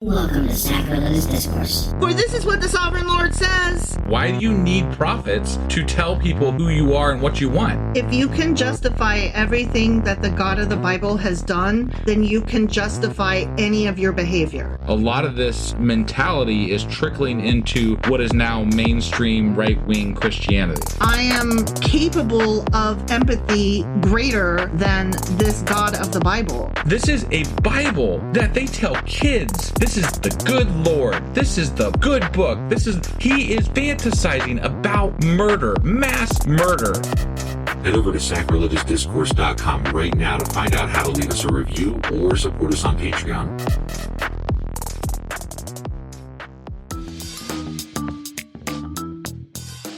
Welcome to Sacrilegious Discourse. For this is what the Sovereign Lord says. Why do you need prophets to tell people who you are and what you want? If you can justify everything that the God of the Bible has done, then you can justify any of your behavior. A lot of this mentality is trickling into what is now mainstream right-wing Christianity. I am capable of empathy greater than this God of the Bible. This is a Bible that they tell kids. This is the good Lord. This is the good book. He is fantasizing about murder, mass murder. Head over to sacrilegiousdiscourse.com right now to find out how to leave us a review or support us on Patreon.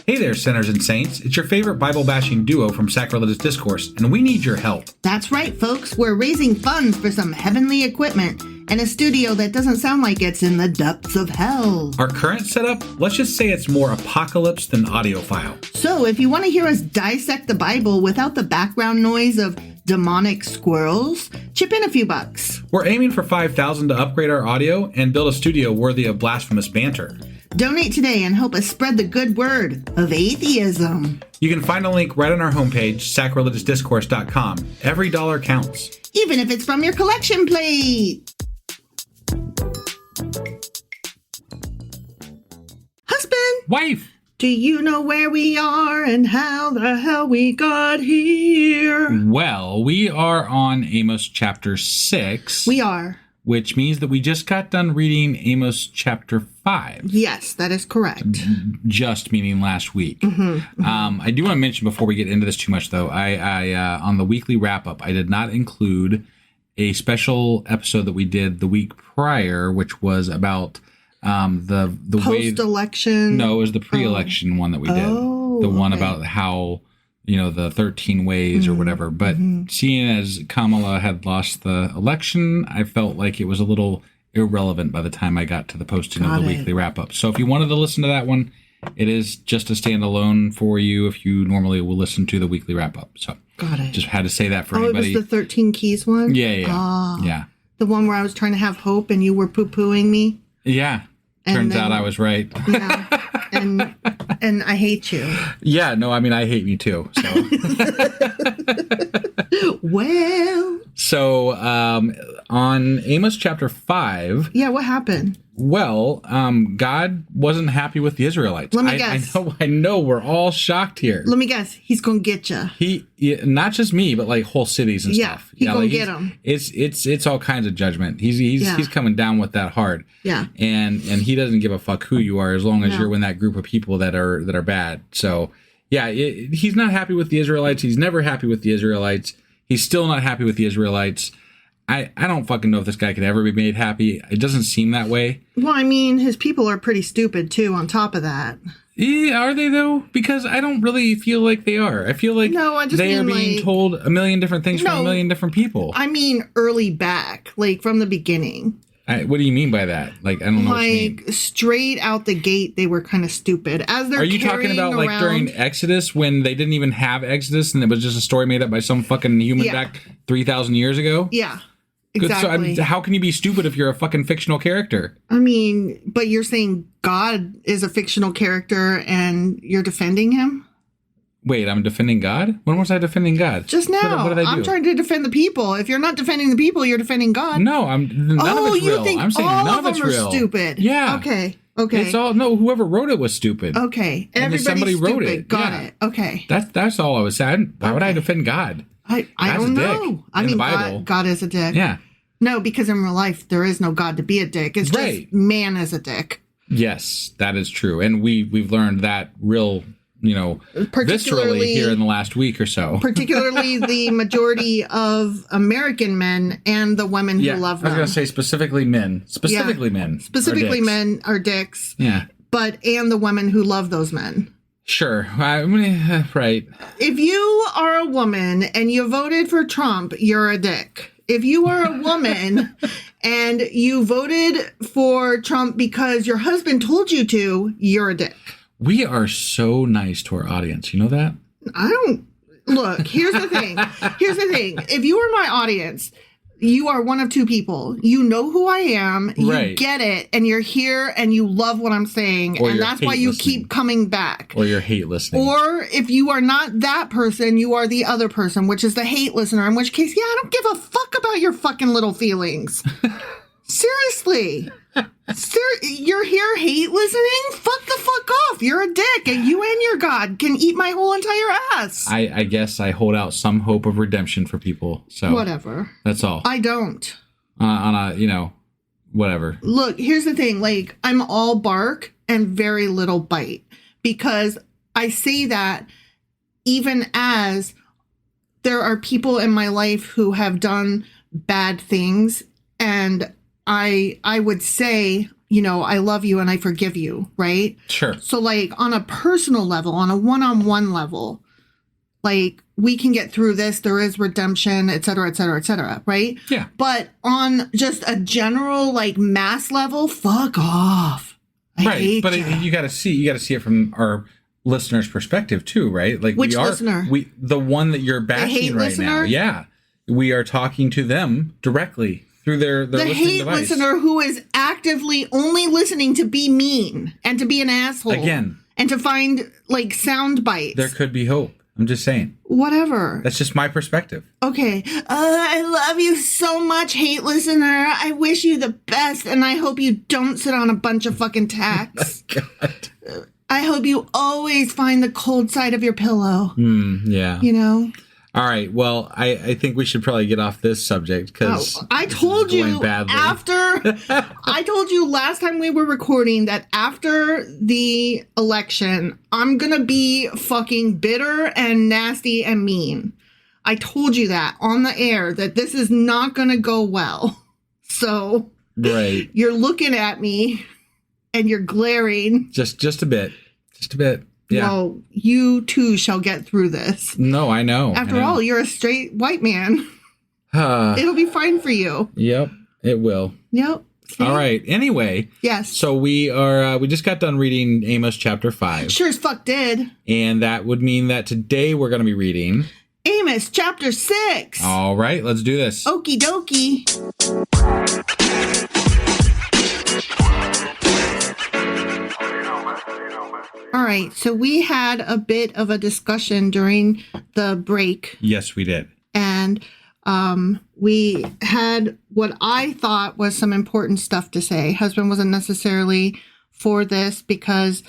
Hey there, sinners and saints. It's your favorite Bible-bashing duo from Sacrilegious Discourse, and we need your help. That's right, folks. We're raising funds for some heavenly equipment and a studio that doesn't sound like it's in the depths of hell. Our current setup, let's just say it's more apocalypse than audiophile. So if you want to hear us dissect the Bible without the background noise of demonic squirrels, chip in a few bucks. We're aiming for $5,000 to upgrade our audio and build a studio worthy of blasphemous banter. Donate today and help us spread the good word of atheism. You can find a link right on our homepage, sacrilegiousdiscourse.com. Every dollar counts. Even if it's from your collection plate. Husband! Wife! Do you know where we are and how the hell we got here? Well, we are on Amos chapter 6. We are. Which means that we just got done reading Amos chapter 5. Yes, that is correct. Just meaning last week. I do want to mention before we get into this too much, though, I on the weekly wrap-up, I did not include a special episode that we did the week prior, which was about the post-election. No, it was the pre-election one that we did. The one about how, the 13 ways or whatever. But seeing as Kamala had lost the election, I felt like it was a little irrelevant by the time I got to the posting of the weekly wrap-up. So if you wanted to listen to that one, it is just a standalone for you if you normally will listen to the weekly wrap-up. So got it. Just had to say that for anybody. It was the 13 Keys one? Yeah. The one where I was trying to have hope and you were poo-pooing me? Yeah. Turns out I was right. Yeah. And I hate you. Yeah, no, I mean, I hate me too. So, So on Amos chapter 5. Yeah, what happened? Well, God wasn't happy with the Israelites. Let me guess. I know we're all shocked here. Let me guess. He's going to get you. Not just me, but like whole cities and stuff. He's going to get them. It's all kinds of judgment. He's coming down with that hard. Yeah. And he doesn't give a fuck who you are as long as you're in that group of people that are bad. So, yeah, he's not happy with the Israelites. He's never happy with the Israelites. He's still not happy with the Israelites. I don't fucking know if this guy could ever be made happy. It doesn't seem that way. Well, I mean, his people are pretty stupid, too, on top of that. Yeah, are they, though? Because I don't really feel like they are. I feel like they are being told a million different things from a million different people. I mean early back, like from the beginning. What do you mean by that? Like, I don't know what you mean. Straight out the gate, they were kind of stupid. Are you talking about like during Exodus when they didn't even have Exodus and it was just a story made up by some fucking human back 3,000 years ago? Yeah. Exactly. So, I mean, how can you be stupid if you're a fucking fictional character? I mean, but you're saying God is a fictional character and you're defending him? Wait, I'm defending God? When was I defending God? Just now. What did I do? I'm trying to defend the people. If you're not defending the people, you're defending God. No, none of it's real. You think I'm saying all none of them it's are real. Stupid. Yeah. Okay. It's all whoever wrote it was stupid. Okay. And somebody wrote it. Got it. Okay. That's all I was saying. Why would I defend God? I don't know. I mean, God is a dick. Yeah. No, because in real life, there is no God to be a dick. It's just man is a dick. Yes, that is true. And we've learned that real, viscerally here in the last week or so. Particularly the majority of American men and the women who love them. I was going to say specifically men. Specifically men are dicks. Yeah. And the women who love those men. Sure. Right. If you are a woman and you voted for Trump, you're a dick. If you are a woman and you voted for Trump because your husband told you to, you're a dick. We are so nice to our audience. You know that? Look, here's the thing. If you were my audience, You are one of two people. You know who I am. Right. You get it. And you're here and you love what I'm saying. Or and that's why you listening. keep coming back. Or you're hate listening. Or if you are not that person, you are the other person, which is the hate listener. In which case, yeah, I don't give a fuck about your fucking little feelings. Seriously. You're here hate listening? Fuck the fuck off. You're a dick, and you and your God can eat my whole entire ass. I guess I hold out some hope of redemption for people. So whatever. That's all. I don't. On a, whatever. Look, here's the thing. Like, I'm all bark and very little bite. Because I say that even as there are people in my life who have done bad things, and I would say, I love you and I forgive you, right? Sure. So, like, on a personal level, on a one-on-one level, like, we can get through this. There is redemption, et cetera, et cetera, et cetera, right? Yeah. But on just a general, like, mass level, fuck off. I hate but ya. you got to see it from our listener's perspective too, right? Like, Which listener? The one that you're bashing right listener? now. Yeah. We are talking to them directly through their the listening hate device. listener who is actively only listening to be mean and to be an asshole. Again. And to find, like, sound bites. There could be hope. I'm just saying. Whatever. That's just my perspective. Okay. I love you so much, hate listener. I wish you the best, and I hope you don't sit on a bunch of fucking tacks. Oh, God. I hope you always find the cold side of your pillow. Yeah. All right. Well, I think we should probably get off this subject because I told you I told you last time we were recording that after the election, I'm going to be fucking bitter and nasty and mean. I told you that on the air, that this is not going to go well. So right. You're looking at me and you're glaring. Just a bit. Just a bit. Yeah. Well, you too shall get through this. No, I know. After all, you're a straight white man. It'll be fine for you. Yep, it will. Yep. See? All right. Anyway. Yes. So we just got done reading Amos chapter 5. Sure as fuck did. And that would mean that today we're going to be reading Amos chapter 6. All right, let's do this. Okie dokie. All right, so we had a bit of a discussion during the break. Yes, we did. And we had what I thought was some important stuff to say. Husband wasn't necessarily for this because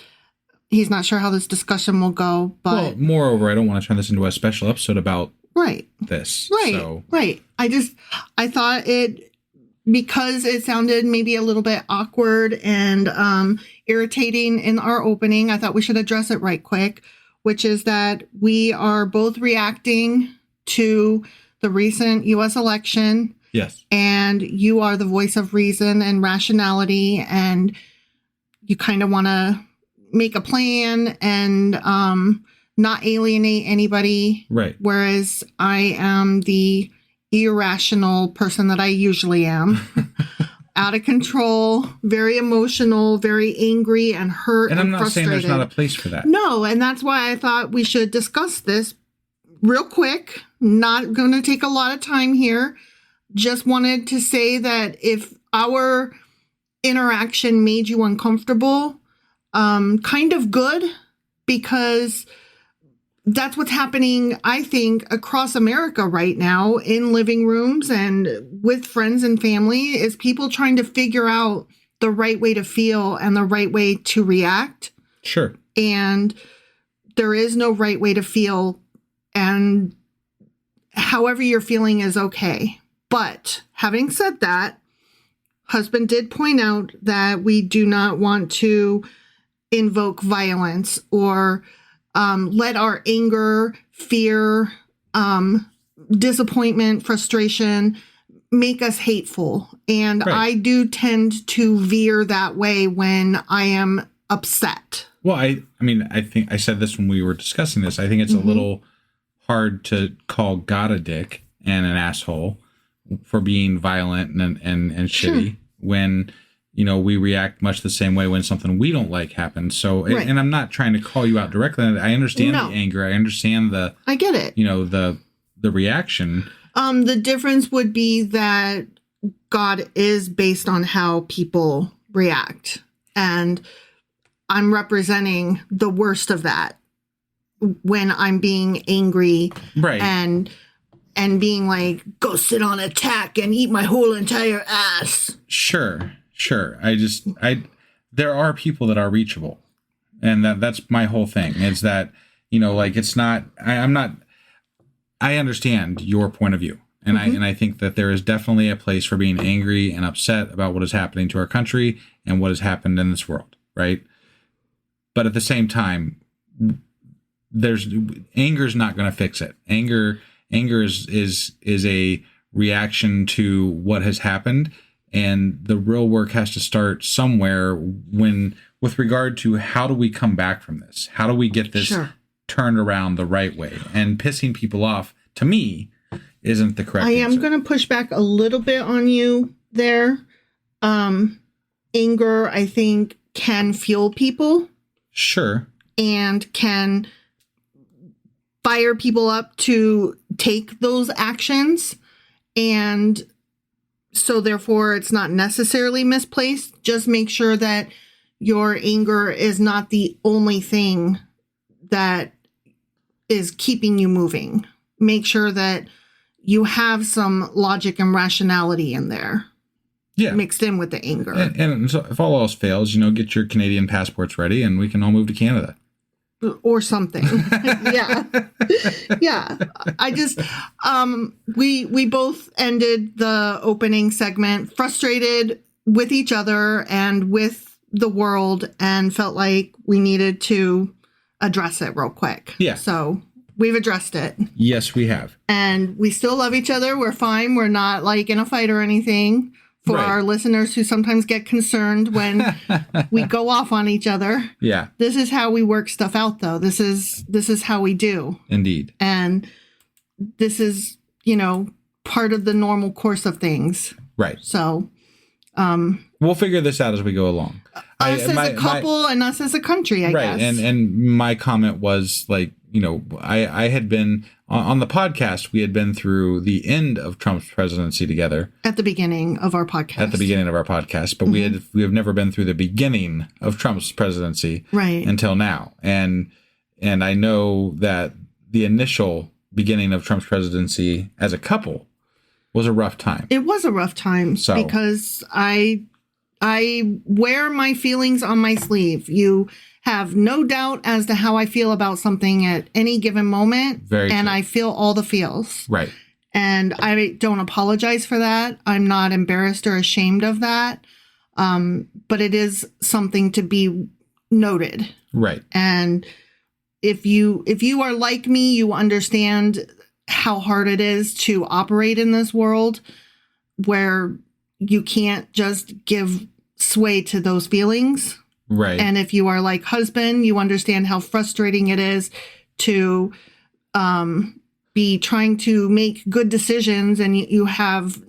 he's not sure how this discussion will go. But well, moreover, I don't want to turn this into a special episode about this. Right. I thought it, because it sounded maybe a little bit awkward and irritating in our opening, I thought we should address it right quick, which is that we are both reacting to the recent U.S. election. Yes. And you are the voice of reason and rationality, and you kind of want to make a plan and not alienate anybody. Right. Whereas I am the irrational person that I usually am. Out of control, very emotional, very angry and hurt and I'm not frustrated. saying there's not a place for that. No, and that's why I thought we should discuss this real quick. Not going to take a lot of time here. Just wanted to say that if our interaction made you uncomfortable, kind of good, because that's what's happening, I think, across America right now in living rooms and with friends and family, is people trying to figure out the right way to feel and the right way to react. Sure. And there is no right way to feel, and however you're feeling is okay. But having said that, husband did point out that we do not want to invoke violence or let our anger, fear, disappointment, frustration make us hateful. And right. I do tend to veer that way when I am upset. Well, I mean, I think I said this when we were discussing this. I think it's a little hard to call God a dick and an asshole for being violent and shitty when, you know, we react much the same way when something we don't like happens. So, right. and I'm not trying to call you out directly. I understand the anger. I understand I get it. You know, the reaction. The difference would be that God is based on how people react. And I'm representing the worst of that when I'm being angry, right, and being like, go sit on a tack and eat my whole entire ass. Sure. There are people that are reachable, and that's my whole thing. Is that, like, it's not. I understand your point of view, and I think that there is definitely a place for being angry and upset about what is happening to our country and what has happened in this world, right? But at the same time, anger is not going to fix it. Anger is a reaction to what has happened, and the real work has to start somewhere with regard to how do we come back from this? How do we get this turned around the right way? And pissing people off, to me, isn't the correct answer. I am going to push back a little bit on you there. Anger, I think, can fuel people. Sure. And can fire people up to take those actions. And so therefore it's not necessarily misplaced. Just make sure that your anger is not the only thing that is keeping you moving. Make sure that you have some logic and rationality in there. Yeah. Mixed in with the anger. And so if all else fails, get your Canadian passports ready and we can all move to Canada. Or something. Yeah. Yeah. I just, we both ended the opening segment frustrated with each other and with the world, and felt like we needed to address it real quick. Yeah. So we've addressed it. Yes, we have. And we still love each other. We're fine. We're not like in a fight or anything. For our listeners who sometimes get concerned when we go off on each other. Yeah. This is how we work stuff out, though. This is how we do. Indeed. And this is, part of the normal course of things. Right. So we'll figure this out as we go along. Us as a couple and us as a country, I guess. Right. And my comment was like, I had been on the podcast. We had been through the end of Trump's presidency together at the beginning of our podcast. But we have never been through the beginning of Trump's presidency until now. And I know that the initial beginning of Trump's presidency as a couple was a rough time. It was a rough time because I wear my feelings on my sleeve. You have no doubt as to how I feel about something at any given moment. Very true. I feel all the feels. Right. And I don't apologize for that. I'm not embarrassed or ashamed of that. But it is something to be noted. Right. And if you are like me, you understand how hard it is to operate in this world where you can't just give sway to those feelings. Right. And if you are like husband, you understand how frustrating it is to be trying to make good decisions, and you have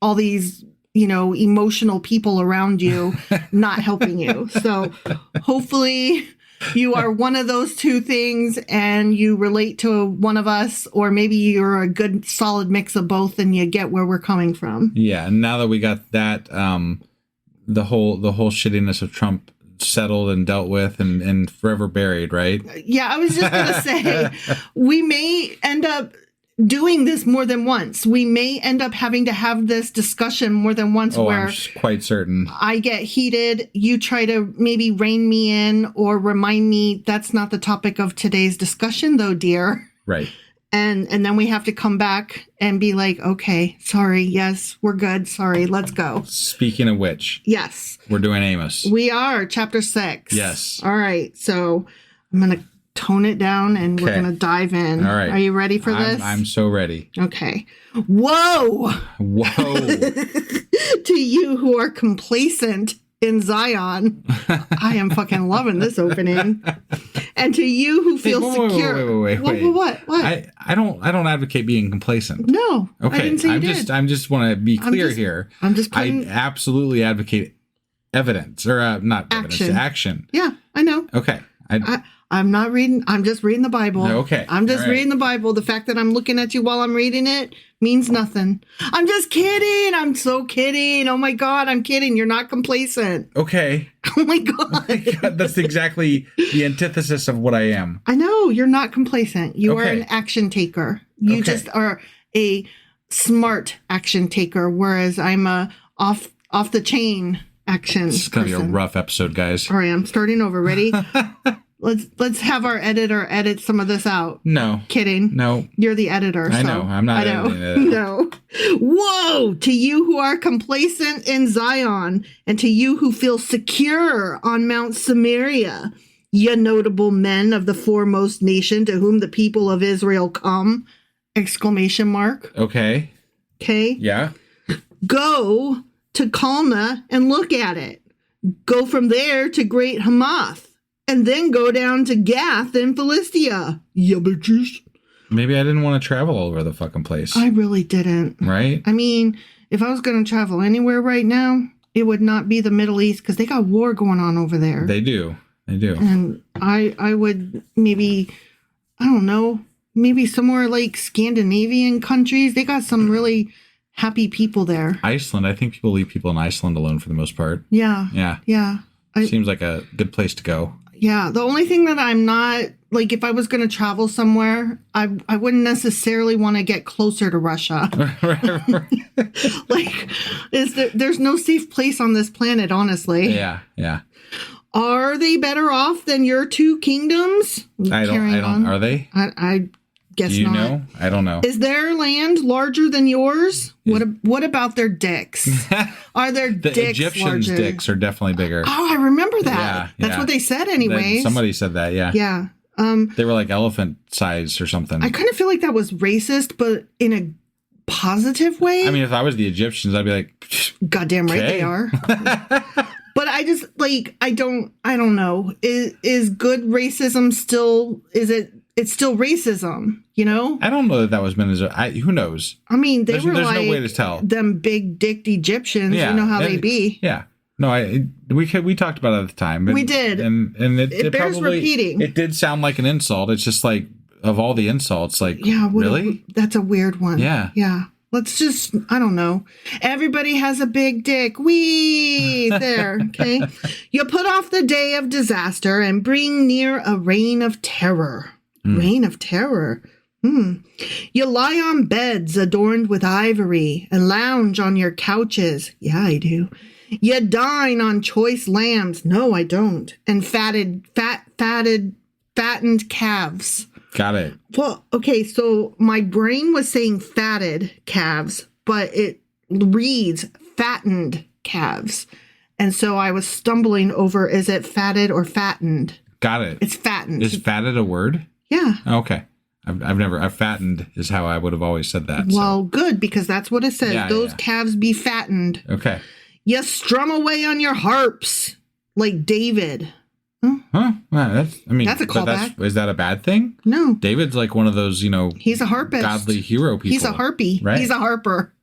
all these, emotional people around you not helping you. So hopefully you are one of those two things and you relate to one of us, or maybe you're a good solid mix of both and you get where we're coming from. Yeah. And now that we got that, the whole shittiness of Trump settled and dealt with and forever buried, right? Yeah, I was just going to say, we may end up doing this more than once. We may end up having to have this discussion more than once where I'm quite certain I get heated. You try to maybe rein me in or remind me that's not the topic of today's discussion, though, dear. Right. And then we have to come back and be like, okay, sorry. Yes, we're good. Sorry. Let's go. Speaking of which. Yes. We're doing Amos. We are. Chapter 6. Yes. All right. So I'm going to tone it down and we're going to dive in. All right. Are you ready for this? I'm so ready. Okay. Whoa. To you who are complacent in Zion, I am fucking loving this opening. And to you who feel secure. Wait. What? I don't advocate being complacent. No. Okay. I didn't say you did. I'm just want to be clear here. I absolutely advocate evidence or not evidence, action. Yeah, I know. Okay. I'm not reading. I'm just reading the Bible. Okay. I'm just reading the Bible. The fact that I'm looking at you while I'm reading it means nothing. I'm just kidding. I'm so kidding. Oh my God, I'm kidding. You're not complacent. Okay. Oh my God. That's exactly the antithesis of what I am. I know. You're not complacent. You are Okay. an action taker. You just are a smart action taker, whereas I'm a off the chain action. This is going to be a rough episode, guys. All right, I'm starting over. Ready? Let's have our editor edit some of this out. No. Kidding. No. You're the editor. I know. I'm not editing it. No. Woe to you who are complacent in Zion, and to you who feel secure on Mount Samaria, ye notable men of the foremost nation to whom the people of Israel come! Exclamation mark. Okay. Okay. Yeah. Go to Calna and look at it. Go from there to Great Hamath, and then go down to Gath in Philistia. Yeah, bitches. Maybe I didn't want to travel all over the fucking place. I really didn't. Right? I mean, if I was going to travel anywhere right now, it would not be the Middle East because they got war going on over there. They do. They do. And I would maybe, I don't know, maybe somewhere like Scandinavian countries. They got some really happy people there. Iceland. I think people leave people in Iceland alone for the most part. Yeah. Yeah. Yeah. Seems like a good place to go. Yeah. The only thing that I'm not, like, if I was going to travel somewhere, I wouldn't necessarily want to get closer to Russia. Like, there's no safe place on this planet, honestly. Yeah. Yeah. Are they better off than your two kingdoms? I don't. Are they? I guess Do you not. know? I don't know. Is their land larger than yours? What about their dicks? Are their The dicks Egyptians' larger? dicks are definitely bigger. Oh, I remember that. Yeah, That's yeah. what they said anyways. Somebody said that, yeah. Yeah. They were like elephant size or something. I kind of feel like that was racist, but in a positive way. I mean, if I was the Egyptians, I'd be like, goddamn right okay. they are. But I just, like, I don't know. Is good racism still, it's still racism, you know? I don't know that was meant as who knows? I mean, There's were no like way to tell. Them big dicked Egyptians, Yeah. you know how they be. Yeah. No, we talked about it at the time. We did. And it bears probably, repeating. It did sound like an insult. It's just like, of all the insults, like, Yeah, really? That's a weird one. Yeah. Yeah. Let's just, I don't know. Everybody has a big dick. Wee! There, okay? You put off the day of disaster and bring near a reign of terror. Reign of terror. You lie on beds adorned with ivory and lounge on your couches. Yeah, I do. You dine on choice lambs. No, I don't. And fattened calves. Got it. Well, okay, so my brain was saying fatted calves, but it reads fattened calves. And so I was stumbling over, is it fatted or fattened? Got it. It's fattened. Is fatted a word? Yeah. Okay. I've fattened is how I would have always said that. Well, good, because that's what it says. Yeah, Those yeah. calves be fattened. Okay. You strum away on your harps like David. Huh? Well, that's a callback. Is that a bad thing? No. David's like one of those, He's a harpist. godly hero people. He's a harpy. Right. He's a harper.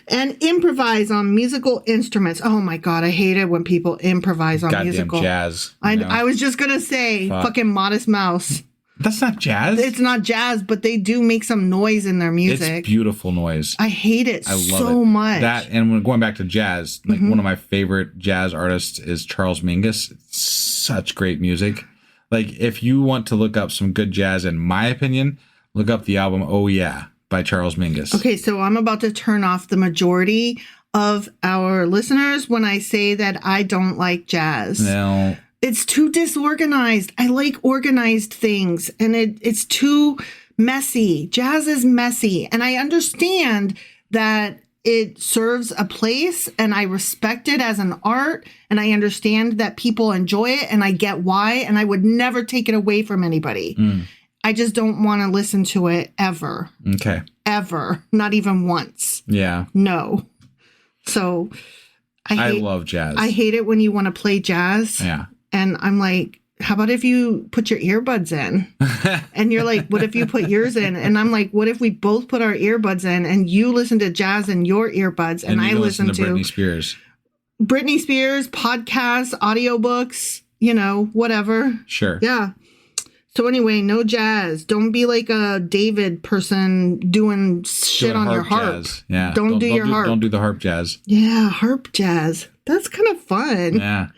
And improvise on musical instruments. Oh my God, I hate it when people improvise on Goddamn musical. jazz. I was just going to say fucking Modest Mouse. That's not jazz. It's not jazz, but they do make some noise in their music. It's beautiful noise. I hate it I love so it. much. That, and when going back to jazz, like one of my favorite jazz artists is Charles Mingus. It's such great music. Like, if you want to look up some good jazz, in my opinion, look up the album Oh Yeah by Charles Mingus. Okay, so I'm about to turn off the majority of our listeners when I say that I don't like jazz. Now, It's too disorganized. I like organized things, and it's too messy. Jazz is messy, and I understand that it serves a place, and I respect it as an art, and I understand that people enjoy it, and I get why, and I would never take it away from anybody. I just don't want to listen to it ever. okay. Ever. Not even once. Yeah. No. So I love jazz. I hate it when you want to play jazz. Yeah. And I'm like, how about if you put your earbuds in? And you're like, what if you put yours in? And I'm like, what if we both put our earbuds in and you listen to jazz in your earbuds and I you listen to Britney Spears. Britney Spears, podcasts, audiobooks, whatever. Sure. Yeah. So anyway, no jazz. Don't be like a David person doing shit on your harp. Jazz. Yeah. Don't do your harp. Don't do the harp jazz. Yeah, harp jazz. That's kind of fun. Yeah.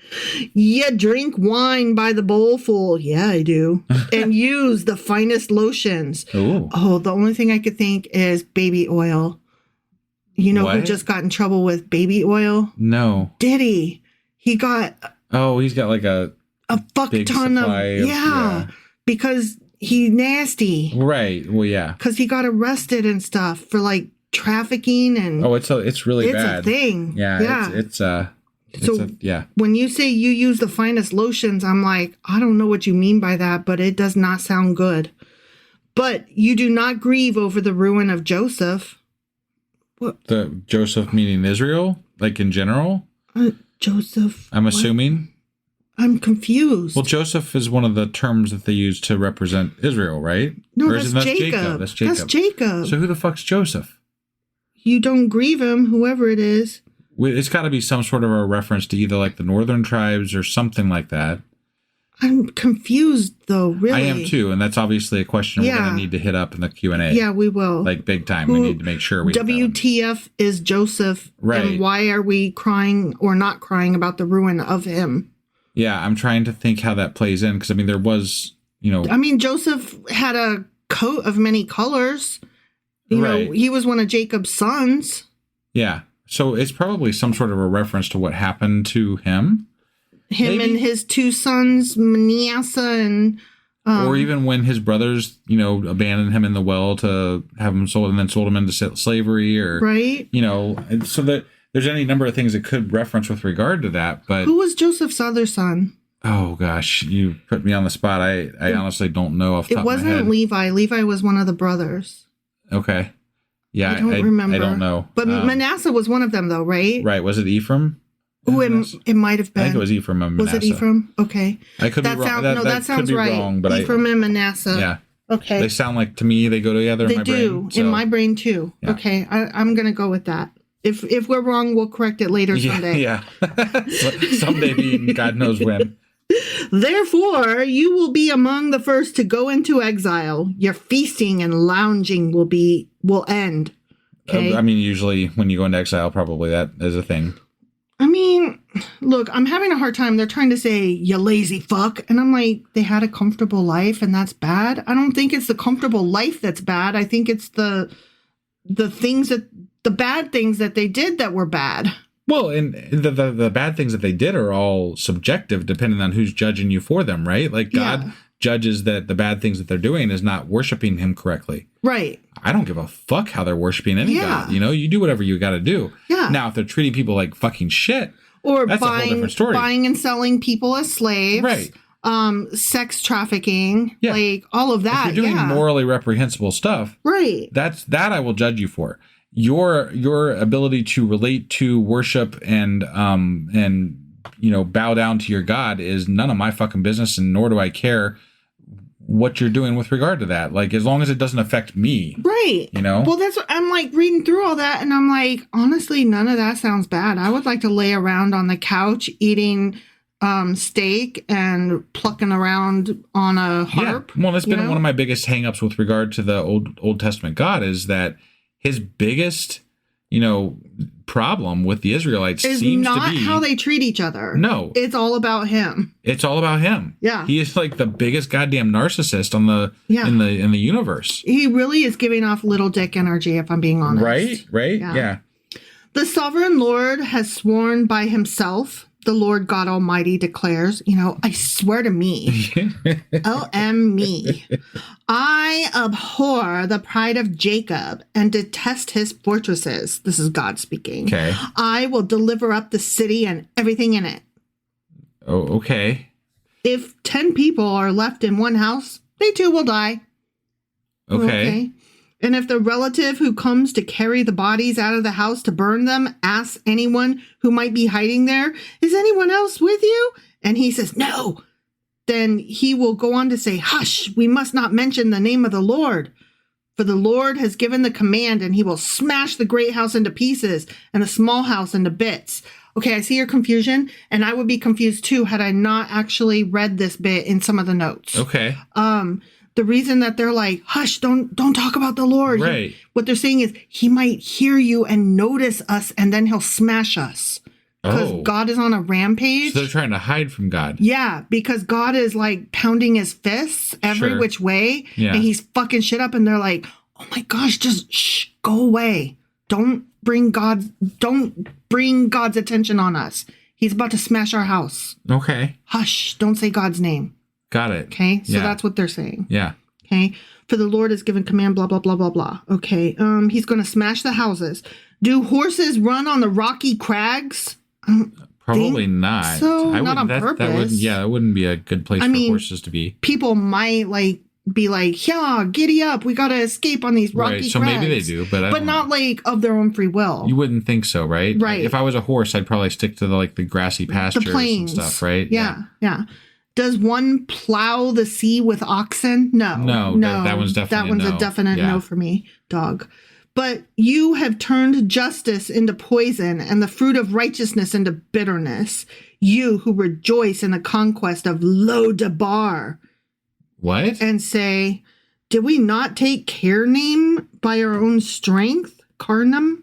You drink wine by the bowlful. Yeah, I do. And use the finest lotions. Ooh. Oh, the only thing I could think is baby oil. You know who just got in trouble with baby oil? No. Diddy. He got... Oh, he's got like a fuck ton of... Yeah. Because he nasty. Right. Well, yeah. Because he got arrested and stuff for like trafficking and... Oh, it's really bad. It's a thing. Yeah. Yeah. When you say you use the finest lotions, I'm like, I don't know what you mean by that, but it does not sound good. But you do not grieve over the ruin of Joseph. What? The Joseph meaning Israel? Like in general? Joseph. I'm assuming. I'm confused. Well, Joseph is one of the terms that they use to represent Israel, right? No, that's Jacob. That's Jacob. That's Jacob. So who the fuck's Joseph? You don't grieve him, whoever it is. It's got to be some sort of a reference to either like the northern tribes or something like that. I'm confused, though, really. I am too, and that's obviously a question we're going to need to hit up in the Q&A. Yeah, we will. Like big time. We need to make sure we WTF is Joseph, right? And why are we crying or not crying about the ruin of him? Yeah, I'm trying to think how that plays in, because, I mean, there was, Joseph had a coat of many colors. You know, he was one of Jacob's sons. Yeah. So it's probably some sort of a reference to what happened to him. Maybe? And his two sons, Manasseh and... or even when his brothers, abandoned him in the well to have him sold and then sold him into slavery or... Right. And so that there's any number of things that could reference with regard to that, but... Who was Joseph's other son? Oh, gosh. You put me on the spot. I honestly don't know off the top of my head. It wasn't Levi. Levi was one of the brothers. Okay. Yeah, I don't remember. I don't know. But Manasseh was one of them, though, right? Right. Was it Ephraim? Oh, it might have been. I think it was Ephraim and Manasseh. Was it Ephraim? Okay. I could be wrong. That sounds right. Wrong, but Ephraim and Manasseh. Yeah. Okay. They sound like, to me, they go together in my brain. They do, in my brain, too. Yeah. Okay. I'm going to go with that. If we're wrong, we'll correct it later someday. Yeah. Someday being God knows when. Therefore, you will be among the first to go into exile. Your feasting and lounging will end. Okay? Usually when you go into exile, probably that is a thing. Look, I'm having a hard time. They're trying to say, you lazy fuck. And I'm like, they had a comfortable life and that's bad. I don't think it's the comfortable life that's bad. I think it's the bad things that they did that were bad. Well, and the bad things that they did are all subjective depending on who's judging you for them, right? Like God judges that the bad things that they're doing is not worshiping him correctly. Right. I don't give a fuck how they're worshiping any God. You do whatever you got to do. Yeah. Now, if they're treating people like fucking shit, or that's a whole different story. Buying and selling people as slaves. Right. Sex trafficking, like all of that. If you're doing morally reprehensible stuff, right? That I will judge you for. Your ability to relate to worship and bow down to your God is none of my fucking business, and nor do I care what you're doing with regard to that. Like, as long as it doesn't affect me, right? Well, that's what I'm like reading through all that, and I'm like, honestly, none of that sounds bad. I would like to lay around on the couch eating steak and plucking around on a harp. Yeah. Well, that's been one of my biggest hangups with regard to the Old Testament God is that his biggest, problem with the Israelites seems to be not how they treat each other. No, it's all about him. It's all about him. Yeah, he is like the biggest goddamn narcissist in the universe. He really is giving off little dick energy, if I'm being honest. Right. Yeah. The sovereign Lord has sworn by himself. The Lord God Almighty declares, I swear to me, me, I abhor the pride of Jacob and detest his fortresses. This is God speaking. Okay. I will deliver up the city and everything in it. Oh, okay. If 10 people are left in one house, they too will die. Okay. And if the relative who comes to carry the bodies out of the house to burn them asks anyone who might be hiding there, is anyone else with you? And he says, no. Then he will go on to say, hush, we must not mention the name of the Lord. For the Lord has given the command, and he will smash the great house into pieces and the small house into bits. okay, I see your confusion, and I would be confused too had I not actually read this bit in some of the notes. Okay. The reason that they're like, hush, don't talk about the Lord. Right. What they're saying is he might hear you and notice us, and then he'll smash us. Because God is on a rampage. So they're trying to hide from God. Yeah, because God is like pounding his fists every which way. Yeah. And he's fucking shit up. And they're like, oh my gosh, just go away. Don't bring God's attention on us. He's about to smash our house. Okay. Hush, don't say God's name. Got it. Okay, so that's what they're saying. Yeah. Okay, for the Lord has given command, blah, blah, blah, blah, blah. Okay, he's going to smash the houses. Do horses run on the rocky crags? Probably not. So, not on purpose. That wouldn't be a good place for horses to be. People might be like, yeah, giddy up. We got to escape on these rocky crags. So maybe they do, but not like of their own free will. You wouldn't think so, right? Right. If I was a horse, I'd probably stick to the grassy pastures and stuff, right? Yeah. Does one plow the sea with oxen? No. That one's definitely a definite no for me, dog. But you have turned justice into poison and the fruit of righteousness into bitterness. You who rejoice in the conquest of Lo-Debar. What? And say, did we not take Carnaim by our own strength? Carnaim?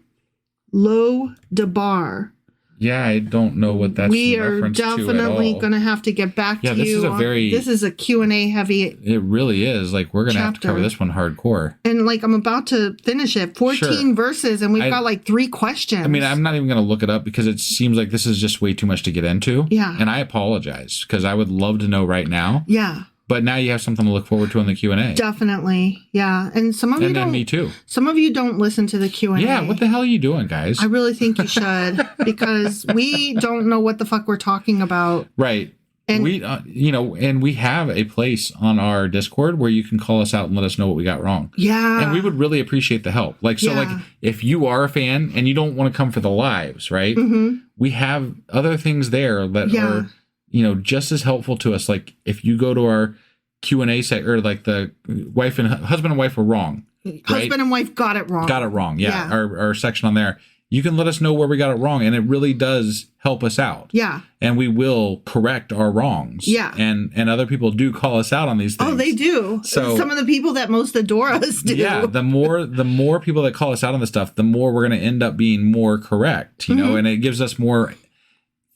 Lo-Debar. Yeah, I don't know what that's we in are reference to at definitely all. going to have to get back to you. This is a Q&A heavy. It really is. Like, we're going to have to cover this one hardcore. And like, I'm about to finish it. 14 verses, and we've got like 3 questions. I mean, I'm not even going to look it up because it seems like this is just way too much to get into. Yeah. And I apologize because I would love to know right now. Yeah. But now you have something to look forward to in the Q&A. Definitely. Yeah. And some of you don't. And me too. Some of you don't listen to the Q&A. Yeah. What the hell are you doing, guys? I really think you should because we don't know what the fuck we're talking about. Right. And we, and we have a place on our Discord where you can call us out and let us know what we got wrong. Yeah. And we would really appreciate the help. Like, so like if you are a fan and you don't want to come for the lives, right? Mm-hmm. We have other things there that are, just as helpful to us. Like if you go to our Q&A site or like the husband and wife were wrong. Right? Husband and wife got it wrong. Yeah. Our section on there. You can let us know where we got it wrong. And it really does help us out. Yeah. And we will correct our wrongs. Yeah. And other people do call us out on these things. Oh, they do. So some of the people that most adore us do. Yeah. The more people that call us out on this stuff, the more we're going to end up being more correct, and it gives us more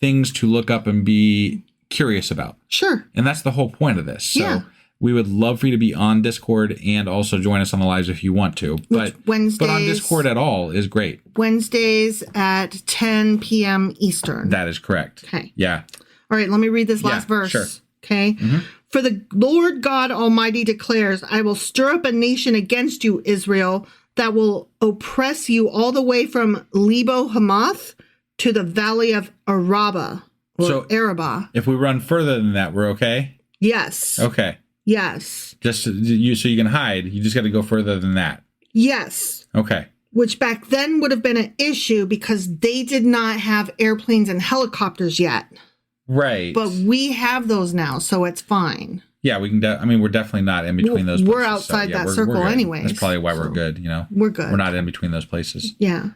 things to look up and be curious about. Sure. And that's the whole point of this. So we would love for you to be on Discord and also join us on the lives if you want to. But on Discord at all is great. Wednesdays at 10 p.m. Eastern. That is correct. Okay. Yeah. All right, let me read this last verse. Sure. Okay. Mm-hmm. For the Lord God Almighty declares, I will stir up a nation against you, Israel, that will oppress you all the way from Lebo Hamath to the valley of Araba. Or Araba. If we run further than that, we're okay? Yes. Okay. Yes. Just so you can hide. You just got to go further than that. Yes. Okay. Which back then would have been an issue because they did not have airplanes and helicopters yet. Right. But we have those now, so it's fine. Yeah, we can. We're definitely not in between those places. We're outside that circle anyways. That's probably why we're good, We're good. We're not in between those places. Yeah.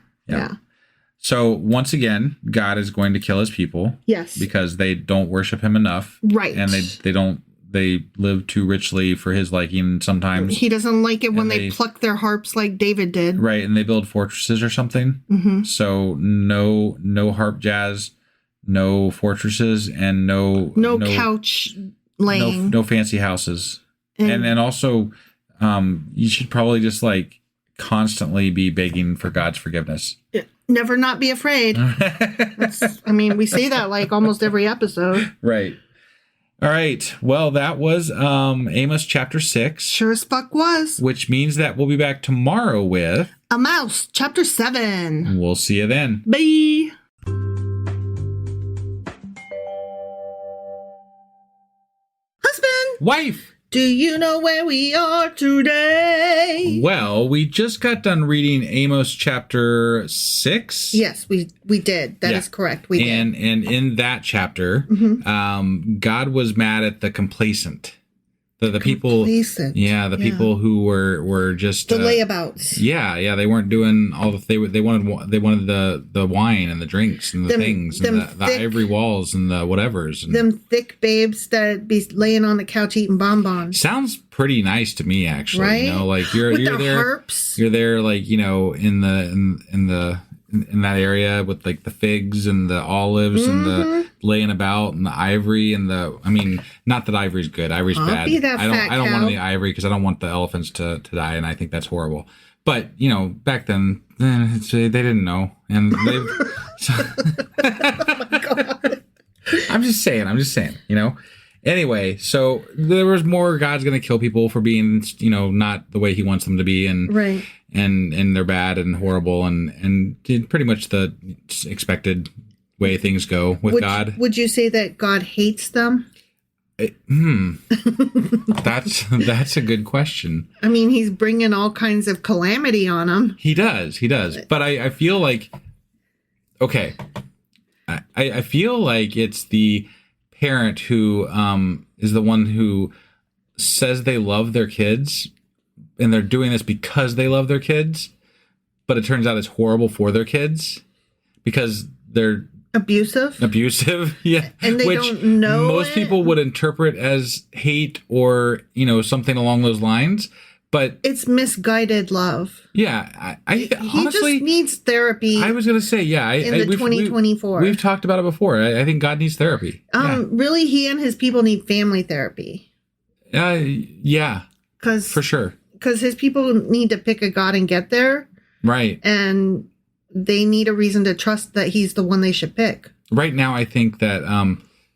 So once again, God is going to kill his people. Yes. Because they don't worship him enough. Right. And they live too richly for his liking sometimes. He doesn't like it when they pluck their harps like David did. Right. And they build fortresses or something. Mm-hmm. So no harp jazz, no fortresses, and no couch laying. No fancy houses. And also, you should probably just like constantly be begging for God's forgiveness. Never not be afraid. We say that like almost every episode. Right. All right. Well, that was Amos chapter 6. Sure as fuck was. Which means that we'll be back tomorrow with Amos chapter 7. We'll see you then. Bye. Husband. Wife. Do you know where we are today? Well, we just got done reading Amos chapter 6. Yes, we did. That is correct. We did. And in that chapter, God was mad at the complacent. The people, complacent. the people who were just the layabouts. They weren't doing all the they wanted the wine and the drinks and the things and the ivory walls and the whatevers. And them thick babes that be laying on the couch eating bonbons. Sounds pretty nice to me, actually. Right? You know, like you're there, harps. You're there, like, you know, in that area with like the figs and the olives and the laying about and the ivory and not that ivory's good. Ivory's bad. I don't want the ivory because I don't want the elephants to die, and I think that's horrible. But, you know, back then they didn't know, and they. Oh my God. I'm just saying, you know. Anyway, so there was more God's going to kill people for being, you know, not the way he wants them to be, and right. and they're bad and horrible and did pretty much the expected way things go with God. Would you say that God hates them? That's a good question. I mean, he's bringing all kinds of calamity on them. He does. But I feel like, okay, I feel like it's the parent who is the one who says they love their kids and they're doing this because they love their kids, but it turns out it's horrible for their kids because they're abusive. Yeah. And they don't know most people would interpret as hate or, you know, something along those lines. But it's misguided love. Yeah, he honestly just needs therapy. I was going to say, in 2024. We've talked about it before. I think God needs therapy. Really, he and his people need family therapy. Yeah, for sure. Because his people need to pick a God and get there, right? And they need a reason to trust that he's the one they should pick. Right now, I think that,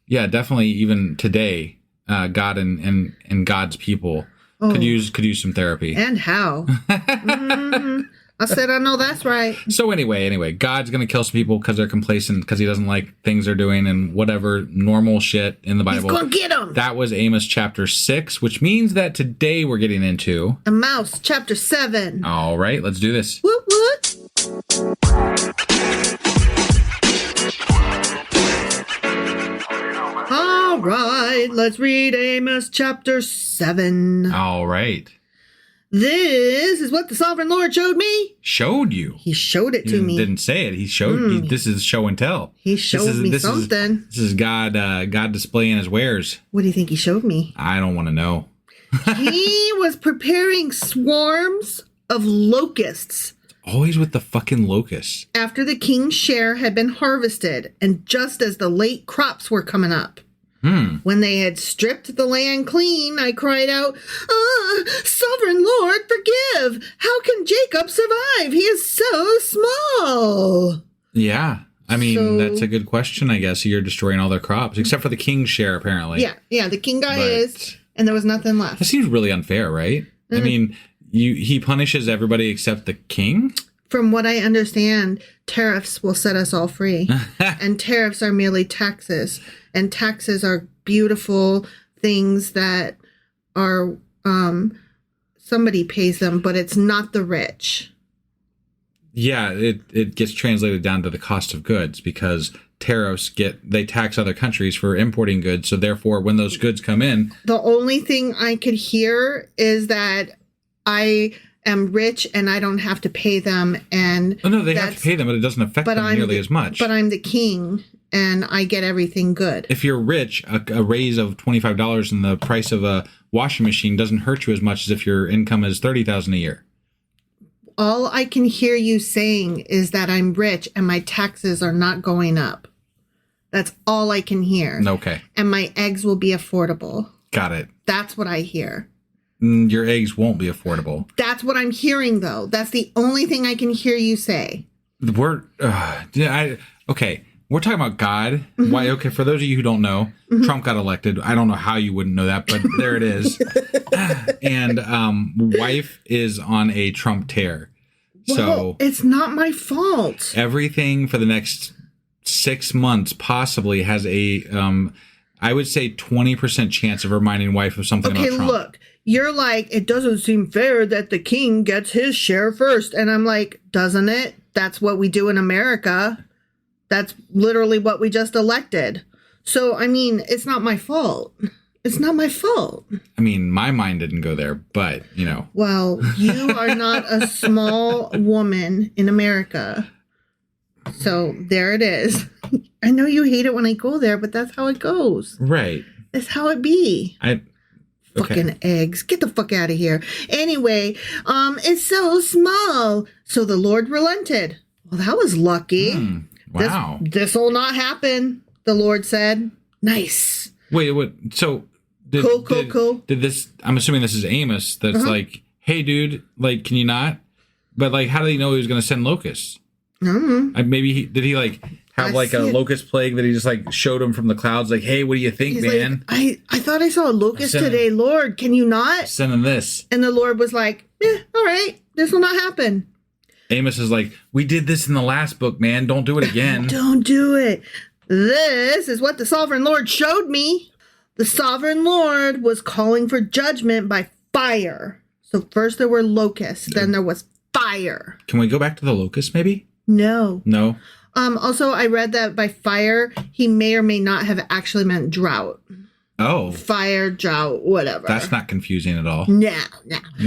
definitely, even today, God and God's people. Could use some therapy. And how? I said, I know that's right. So anyway, God's going to kill some people because they're complacent, because he doesn't like things they're doing and whatever normal shit in the Bible. He's going to get them. That was Amos chapter 6, which means that today we're getting into... Amos chapter 7. All right, let's do this. What? All right, let's read Amos chapter 7. All right. This is what the sovereign Lord showed me. Showed you? He showed it to me. Didn't say it. He showed. This is show and tell. He showed me something. This is God. God displaying his wares. What do you think he showed me? I don't want to know. He was preparing swarms of locusts. Always with the fucking locusts. After the king's share had been harvested, and just as the late crops were coming up. When they had stripped the land clean, I cried out, Sovereign Lord, forgive! How can Jacob survive? He is so small. Yeah. I mean, that's a good question, I guess. You're destroying all their crops, except for the king's share, apparently. Yeah, the king got his, and there was nothing left. That seems really unfair, right? I mean, he punishes everybody except the king? From what I understand, tariffs will set us all free. And tariffs are merely taxes. And taxes are beautiful things that are, somebody pays them, but it's not the rich. Yeah, it gets translated down to the cost of goods because tariffs they tax other countries for importing goods. So therefore, when those goods come in. The only thing I could hear is that I am rich and I don't have to pay them. And no, they have to pay them, but it doesn't affect them nearly as much. But I'm the king. And I get everything good. If you're rich, a raise of $25 in the price of a washing machine doesn't hurt you as much as if your income is $30,000 a year. All I can hear you saying is that I'm rich and my taxes are not going up. That's all I can hear. Okay. And my eggs will be affordable. Got it. That's what I hear. Your eggs won't be affordable. That's what I'm hearing, though. That's the only thing I can hear you say. Okay. We're talking about God. Why? Okay, for those of you who don't know, Trump got elected. I don't know how you wouldn't know that, but there it is. And wife is on a Trump tear. So it's not my fault. Everything for the next 6 months possibly has a, I would say 20% chance of reminding wife of something about Trump. Okay, look. You're like, it doesn't seem fair that the king gets his share first. And I'm like, doesn't it? That's what we do in America. That's literally what we just elected. So, I mean, it's not my fault. It's not my fault. I mean, my mind didn't go there, but, Well, you are not a small woman in America. So there it is. I know you hate it when I go there, but that's how it goes. Right. That's how it be. Okay. Fucking eggs. Get the fuck out of here. Anyway, it's so small. So the Lord relented. Well, that was lucky. Wow. This will not happen, the Lord said. Nice. Wait, what? So, cool. Did this, I'm assuming this is Amos, that's like, hey, dude, like, can you not? But, like, how did he know he was going to send locusts? Maybe did he, like, have, like, a locust plague that he just, like, showed him from the clouds? Like, hey, what do you think, He's man? Like, I thought I saw a locust today, Lord. Can you not? Send him this. And the Lord was like, all right, this will not happen. Amos is like, we did this in the last book, man. Don't do it again. Don't do it. This is what the sovereign Lord showed me. The sovereign Lord was calling for judgment by fire. So first there were locusts, then there was fire. Can we go back to the locusts, maybe? No. Also, I read that by fire, he may or may not have actually meant drought. Oh. Fire, drought, whatever. That's not confusing at all. No.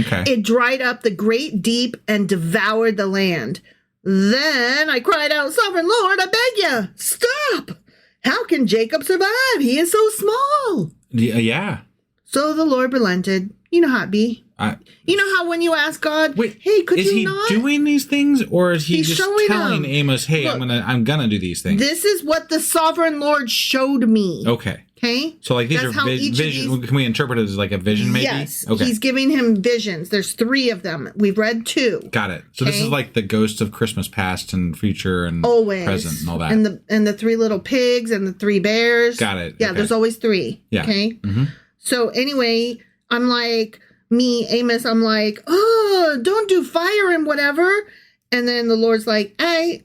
Okay. It dried up the great deep and devoured the land. Then I cried out, Sovereign Lord, I beg you, stop! How can Jacob survive? He is so small. Yeah. So the Lord relented. You know how it be. You know how when you ask God, wait, hey, could you not? Is he doing these things, or is he He's just showing telling them. Amos, hey, Look, I'm gonna do these things? This is what the sovereign Lord showed me. Okay. So like these that's are vision. Can we interpret it as like a vision, maybe? Yes. Okay. He's giving him visions. There's 3 of them. We've read 2. Got it. So this is like the ghosts of Christmas past and future and always present and all that. And the 3 little pigs and the 3 bears. Got it. Yeah, okay. there's always 3. Yeah. Okay. Mm-hmm. So anyway, I'm like, Amos, I'm like, oh, don't do fire and whatever. And then the Lord's like, hey,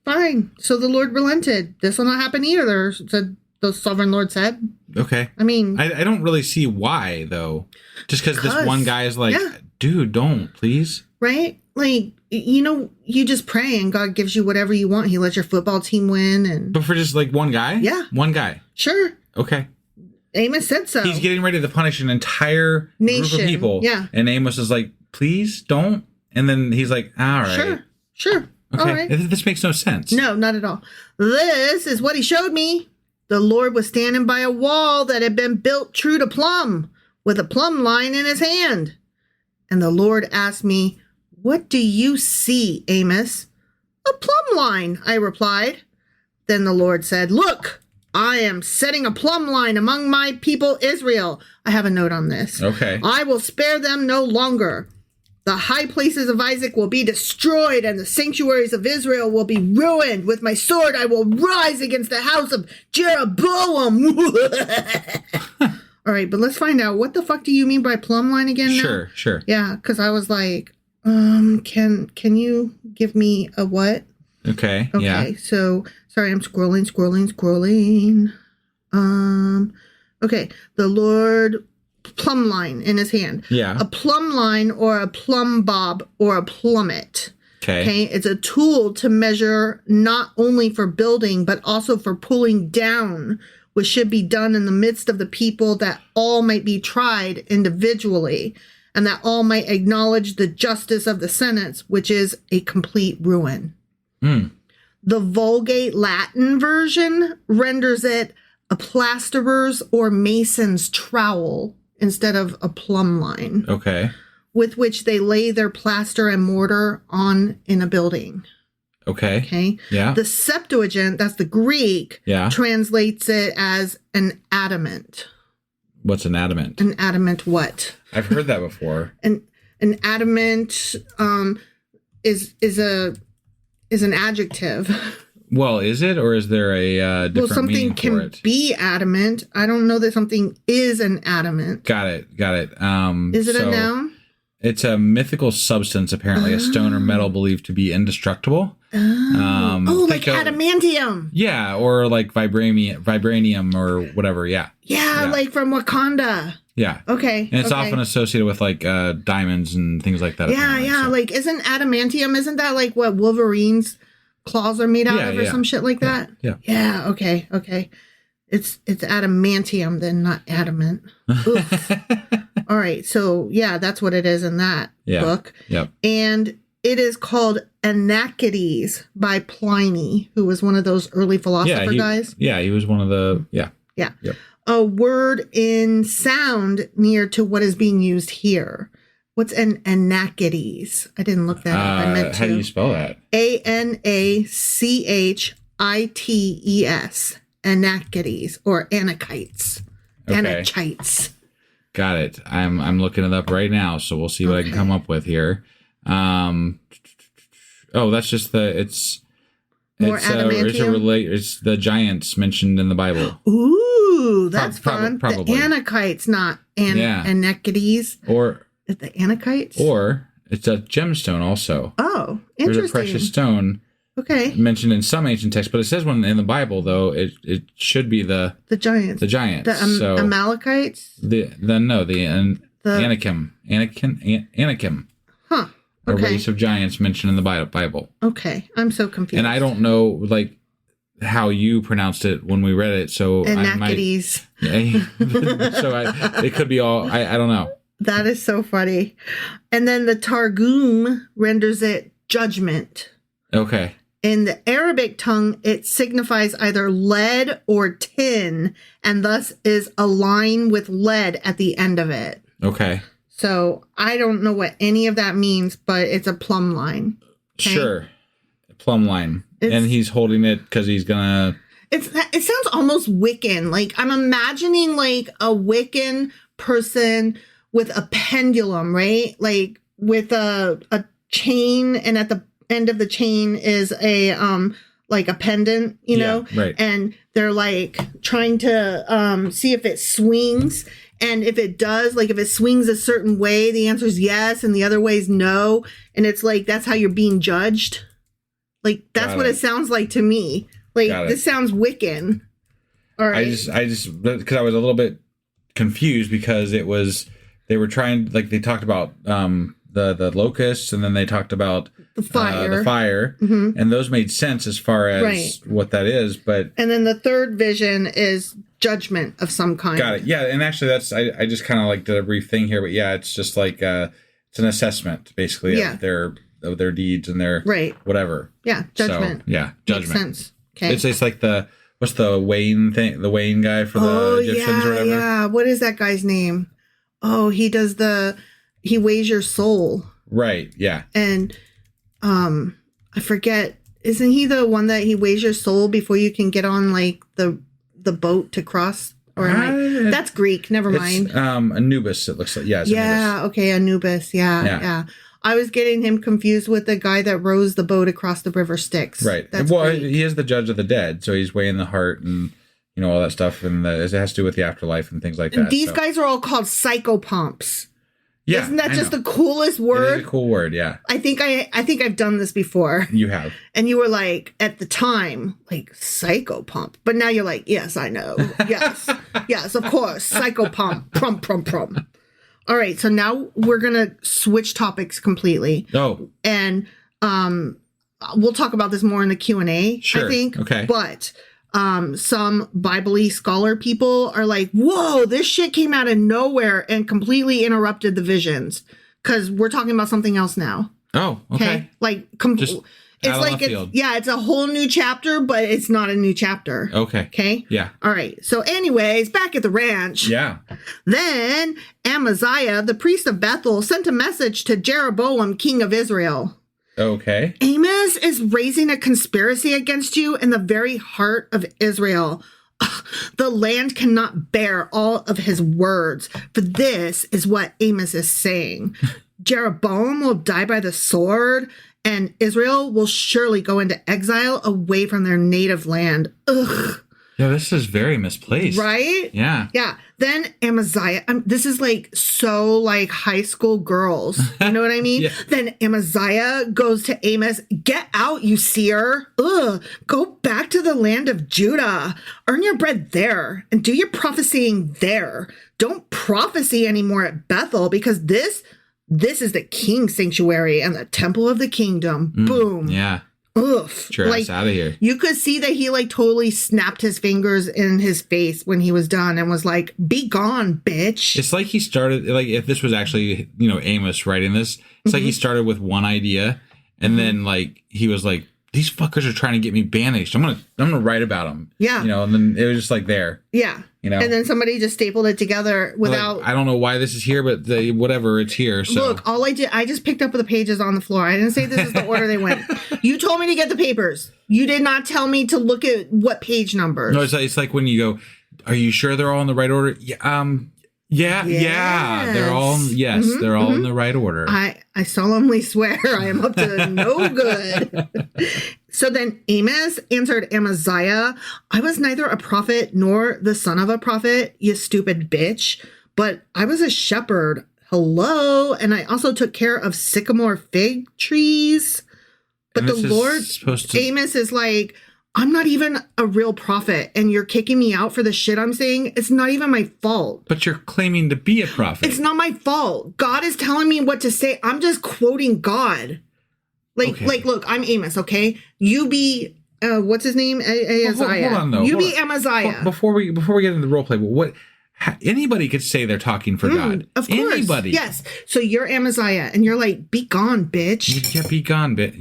fine. So the Lord relented. This will not happen either, said the sovereign Lord said. Okay. I mean, I don't really see why, though. Just because this one guy is like, dude, don't, please. Right? Like, you just pray and God gives you whatever you want. He lets your football team win. But for just like one guy? Yeah. One guy. Sure. Okay. Amos said so. He's getting ready to punish an entire nation group of people. Yeah. And Amos is like, please don't. And then he's like, all right. Sure. Okay. All right. This makes no sense. No, not at all. This is what he showed me. The Lord was standing by a wall that had been built true to plumb, with a plumb line in his hand. And the Lord asked me, what do you see, Amos? A plumb line, I replied. Then the Lord said, look, I am setting a plumb line among my people Israel. I have a note on this. Okay. I will spare them no longer. The high places of Isaac will be destroyed, and the sanctuaries of Israel will be ruined. With my sword, I will rise against the house of Jeroboam. All right, but let's find out. What the fuck do you mean by plumb line again now? Sure. Yeah, because I was like, can you give me a what? Okay, yeah. So, sorry, I'm scrolling. Okay, the Lord... plumb line in his hand. Yeah. A plumb line or a plumb bob or a plummet. Okay. It's a tool to measure not only for building, but also for pulling down, which should be done in the midst of the people, that all might be tried individually, and that all might acknowledge the justice of the sentence, which is a complete ruin. The Vulgate Latin version renders it a plasterer's or mason's trowel instead of a plumb line. Okay. With which they lay their plaster and mortar on in a building. Okay. Yeah. The Septuagint, that's the Greek, translates it as an adamant. What's an adamant? An adamant what? I've heard that before. An adamant is an adjective. Well, is it, or is there a different meaning for it? Something can be adamant. I don't know that something is an adamant. Got it. Is it a noun? It's a mythical substance, apparently, a stone or metal believed to be indestructible. Like adamantium. Yeah, or like vibranium or whatever, yeah. Yeah, like from Wakanda. Yeah. Okay. And it's often associated with like diamonds and things like that. Yeah. So. Like, isn't that like what Wolverine's claws are made out of or some shit like that? Yeah. Yeah. Okay. It's adamantium, then not adamant. Oof. All right. So, yeah, that's what it is in that book. Yep. And it is called Anakides by Pliny, who was one of those early philosopher guys. Yeah, he was one of the... Yeah. Yeah. Yep. A word in sound near to what is being used here. What's an Anakides? I didn't look that up. I meant to. How do you spell that? Anachites. Anakides or Anakites. Okay. Anakites. Got it. I'm looking it up right now, so we'll see what I can come up with here. That's just it's adamantium? It's the giants mentioned in the Bible. Ooh, that's fun. Probably. The Anakites, not Anakides. Or the Anakites? Or it's a gemstone also. Oh, interesting. There's a precious stone. Okay. Mentioned in some ancient texts, but it says one in the Bible though. It should be the giants. The giants. The Amalekites. The Anakim. Huh. A Okay. race of giants mentioned in the Bible. Okay, I'm so confused. And I don't know like how you pronounced it when we read it, so Anakides. It could be all. I don't know. That is so funny. And then the Targum renders it judgment. Okay. In the Arabic tongue, it signifies either lead or tin, and thus is a line with lead at the end of it. Okay. So I don't know what any of that means, but it's a plumb line. Okay? Sure. Plumb line. And he's holding it because he's gonna... It sounds almost Wiccan. Like, I'm imagining, like, a Wiccan person with a pendulum, right? Like, with a chain, and at the end of the chain is a like a pendant, you know, right. And they're like trying to see if it swings, and if it does, like if it swings a certain way, the answer is yes, and the other way is no, and it's like that's how you're being judged. Like that's what it sounds like to me. Like this sounds Wiccan. All right. I just because I was a little bit confused because they were trying, like they talked about the locusts, and then they talked about the fire, mm-hmm. and those made sense as far as what that is. But and then the third vision is judgment of some kind. Got it. Yeah, and actually, I just kind of like did a brief thing here, but yeah, it's just like it's an assessment basically of their deeds and their whatever. Yeah, judgment. So, yeah, judgment. Makes sense. Okay, it's like what's the Wayne thing? The Wayne guy for the Egyptians or whatever. Yeah, what is that guy's name? Oh, he weighs your soul. Right. Yeah. And I forget. Isn't he the one that he weighs your soul before you can get on like the boat to cross? Or that's Greek. Never mind. Anubis. It looks like Anubis. Okay, Anubis. Yeah. I was getting him confused with the guy that rows the boat across the river Styx. Right. That's Greek. He is the judge of the dead, so he's weighing the heart and all that stuff, and it has to do with the afterlife and things like that. These guys are all called psychopomps. Yeah, isn't that just the coolest word? It is a cool word, yeah. I think I've done this before. You have. And you were like, at the time, like, psychopomp. But now you're like, yes, I know. Yes. Yes, of course. Psychopomp. Prum. All right, so now we're going to switch topics completely. Oh. And we'll talk about this more in the Q&A, sure. I think. Okay. But some Bible-y scholar people are like, whoa, this shit came out of nowhere and completely interrupted the visions, because we're talking about something else now. Oh, okay. Like, it's like, it's a whole new chapter, but it's not a new chapter. Okay. Yeah. All right. So anyways, back at the ranch. Yeah. Then Amaziah, the priest of Bethel, sent a message to Jeroboam, king of Israel. Okay. Amos is raising a conspiracy against you in the very heart of Israel. The land cannot bear all of his words, for this is what Amos is saying. Jeroboam will die by the sword, and Israel will surely go into exile away from their native land. Ugh. Yeah, this is very misplaced. Right? Yeah. Yeah. Then Amaziah, this is like so like high school girls. You know what I mean? Yeah. Then Amaziah goes to Amos, get out, you seer. Ugh. Go back to the land of Judah. Earn your bread there and do your prophesying there. Don't prophecy anymore at Bethel, because this is the king's sanctuary and the temple of the kingdom. Boom. Yeah. Oof. Get your ass out of here. You could see that he like totally snapped his fingers in his face when he was done and was like, be gone, bitch. It's like he started, like if this was actually, Amos writing this, it's like he started with one idea and then like he was like, these fuckers are trying to get me banished. I'm gonna write about them. Yeah. And then it was just like there. Yeah. And then somebody just stapled it together without. Like, I don't know why this is here, but whatever, it's here. So look, all I did, I just picked up the pages on the floor. I didn't say this is the order they went. You told me to get the papers. You did not tell me to look at what page numbers. No, it's like when you go, are you sure they're all in the right order? Yeah. Yeah. They're all they're all in the right order. I solemnly swear I am up to no good. So then Amos answered Amaziah, I was neither a prophet nor the son of a prophet, you stupid bitch, but I was a shepherd. Hello. And I also took care of sycamore fig trees. But the Lord, Amos is like, I'm not even a real prophet, and you're kicking me out for the shit I'm saying. It's not even my fault. But you're claiming to be a prophet. It's not my fault. God is telling me what to say. I'm just quoting God. Look, I'm Amos, okay? You be, what's his name? Amaziah. Hold on, though. You be Amaziah. Before we get into the role play, anybody could say they're talking for God. Of course. Anybody. Yes. So you're Amaziah, and you're like, be gone, bitch. Yeah, be gone, bitch.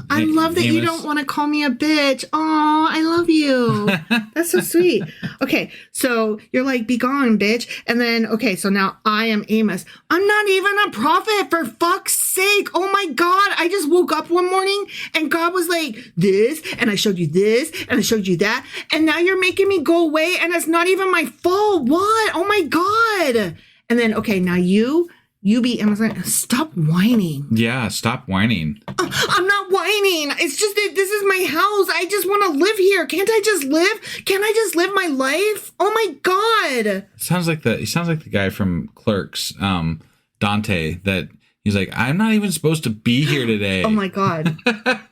I love that you don't want to call me a bitch. Oh, I love you. That's so sweet. Okay, so you're like, be gone, bitch. And then, okay, so now I am Amos. I'm not even a prophet, for fuck's sake. Oh my God. I just woke up one morning and God was like, this, and I showed you this, and I showed you that. And now you're making me go away, and it's not even my fault. What? Oh my God. And then, okay, now you be Amazon. Stop whining. Yeah, stop whining. I'm not whining. It's just that this is my house. I just want to live here. Can't I just live? Can't I just live my life? Oh my God. He sounds like the guy from Clerks, Dante, that he's like, I'm not even supposed to be here today. Oh my God.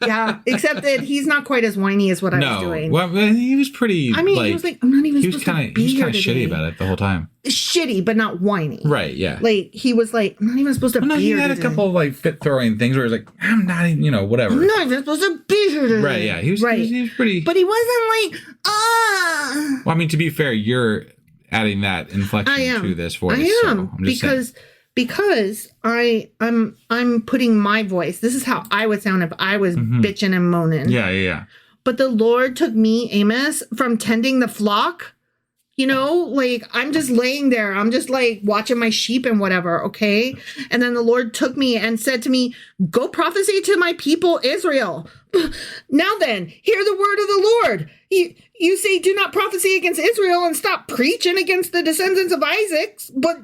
Yeah. Except that he's not quite as whiny as what I was doing. Well, he was pretty. I mean, he was like, I'm not even supposed to be here today. He was kind of shitty about it the whole time. Shitty, but not whiny. Right. Yeah. Like he was like, I'm not even supposed to be here today. He had a couple of like fit throwing things where he was like, I'm not even, whatever. I'm not even supposed to be here today. Right. Yeah. He was pretty. But he wasn't like, Well, I mean, to be fair, you're adding that inflection to this voice. I am, so because I'm putting my voice. This is how I would sound if I was bitching and moaning. Yeah. But the Lord took me, Amos, from tending the flock. Like I'm just laying there. I'm just like watching my sheep and whatever. Okay. And then the Lord took me and said to me, go prophesy to my people, Israel. Now then, hear the word of the Lord. You say, do not prophesy against Israel and stop preaching against the descendants of Isaac. But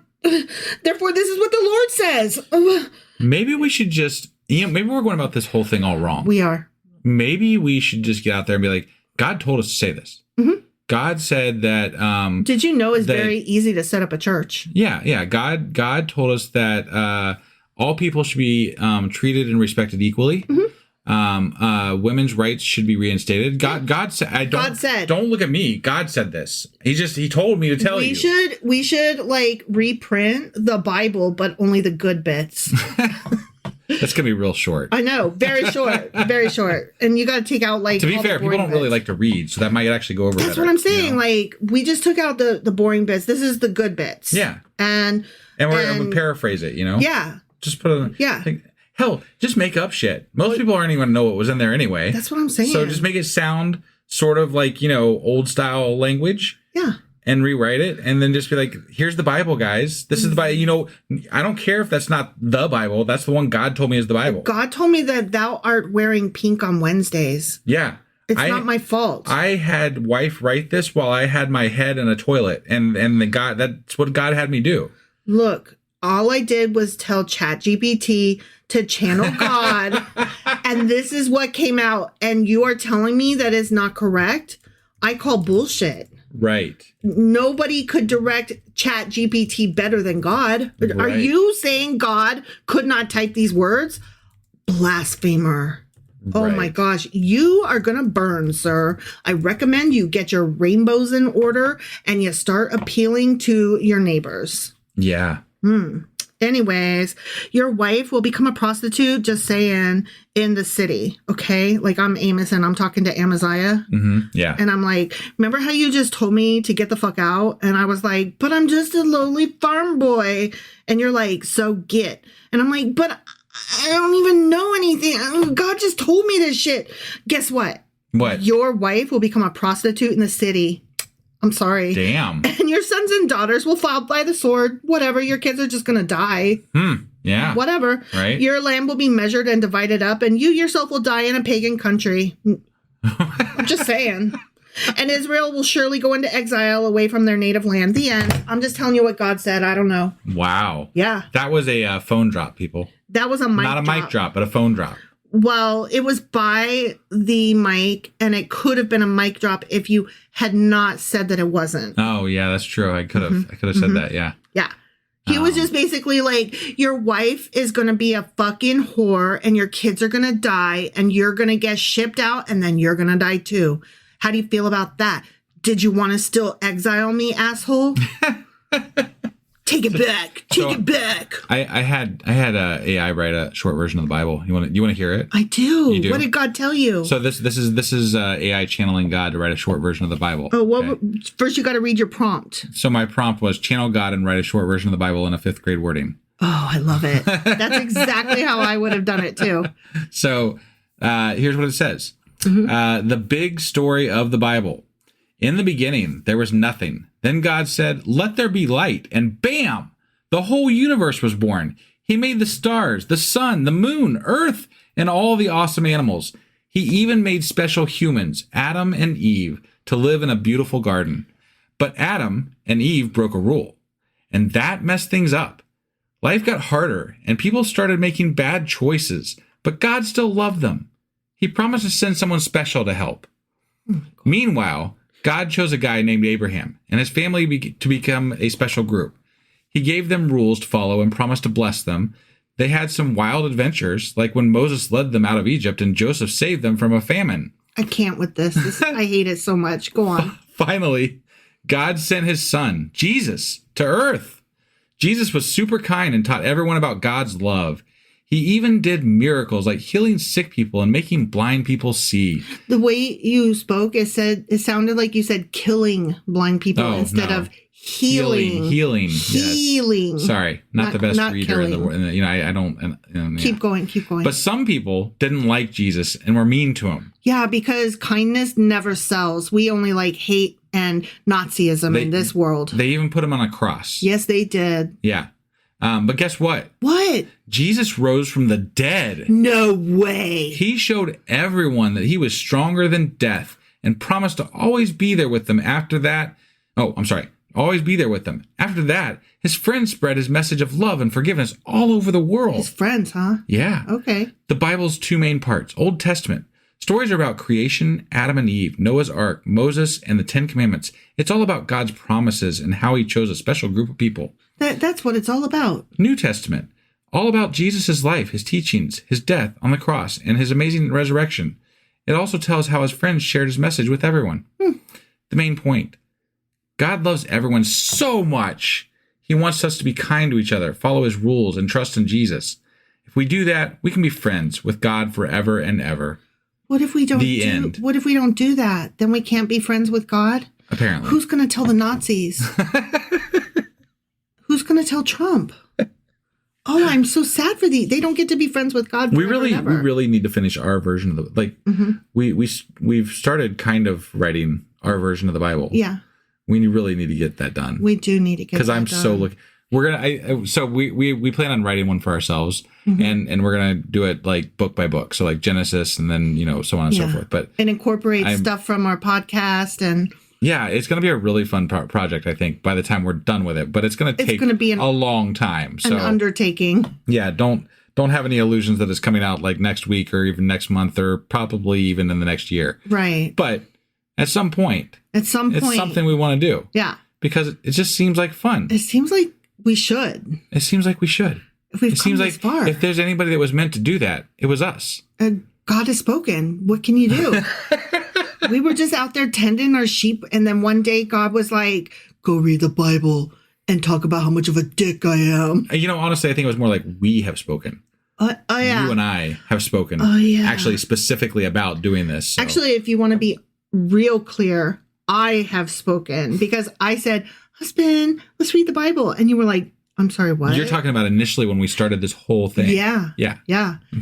therefore, this is what the Lord says. Maybe we should just, maybe we're going about this whole thing all wrong. We are. Maybe we should just get out there and be like, God told us to say this. Mm-hmm. God said that. Did you know it's very easy to set up a church? Yeah. God told us that all people should be treated and respected equally. Mm-hmm. Women's rights should be reinstated. God said. God said. Don't look at me. God said this. He told me to tell you. We should like reprint the Bible, but only the good bits. That's gonna be real short. I know, very short, very short. And you got to take out like. To be fair, people don't really like to read, so that might actually go over. That's better, what I'm saying. Like we just took out the boring bits. This is the good bits. Yeah, and we're paraphrase it. Yeah. Just put it. Yeah. Hell, just make up shit. Most people aren't even know what was in there anyway. That's what I'm saying. So just make it sound sort of like old style language. Yeah. And rewrite it, and then just be like, here's the Bible, guys. This is the Bible. I don't care if that's not the Bible. That's the one God told me is the Bible. God told me that thou art wearing pink on Wednesdays. Yeah. It's not my fault. I had wife write this while I had my head in a toilet, and that's what God had me do. Look, all I did was tell ChatGPT to channel God, and this is what came out, and you are telling me that is not correct? I call bullshit. Right. Nobody could direct ChatGPT better than God. Right. Are you saying God could not type these words? Blasphemer. Right. Oh my gosh. You are going to burn, sir. I recommend you get your rainbows in order and you start appealing to your neighbors. Yeah. Anyways, your wife will become a prostitute, just saying, in the city, okay? Like, I'm Amos and I'm talking to Amaziah. Yeah. And I'm like, remember how you just told me to get the fuck out? And I was like, but I'm just a lowly farm boy. And you're like, so get. And I'm like, but I don't even know anything. God just told me this shit. Guess what? What? Your wife will become a prostitute in the city. I'm sorry. Damn. And your sons and daughters will fall by the sword. Whatever. Your kids are just going to die. Yeah. Whatever. Right. Your land will be measured and divided up, and you yourself will die in a pagan country. I'm just saying. And Israel will surely go into exile away from their native land. The end. I'm just telling you what God said. I don't know. Wow. Yeah. That was a phone drop, people. That was a mic Not a drop. mic drop, but a phone drop. Well, it was by the mic, and it could have been a mic drop if you had not said that it wasn't. Oh, yeah, that's true. I could have said that, yeah. Yeah. He was just basically like, your wife is going to be a fucking whore, and your kids are going to die, and you're going to get shipped out, and then you're going to die too. How do you feel about that? Did you want to still exile me, asshole? Take it back. Take it back. I had AI write a short version of the Bible. You want to hear it? I do. You do? What did God tell you? So this is AI channeling God to write a short version of the Bible. Oh, well, first you got to read your prompt. So my prompt was channel God and write a short version of the Bible in a 5th grade wording. Oh, I love it. That's exactly how I would have done it too. So here's what it says. The big story of the Bible. In the beginning, there was nothing. Then God said, let there be light. And bam, the whole universe was born. He made the stars, the sun, the moon, earth, and all the awesome animals. He even made special humans, Adam and Eve, to live in a beautiful garden. But Adam and Eve broke a rule, and that messed things up. Life got harder, and people started making bad choices, but God still loved them. He promised to send someone special to help. Meanwhile, God chose a guy named Abraham and his family to become a special group. He gave them rules to follow and promised to bless them. They had some wild adventures, like when Moses led them out of Egypt and Joseph saved them from a famine. I can't with this. I hate it so much. Go on. Finally, God sent his son, Jesus, to earth. Jesus was super kind and taught everyone about God's love. He even did miracles like healing sick people and making blind people see. The way you spoke, it sounded like you said killing blind people instead of healing. Healing. Yes. Sorry, not the best reader in the world. I don't. Keep going. But some people didn't like Jesus and were mean to him. Yeah, because kindness never sells. We only like hate and Nazism in this world. They even put him on a cross. Yes, they did. Yeah. But guess what? What? Jesus rose from the dead. No way. He showed everyone that he was stronger than death and promised to always be there with them after that. Oh, I'm sorry. Always be there with them. After that, his friends spread his message of love and forgiveness all over the world. His friends, huh? Yeah. Okay. The Bible's 2 main parts. Old Testament. Stories are about creation, Adam and Eve, Noah's Ark, Moses, and the 10 Commandments. It's all about God's promises and how he chose a special group of people. That's what it's all about. New Testament. All about Jesus' life, his teachings, his death on the cross, and his amazing resurrection. It also tells how his friends shared his message with everyone. The main point. God loves everyone so much. He wants us to be kind to each other, follow his rules, and trust in Jesus. If we do that, we can be friends with God forever and ever. What if we don't end. What if we don't do that? Then we can't be friends with God? Apparently. Who's going to tell the Nazis? Who's going to tell Trump? Oh, I'm so sad for these. They don't get to be friends with God forever we and ever. really need to finish our version of the we've started kind of writing our version of the Bible. Yeah. We really need to get that done. We do need to get that done. Because I'm so looking. We're gonna. So we plan on writing one for ourselves, and we're gonna do it like book by book. So like Genesis, and then so on and so forth. But and incorporate stuff from our podcast and. Yeah, it's going to be a really fun project, I think, by the time we're done with it. But it's going to take a long time. So, an undertaking. Yeah, don't have any illusions that it's coming out like next week or even next month or probably even in the next year. Right. But at some point. It's something we want to do. Yeah. Because it just seems like fun. It seems like we should. It seems like we should. If we've come this far. If there's anybody that was meant to do that, it was us. God has spoken. What can you do? We were just out there tending our sheep, and then one day God was like, go read the Bible. and talk about how much of a dick I am. Honestly, I think it was more like we have spoken. Yeah. You and I have spoken. Oh, yeah. Actually, specifically about doing this. So. Actually, if you want to be real clear, I have spoken because I said, husband, let's read the Bible. And you were like, I'm sorry, what? You're talking about initially when we started this whole thing. Yeah. Okay.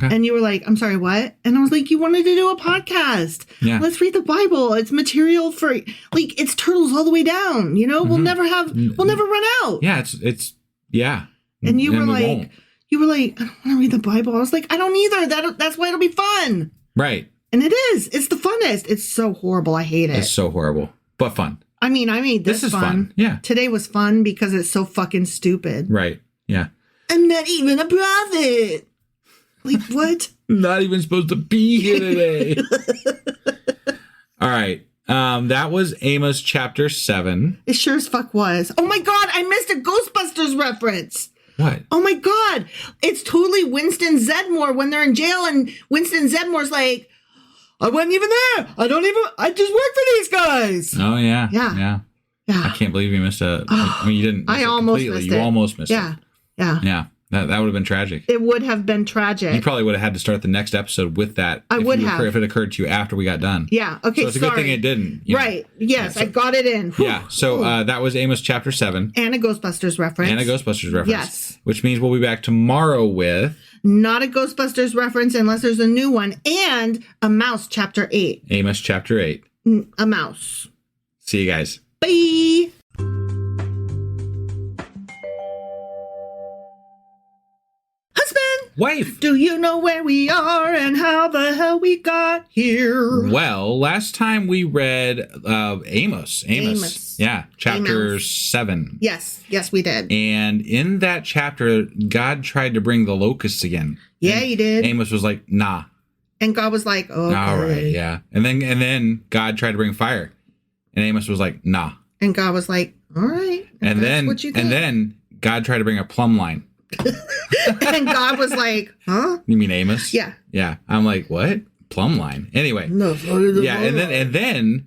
And you were like, I'm sorry, what? And I was like, you wanted to do a podcast. Yeah. Let's read the Bible. It's material for, like, it's turtles all the way down. We'll never run out. Yeah, it's yeah. And you were like, I don't want to read the Bible. I was like, I don't either. That's why it'll be fun. Right. And it is. It's the funnest. It's so horrible. I hate it. It's so horrible, but fun. I mean, I made this is fun. Yeah. Today was fun because it's so fucking stupid. Right. Yeah. I'm not even a prophet. Like, what? Not even supposed to be here today. All right. That was Amos chapter 7. It sure as fuck was. Oh my God, I missed a Ghostbusters reference. What? Oh my God. It's totally Winston Zedmore when they're in jail and Winston Zedmore's like, I wasn't even there. I just work for these guys. Oh, yeah. Yeah. I can't believe you missed it. I mean, you didn't miss I it almost completely. missed You it. almost missed it. Yeah. Yeah. That would have been tragic. It would have been tragic. You probably would have had to start the next episode with that. If it occurred to you after we got done. Yeah. Okay. So it's a good thing it didn't. Right. Yes. I got it in. Whew. Yeah. So that was Amos chapter 7. And a Ghostbusters reference. Yes. Which means we'll be back tomorrow with... Not a Ghostbusters reference unless there's a new one. And a Mouse chapter 8. Amos chapter 8. A mouse. See you guys. Bye. Husband. Wife. Do you know where we are and how the hell we got here? Well, last time we read Amos. Yeah. Chapter Amos. 7. Yes, we did. And in that chapter, God tried to bring the locusts again. Yeah, he did. Amos was like, nah. And God was like, okay. All right, yeah. And then God tried to bring fire. And Amos was like, nah. And God was like, all right. And then God tried to bring a plumb line. And God was like, huh? You mean Amos? Yeah. Yeah. I'm like, what? Plumb line. Anyway. No. Yeah, and then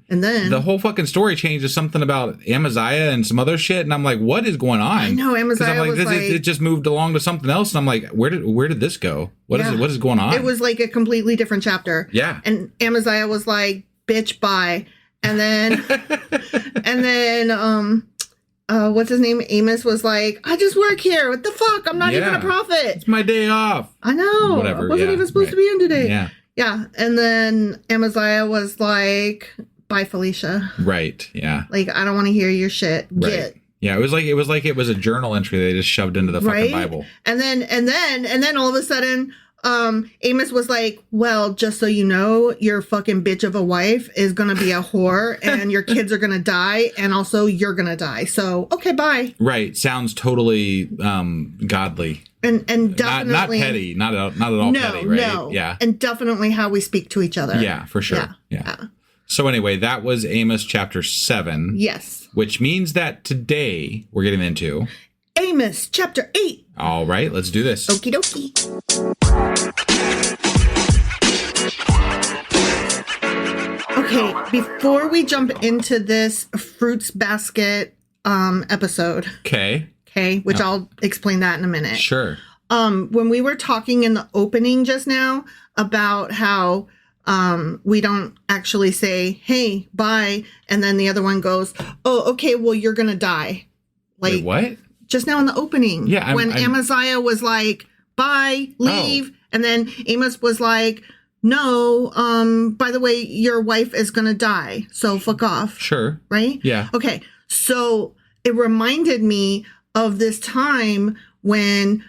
the whole fucking story changed to something about Amaziah and some other shit, and I'm like, what is going on? I know Amaziah was like, it just moved along to something else, and I'm like, where did this go? What is going on? It was like a completely different chapter. Yeah. And Amaziah was like, bitch, bye. And then what's his name? Amos was like, I just work here. What the fuck? I'm not even a prophet. It's my day off. I know. Whatever. I wasn't even supposed to be in today. Yeah. Yeah. And then Amaziah was like, bye, Felicia. Right. Yeah. Like, I don't want to hear your shit. Right. Get. Yeah, it was like it was a journal entry they just shoved into the fucking Bible. And then all of a sudden, Amos was like, well, just so you know, your fucking bitch of a wife is going to be a whore and your kids are going to die. And also you're going to die. So, okay, bye. Right. Sounds totally godly. And definitely. Not petty. Not at all petty, right? No. Yeah. And definitely how we speak to each other. Yeah, for sure. Yeah. So anyway, that was Amos chapter 7. Yes. Which means that today we're getting into Amos chapter 8. All right, let's do this. Okie dokie. Okay, before we jump into this fruits basket episode. Okay, which I'll explain that in a minute. Sure. When we were talking in the opening just now about how we don't actually say, hey, bye, and then the other one goes, oh, okay, well, you're gonna die. Like, wait, what? Just now in the opening. Yeah. When Amaziah was like, bye, leave. Oh. And then Amos was like, no, by the way, your wife is going to die. So fuck off. Sure. Right? Yeah. Okay. So it reminded me of this time when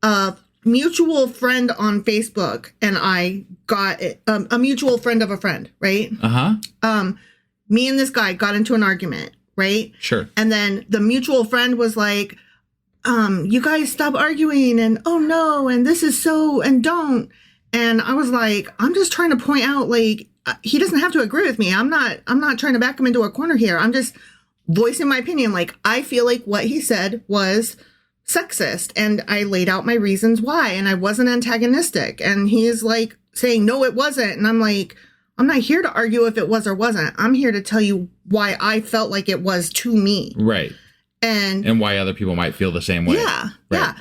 a mutual friend on Facebook and I got a mutual friend of a friend, right? Uh-huh. Me and this guy got into an argument. Right? Sure. And then the mutual friend was like, you guys stop arguing and oh no, and this is so, and don't. And I was like, I'm just trying to point out, like, he doesn't have to agree with me. I'm not trying to back him into a corner here. I'm just voicing my opinion. Like, I feel like what he said was sexist and I laid out my reasons why, and I wasn't antagonistic. And he's like saying, no, it wasn't. And I'm like, I'm not here to argue if it was or wasn't. I'm here to tell you why I felt like it was to me. Right. And why other people might feel the same way. Yeah. Right. Yeah.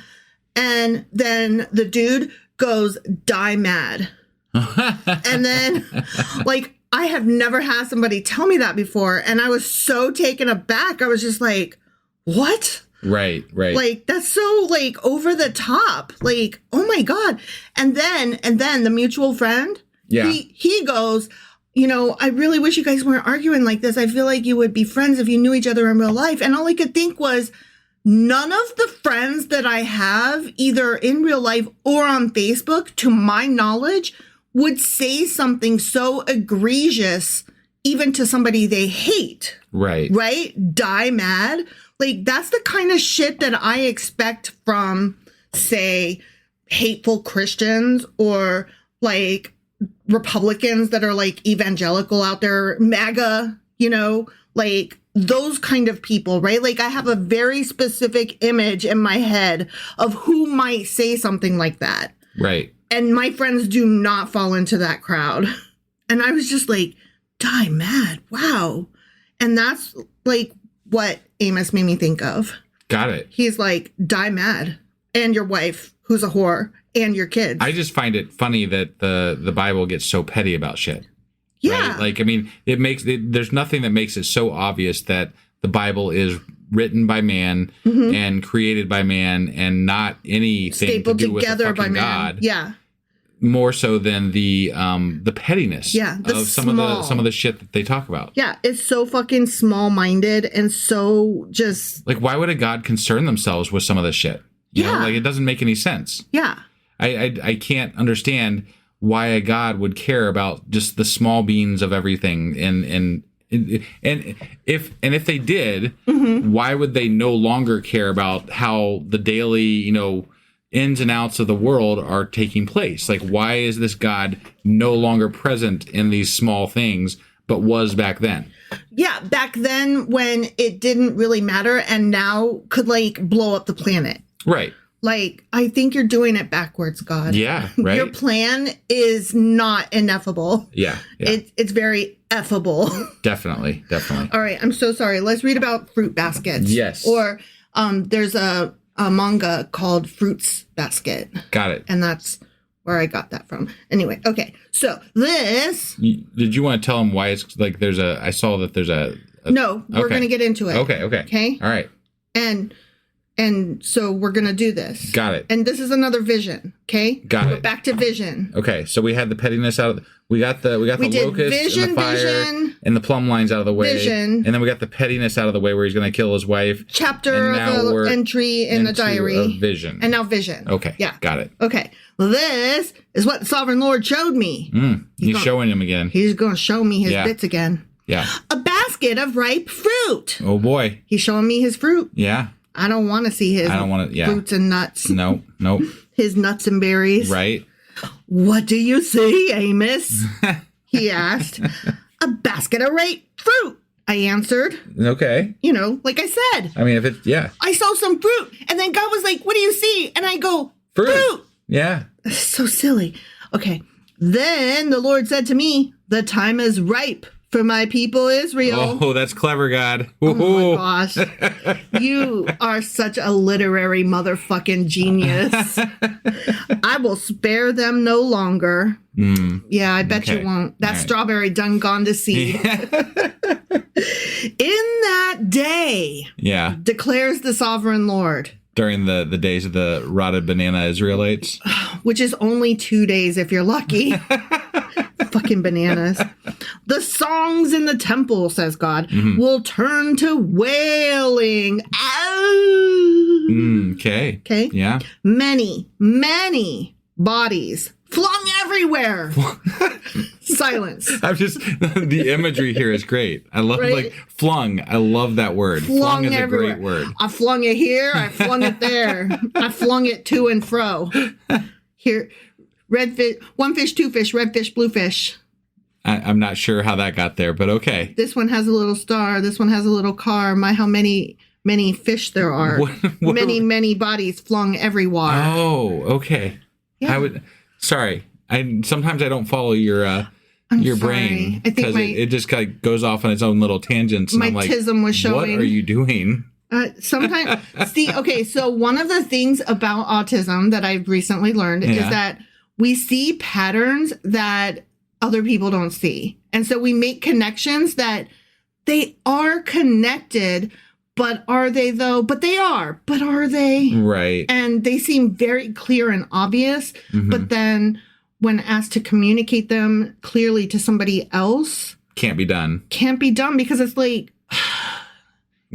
And then the dude goes die mad. And then, like, I have never had somebody tell me that before. And I was so taken aback. I was just like, what? Right. Like, that's so, like, over the top. Like, oh my God. And then the mutual friend, he goes, you know, I really wish you guys weren't arguing like this. I feel like you would be friends if you knew each other in real life. And all I could think was, none of the friends that I have, either in real life or on Facebook, to my knowledge, would say something so egregious, even to somebody they hate. Right. Right? Die mad. Like, that's the kind of shit that I expect from, say, hateful Christians or, like, Republicans that are, like, evangelical out there, MAGA, you know, like, those kind of people, right? Like, I have a very specific image in my head of who might say something like that. Right. And my friends do not fall into that crowd. And I was just like, die mad. Wow. And that's, like, what Amos made me think of. Got it. He's like, die mad. And your wife, who's a whore, and your kids. I just find it funny that the Bible gets so petty about shit. Yeah. Right? Like, I mean, there's nothing that makes it so obvious that the Bible is written by man and created by man and not anything stapled to do together with the fucking by man. God. Yeah. More so than the pettiness of some of the shit that they talk about. Yeah, it's so fucking small-minded and so just... Like, why would a God concern themselves with some of this shit? You know, like, it doesn't make any sense. Yeah. I can't understand why a God would care about just the small beans of everything. And if they did, why would they no longer care about how the daily, you know, ins and outs of the world are taking place? Like, why is this God no longer present in these small things, but was back then? Yeah, back then when it didn't really matter and now could, like, blow up the planet. Right. Like, I think you're doing it backwards, God. Yeah, right. Your plan is not ineffable. Yeah. It's very effable. Definitely. All right, I'm so sorry. Let's read about fruit baskets. Yes. Or there's a manga called Fruits Basket. Got it. And that's where I got that from. Anyway, okay. So this... Did you want to tell them why it's like I saw that there's a no, we're going to get into it. Okay. Okay? All right. And so we're going to do this. Got it. And this is another vision, okay? Got it. Back to vision. Okay, so we had the pettiness out of we got the locusts and the fire and the plumb lines out of the way. Vision. And then we got the pettiness out of the way where he's going to kill his wife. Chapter of the entry in the diary. Vision. And now vision. Okay. Yeah. Got it. Okay. This is what the Sovereign Lord showed me. He's showing him again. He's going to show me his bits again. Yeah. A basket of ripe fruit. Oh, boy. He's showing me his fruit. Yeah. I don't want to see his fruits and nuts. Nope. His nuts and berries. Right. What do you see, Amos? He asked. A basket of ripe fruit, I answered. Okay. You know, like I said. I mean, if it's, I saw some fruit. And then God was like, what do you see? And I go, fruit. Yeah. So silly. Okay. Then the Lord said to me, the time is ripe for my people Israel. Oh, that's clever, God. Oh my gosh. You are such a literary motherfucking genius. I will spare them no longer. Yeah, I bet you won't. That strawberry done gone to seed. In that day, declares the sovereign Lord. During the days of the rotted banana Israelites. Which is only 2 days if you're lucky. Fucking bananas. The songs in the temple, says God, will turn to wailing. Okay. Okay. Yeah. Many bodies flung everywhere. Silence. I'm just, the imagery here is great. I love, like, flung. I love that word. Flung is everywhere. A great word. I flung it here. I flung it there. I flung it to and fro. Here. Red fish, one fish, two fish, red fish, blue fish. I'm not sure how that got there, but okay. This one has a little star. This one has a little car. My, how many fish there are. Many bodies flung everywhere. Oh, okay. Yeah. Sorry. Sometimes I don't follow your brain. I think it just kind of goes off on its own little tangents. And my I'm like, tism was showing. What are you doing? Sometimes, see, okay, so one of the things about autism that I've recently learned is that we see patterns that other people don't see. And so we make connections that they are connected, but are they though? But they are. But are they? Right. And they seem very clear and obvious. But then when asked to communicate them clearly to somebody else, can't be done because it's like,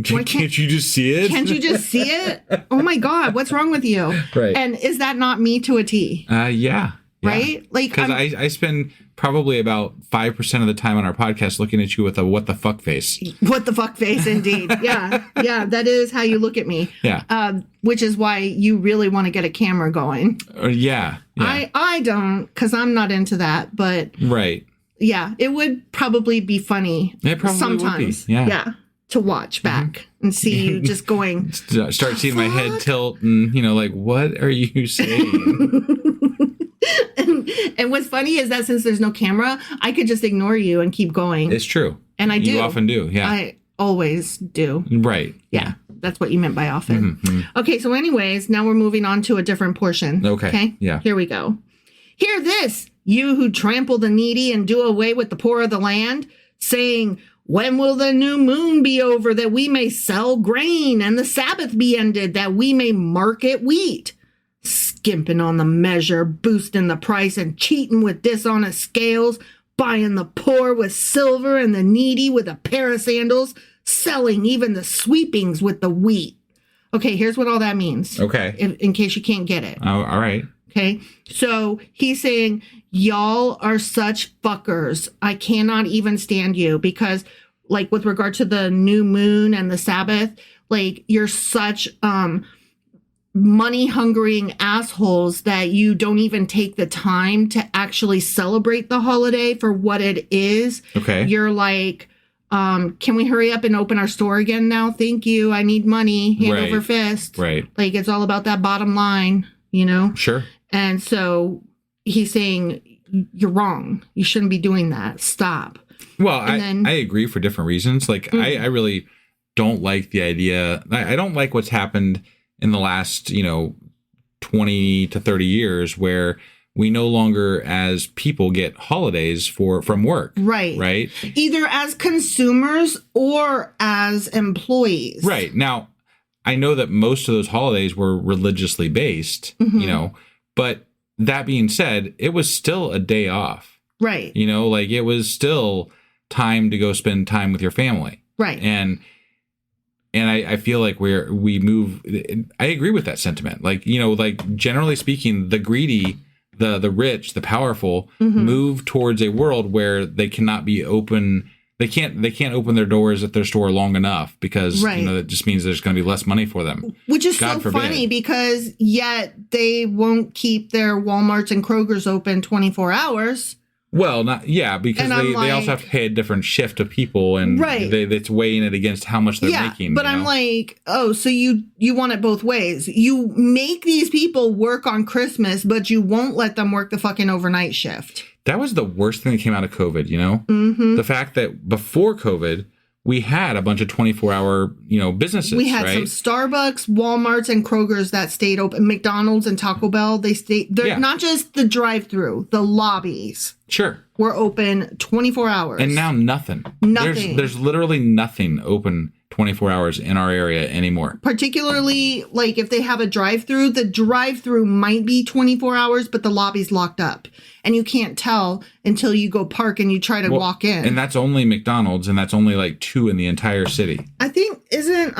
can't you just see it? Can't you just see it? Oh my God, what's wrong with you? Right. And is that not me to a T? Yeah. Right? Like, because I spend probably about 5% of the time on our podcast looking at you with a what the fuck face. What the fuck face, indeed. Yeah. That is how you look at me. Yeah. Which is why you really want to get a camera going. Yeah. I don't, because I'm not into that. But right. Yeah, it would probably be funny. It probably sometimes. Would be. Yeah. To watch back and see you just going. Start seeing my head tilt and, like, what are you saying? And what's funny is that since there's no camera, I could just ignore you and keep going. It's true. And I do. You often do. Yeah. I always do. Right. Yeah. That's what you meant by often. Okay. So anyways, now we're moving on to a different portion. Okay. Yeah. Here we go. Hear this, you who trample the needy and do away with the poor of the land, saying, when will the new moon be over that we may sell grain and the Sabbath be ended that we may market wheat? Skimping on the measure, boosting the price and cheating with dishonest scales, buying the poor with silver and the needy with a pair of sandals, selling even the sweepings with the wheat. Okay, here's what all that means. Okay. In case you can't get it. Oh, all right. Okay, so he's saying, y'all are such fuckers. I cannot even stand you because, like, with regard to the new moon and the Sabbath, like, you're such money-hungering assholes that you don't even take the time to actually celebrate the holiday for what it is. Okay. You're like, can we hurry up and open our store again now? Thank you. I need money. Hand over fist. Right. Like, it's all about that bottom line, Sure. And so he's saying, you're wrong. You shouldn't be doing that. Stop. Well, I agree for different reasons. Like, I really don't like the idea. I don't like what's happened in the last, 20 to 30 years where we no longer as people get holidays from work. Right. Right. Either as consumers or as employees. Right. Now, I know that most of those holidays were religiously based, but that being said, it was still a day off. Right. Like it was still time to go spend time with your family. Right. And I feel like we move. I agree with that sentiment. Like, like generally speaking, the greedy, the rich, the powerful move towards a world where they cannot be open. They can't open their doors at their store long enough because that just means there's going to be less money for them. Which is God so forbid. funny because yet they won't keep their Walmarts and Krogers open 24 hours. Well, because they also have to pay a different shift of people, and it's weighing it against how much they're making. But I'm like, oh, so you want it both ways. You make these people work on Christmas, but you won't let them work the fucking overnight shift. That was the worst thing that came out of COVID, The fact that before COVID, we had a bunch of 24-hour, businesses. We had some Starbucks, Walmarts, and Krogers that stayed open. McDonald's and Taco Bell, they stayed. They're not just the drive-through, the lobbies. Sure. Were open 24 hours. And now nothing. Nothing. There's literally nothing open 24 hours in our area anymore. Particularly, like, if they have a drive-through, the drive-through might be 24 hours, but the lobby's locked up. And you can't tell until you go park and you try to walk in. And that's only McDonald's, and that's only like 2 in the entire city. I think, isn't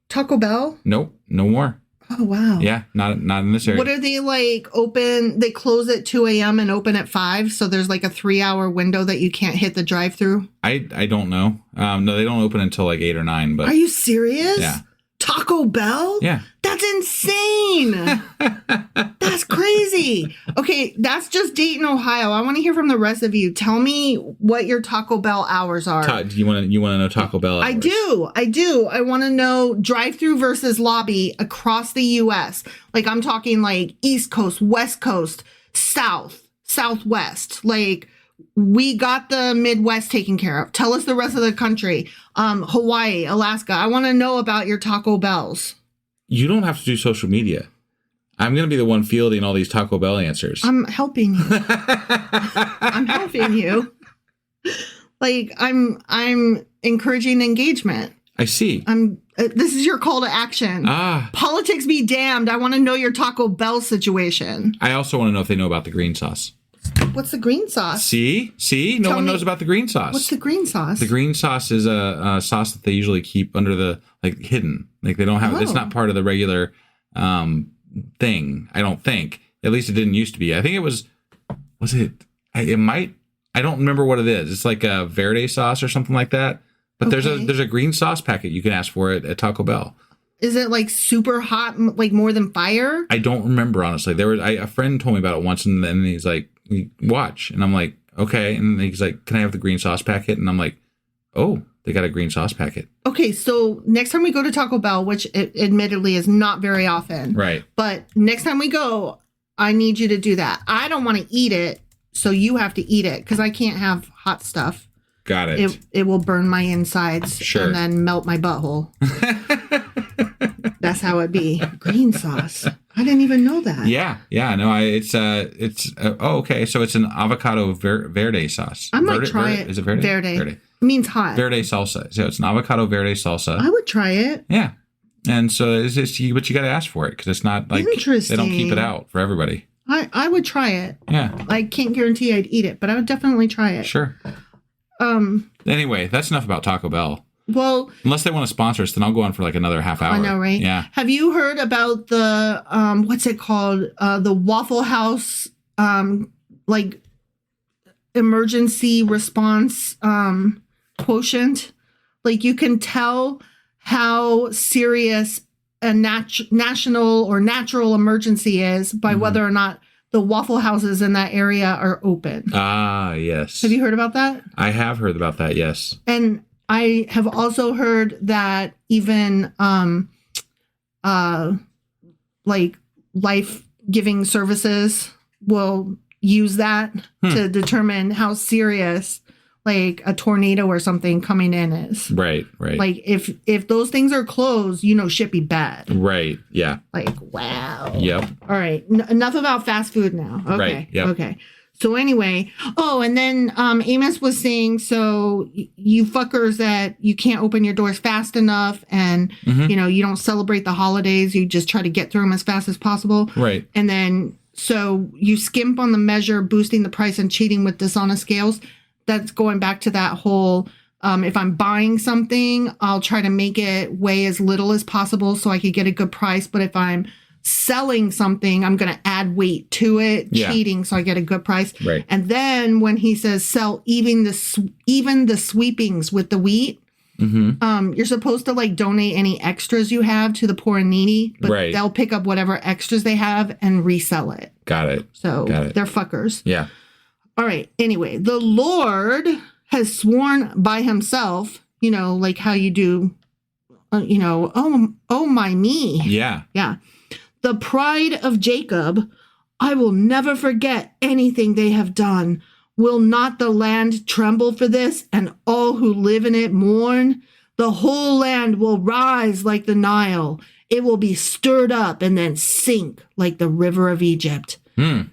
Taco Bell? Nope, no more. Oh, wow. Yeah, not in this area. What are they like open? They close at 2 a.m. and open at 5. So there's like a 3-hour window that you can't hit the drive-through. I don't know. No, they don't open until like 8 or 9. But are you serious? Yeah. Taco Bell? Yeah. That's insane. That's crazy. Okay, that's just Dayton, Ohio. I want to hear from the rest of you. Tell me what your Taco Bell hours are. Do you want to know Taco Bell hours? I do. I want to know drive-through versus lobby across the U.S. Like, I'm talking like East Coast, West Coast, South, Southwest. Like, we got the Midwest taken care of. Tell us the rest of the country. Hawaii, Alaska. I want to know about your Taco Bells. You don't have to do social media. I'm going to be the one fielding all these Taco Bell answers. I'm helping you. I'm helping you. Like, I'm encouraging engagement. I see. This is your call to action. Politics be damned. I want to know your Taco Bell situation. I also want to know if they know about the green sauce. What's the green sauce? See? No one knows about the green sauce. What's the green sauce? The green sauce is a sauce that they usually keep under the, like, hidden. Like, they don't have, it's not part of the regular thing, I don't think. At least it didn't used to be. I think it was it? It might, I don't remember what it is. It's like a verde sauce or something like that. But there's a green sauce packet you can ask for at Taco Bell. Is it like super hot, like more than fire? I don't remember, honestly. A friend told me about it once, and then he's like, watch. And I'm like, okay. And he's like, can I have the green sauce packet? And I'm like, oh, they got a green sauce packet. Okay, so next time we go to Taco Bell, which admittedly is not very often. Right. But next time we go, I need you to do that. I don't want to eat it, so you have to eat it because I can't have hot stuff. Got it. It will burn my insides and then melt my butthole. That's how it be. Green sauce. I didn't even know that. Yeah. No, it's okay. So it's an avocado verde sauce. I might try it. Is it verde? Verde. Verde. It means hot. Verde salsa. So it's an avocado verde salsa. I would try it. Yeah. And so it's just, but you got to ask for it because it's not like they don't keep it out for everybody. I would try it. Yeah. I can't guarantee I'd eat it, but I would definitely try it. Sure. Anyway, that's enough about Taco Bell. Well, unless they want to sponsor us, then I'll go on for like another half hour. I know, right? Yeah. Have you heard about the what's it called? The Waffle House like emergency response quotient? Like you can tell how serious a national or natural emergency is by whether or not the Waffle Houses in that area are open. Ah, yes. Have you heard about that? I have heard about that, yes. And I have also heard that even like life-giving services will use that to determine how serious like a tornado or something coming in is. Right. Like if those things are closed, shit be bad. Right. Yeah. Like, wow. Yep. All right. Enough about fast food now. Okay. Right. Yep. Okay. So anyway, and then Amos was saying, so you fuckers that you can't open your doors fast enough and, you don't celebrate the holidays. You just try to get through them as fast as possible. Right. And then, so you skimp on the measure, boosting the price and cheating with dishonest scales. That's going back to that whole, if I'm buying something, I'll try to make it weigh as little as possible so I could get a good price. But if I'm selling something, I'm going to add weight to it, cheating so I get a good price. Right. And then when he says sell even the sweepings with the wheat, you're supposed to like donate any extras you have to the poor and needy, but they'll pick up whatever extras they have and resell it. Got it. So they're fuckers. Yeah. All right. Anyway, the Lord has sworn by himself, like how you do, oh my me. Yeah. Yeah. The pride of Jacob, I will never forget anything they have done. Will not the land tremble for this, and all who live in it mourn? The whole land will rise like the Nile. It will be stirred up and then sink like the river of Egypt. In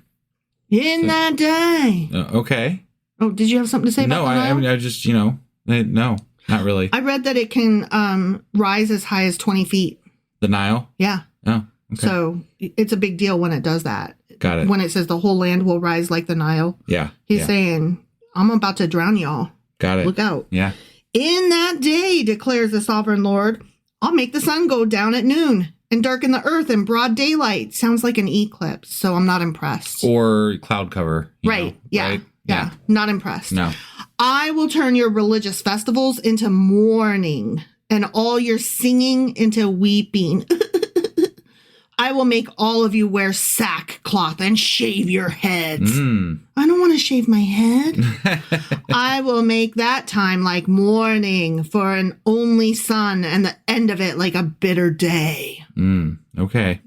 that day. Okay. Oh, did you have something to say about that? No, I just, no, not really. I read that it can rise as high as 20 feet. The Nile? Yeah. Oh, okay. So it's a big deal when it does that. Got it. When it says the whole land will rise like the Nile. Yeah. He's saying, I'm about to drown y'all. Got it. Look out. Yeah. In that day, declares the sovereign Lord, I'll make the sun go down at noon and darken the earth in broad daylight. Sounds like an eclipse, so I'm not impressed. Or cloud cover. Right. Yeah. Right? Yeah. Not impressed. No. I will turn your religious festivals into mourning and all your singing into weeping. I will make all of you wear sackcloth and shave your heads. I don't want to shave my head. I will make that time like mourning for an only son and the end of it like a bitter day. Okay.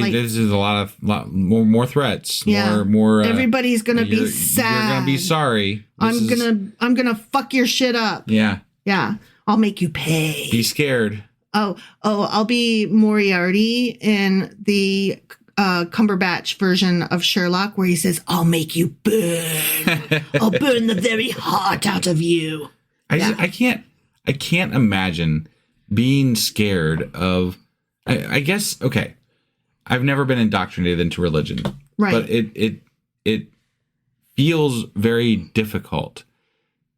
This is a lot more threats. Yeah. More. Everybody's gonna be sad. You're gonna be sorry. I'm gonna fuck your shit up. Yeah. Yeah. I'll make you pay. Be scared. I'll be Moriarty in the Cumberbatch version of Sherlock, where he says, "I'll make you burn. I'll burn the very heart out of you." I can't imagine being scared of. I guess okay. I've never been indoctrinated into religion, right? But it feels very difficult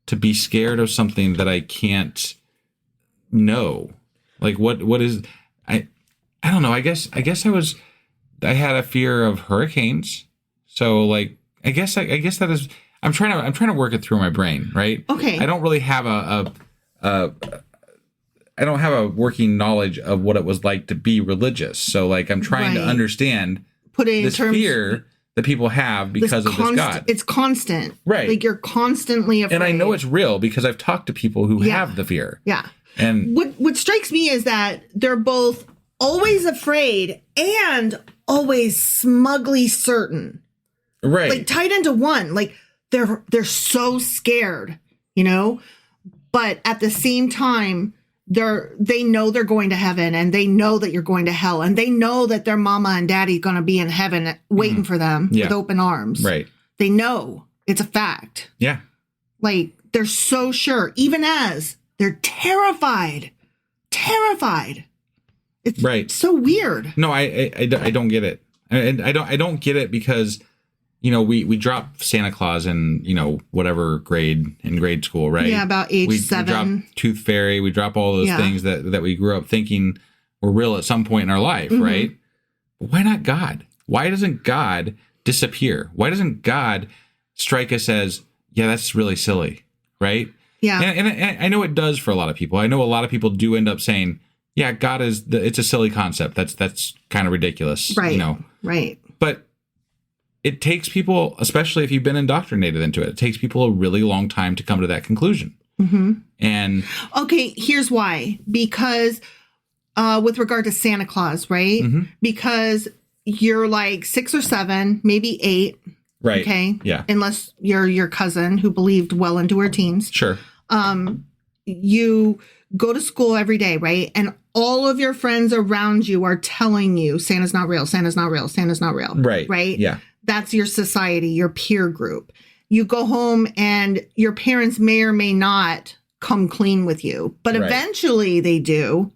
to be scared of something that I can't know. Like what is I don't know. I guess I had a fear of hurricanes. So like I guess that is I'm trying to work it through my brain, right? Okay. I don't really have I don't have a working knowledge of what it was like to be religious. So like I'm trying to understand put it this in terms, fear that people have because of this God. It's constant. Right. Like you're constantly afraid. And I know it's real because I've talked to people who have the fear. Yeah. And what strikes me is that they're both always afraid and always smugly certain. Right. Like tied into one. Like they're so scared, you know? But at the same time, they know they're going to heaven, and they know that you're going to hell, and they know that their mama and daddy going to be in heaven waiting for them with open arms. Right. They know it's a fact. Yeah. Like they're so sure, even as they're terrified. It's so weird. No, I don't get it. I don't get it because, you know, we drop Santa Claus in, you know, whatever grade in grade school, right? Yeah, about age 7. We drop Tooth Fairy. We drop all those things that we grew up thinking were real at some point in our life, right? But why not God? Why doesn't God disappear? Why doesn't God strike us as, yeah, that's really silly, right? Yeah. And I know it does for a lot of people. I know a lot of people do end up saying, yeah, God it's a silly concept. That's kind of ridiculous, right? You know, right? But it takes people, especially if you've been indoctrinated into it, it takes people a really long time to come to that conclusion. And okay, here's why. Because with regard to Santa Claus, right? Because you're like 6 or 7, maybe 8. Right. Okay. Yeah. Unless you're your cousin who believed well into her teens. Sure. You go to school every day, right? And all of your friends around you are telling you Santa's not real, Santa's not real, Santa's not real. Right. Right? Yeah. That's your society, your peer group. You go home and your parents may or may not come clean with you, but eventually they do.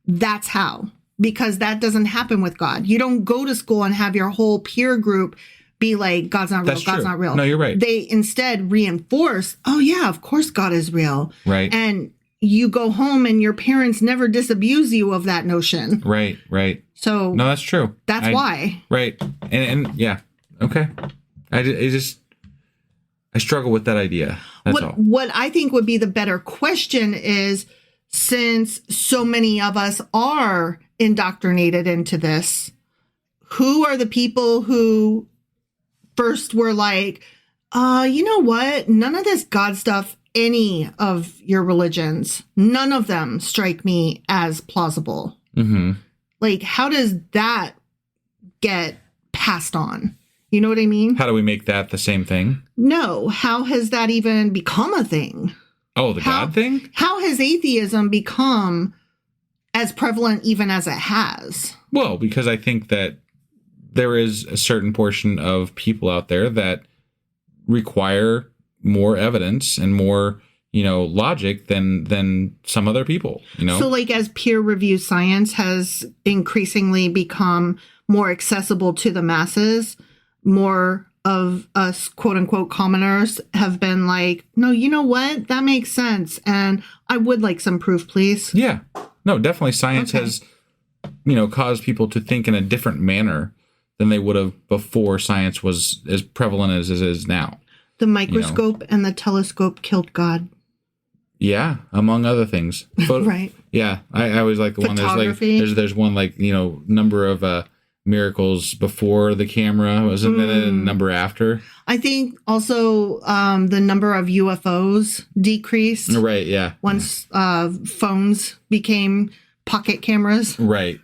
That's how. Because that doesn't happen with God. You don't go to school and have your whole peer group be like, God's not real, That's God's true. not real. No, you're right. They instead reinforce, oh yeah, of course God is real. Right. And you go home and your parents never disabuse you of that notion. Right. So no, that's true. That's why. Right. And yeah. Okay. I struggle with that idea. That's all. What I think would be the better question is, since so many of us are indoctrinated into this, who are the people who first were like, you know what? None of this God stuff, any of your religions, none of them strike me as plausible. Like, how does that get passed on? You know what I mean? How do we make that the same thing? No. How has that even become a thing? Oh, the God thing? How has atheism become as prevalent even as it has? Well, because I think that there is a certain portion of people out there that require more evidence and more, you know, logic than some other people, you know? So like as peer-reviewed science has increasingly become more accessible to the masses, more of us, quote unquote, commoners have been like, no, you know what? That makes sense. And I would like some proof, please. Yeah. No, definitely science has, you know, caused people to think in a different manner than they would have before science was as prevalent as it is now. The microscope and the telescope killed God. Yeah, among other things. But, right. Yeah, I always like the one there's one like, you know, number of miracles before the camera was invented and number after. I think also the number of UFOs decreased. Right, yeah. Once phones became pocket cameras. Right.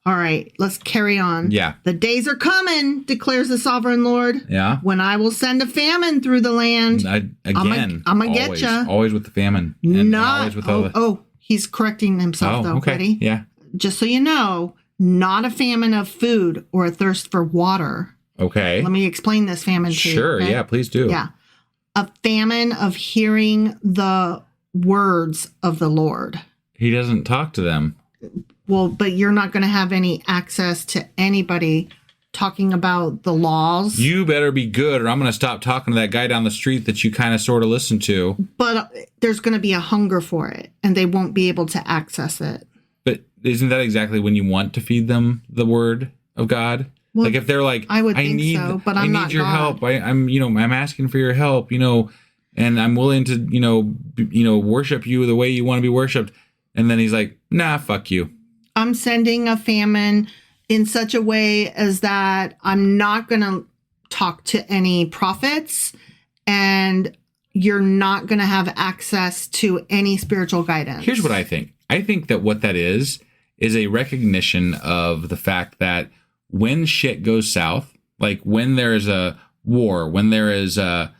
All right, let's carry on. Yeah. The days are coming, declares the sovereign Lord. Yeah. When I will send a famine through the land. I'm gonna get ya. Always with the famine. And always with he's correcting himself though. Okay. Ready? Yeah. Just so you know, not a famine of food or a thirst for water. Okay. Let me explain this famine to you. Sure. Okay? Yeah, please do. Yeah. A famine of hearing the words of the Lord. He doesn't talk to them. Well, but you're not going to have any access to anybody talking about the laws. You better be good or I'm going to stop talking to that guy down the street that you kind of sort of listen to. But there's going to be a hunger for it and they won't be able to access it. But isn't that exactly when you want to feed them the word of God? Well, like if they're like, I need your help. I'm asking for your help, and I'm willing to, worship you the way you want to be worshiped. And then he's like, nah, fuck you. I'm sending a famine in such a way as that I'm not going to talk to any prophets and you're not going to have access to any spiritual guidance. Here's what I think. I think that what that is a recognition of the fact that when shit goes south, like when there is a war, when there is an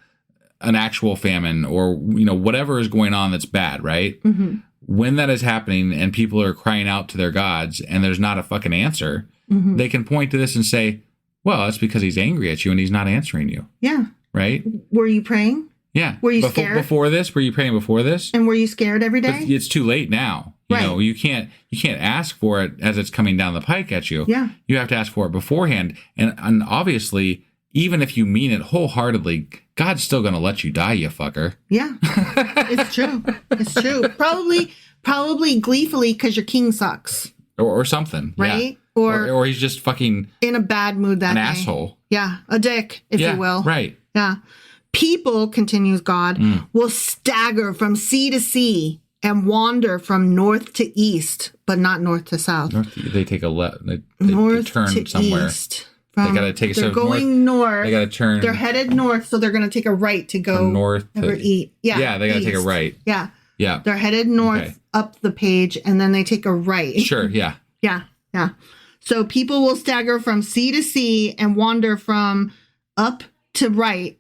actual famine or, whatever is going on that's bad, right? Mm-hmm. When that is happening and people are crying out to their gods and there's not a fucking answer, mm-hmm. they can point to this and say, well, it's because he's angry at you and he's not answering you. Yeah. Right? Were you praying? Yeah. Were you scared? Before this? Were you praying before this? And were you scared every day? But it's too late now. You can't ask for it as it's coming down the pike at you. Yeah. You have to ask for it beforehand. And obviously, even if you mean it wholeheartedly, God's still going to let you die, you fucker. Yeah. It's true. It's true. Probably gleefully because your king sucks. Or something. Right? Yeah. Or he's just fucking in a bad mood that day. An asshole. Yeah. A dick, if you will. Right. Yeah. People, continues God, will stagger from sea to sea and wander from north to east, but not north to south. They take a left. They turn to somewhere. East. They got to take They're going north. They got to turn. They're headed north, so they're going to take a right to go north to eat. Yeah. Yeah, they got to take a right. Yeah. Yeah. They're headed north up the page, and then they take a right. Sure. Yeah. Yeah. Yeah. So people will stagger from sea to sea and wander from up to right,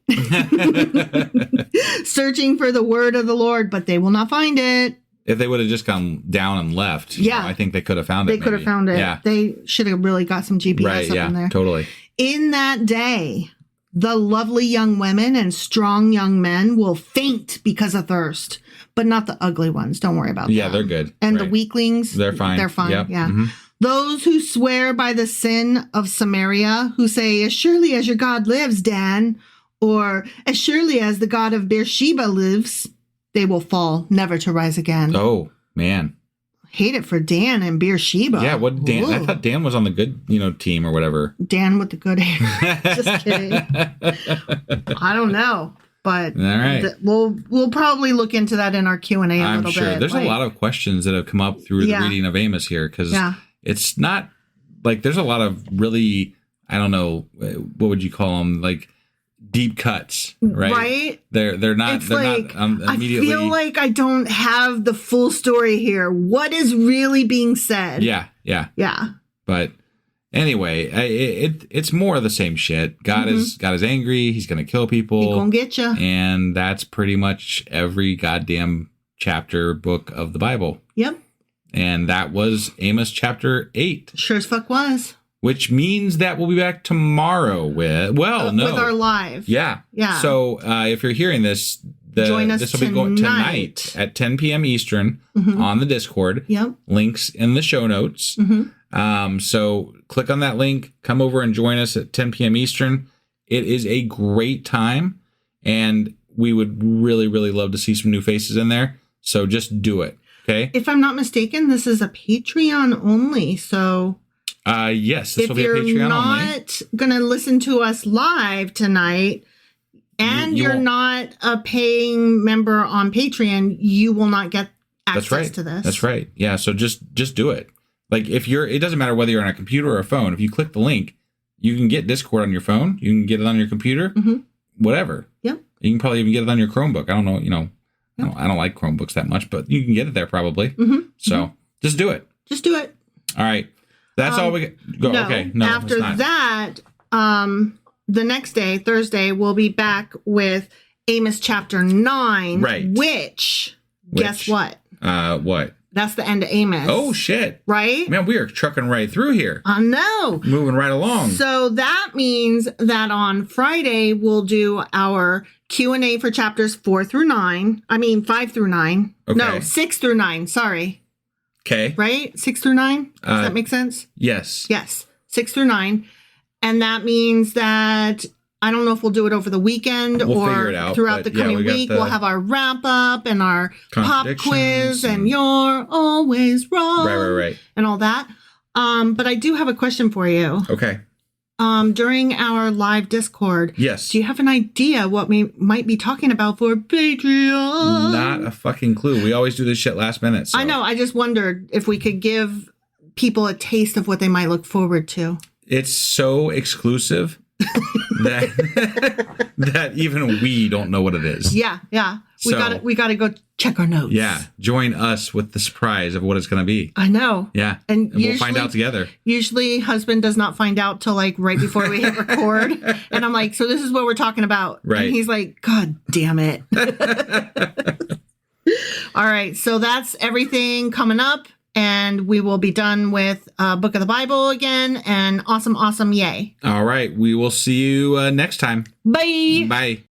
searching for the word of the Lord, but they will not find it. If they would have just gone down and left, I think they could have found it. They could have found it. Yeah. They should have really got some GPS up in there. Totally. In that day, the lovely young women and strong young men will faint because of thirst, but not the ugly ones. Don't worry about that. Yeah, they're good. And the weaklings, they're fine. They're fine. Yep. Yeah. Mm-hmm. Those who swear by the sin of Samaria, who say, as surely as your God lives, Dan, or as surely as the God of Beersheba lives, they will fall, never to rise again. Oh, man. Hate it for Dan and Beersheba. Yeah, what Dan? Ooh. I thought Dan was on the good, team or whatever. Dan with the good hair. Just kidding. I don't know. But all right. We'll probably look into that in our Q&A a little bit. I'm sure. There's a lot of questions that have come up through the reading of Amos here because it's not like there's a lot of really, I don't know, what would you call them? Like deep cuts, right? Right. They're not. It's they're like, not immediately. I feel like I don't have the full story here. What is really being said? Yeah. Yeah. But anyway, it's more of the same shit. God is angry. He's going to kill people. He's going to get you. And that's pretty much every goddamn chapter book of the Bible. Yep. And that was Amos chapter 8. Sure as fuck was. Which means that we'll be back tomorrow with our live. Yeah. Yeah. So if you're hearing this, join us this will be going tonight at 10 p.m. Eastern on the Discord. Yep. Links in the show notes. So click on that link, come over and join us at 10 p.m. Eastern. It is a great time, and we would really, really love to see some new faces in there. So just do it, okay? If I'm not mistaken, this is a Patreon only, so... yes, this will be a Patreon only. If you're not going to listen to us live tonight, and you're not a paying member on Patreon, you will not get access to this. That's right. Yeah, so just do it. Like it doesn't matter whether you're on a computer or a phone. If you click the link, you can get Discord on your phone. You can get it on your computer, whatever. Yep. You can probably even get it on your Chromebook. I don't know, I don't like Chromebooks that much, but you can get it there probably. So just do it. Just do it. All right. That's all we go. No, okay. No, after that, the next day, Thursday, we'll be back with Amos chapter 9. Right. Which guess what? What? That's the end of Amos. Oh, shit. Right? Man, we are trucking right through here. I know. Moving right along. So that means that on Friday, we'll do our Q&A for chapters 5 through 9. Okay. No, 6 through 9. Sorry. Okay. Right? 6 through 9? Does that make sense? Yes. Yes. 6 through 9. And that means that I don't know if we'll do it over the weekend or figure it out, throughout the coming week. We'll have our wrap up and our pop quiz and you're always wrong. Right. And all that. But I do have a question for you. Okay. During our live Discord. Yes. Do you have an idea what we might be talking about for Patreon? Not a fucking clue. We always do this shit last minute. So. I know. I just wondered if we could give people a taste of what they might look forward to. It's so that even we don't know what it is. Yeah. We gotta go check our notes. Yeah. Join us with the surprise of what it's gonna be. I know. Yeah. And we'll find out together. Usually husband does not find out till like right before we hit record. And I'm like, so this is what we're talking about. Right. And he's like, God damn it. All right. So that's everything coming up. And we will be done with Book of the Bible again. And awesome. Yay. All right. We will see you next time. Bye. Bye.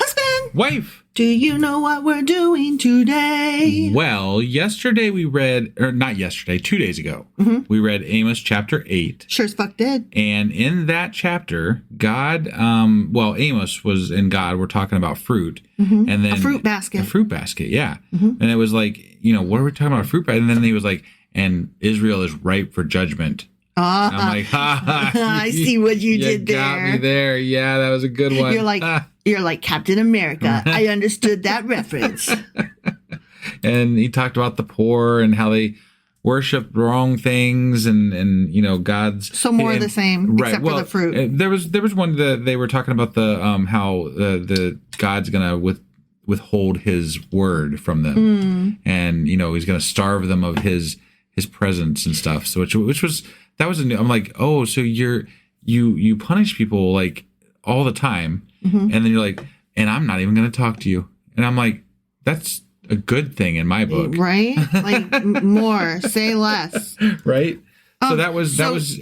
Husband. Wife. Do you know what we're doing today? Well, yesterday we read, or not yesterday, 2 days ago, we read Amos chapter 8. Sure as fuck did. And in that chapter, God, Amos was in God, we're talking about fruit. And then a fruit basket. A fruit basket, yeah. And it was like, what are we talking about? A fruit basket? And then he was like, and Israel is ripe for judgment. I'm like, I see what you did there. Got me there. Yeah, that was a good one. You're like Captain America. I understood that reference. And he talked about the poor and how they worship wrong things and God's. So more of the same, right, except for the fruit. There was one that they were talking about the how the God's gonna withhold His word from them, and He's gonna starve them of His presence and stuff. So I'm like, oh, so you punish people like all the time, and then you're like, and I'm not even going to talk to you, and I'm like, that's a good thing in my book, right? Like more, say less, right? So that was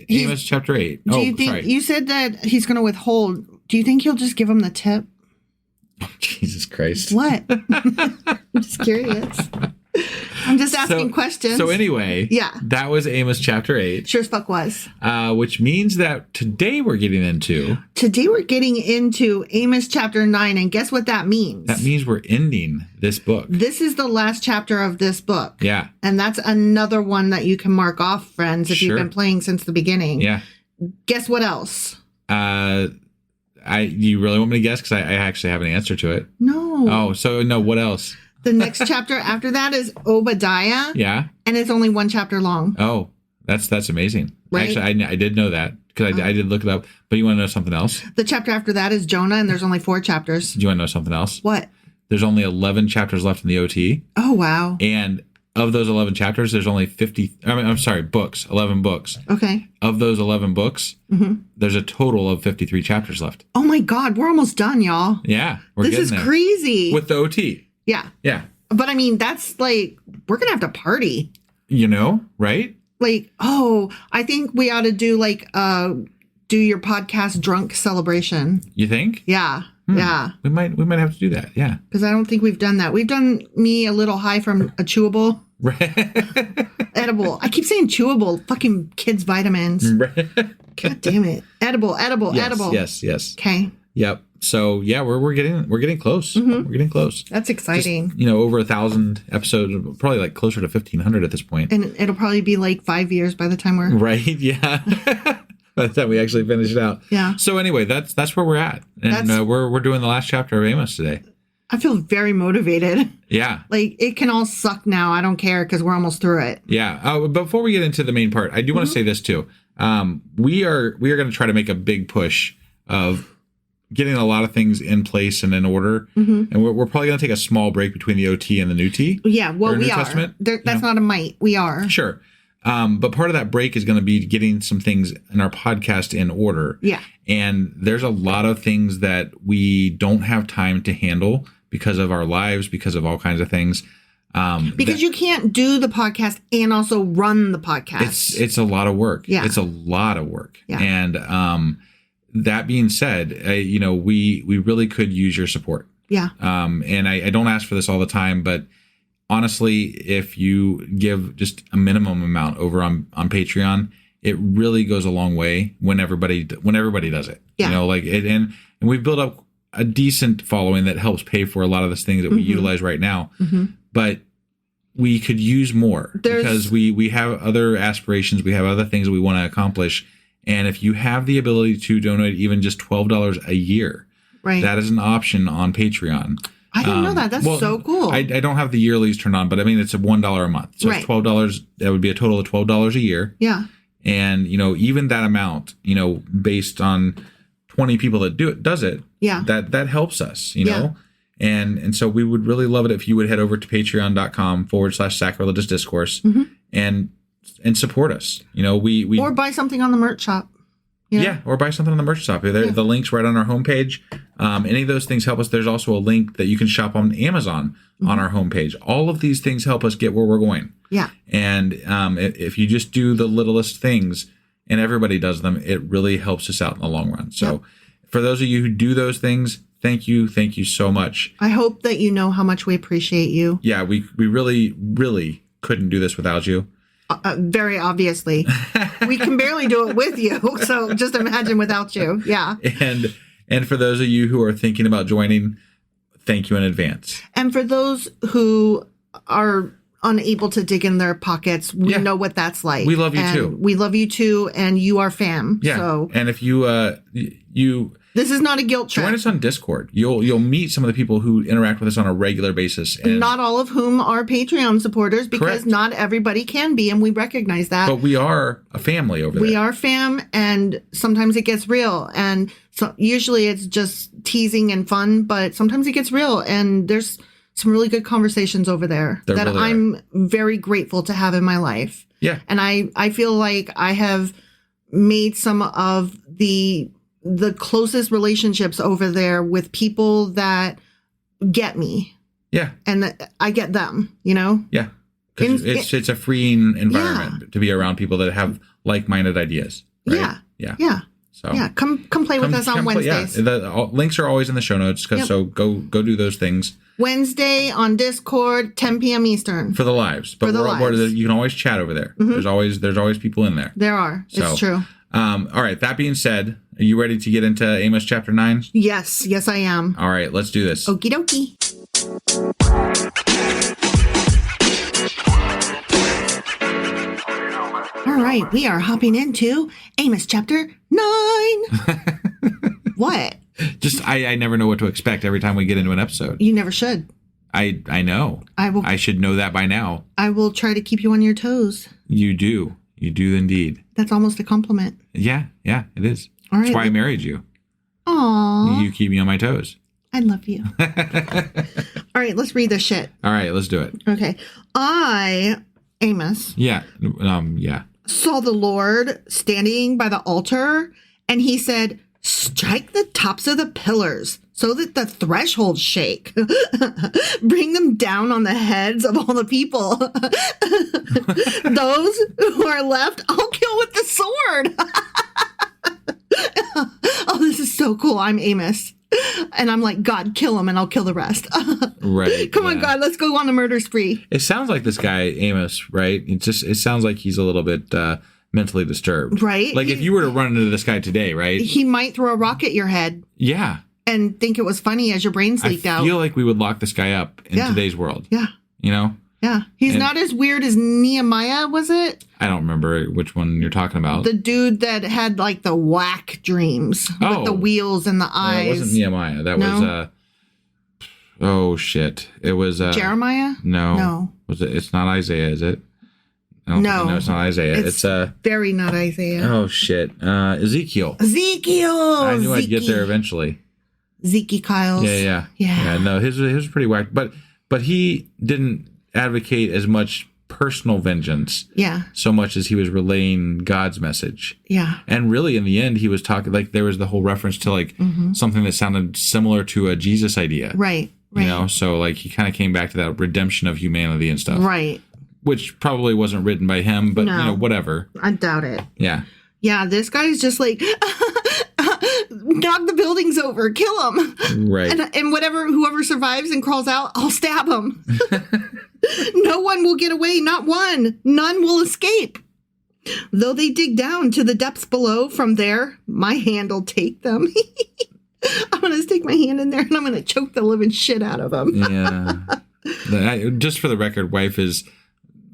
Amos chapter 8. Do you think you said that he's going to withhold? Do you think he'll just give him the tip? Oh, Jesus Christ! What? I'm just curious. I'm just asking questions. So anyway, that was Amos chapter 8. Sure as fuck was. Which means that today we're getting into Amos chapter 9. And guess what that means? That means we're ending this book. This is the last chapter of this book. Yeah. And that's another one that you can mark off, friends, if you've been playing since the beginning. Yeah. Guess what else? You really want me to guess? Because I actually have an answer to it. No. Oh, so no, what else? The next chapter after that is Obadiah. Yeah. And it's only one chapter long. Oh, that's amazing. Right? Actually, I did know that because I did look it up. But you want to know something else? The chapter after that is Jonah, and there's only 4 chapters. Do you want to know something else? What? There's only 11 chapters left in the OT. Oh, wow. And of those 11 chapters, there's only books, 11 books. Okay. Of those 11 books, there's a total of 53 chapters left. Oh, my God. We're almost done, y'all. Yeah. This is crazy. With the OT. Yeah. Yeah. But I mean, that's like, we're going to have to party. Right? Like, I think we ought to do do your podcast drunk celebration. You think? Yeah. Yeah. We might have to do that. Yeah. Because I don't think we've done that. We've done me a little high from a chewable. Edible. I keep saying chewable. Fucking kids' vitamins. God damn it. Edible. Yes. Okay. Yep. So yeah, we're getting close. We're getting close. That's exciting. Just, over 1,000 episodes, probably like closer to 1,500 at this point. And it'll probably be like 5 years by the time we're right. Yeah. By the time we actually finish it out. Yeah. So anyway, that's where we're at, and we're doing the last chapter of Amos today. I feel very motivated. Yeah. Like it can all suck now. I don't care because we're almost through it. Yeah. Before we get into the main part, I do want to say this too. We are going to try to make a big push of getting a lot of things in place and in order. And we're probably going to take a small break between the OT and the New T. Yeah, well, we are. Testament, That's not a might. We are. Sure. But part of that break is going to be getting some things in our podcast in order. Yeah. And there's a lot of things that we don't have time to handle because of our lives, because of all kinds of things. Because you can't do the podcast and also run the podcast. It's a lot of work. Yeah. It's a lot of work. Yeah. And that being said, we really could use your support. Yeah. And I don't ask for this all the time, but honestly, if you give just a minimum amount over on Patreon, it really goes a long way when everybody does it. Yeah. You know, like it, and we've built up a decent following that helps pay for a lot of the things that we utilize right now. But we could use more because we have other aspirations. We have other things that we want to accomplish. And if you have the ability to donate even just $12 a year, right, that is an option on Patreon. I didn't know that. That's so cool. I don't have the yearlies turned on, but I mean, it's $1 a month. So it's $12. That would be a total of $12 a year. Yeah. And, even that amount, based on 20 people that does it. Yeah. That helps us, know? And so we would really love it if you would head over to patreon.com/sacrilegious discourse and support us. We or buy something on the merch shop. Yeah, or buy something on the merch shop. The link's right on our homepage. Any of those things help us. There's also a link that you can shop on Amazon on our homepage. All of these things help us get where we're going. Yeah. And if you just do the littlest things and everybody does them, it really helps us out in the long run. So for those of you who do those things, thank you. Thank you so much. I hope that you know how much we appreciate you. Yeah, we really, really couldn't do this without you. Very obviously. We can barely do it with you. So just imagine without you. Yeah. And for those of you who are thinking about joining, thank you in advance. And for those who are unable to dig in their pockets, we know what that's like. We love you too. We love you too, and you are fam. Yeah. So. And if you this is not a guilt trip. Join us on Discord. You'll meet some of the people who interact with us on a regular basis. And not all of whom are Patreon supporters because not everybody can be, and we recognize that. But we are a family over there. We are fam, and sometimes it gets real. And so usually it's just teasing and fun, but sometimes it gets real, and there's some really good conversations over there that really I'm very grateful to have in my life. Yeah. And I feel like I have made some of the closest relationships over there with people that get me. Yeah. And that I get them, Yeah. Because it's a freeing environment to be around people that have like-minded ideas. Right? Yeah. So come play with us on Wednesdays. The links are always in the show notes. So go do those things. Wednesday on Discord, 10 p.m. Eastern. For the lives. But you can always chat over there. There's always people in there. There are. It's true. All right. That being said, are you ready to get into Amos chapter 9? Yes. Yes, I am. All right. Let's do this. Okie dokie. All right. We are hopping into Amos chapter 9. What? Just, I never know what to expect every time we get into an episode. You never should. I know. I should know that by now. I will try to keep you on your toes. You do. You do indeed. That's almost a compliment. Yeah, it is. All right. That's why I married you. Aww. You keep me on my toes. I love you. All right, let's read this shit. All right, let's do it. Okay. Amos. Yeah. Saw the Lord standing by the altar, and he said, "Strike the tops of the pillars so that the thresholds shake. Bring them down on the heads of all the people. Those who are left, I'll kill with the sword." Oh, this is so cool. I'm Amos. And I'm like, God, kill him and I'll kill the rest. Right. Come on, God, let's go on a murder spree. It sounds like this guy, Amos, right? It sounds like he's a little bit mentally disturbed. Right. Like if you were to run into this guy today, right? He might throw a rock at your head. Yeah. And think it was funny as your brains leaked out. I feel like we would lock this guy up in today's world. Yeah. Yeah. He's not as weird as Nehemiah, was it? I don't remember which one you're talking about. The dude that had like the whack dreams with the wheels and the eyes. No, it wasn't Nehemiah. That was oh shit. It was Jeremiah? No. Was it? It's not Isaiah, is it? No, it's not Isaiah. It's very not Isaiah. Oh shit. Ezekiel. I knew I'd get there eventually. Zeke Kyles. Yeah. No, his was pretty whacked. But he didn't advocate as much personal vengeance. Yeah. So much as he was relaying God's message. Yeah. And really, in the end, he was talking, like, there was the whole reference to, like, something that sounded similar to a Jesus idea. Right. You know, so, like, he kind of came back to that redemption of humanity and stuff. Right. Which probably wasn't written by him, but, you know, whatever. I doubt it. Yeah. Yeah, this guy's just like, knock the buildings over, kill him. Right. And whoever survives and crawls out, I'll stab him. No one will get away, not one. None will escape. Though they dig down to the depths below, from there, my hand will take them. I'm going to stick my hand in there and I'm going to choke the living shit out of them. Yeah. Just for the record, wife is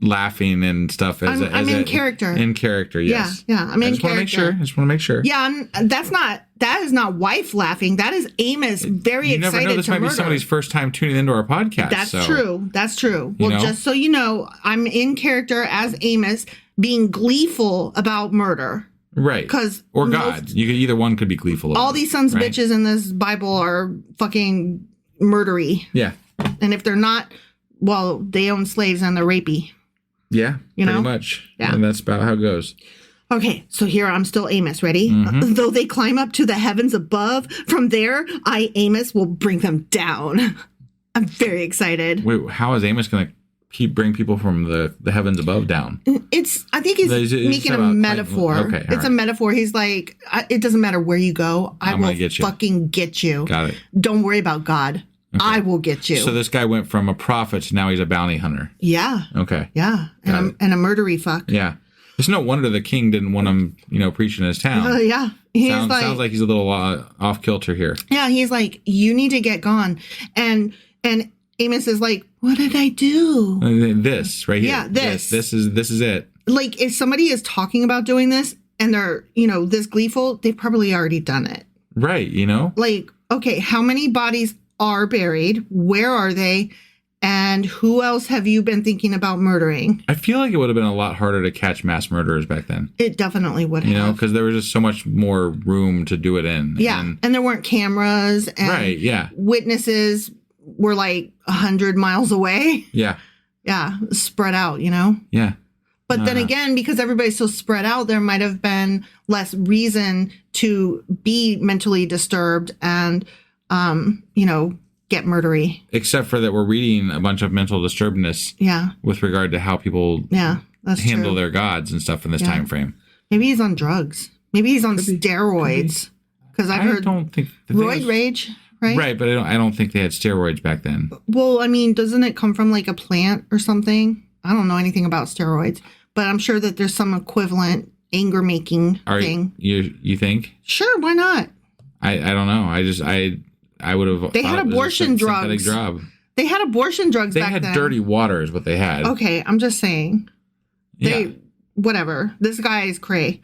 laughing and stuff. I'm in character. In character, yes. Yeah, I'm in character. I just want to make sure. Yeah, that is not wife laughing. That is Amos very excited to murder. You never know, this might be somebody's first time tuning into our podcast. That's true. Well, just so you know, I'm in character as Amos being gleeful about murder. Right. Or God. Either one could be gleeful. All these sons of bitches in this Bible are fucking murdery. Yeah. And if they're not, well, they own slaves and they're rapey. Yeah, pretty much. Yeah. And that's about how it goes. Okay, so here I'm still Amos. Ready? Though they climb up to the heavens above, from there, I, Amos, will bring them down. I'm very excited. Wait, how is Amos going to bring people from the heavens above down? I think he's making a metaphor. Okay, it's a metaphor. He's like, it doesn't matter where you go. I will fucking get you. Got it. Don't worry about God. Okay. I will get you. So this guy went from a prophet to now he's a bounty hunter. Yeah. Okay. Yeah. And a murdery fuck. Yeah. It's no wonder the king didn't want him, preaching in his town. Yeah. Sounds like he's a little off kilter here. Yeah. He's like, you need to get gone. And Amos is like, what did I do? This right here. Yeah. This is it. Like, if somebody is talking about doing this and they're, this gleeful, they've probably already done it. Right. Like, okay, how many bodies are buried? Where are they? And who else have you been thinking about murdering? I feel like it would have been a lot harder to catch mass murderers back then. It definitely would have. Because there was just so much more room to do it in. Yeah. And there weren't cameras. And right. Yeah. Witnesses were like 100 miles away. Yeah. Yeah. Spread out, Yeah. But then again, because everybody's so spread out, there might have been less reason to be mentally disturbed and get murdery. Except for that we're reading a bunch of mental disturbedness with regard to how people handle their gods and stuff in this time frame. Maybe he's on drugs. Maybe he's on steroids. Because I've heard roid rage, right? Right, but I don't think they had steroids back then. Well, I mean, doesn't it come from like a plant or something? I don't know anything about steroids, but I'm sure that there's some equivalent anger-making thing. You think? Sure, why not? I don't know. I would have. They had abortion drugs. They had abortion drugs back then. They had dirty water is what they had. Okay, I'm just saying. Whatever. This guy is cray.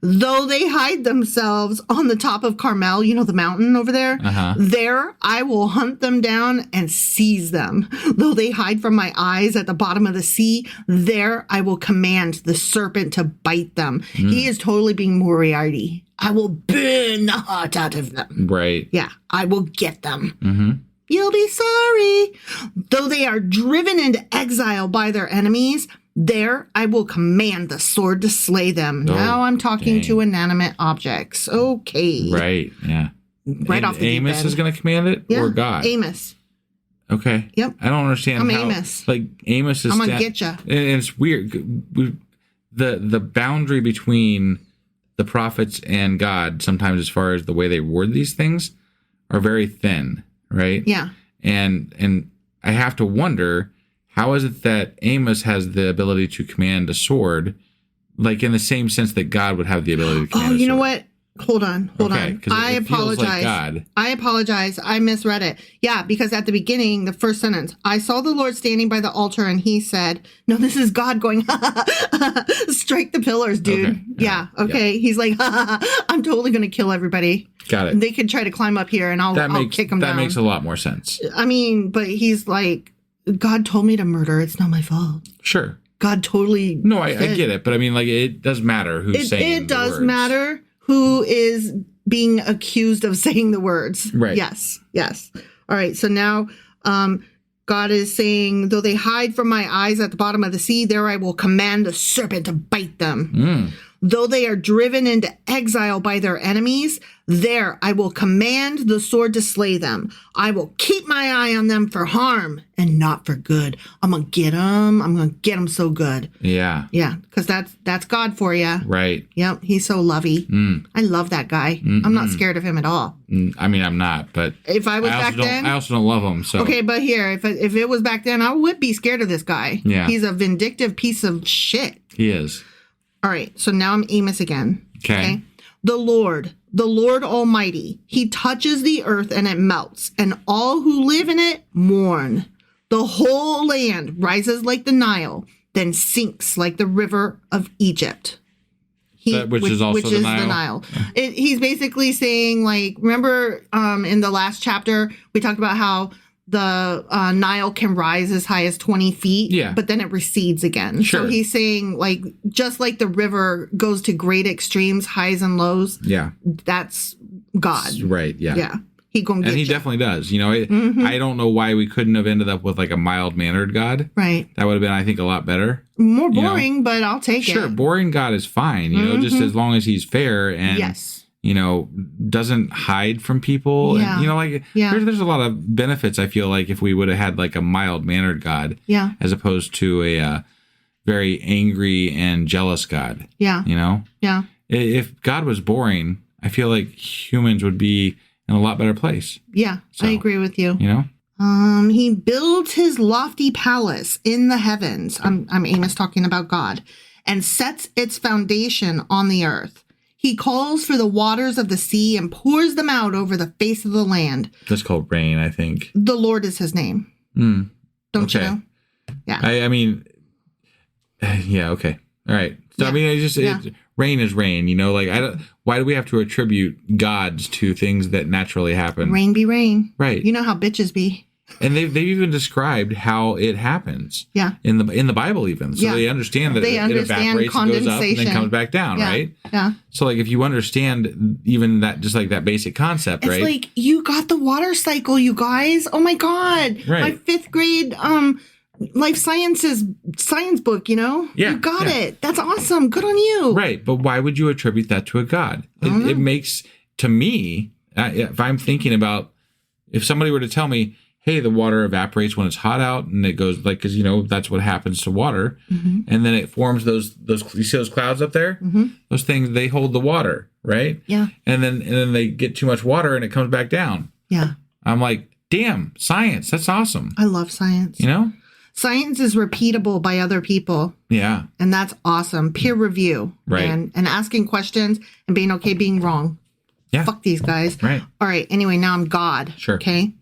Though they hide themselves on the top of Carmel, the mountain over there, there I will hunt them down and seize them. Though they hide from my eyes at the bottom of the sea, there I will command the serpent to bite them. He is totally being Moriarty. I will burn the heart out of them. Right. Yeah, I will get them. You'll be sorry. Though they are driven into exile by their enemies, there I will command the sword to slay them. Now I'm talking to inanimate objects. Okay. Right, yeah. Right off the deep Amos end. is going to command it or God? Amos. Okay. Yep. I don't understand I'm how. Amos. Like, Amos is... I'm going to get you. And it's weird. The boundary between the prophets and God, sometimes as far as the way they word these things, are very thin, right? Yeah. And I have to wonder, how is it that Amos has the ability to command a sword, like in the same sense that God would have the ability to command a sword? Oh, you know what? Hold on. I apologize. Like God. I apologize. I misread it. Yeah, because at the beginning, the first sentence, I saw the Lord standing by the altar and he said, no, this is God going, strike the pillars, dude. Okay. Yeah. Okay. Yeah. He's like, I'm totally going to kill everybody. Got it. They could try to climb up here and I'll kick them down. That makes a lot more sense. I mean, but he's like, God told me to murder. It's not my fault. Sure. God totally. No, I get it. But I mean, like, it does matter who's saying it does words. matter who is being accused of saying the words. Right. Yes. All right. So now God is saying, though they hide from my eyes at the bottom of the sea, there I will command the serpent to bite them. Though they are driven into exile by their enemies, there I will command the sword to slay them. I will keep my eye on them for harm and not for good. I'm going to get them. I'm going to get them so good. Yeah. Yeah, because that's God for you. Right. Yep, he's so lovey. I love that guy. I'm not scared of him at all. I mean, I'm not, but if I was back then, I also don't love him. So okay, but here, if it was back then, I would be scared of this guy. Yeah. He's a vindictive piece of shit. He is. All right, so now I'm Amos again. Okay. The Lord Almighty, he touches the earth and it melts, and all who live in it mourn. The whole land rises like the Nile, then sinks like the river of Egypt. Which is also the Nile. He's basically saying, like, remember in the last chapter, we talked about how the Nile can rise as high as 20 feet, but then it recedes again. Sure. So he's saying, like, just like the river goes to great extremes, highs and lows, that's God. Right, yeah. Yeah. He definitely does. You know, I don't know why we couldn't have ended up with, like, a mild-mannered God. Right. That would have been, I think, a lot better. More boring, but I'll take it. Sure, boring God is fine, you know, just as long as he's fair and, you know, doesn't hide from people. Yeah. And, you know, like, there's a lot of benefits, I feel like, if we would have had, like, a mild-mannered God. Yeah. As opposed to a very angry and jealous God. Yeah. You know? Yeah. If God was boring, I feel like humans would be in a lot better place. Yeah, so, I agree with you. You know? He builds his lofty palace in the heavens. I'm Amos talking about God, and sets its foundation on the earth. He calls for the waters of the sea and pours them out over the face of the land. That's called rain, I think. The Lord is his name. Don't you know? Yeah. I mean, yeah, okay. All right. So, I mean, rain is rain, you know, like, why do we have to attribute gods to things that naturally happen? Rain be rain. Right. You know how bitches be. And they've even described how it happens. Yeah. In the Bible even. So they understand that it evaporates and goes up and then comes back down, right? Yeah. So, like, if you understand even that, just like that basic concept, it's right? It's like, you got the water cycle, you guys. Oh my God. Right. My 5th grade life sciences science book, you know? Yeah. You got it. That's awesome. Good on you. Right. But why would you attribute that to a God? It makes, to me, if I'm thinking about, if somebody were to tell me, hey, the water evaporates when it's hot out, and it goes, like, because, you know, that's what happens to water. And then it forms those, you see those clouds up there? Those things, they hold the water, right? Yeah. And then they get too much water and it comes back down. Yeah. I'm like, damn, science, that's awesome. I love science. You know? Science is repeatable by other people. Yeah. And that's awesome. Peer review. Right. And asking questions and being okay being wrong. Yeah. Fuck these guys. Right. All right. Anyway, now I'm God. Sure. Okay.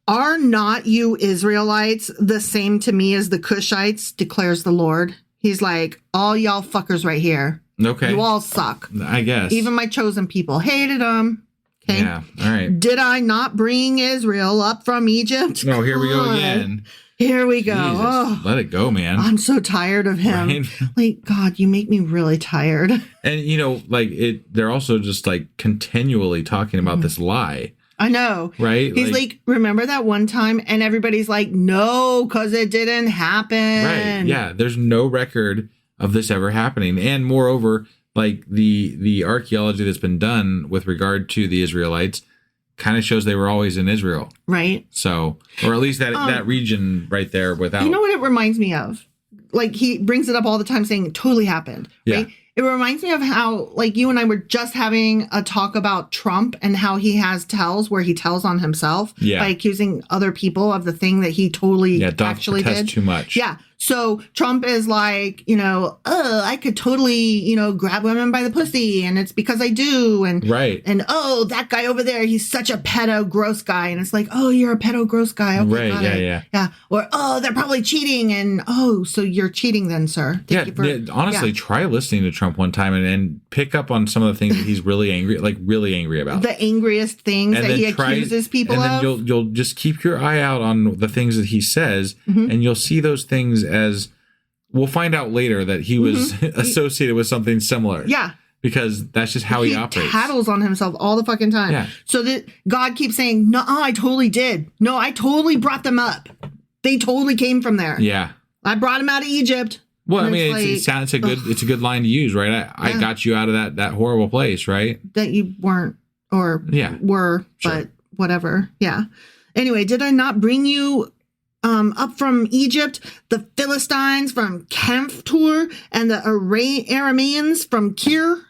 Are not you Israelites the same to me as the Cushites, declares the Lord. He's like, all y'all fuckers right here. Okay. You all suck. I guess. Even my chosen people hated them. Okay. Yeah. All right. Did I not bring Israel up from Egypt? No, here we go again. Here we go. Jesus, oh, let it go, man. I'm so tired of him. Right? Like, God, you make me really tired. And, you know, like, they're also just, like, continually talking about this lie. I know. Right? He's like, remember that one time? And everybody's like, no, because it didn't happen. Right. Yeah. There's no record of this ever happening. And moreover, like, the archaeology that's been done with regard to the Israelites kind of shows they were always in Israel. Right. So, or at least that region right there without. You know what it reminds me of? Like, he brings it up all the time saying it totally happened. Right? Yeah. It reminds me of how, like, you and I were just having a talk about Trump and how he has tells where he tells on himself by accusing other people of the thing that he totally actually did. Too much. Yeah. So Trump is like, you know, I could totally, you know, grab women by the pussy and it's because I do. And and oh, that guy over there, he's such a pedo gross guy. And it's like, oh, you're a pedo gross guy. Okay, got it. Yeah. Or, oh, they're probably cheating. And oh, so you're cheating then, sir. Thank you for, honestly, try listening to Trump one time and pick up on some of the things that he's really angry about. The angriest things and that he accuses people of. And then you'll just keep your eye out on the things that he says and you'll see those things as we'll find out later that he was associated with something similar. Yeah. because that's just how he operates. Tattles on himself all the fucking time. Yeah. So that God keeps saying, no, I totally did. No, I totally brought them up. They totally came from there. Yeah. I brought them out of Egypt. Well, I mean, it's a good line to use, right? I got you out of that horrible place, right? That you weren't or were, sure. But whatever. Yeah. Anyway, did I not bring you up from Egypt, the Philistines from Kamptor, and the Arameans from Kir?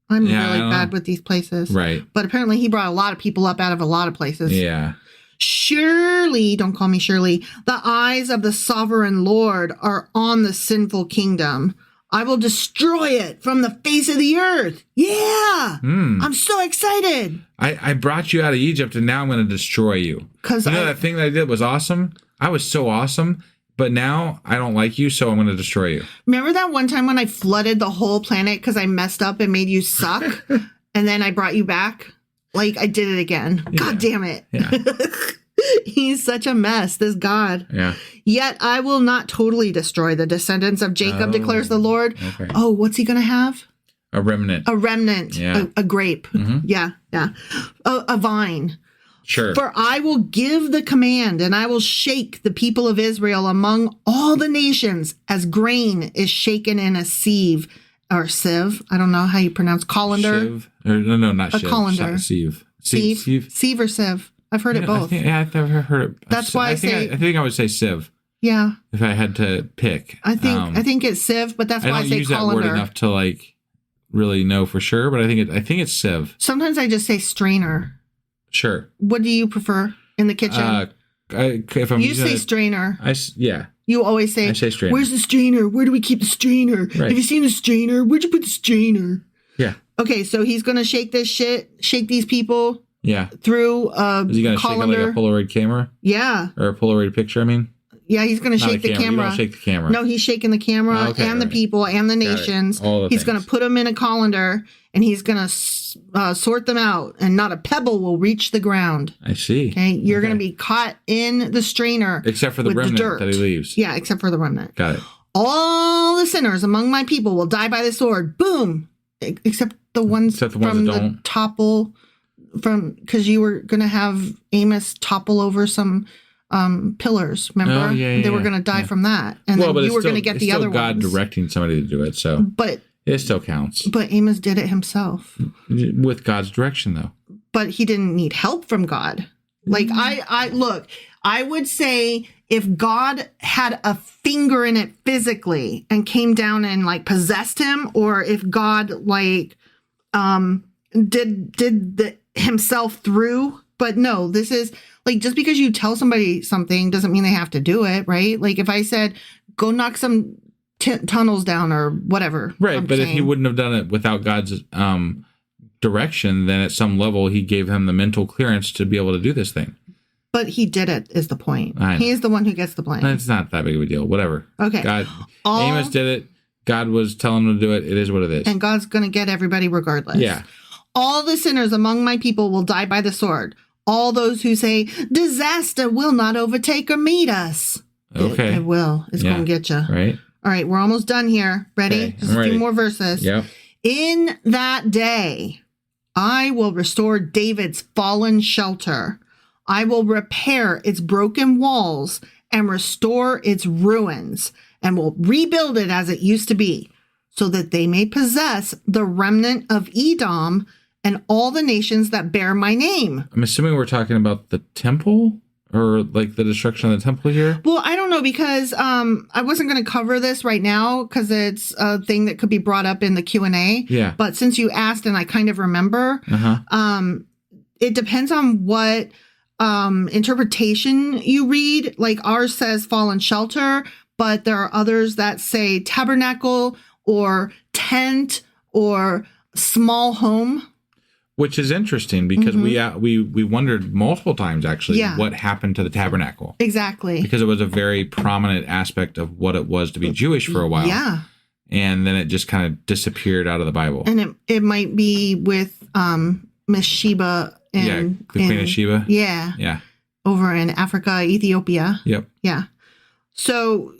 I'm really bad with these places. Right. But apparently he brought a lot of people up out of a lot of places. Yeah. Surely, don't call me Shirley, the eyes of the sovereign Lord are on the sinful kingdom. I will destroy it from the face of the earth. Yeah. I'm so excited. I brought you out of Egypt and now I'm going to destroy you. Because that thing that I did was awesome. I was so awesome. But now I don't like you, so I'm going to destroy you. Remember that one time when I flooded the whole planet because I messed up and made you suck? And then I brought you back? Like, I did it again. Yeah. God damn it. Yeah. He's such a mess, this God. Yeah. Yet I will not totally destroy the descendants of Jacob, declares the Lord. Okay. Oh, what's he going to have? A remnant. A remnant. Yeah. A grape. Mm-hmm. Yeah. Yeah. A vine. Sure. For I will give the command, and I will shake the people of Israel among all the nations as grain is shaken in a sieve. Or sieve. I don't know how you pronounce colander. Sieve. No, not a sieve. Colander. Sieve. Sieve or sieve. I've heard it both. I've never heard it. That's why I think I would say sieve. Yeah. If I had to pick. I think it's sieve, but that's why I say colander. I don't use that word enough to like really know for sure, but I think it's sieve. Sometimes I just say strainer. Sure. What do you prefer in the kitchen? If I'm you say strainer. Yeah. You always say, I say strainer. Where's the strainer? Where do we keep the strainer? Right. Have you seen the strainer? Where'd you put the strainer? Yeah. Okay, so he's going to shake these people. Yeah. Through Is he going to shake it like a Polaroid camera? Yeah. Or a Polaroid picture, I mean? Yeah, he's going to shake the camera. You don't shake the camera. No, he's shaking the camera and the people and the nations. He's going to put them in a colander and he's going to sort them out and not a pebble will reach the ground. I see. Okay, you're going to be caught in the strainer. Except for the remnant that he leaves. Yeah, except for the remnant. Got it. All the sinners among my people will die by the sword. Boom. Except the ones from the topple. Because you were going to have Amos topple over some pillars, remember? Oh, yeah, they were going to die from that. And then you were going to get the other ones. God directing somebody to do it, so but it still counts. But Amos did it himself. With God's direction, though. But he didn't need help from God. Like, I would say if God had a finger in it physically and came down and, like, possessed him, or if God, like, did himself through. But no, this is like, just because you tell somebody something doesn't mean they have to do it, right? Like if I said, go knock some tunnels down or whatever. Right. But if he wouldn't have done it without God's direction, then at some level he gave him the mental clearance to be able to do this thing. But he did it is the point. He is the one who gets the blame. It's not that big of a deal. Whatever. Okay. Amos did it. God was telling him to do it. It is what it is. And God's going to get everybody regardless. Yeah. All the sinners among my people will die by the sword. All those who say, disaster will not overtake or meet us. Okay. It will. It's going to get you. Right. All right. We're almost done here. Ready? Okay, Just a few more verses. Yep. In that day, I will restore David's fallen shelter. I will repair its broken walls and restore its ruins and will rebuild it as it used to be, so that they may possess the remnant of Edom and all the nations that bear my name. I'm assuming we're talking about the temple, or like the destruction of the temple here? Well, I don't know, because I wasn't going to cover this right now because it's a thing that could be brought up in the Q&A. Yeah. But since you asked and I kind of remember, it depends on what interpretation you read. Like ours says fallen shelter, but there are others that say tabernacle or tent or small home. Which is interesting because we wondered multiple times actually what happened to the tabernacle. Exactly. Because it was a very prominent aspect of what it was to be Jewish for a while. Yeah. And then it just kind of disappeared out of the Bible. And it might be with Miss Sheba and the Queen of Sheba. Yeah. Yeah. Over in Africa, Ethiopia. Yep. Yeah. So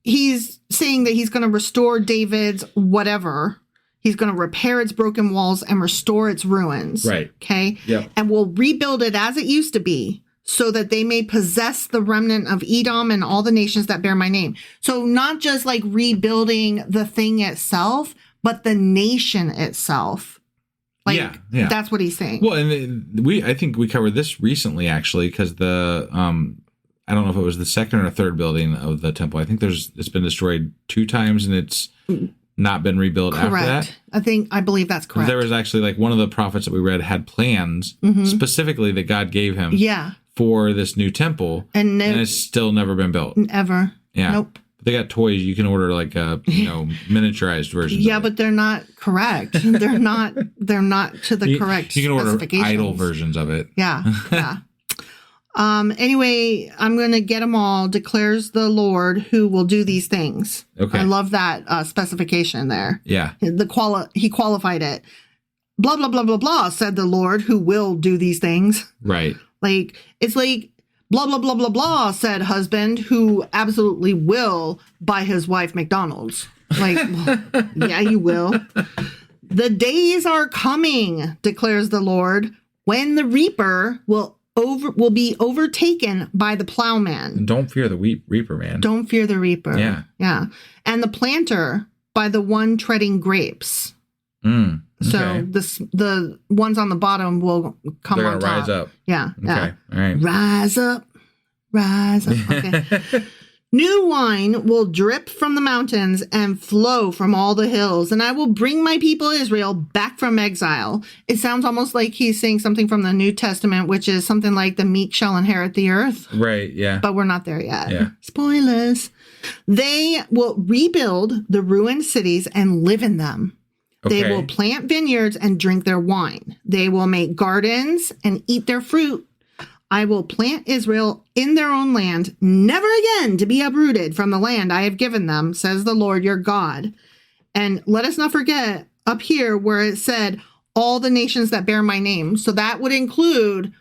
he's saying that he's going to restore David's whatever. He's going to repair its broken walls and restore its ruins. Right. Okay. Yep. And will rebuild it as it used to be, so that they may possess the remnant of Edom and all the nations that bear my name. So not just like rebuilding the thing itself, but the nation itself. Like, yeah. That's what he's saying. Well, and I think we covered this recently, actually, because the, I don't know if it was the second or third building of the temple. I think it's been destroyed 2 times and it's not been rebuilt after that. I believe that's correct. There was actually like one of the prophets that we read had plans specifically that God gave him. Yeah. For this new temple, and it's still never been built. Ever. Yeah. Nope. They got toys. You can order like a miniaturized version. Yeah, but they're not correct. They're not to the correct. You can order specifications. idle versions of it. Yeah. Yeah. Anyway, I'm going to get them all, declares the Lord, who will do these things. Okay. I love that specification there. Yeah. He qualified it. Blah, blah, blah, blah, blah, said the Lord, who will do these things. Right. Like, it's like, blah, blah, blah, blah, blah, said husband, who absolutely will buy his wife McDonald's. Like, yeah, you will. The days are coming, declares the Lord, when the reaper will be overtaken by the plowman. Don't fear the reaper, man. Don't fear the reaper. Yeah. Yeah. And the planter by the one treading grapes. Okay. So the ones on the bottom will come on top. Rise up. Yeah. Okay. Yeah. All right. Rise up. Okay. New wine will drip from the mountains and flow from all the hills, and I will bring my people Israel back from exile. It sounds almost like he's saying something from the New Testament, which is something like the meek shall inherit the earth. Right, yeah. But we're not there yet. Yeah. Spoilers. They will rebuild the ruined cities and live in them. Okay. They will plant vineyards and drink their wine. They will make gardens and eat their fruit. I will plant Israel in their own land, never again to be uprooted from the land I have given them, says the Lord your God. And let us not forget up here where it said all the nations that bear my name. So that would include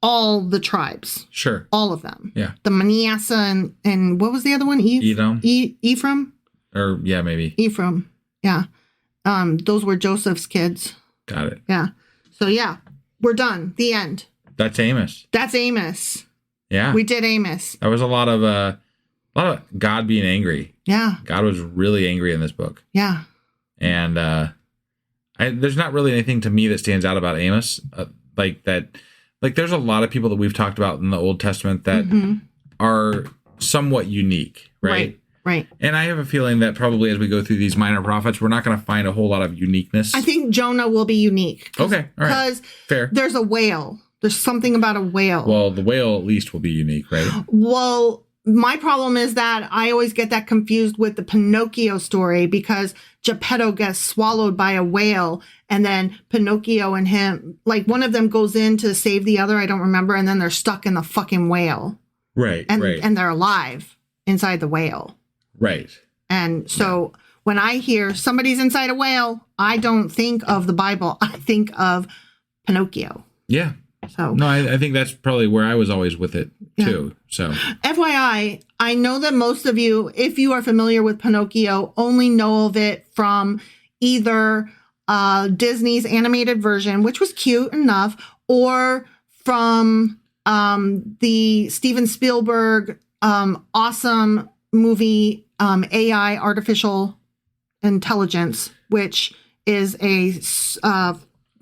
all the tribes. Sure. All of them. Yeah. The Manasseh and what was the other one? Edom. Ephraim? Or, yeah, maybe. Ephraim. Yeah. Those were Joseph's kids. Got it. Yeah. So, yeah, we're done. The end. That's Amos. That's Amos. Yeah. We did Amos. That was a lot of God being angry. Yeah. God was really angry in this book. Yeah. And there's not really anything to me that stands out about Amos like that. Like there's a lot of people that we've talked about in the Old Testament that are somewhat unique, right? Right. And I have a feeling that probably as we go through these minor prophets, we're not going to find a whole lot of uniqueness. I think Jonah will be unique. Okay. All right. Because fair. There's a whale. There's something about a whale. Well, the whale at least will be unique, right? Well, my problem is that I always get that confused with the Pinocchio story because Geppetto gets swallowed by a whale and then Pinocchio and him, like one of them goes in to save the other. I don't remember. And then they're stuck in the fucking whale. Right. And they're alive inside the whale. Right. And so when I hear somebody's inside a whale, I don't think of the Bible. I think of Pinocchio. Yeah. So no, I think that's probably where I was always with it too. So FYI, I know that most of you, if you are familiar with Pinocchio, only know of it from either Disney's animated version, which was cute enough, or from the Steven Spielberg awesome movie AI, Artificial Intelligence, which is a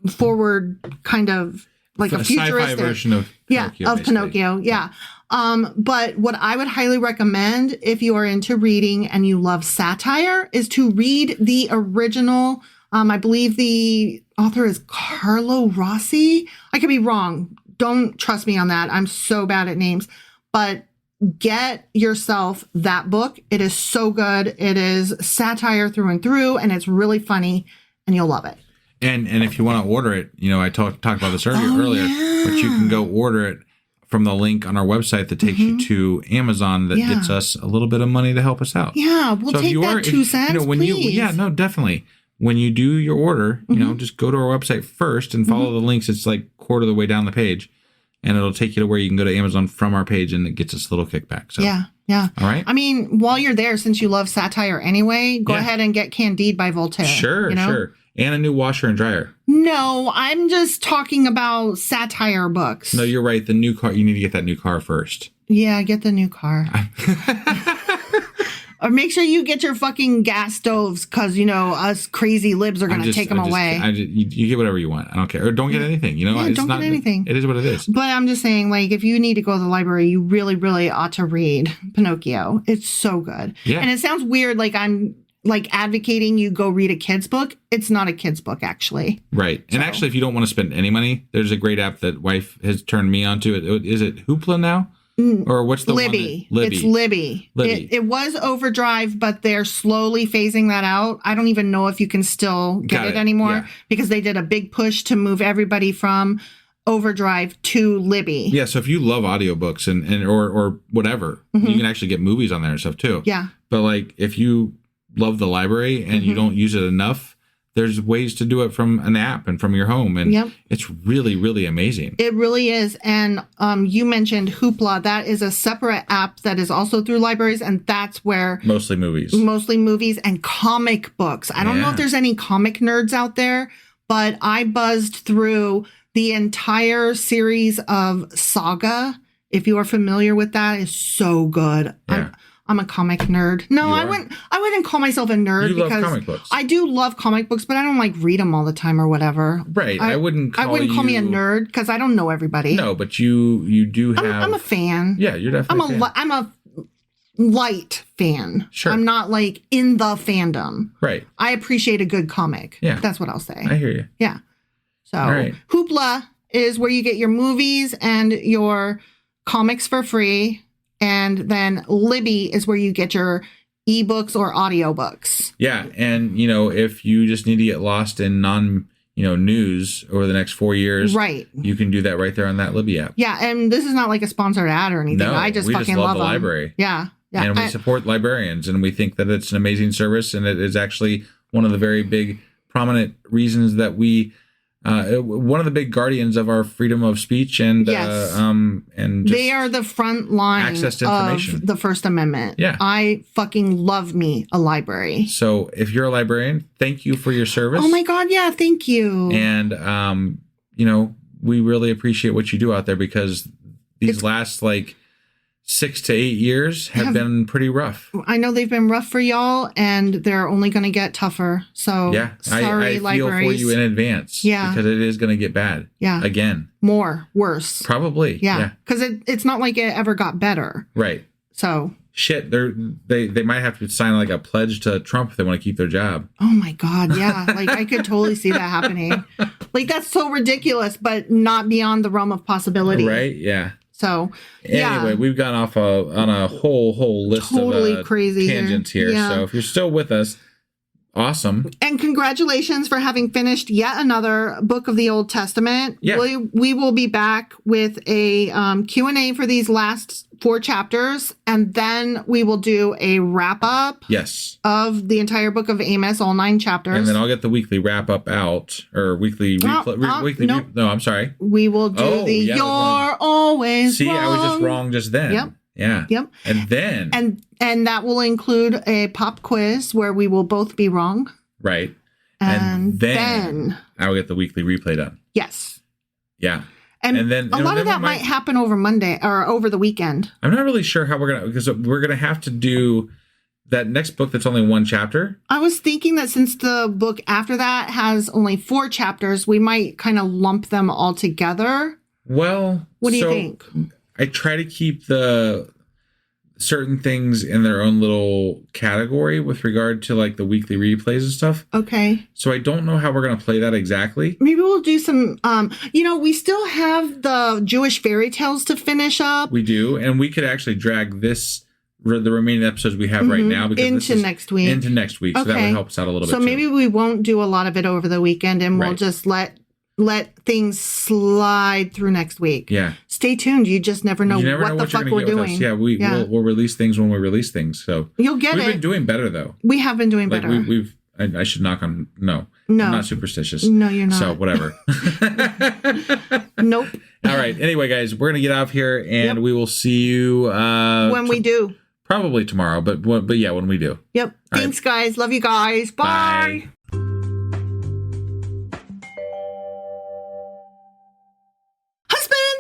forward kind of like a futuristic sci-fi version of Pinocchio. Of Pinocchio. Yeah. But what I would highly recommend if you are into reading and you love satire is to read the original. I believe the author is Carlo Rossi. I could be wrong. Don't trust me on that. I'm so bad at names. But get yourself that book. It is so good. It is satire through and through, and it's really funny, and you'll love it. And if you want to order it, I talked about this earlier, but you can go order it from the link on our website that takes you to Amazon that gets us a little bit of money to help us out. Yeah, we'll take that 2 cents, please. Definitely. When you do your order, just go to our website first and follow the links. It's like quarter of the way down the page, and it'll take you to where you can go to Amazon from our page, and it gets us a little kickback. So yeah. All right. I mean, while you're there, since you love satire anyway, go ahead and get Candide by Voltaire. Sure. and a new washer and dryer. No, I'm just talking about satire books. No, you're right. The new car, you need to get that new car first. Yeah, get the new car. Or make sure you get your fucking gas stoves because, you know, us crazy libs are going to take them away. You get whatever you want. I don't care. Or don't get anything. You know, yeah, don't get anything. It is what it is. But I'm just saying, like, if you need to go to the library, you really, really ought to read Pinocchio. It's so good. Yeah. And it sounds weird, like I'm like advocating you go read a kid's book. It's not a kid's book, actually. Right. And actually, if you don't want to spend any money, there's a great app that wife has turned me onto. Is it Hoopla now? Or what's the Libby? One Libby. It's Libby. It was Overdrive, but they're slowly phasing that out. I don't even know if you can still get it anymore because they did a big push to move everybody from Overdrive to Libby. Yeah, so if you love audiobooks and or whatever, you can actually get movies on there and stuff too. Yeah. But like if you love the library and you don't use it enough, there's ways to do it from an app and from your home. And it's really, really amazing. It really is. And you mentioned Hoopla. That is a separate app that is also through libraries. And that's where... Mostly movies and comic books. I don't know if there's any comic nerds out there, but I buzzed through the entire series of Saga. If you are familiar with that, it's so good. Yeah. I'm a comic nerd. No, I wouldn't call myself a nerd because love comic books. I do love comic books, but I don't like read them all the time or whatever. Right. I wouldn't call me a nerd because I don't know everybody. No, but you do have... I'm a fan. Yeah, you're definitely I'm a light fan. Sure. I'm not like in the fandom. Right. I appreciate a good comic. Yeah. That's what I'll say. I hear you. Yeah. So Hoopla is where you get your movies and your comics for free. And then Libby is where you get your ebooks or audiobooks. Yeah. And, you know, if you just need to get lost in news over the next 4 years, right, you can do that right there on that Libby app. Yeah. And this is not like a sponsored ad or anything. No, I just fucking love the them. library. Yeah. Yeah. And we support librarians and we think that it's an amazing service. And it is actually one of the very big prominent reasons that we one of the big guardians of our freedom of speech and and they are the front line access to information of the First Amendment. Yeah. I fucking love me a library. So if you're a librarian, thank you for your service. Oh my God, yeah, thank you. And we really appreciate what you do out there because these last 6 to 8 years have been pretty rough. I know they've been rough for y'all, and they're only going to get tougher. So, sorry, I libraries. feel for you in advance. Yeah. Because it is going to get bad. Yeah. Again. Worse. Probably. Yeah. Because it's not like it ever got better. Right. So. Shit, they might have to sign a pledge to Trump if they want to keep their job. Oh my God, yeah. I could totally see that happening. That's so ridiculous, but not beyond the realm of possibility. Right, yeah. So, anyway, we've gone off on a whole list of crazy tangents here. Yeah. So if you're still with us, awesome. And congratulations for having finished yet another book of the Old Testament. Yeah. We will be back with a Q&A for these last 4 chapters, and then we will do a wrap-up of the entire book of Amos, all 9 chapters. And then I'll get the weekly wrap-up out, or weekly... No, I'm sorry. We will do You're Always Wrong. See, I was just wrong just then. Yep. Yeah. Yep. And then... And that will include a pop quiz where we will both be wrong. Right. And then I'll get the weekly replay done. Yes. Yeah. And then a lot of that might happen over Monday or over the weekend. I'm not really sure how because we're going to have to do that next book that's only 1 chapter. I was thinking that since the book after that has only 4 chapters, we might kind of lump them all together. Well, what do you think? I try to keep the certain things in their own little category with regard to the weekly replays and stuff. Okay. So I don't know how we're going to play that exactly. Maybe we'll do some, we still have the Jewish fairy tales to finish up. We do. And we could actually drag the remaining episodes we have right now into next week. So that would help us out a little bit. So maybe we won't do a lot of it over the weekend and we'll just let things slide through next week. Yeah. Stay tuned. You just never know what the fuck we're doing. Yeah, we'll release things when we release things. So you'll get We've been doing better though. We have been doing better. I should knock on no. I'm not superstitious. No, you're not. So whatever. Nope. All right. Anyway, guys, we're gonna get out of here and we will see you when we do. Probably tomorrow, but yeah, when we do. Yep. Thanks, guys. Love you guys. Bye. Bye.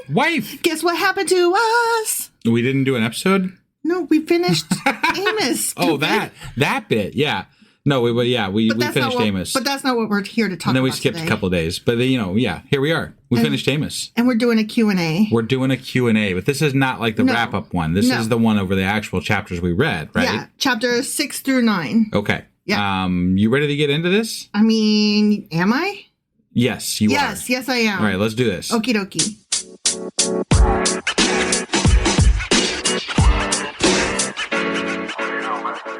Wife. Guess what happened to us? We didn't do an episode? No, we finished Amos. Oh, that bit. Yeah. No, we finished Amos. But that's not what we're here to talk about. And then we skipped today. a couple of days. But, here we are. We finished Amos. And we're doing a Q&A. We're doing a Q&A, but this is not like the wrap-up one. This is the one over the actual chapters we read, right? Yeah, chapters 6 through 9. Okay. Yeah. You ready to get into this? I mean, am I? Yes, you are. Yes, I am. All right, let's do this. Okie dokie.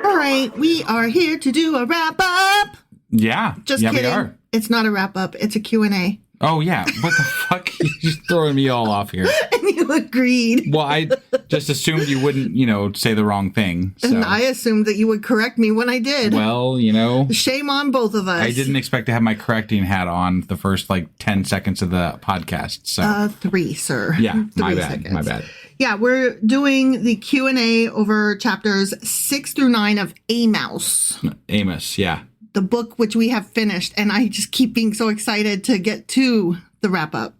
All right, we are here to do a wrap-up. Yeah. Just kidding. We are. It's not a wrap-up. It's a Q&A. Oh, yeah. What the fuck? You're just throwing me all off here. And you agreed. Well, I just assumed you wouldn't, say the wrong thing. So. And I assumed that you would correct me when I did. Well, Shame on both of us. I didn't expect to have my correcting hat on the first, 10 seconds of the podcast. So 3, sir. Yeah, 3 my bad. seconds. My bad. Yeah, we're doing the Q&A over chapters 6 through 9 of Amos. Amos, yeah. The book which we have finished, and I just keep being so excited to get to the wrap-up.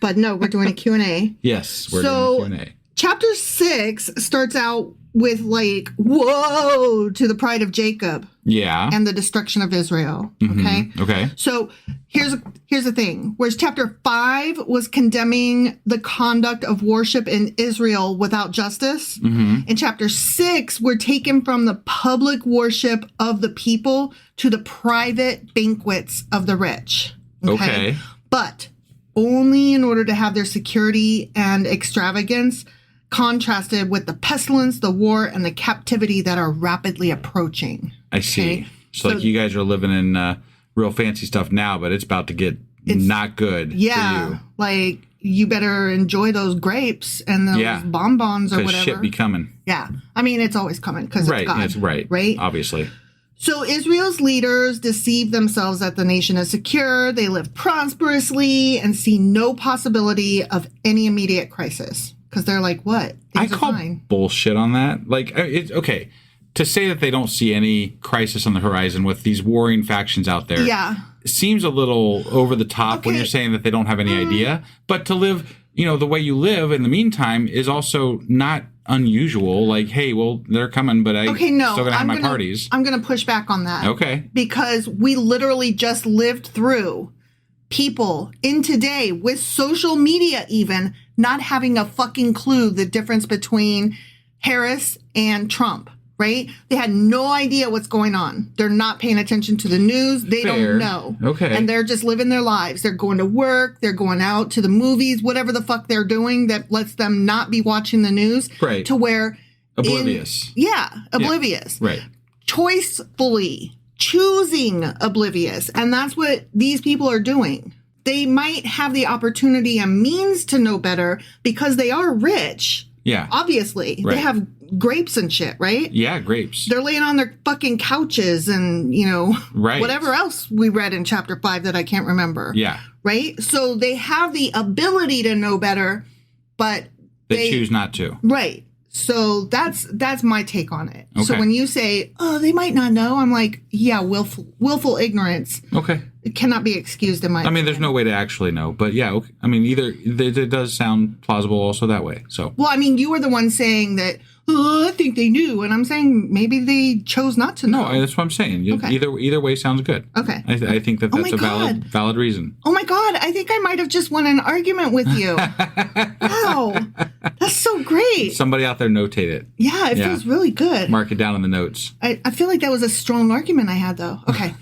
But no, we're doing a Q&A. Yes, we're doing a Q&A. Chapter 6 starts out with whoa, to the pride of Jacob. Yeah. And the destruction of Israel. Okay? Okay. So here's the thing. Whereas chapter 5 was condemning the conduct of worship in Israel without justice. In chapter 6, we're taken from the public worship of the people to the private banquets of the rich. Okay. But only in order to have their security and extravagance contrasted with the pestilence, the war, and the captivity that are rapidly approaching. I see. So you guys are living in real fancy stuff now, but it's about to get not good for you. You better enjoy those grapes and those bonbons or whatever. Because shit be coming. Yeah. I mean, it's always coming because it's God. It's right. Right? Obviously. So Israel's leaders deceive themselves that the nation is secure. They live prosperously and see no possibility of any immediate crisis. Because they're like, what? Things I call bullshit on that. It's okay. To say that they don't see any crisis on the horizon with these warring factions out there seems a little over the top when you're saying that they don't have any idea. But to live, the way you live in the meantime is also not unusual. Like, hey, well, they're coming, but still going to have my parties. I'm going to push back on that. Okay. Because we literally just lived through people in today with social media even not having a fucking clue the difference between Harris and Trump, right? They had no idea what's going on. They're not paying attention to the news. They don't know. Okay. And they're just living their lives. They're going to work. They're going out to the movies, whatever the fuck they're doing that lets them not be watching the news. Right. To where... Oblivious. Oblivious. Yeah. Right. Choicefully choosing oblivious. And that's what these people are doing. They might have the opportunity and means to know better because they are rich. Yeah. Obviously. Right. They have grapes and shit, right? Yeah, grapes. They're laying on their fucking couches and, whatever else we read in chapter 5 that I can't remember. Yeah. Right? So they have the ability to know better, but they choose not to. Right. So that's my take on it. Okay. So when you say, oh, they might not know, I'm like, yeah, willful ignorance. Okay. It cannot be excused in my opinion. There's no way to actually know. But yeah, okay. It does sound plausible also that way. So. Well, you were the one saying that, oh, I think they knew. And I'm saying maybe they chose not to know. No, that's what I'm saying. Okay. Either way sounds good. Okay. I think that's a valid reason. Oh my God. I think I might have just won an argument with you. Wow. That's so great. Somebody out there notate it. Yeah, it feels really good. Mark it down in the notes. I feel like that was a strong argument I had, though. Okay.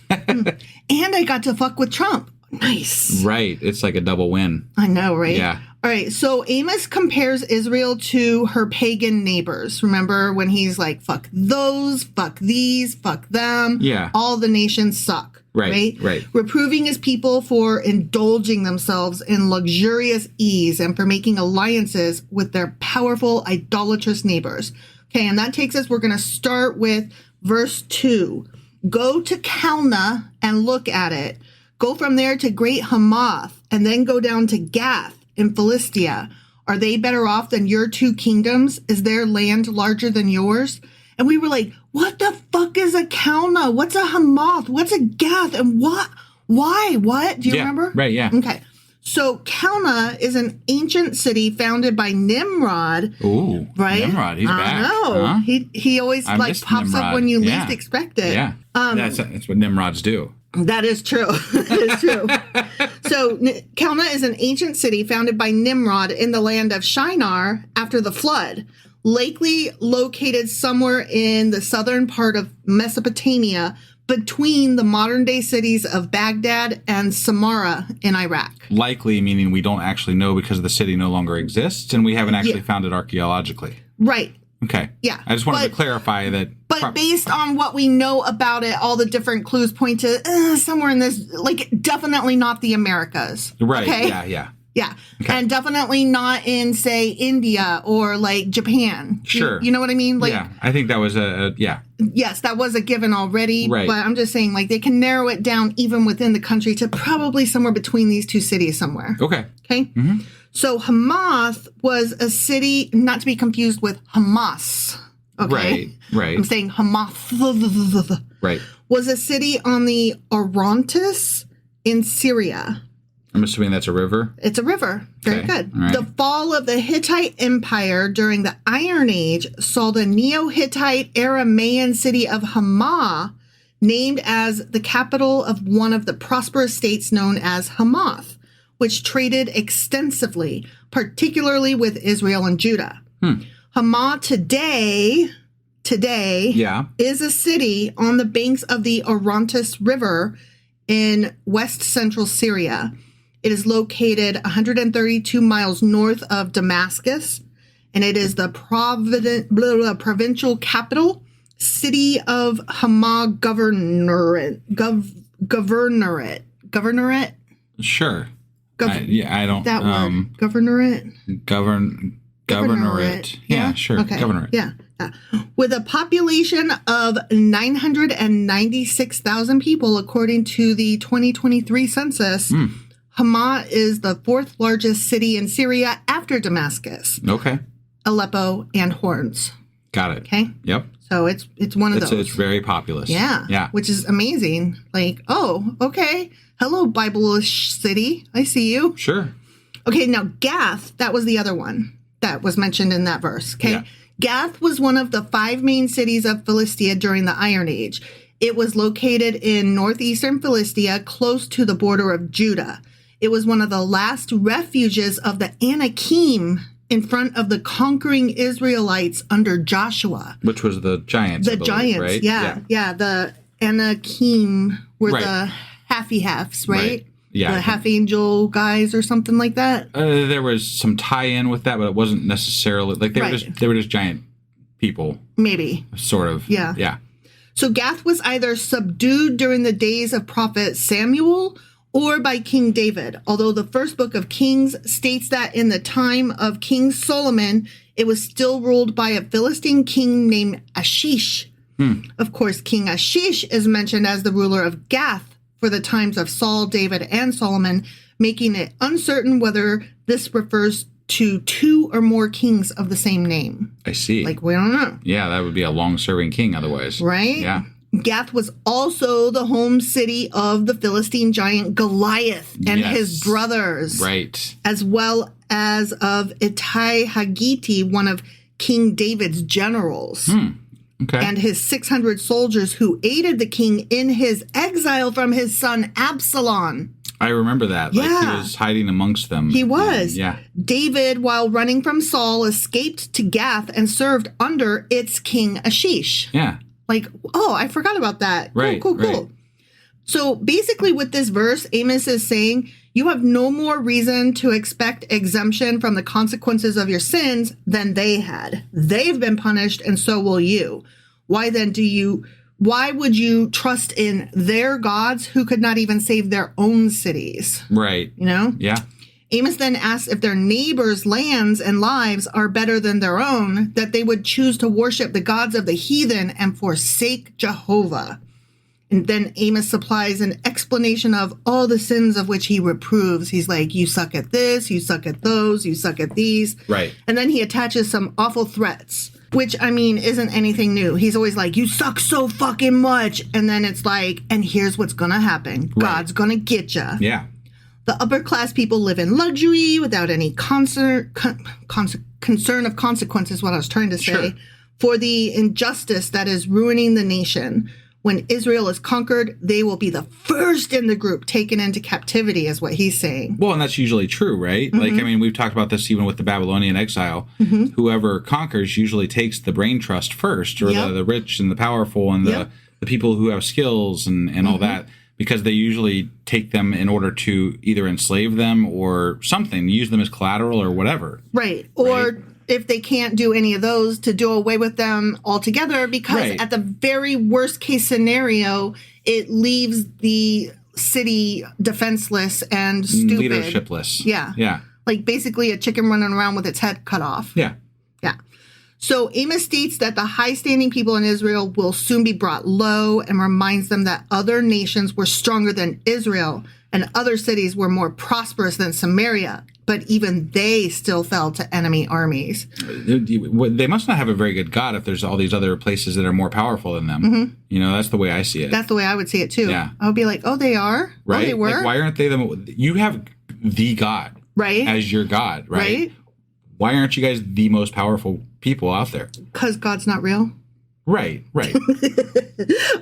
And I got to fuck with Trump. Nice. Right. It's like a double win. I know, right? Yeah. All right. So Amos compares Israel to her pagan neighbors. Remember when he's like, fuck those, fuck these, fuck them. Yeah. All the nations suck. Right. Reproving his people for indulging themselves in luxurious ease and for making alliances with their powerful, idolatrous neighbors. Okay. And that takes us, we're going to start with verse 2. Go to Calneh and look at it. Go from there to Great Hamath and then go down to Gath in Philistia. Are they better off than your 2 kingdoms? Is their land larger than yours? And we were like, what the fuck is a Calneh? What's a Hamath? What's a Gath? And what? Why? What? Do you remember? Right, yeah. Okay. So Kelna is an ancient city founded by Nimrod. Ooh, right? Nimrod, he's back. I know. Huh? He always pops Nimrod. up when you least expect it. Yeah, that's what Nimrods do. That is true. That is true. So Kelna is an ancient city founded by Nimrod in the land of Shinar after the flood, likely located somewhere in the southern part of Mesopotamia, between the modern-day cities of Baghdad and Samarra in Iraq. Likely meaning we don't actually know because the city no longer exists, and we haven't actually found it archaeologically. Right. Okay. Yeah. I just wanted to clarify that. But based on what we know about it, all the different clues point to somewhere in this, like, definitely not the Americas. Right. Okay? Yeah. Yeah. Okay. And definitely not in, say, India or, like, Japan. Sure. You know what I mean? Like, yeah. I think that was yes, that was a given already. Right. But I'm just saying, like, they can narrow it down even within the country to probably somewhere between these two cities somewhere. Okay. Okay? Mm-hmm. So Hamath was a city, not to be confused with Hamas. Okay? Right. I'm saying Hamath. Right. Was a city on the Orontes in Syria. I'm assuming that's a river. It's a river. Very Okay. good. All right. The fall of the Hittite Empire during the Iron Age saw the Neo-Hittite Aramaean city of Hama named as the capital of one of the prosperous states known as Hamath, which traded extensively, particularly with Israel and Judah. Hama today is a city on the banks of the Orontes River in west central Syria. It is located 132 miles north of Damascus, and it is the provincial capital, city of Hama Governorate. Governorate? Sure. Governorate. I don't. That word. Governorate? Governorate. Yeah, sure. Okay. Governorate. Yeah. With a population of 996,000 people, according to the 2023 census, Hama is the fourth largest city in Syria after Damascus, Okay. Aleppo, and Horns. Got it. Okay? Yep. So it's one of those. It's very populous. Yeah. Yeah. Which is amazing. Like, oh, okay. Hello, Bible-ish city. I see you. Sure. Okay, now Gath, that was the other one that was mentioned in that verse. Okay. Yeah. Gath was one of the 5 main cities of Philistia during the Iron Age. It was located in northeastern Philistia, close to the border of Judah. It was one of the last refuges of the Anakim in front of the conquering Israelites under Joshua. Which was the giants. The I believe, giants, right? yeah. The Anakim were Right. the halfy-halves, right? Yeah. The half-angel guys or something like that. There was some tie-in with that, but it wasn't necessarily like they were just giant people, Maybe. sort of. Yeah. Yeah. So Gath was either subdued during the days of prophet Samuel or by King David, although the first book of Kings states that in the time of King Solomon, it was still ruled by a Philistine king named Ashish. Of course, King Ashish is mentioned as the ruler of Gath for the times of Saul, David, and Solomon, making it uncertain whether this refers to 2 or more kings of the same name. I see. Like, we don't know. Yeah, that would be a long-serving king otherwise. Right? Yeah. Gath was also the home city of the Philistine giant Goliath and his brothers. Right. As well as of Ittai Haggiti, one of King David's generals. Okay. And his 600 soldiers who aided the king in his exile from his son Absalom. I remember that. Like Yeah. he was hiding amongst them. He was. Yeah. David, while running from Saul, escaped to Gath and served under its king Ashish. Yeah. Like, oh, I forgot about that. Right, Cool. right. So basically with this verse, Amos is saying, you have no more reason to expect exemption from the consequences of your sins than they had. They've been punished, and so will you. Why would you trust in their gods who could not even save their own cities? Right. You know? Yeah. Amos then asks if their neighbors' lands and lives are better than their own, that they would choose to worship the gods of the heathen and forsake Jehovah. And then Amos supplies an explanation of all the sins of which he reproves. He's like, you suck at this, you suck at those, you suck at these. Right. And then he attaches some awful threats, which, I mean, isn't anything new. He's always like, you suck so fucking much. And then it's like, and here's what's going to happen. God's going to get you. Yeah. The upper class people live in luxury without any concern of consequences, what I was trying to say, for the injustice that is ruining the nation. When Israel is conquered, they will be the first in the group taken into captivity, is what he's saying. Well, and that's usually true, right? Like, I mean, we've talked about this even with the Babylonian exile. Whoever conquers usually takes the brain trust first, or the rich and the powerful and the people who have skills and all that, because they usually take them in order to either enslave them or something, use them as collateral or whatever. Right. Or if they can't do any of those, to do away with them altogether, because at the very worst case scenario, it leaves the city defenseless and stupid. Leadershipless. Yeah. Yeah. Like basically a chicken running around with its head cut off. Yeah. Yeah. So Amos states that the high-standing people in Israel will soon be brought low, and reminds them that other nations were stronger than Israel and other cities were more prosperous than Samaria. But even they still fell to enemy armies. They must not have a very good God if there's all these other places that are more powerful than them. You know, that's the way I see it. That's the way I would see it too. Yeah. I would be like, oh, they are? Right? Oh, they were? Like, why aren't they you have the God. Right. As your God, right? Why aren't you guys the most powerful people out there? Because God's not real. Right.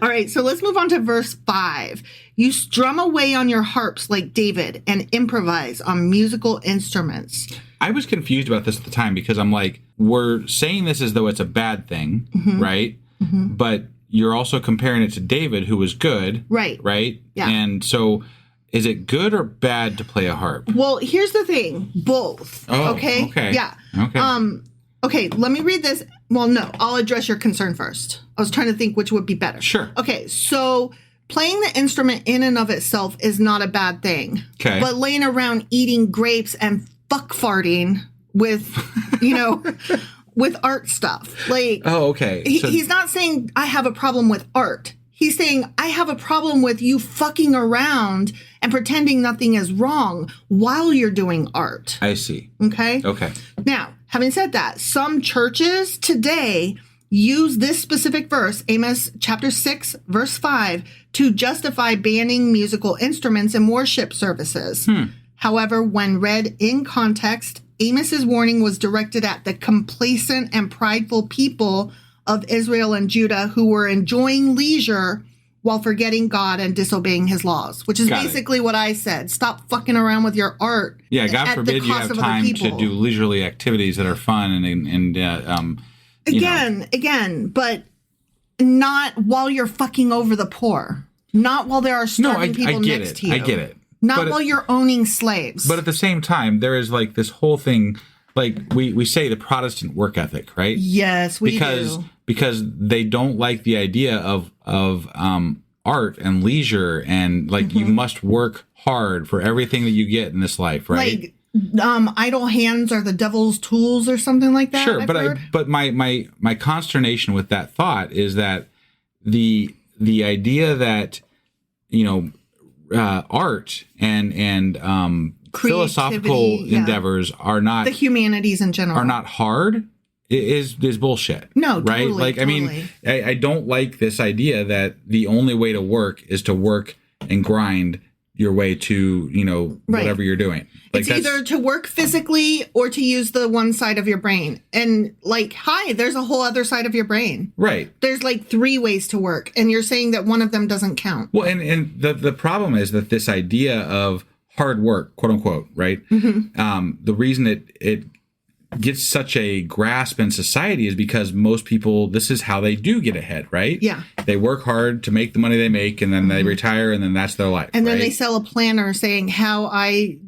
All right, so let's move on to verse 5. You strum away on your harps like David and improvise on musical instruments. I was confused about this at the time because I'm like, we're saying this as though it's a bad thing, right? But you're also comparing it to David, who was good. Right? Yeah. And so is it good or bad to play a harp? Well, here's the thing. Both. Oh, okay. Yeah. Okay. Okay, let me read this. Well, no, I'll address your concern first. I was trying to think which would be better. Sure. Okay, so playing the instrument in and of itself is not a bad thing. Okay. But laying around eating grapes and fuck farting with, with art stuff. Like, oh, okay. He's not saying I have a problem with art. He's saying I have a problem with you fucking around and pretending nothing is wrong while you're doing art. I see. Okay? Okay. Now, having said that, some churches today use this specific verse, Amos chapter 6, verse 5, to justify banning musical instruments in worship services. However, when read in context, Amos's warning was directed at the complacent and prideful people of Israel and Judah who were enjoying leisure while forgetting God and disobeying his laws, which is basically what I said. Stop fucking around with your art. Yeah, God forbid you have time to do leisurely activities that are fun Again, but not while you're fucking over the poor. Not while there are starving people next to you. I get it. Not while you're owning slaves. But at the same time, there is like this whole thing, like we say the Protestant work ethic, right? Yes, we do. Because they don't like the idea of art and leisure and like you must work hard for everything that you get in this life, right? Like idle hands are the devil's tools or something like that. Sure, but my consternation with that thought is that the idea that art and philosophical endeavors are not the humanities in general are not hard is bullshit. No, right? Totally, like, totally. I mean, I don't like this idea that the only way to work is to work and grind your way to, whatever you're doing. Like it's either to work physically or to use the one side of your brain. And like, there's a whole other side of your brain. Right. There's like 3 ways to work. And you're saying that one of them doesn't count. Well, and the problem is that this idea of hard work, quote unquote, right? The reason it gets such a grasp in society is because most people, this is how they do get ahead, right? Yeah. They work hard to make the money they make, and then they retire, and then that's their life. And then they sell a planner saying how I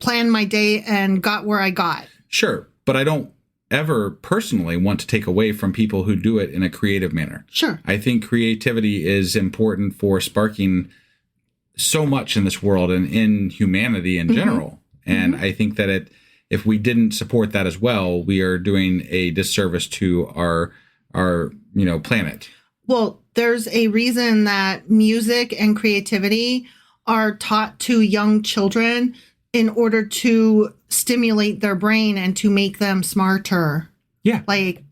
planned my day and got where I got. Sure. But I don't ever personally want to take away from people who do it in a creative manner. Sure. I think creativity is important for sparking so much in this world and in humanity in general. And I think that if we didn't support that as well, we are doing a disservice to our planet. Well, there's a reason that music and creativity are taught to young children in order to stimulate their brain and to make them smarter. Yeah. Like,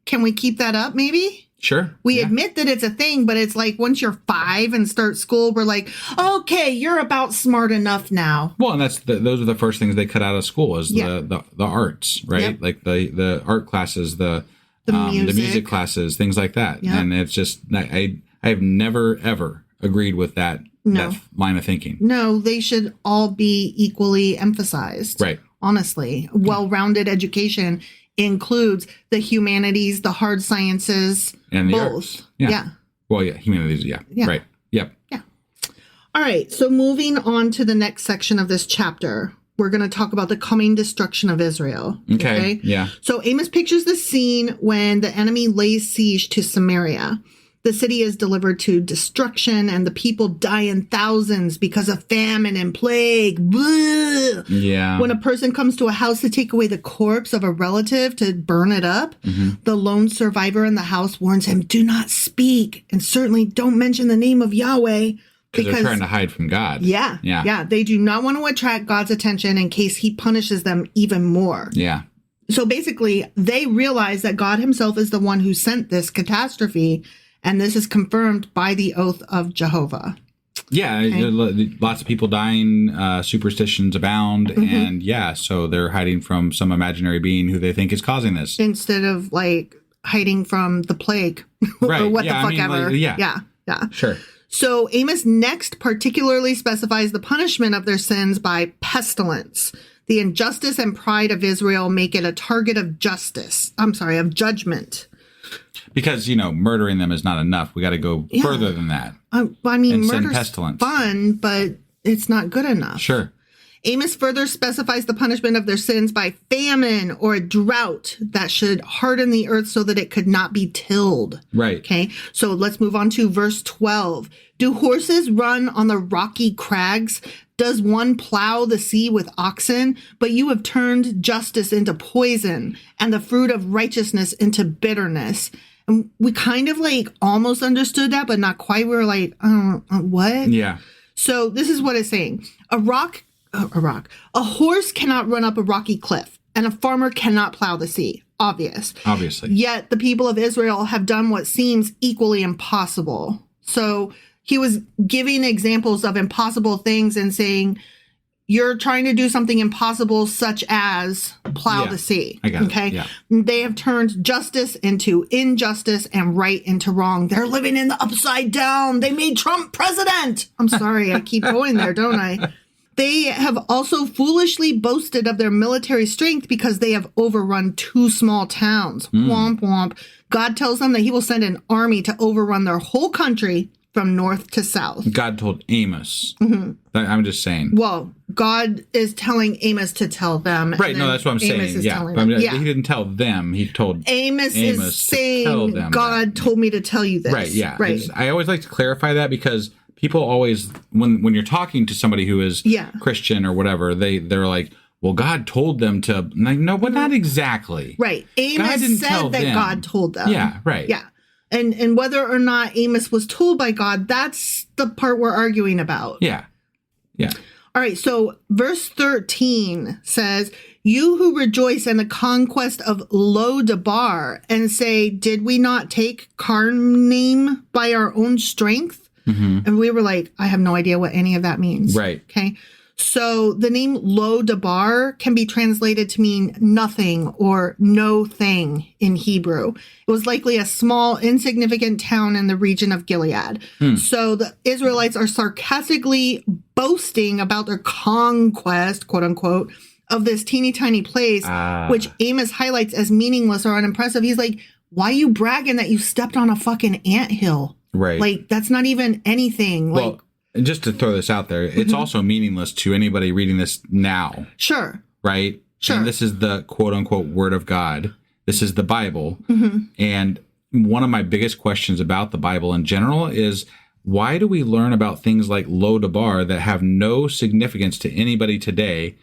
can we keep that up maybe? Sure. We admit that it's a thing, but it's like once you're 5 and start school, we're like, okay, you're about smart enough now. Well, and those are the first things they cut out of school is the arts, right? Yep. Like the art classes, the music classes, things like that. Yep. And it's just, I have never, ever agreed with that line of thinking. No, they should all be equally emphasized. Right. Honestly, well-rounded education includes the humanities, the hard sciences, and the both. Arts. Yeah. Well, humanities. Yeah. Right. Yep. Yeah. All right. So moving on to the next section of this chapter, we're going to talk about the coming destruction of Israel. Okay. Yeah. So Amos pictures the scene when the enemy lays siege to Samaria. The city is delivered to destruction, and the people die in thousands because of famine and plague. Blah. Yeah. When a person comes to a house to take away the corpse of a relative to burn it up, the lone survivor in the house warns him, do not speak, and certainly don't mention the name of Yahweh. Because they're trying to hide from God. Yeah. They do not want to attract God's attention in case he punishes them even more. Yeah. So basically, they realize that God himself is the one who sent this catastrophe. And this is confirmed by the oath of Jehovah. Yeah, lots of people dying, superstitions abound, and so they're hiding from some imaginary being who they think is causing this. Instead of like hiding from the plague right. or what the fuck ever. Yeah. Sure. So Amos next particularly specifies the punishment of their sins by pestilence. The injustice and pride of Israel make it a target of judgment. Because, murdering them is not enough. We got to go further than that. I mean, murder's pestilence. Fun, but it's not good enough. Sure. Amos further specifies the punishment of their sins by famine or a drought that should harden the earth so that it could not be tilled. Right. Okay, so let's move on to verse 12. Do horses run on the rocky crags? Does one plow the sea with oxen? But you have turned justice into poison and the fruit of righteousness into bitterness. And we kind of like almost understood that, but not quite. We were like, what? Yeah. So this is what it's saying. A horse cannot run up a rocky cliff, and a farmer cannot plow the sea. Obviously. Yet the people of Israel have done what seems equally impossible. So he was giving examples of impossible things and saying, you're trying to do something impossible, such as plow the sea. I got okay. It. Yeah. They have turned justice into injustice and right into wrong. They're living in the upside down. They made Trump president. I'm sorry. I keep going there, don't I? They have also foolishly boasted of their military strength because they have overrun 2 small towns. Womp womp. God tells them that he will send an army to overrun their whole country from north to south. God told Amos. I'm just saying. Well, God is telling Amos to tell them. Right. No, that's what I'm saying. He didn't tell them. He told Amos is saying, tell them God told me to tell you this. Right. Yeah. Right. I always like to clarify that because people always, when you're talking to somebody who is Christian or whatever, they're like, well, God told them to. Like, no, but not exactly. Right. Amos said that God told them. Yeah. Right. Yeah. And whether or not Amos was told by God, that's the part we're arguing about. Yeah. Yeah. All right. So verse 13 says, you who rejoice in the conquest of Lo-Debar and say, did we not take Karnaim by our own strength? And we were like, I have no idea what any of that means. Right. Okay. So the name Lo-Debar can be translated to mean nothing or no thing in Hebrew. It was likely a small, insignificant town in the region of Gilead. So the Israelites are sarcastically boasting about their conquest, quote unquote, of this teeny tiny place, which Amos highlights as meaningless or unimpressive. He's like, why are you bragging that you stepped on a fucking anthill? Right. Like, that's not even anything. Well, and just to throw this out there, it's also meaningless to anybody reading this now. Sure. Right? Sure. And this is the quote-unquote Word of God. This is the Bible. And one of my biggest questions about the Bible in general is, why do we learn about things like Lo-Debar that have no significance to anybody today?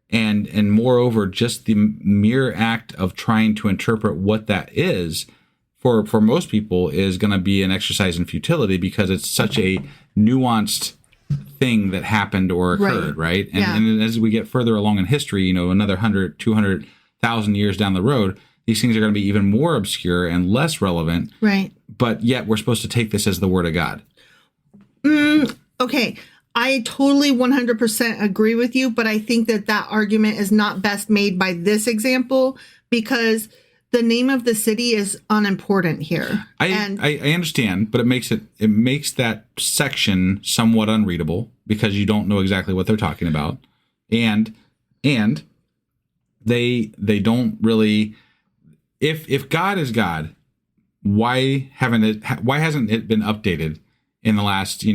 And moreover, just the mere act of trying to interpret what that is for most people is going to be an exercise in futility because it's such a nuanced thing that happened or occurred, right? And as we get further along in history, another 100, 200,000 years down the road, these things are going to be even more obscure and less relevant. Right. But yet we're supposed to take this as the word of God. Okay. I totally 100% agree with you, but I think that argument is not best made by this example because the name of the city is unimportant here. I understand, but it makes that section somewhat unreadable because you don't know exactly what they're talking about. And they don't really, if God is God, why hasn't it been updated in the last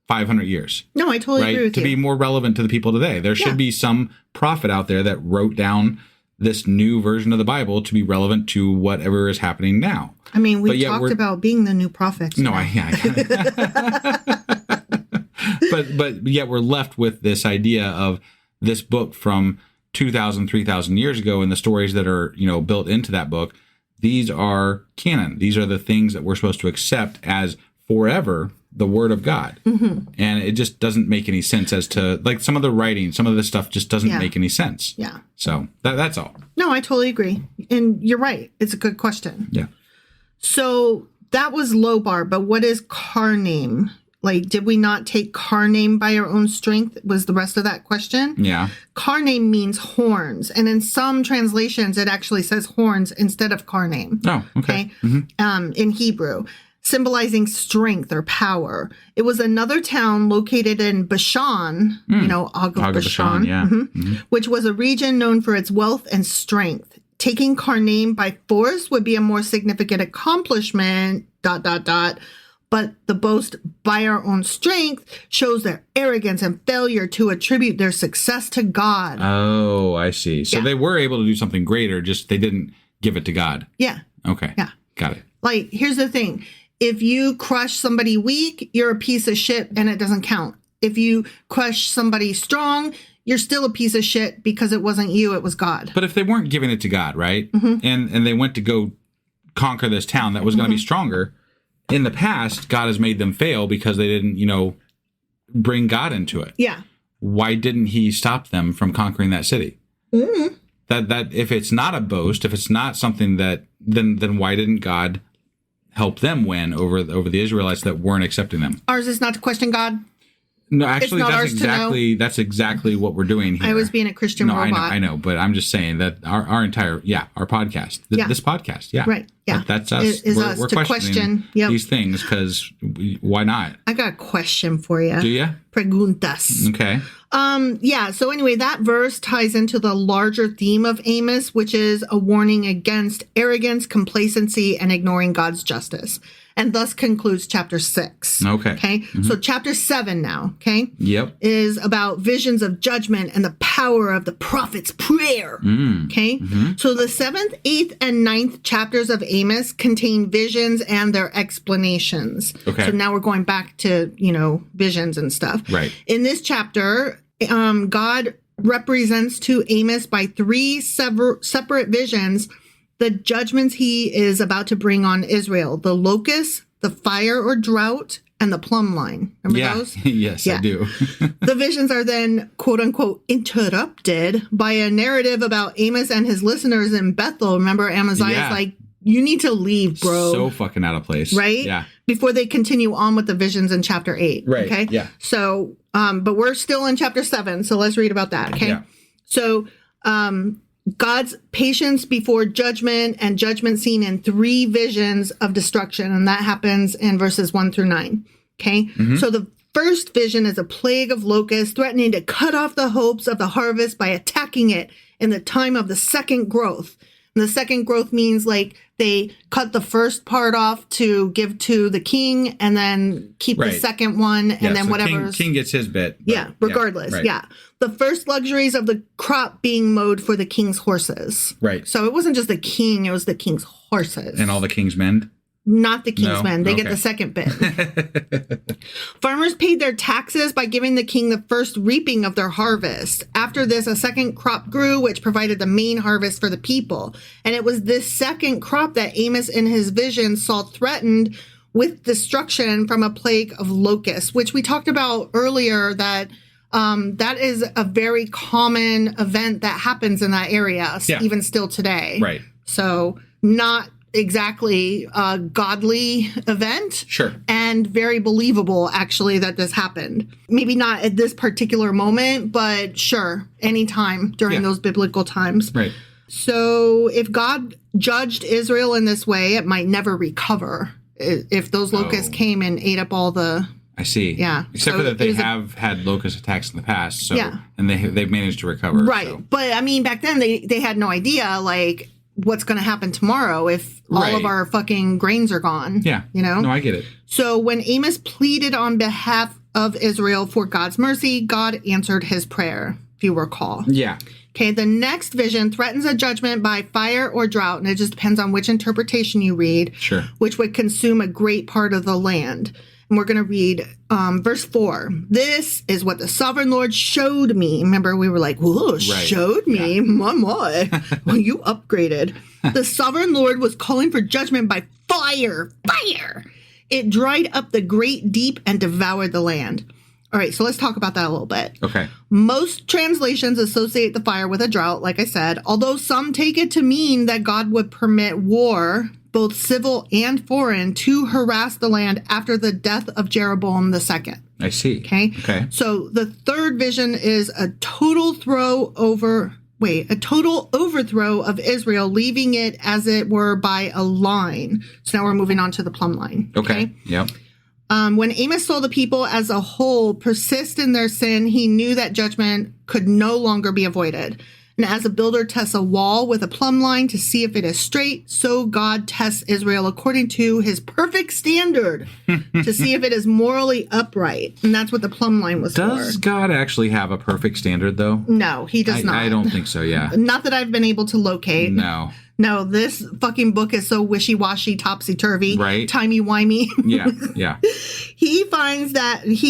500 years? No, I totally agree with you. To be more relevant to the people today, there should be some prophet out there that wrote down this new version of the Bible to be relevant to whatever is happening now. I mean, we talked about being the new prophets. No, but yet we're left with this idea of this book from 2,000, 3,000 years ago, and the stories that are built into that book. These are canon. These are the things that we're supposed to accept as forever the word of God. Mm-hmm. And it just doesn't make any sense as to some of the writing, some of this stuff just doesn't make any sense. Yeah. So that's all. No, I totally agree. And you're right. It's a good question. Yeah. So that was low bar, but what is car name? Did we not take car name by our own strength? Was the rest of that question? Yeah. Car name means horns. And in some translations, it actually says horns instead of car name. Oh, okay. Mm-hmm. In Hebrew, symbolizing strength or power. It was another town located in Bashan, Og of Bashan, which was a region known for its wealth and strength. Taking Karnaim by force would be a more significant accomplishment, ... But the boast by our own strength shows their arrogance and failure to attribute their success to God. Oh, I see. So they were able to do something greater, just they didn't give it to God. Yeah. Okay. Yeah. Got it. Here's the thing. If you crush somebody weak, you're a piece of shit and it doesn't count. If you crush somebody strong, you're still a piece of shit because it wasn't you, it was God. But if they weren't giving it to God, right? Mm-hmm. And they went to go conquer this town that was going to be stronger, in the past, God has made them fail because they didn't, bring God into it. Yeah. Why didn't he stop them from conquering that city? Mm-hmm. That if it's not a boast, if it's not something that, then why didn't God help them win over the Israelites that weren't accepting them? Ours is not to question God. No, actually, that's exactly what we're doing here. I was being a Christian robot. I know, but I'm just saying that our entire our podcast, this podcast, right, that's us. We're to questioning these things because why not? I got a question for you. Do you? Preguntas. Okay. So anyway, that verse ties into the larger theme of Amos, which is a warning against arrogance, complacency, and ignoring God's justice. And thus concludes chapter 6. Okay. Mm-hmm. So chapter 7 now, Yep. is about visions of judgment and the power of the prophet's prayer. Mm-hmm. So the 7th, 8th, and 9th chapters of Amos contain visions and their explanations. Okay. So now we're going back to, visions and stuff. Right. In this chapter, God represents to Amos by 3 separate visions the judgments he is about to bring on Israel: the locust, the fire or drought, and the plumb line. Remember those? Yes, I do. The visions are then, quote unquote, interrupted by a narrative about Amos and his listeners in Bethel. Remember, Amaziah's like, you need to leave, bro. So fucking out of place. Right? Yeah. Before they continue on with the visions in chapter 8. Right. Okay. Yeah. So, but we're still in chapter 7. So let's read about that. Okay. Yeah. So, God's patience before judgment and judgment seen in 3 visions of destruction. And that happens in verses 1 through 9. Okay. Mm-hmm. So the first vision is a plague of locusts threatening to cut off the hopes of the harvest by attacking it in the time of the second growth. And the second growth means they cut the first part off to give to the king and then keep the second one and then so whatever. King gets his bit. Regardless. The first luxuries of the crop being mowed for the king's horses. Right. So it wasn't just the king, it was the king's horses. And all the king's men? Not the king's men. They get the second bit. Farmers paid their taxes by giving the king the first reaping of their harvest. After this, a second crop grew, which provided the main harvest for the people. And it was this second crop that Amos in his vision saw threatened with destruction from a plague of locusts, which we talked about earlier that that is a very common event that happens in that area, even still today. Right. So not exactly a godly event. Sure. And very believable, actually, that this happened. Maybe not at this particular moment, but sure, anytime during those biblical times. Right. So if God judged Israel in this way, it might never recover. If those locusts came and ate up all the... I see. Yeah. Except for that they have had locust attacks in the past. So, and they've managed to recover. Right. So. But I mean, back then they had no idea, like, what's going to happen tomorrow if all of our fucking grains are gone. Yeah. You know? No, I get it. So when Amos pleaded on behalf of Israel for God's mercy, God answered his prayer, if you recall. Yeah. Okay, the next vision threatens a judgment by fire or drought, and it just depends on which interpretation you read, which would consume a great part of the land. And we're going to read verse 4. This is what the sovereign Lord showed me. Remember, we were like, whoa, showed me? Yeah. My. Well, you upgraded. The sovereign Lord was calling for judgment by fire. Fire! It dried up the great deep and devoured the land. All right, so let's talk about that a little bit. Okay. Most translations associate the fire with a drought, like I said, although some take it to mean that God would permit war, both civil and foreign, to harass the land after the death of Jeroboam II. I see. Okay. So the third vision is a total overthrow of Israel, leaving it as it were by a line. So now we're moving on to the plumb line. Okay. Yep. When Amos saw the people as a whole persist in their sin, he knew that judgment could no longer be avoided. And as a builder tests a wall with a plumb line to see if it is straight, so God tests Israel according to his perfect standard to see if it is morally upright. And that's what the plumb line was for. Does God actually have a perfect standard, though? No, he does not. I don't think so, yeah. Not that I've been able to locate. No, this fucking book is so wishy-washy, topsy-turvy, right? Timey-wimey. Yeah.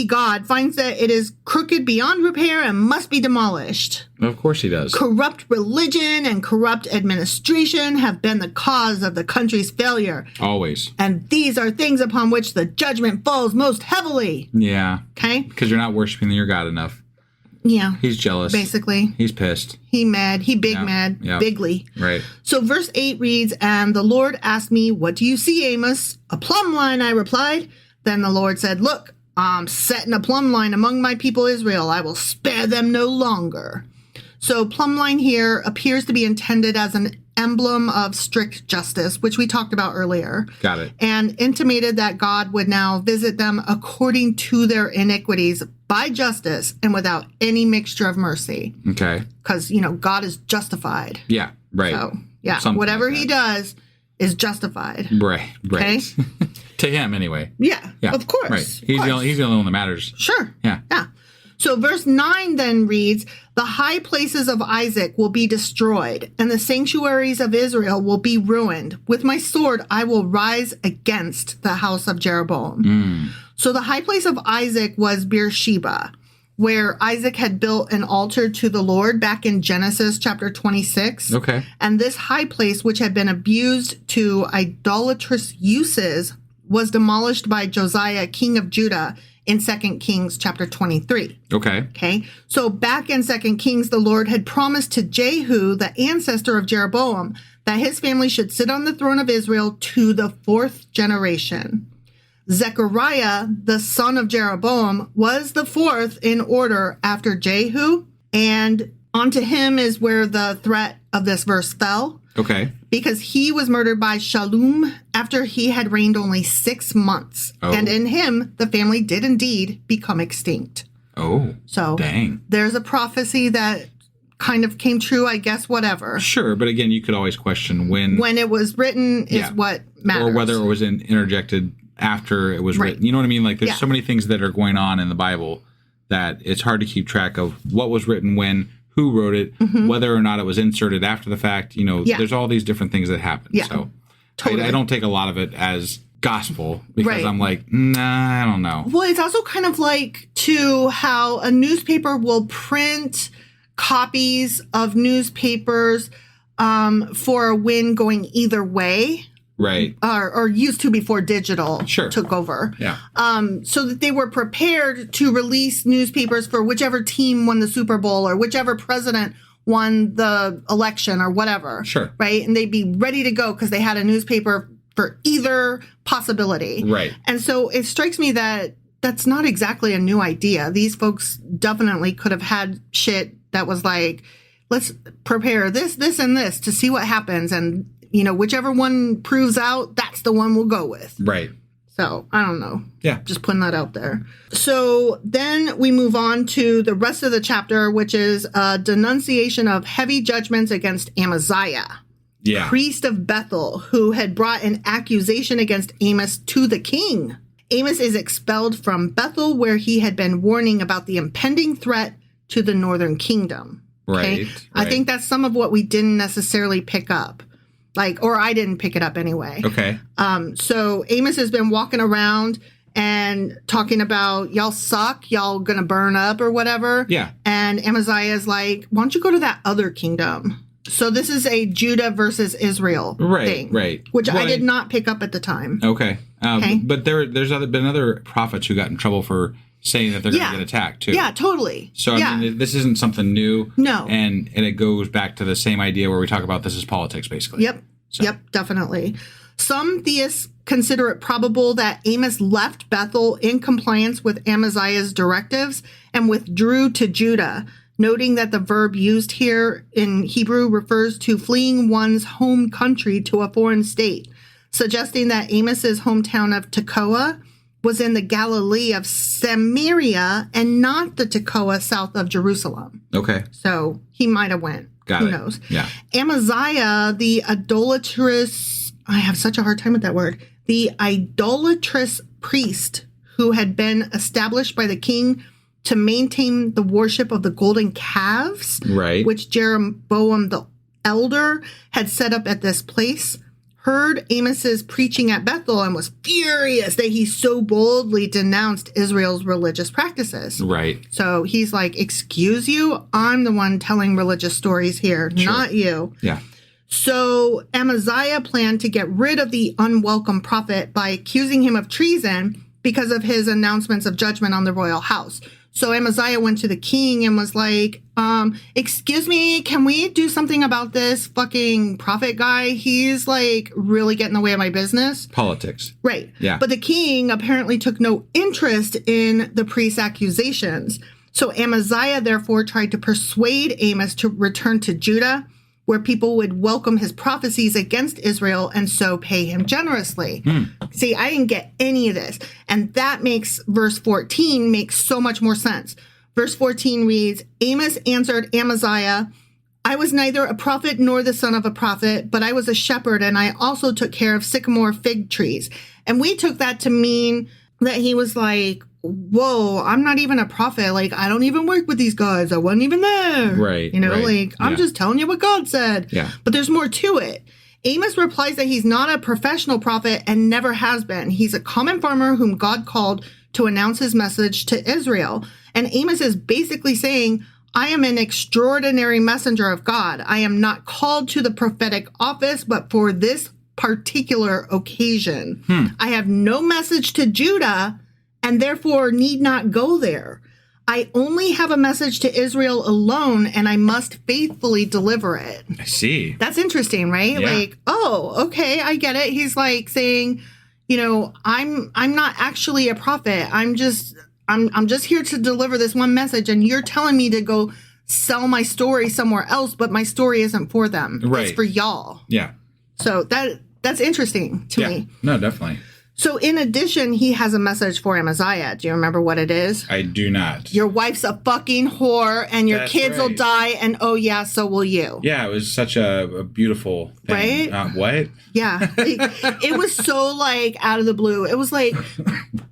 God finds that it is crooked beyond repair and must be demolished. Of course he does. Corrupt religion and corrupt administration have been the cause of the country's failure. Always. And these are things upon which the judgment falls most heavily. Yeah. Okay? Because you're not worshiping your God enough. Yeah. He's jealous. Basically. He's pissed. He mad. He mad. Bigly. Right. So verse 8 reads, "And the Lord asked me, 'What do you see, Amos?' 'A plumb line,' I replied. Then the Lord said, 'Look, I'm setting a plumb line among my people Israel. I will spare them no longer.'" So plumb line here appears to be intended as an emblem of strict justice, which we talked about earlier. Got it. And intimated that God would now visit them according to their iniquities by justice and without any mixture of mercy. Okay. Because, God is justified. Yeah, right. So, yeah, Something whatever like he does is justified. Right. Okay? To him, anyway. Yeah, of course. Right. He's the only one that matters. Sure. Yeah. So verse 9 then reads, "The high places of Isaac will be destroyed, and the sanctuaries of Israel will be ruined. With my sword I will rise against the house of Jeroboam." So the high place of Isaac was Beersheba, where Isaac had built an altar to the Lord back in Genesis chapter 26. Okay. And this high place, which had been abused to idolatrous uses, was demolished by Josiah, king of Judah, in 2 Kings chapter 23. Okay. So back in 2 Kings, the Lord had promised to Jehu, the ancestor of Jeroboam, that his family should sit on the throne of Israel to the 4th generation. Zechariah, the son of Jeroboam, was the 4th in order after Jehu, and onto him is where the threat of this verse fell. Okay. Because he was murdered by Shallum after he had reigned only 6 months. Oh. And in him, the family did indeed become extinct. Oh, so dang. There's a prophecy that kind of came true, I guess, whatever. Sure, but again, you could always question when it was written is what matters. Or whether it was interjected after it was written. You know what I mean? Like, there's so many things that are going on in the Bible that it's hard to keep track of what was written when, who wrote it, whether or not it was inserted after the fact. There's all these different things that happen. Yeah, so totally. I don't take a lot of it as gospel because I'm like, nah, I don't know. Well, it's also kind of like, too, how a newspaper will print copies of newspapers for a win going either way. Right. Or used to before digital took over. Yeah. So that they were prepared to release newspapers for whichever team won the Super Bowl or whichever president won the election or whatever. Sure. Right? And they'd be ready to go because they had a newspaper for either possibility. Right. And so it strikes me that that's not exactly a new idea. These folks definitely could have had shit that was like, let's prepare this, this, and this to see what happens. And, you know, whichever one proves out, that's the one we'll go with. Right. So I don't know. Yeah. Just putting that out there. So then we move on to the rest of the chapter, which is a denunciation of heavy judgments against Amaziah. Yeah. Priest of Bethel, who had brought an accusation against Amos to the king. Amos is expelled from Bethel, where he had been warning about the impending threat to the northern kingdom. Okay? Right. I think that's some of what we didn't necessarily pick up. Or I didn't pick it up anyway. Okay. So Amos has been walking around and talking about, y'all suck, y'all gonna burn up or whatever. Yeah. And Amaziah is like, why don't you go to that other kingdom? So this is a Judah versus Israel thing. Right. Which I did not pick up at the time. Okay. Okay. But there's been other prophets who got in trouble for saying that they're going to get attacked too. Yeah, totally. So I mean, this isn't something new. No. And it goes back to the same idea where we talk about this is politics, basically. Yep. So. Yep, definitely. Some theists consider it probable that Amos left Bethel in compliance with Amaziah's directives and withdrew to Judah, noting that the verb used here in Hebrew refers to fleeing one's home country to a foreign state, suggesting that Amos's hometown of Tekoa was in the Galilee of Samaria and not the Tekoa south of Jerusalem. Okay. So he might have went. Who knows? Yeah. Amaziah, the idolatrous, I have such a hard time with that word, the idolatrous priest who had been established by the king to maintain the worship of the golden calves, right, which Jeroboam the elder had set up at this place, heard Amos's preaching at Bethel and was furious that he so boldly denounced Israel's religious practices. Right. So he's like, excuse you? I'm the one telling religious stories here, not you. Yeah. So Amaziah planned to get rid of the unwelcome prophet by accusing him of treason because of his announcements of judgment on the royal house. So Amaziah went to the king and was like, excuse me, can we do something about this fucking prophet guy? He's like really getting in the way of my business. Politics. Right. Yeah. But the king apparently took no interest in the priest's accusations. So Amaziah therefore tried to persuade Amos to return to Judah, where people would welcome his prophecies against Israel and so pay him generously. See, I didn't get any of this. And that makes verse 14 make so much more sense. Verse 14 reads, Amos answered Amaziah, I was neither a prophet nor the son of a prophet, but I was a shepherd, and I also took care of sycamore fig trees. And we took that to mean that he was like, whoa, I'm not even a prophet. Like, I don't even work with these guys. I wasn't even there. Right. You know, like, I'm just telling you what God said. Yeah. But there's more to it. Amos replies that he's not a professional prophet and never has been. He's a common farmer whom God called to announce his message to Israel. And Amos is basically saying, I am an extraordinary messenger of God. I am not called to the prophetic office, but for this particular occasion. I have no message to Judah and therefore need not go there. I only have a message to Israel alone, and I must faithfully deliver it. I see. That's interesting, right? Yeah. Like, oh, okay, I get it. He's like saying, you know, I'm not actually a prophet. I'm just here to deliver this one message, and you're telling me to go sell my story somewhere else, but my story isn't for them. Right. It's for y'all. Yeah. So that's interesting to me. No, definitely. So in addition, he has a message for Amaziah. Do you remember what it is? I do not. Your wife's a fucking whore and your That's kids will right. die, and oh yeah, so will you. Yeah, it was such a beautiful thing. Right? What? Yeah. It was so like out of the blue. It was like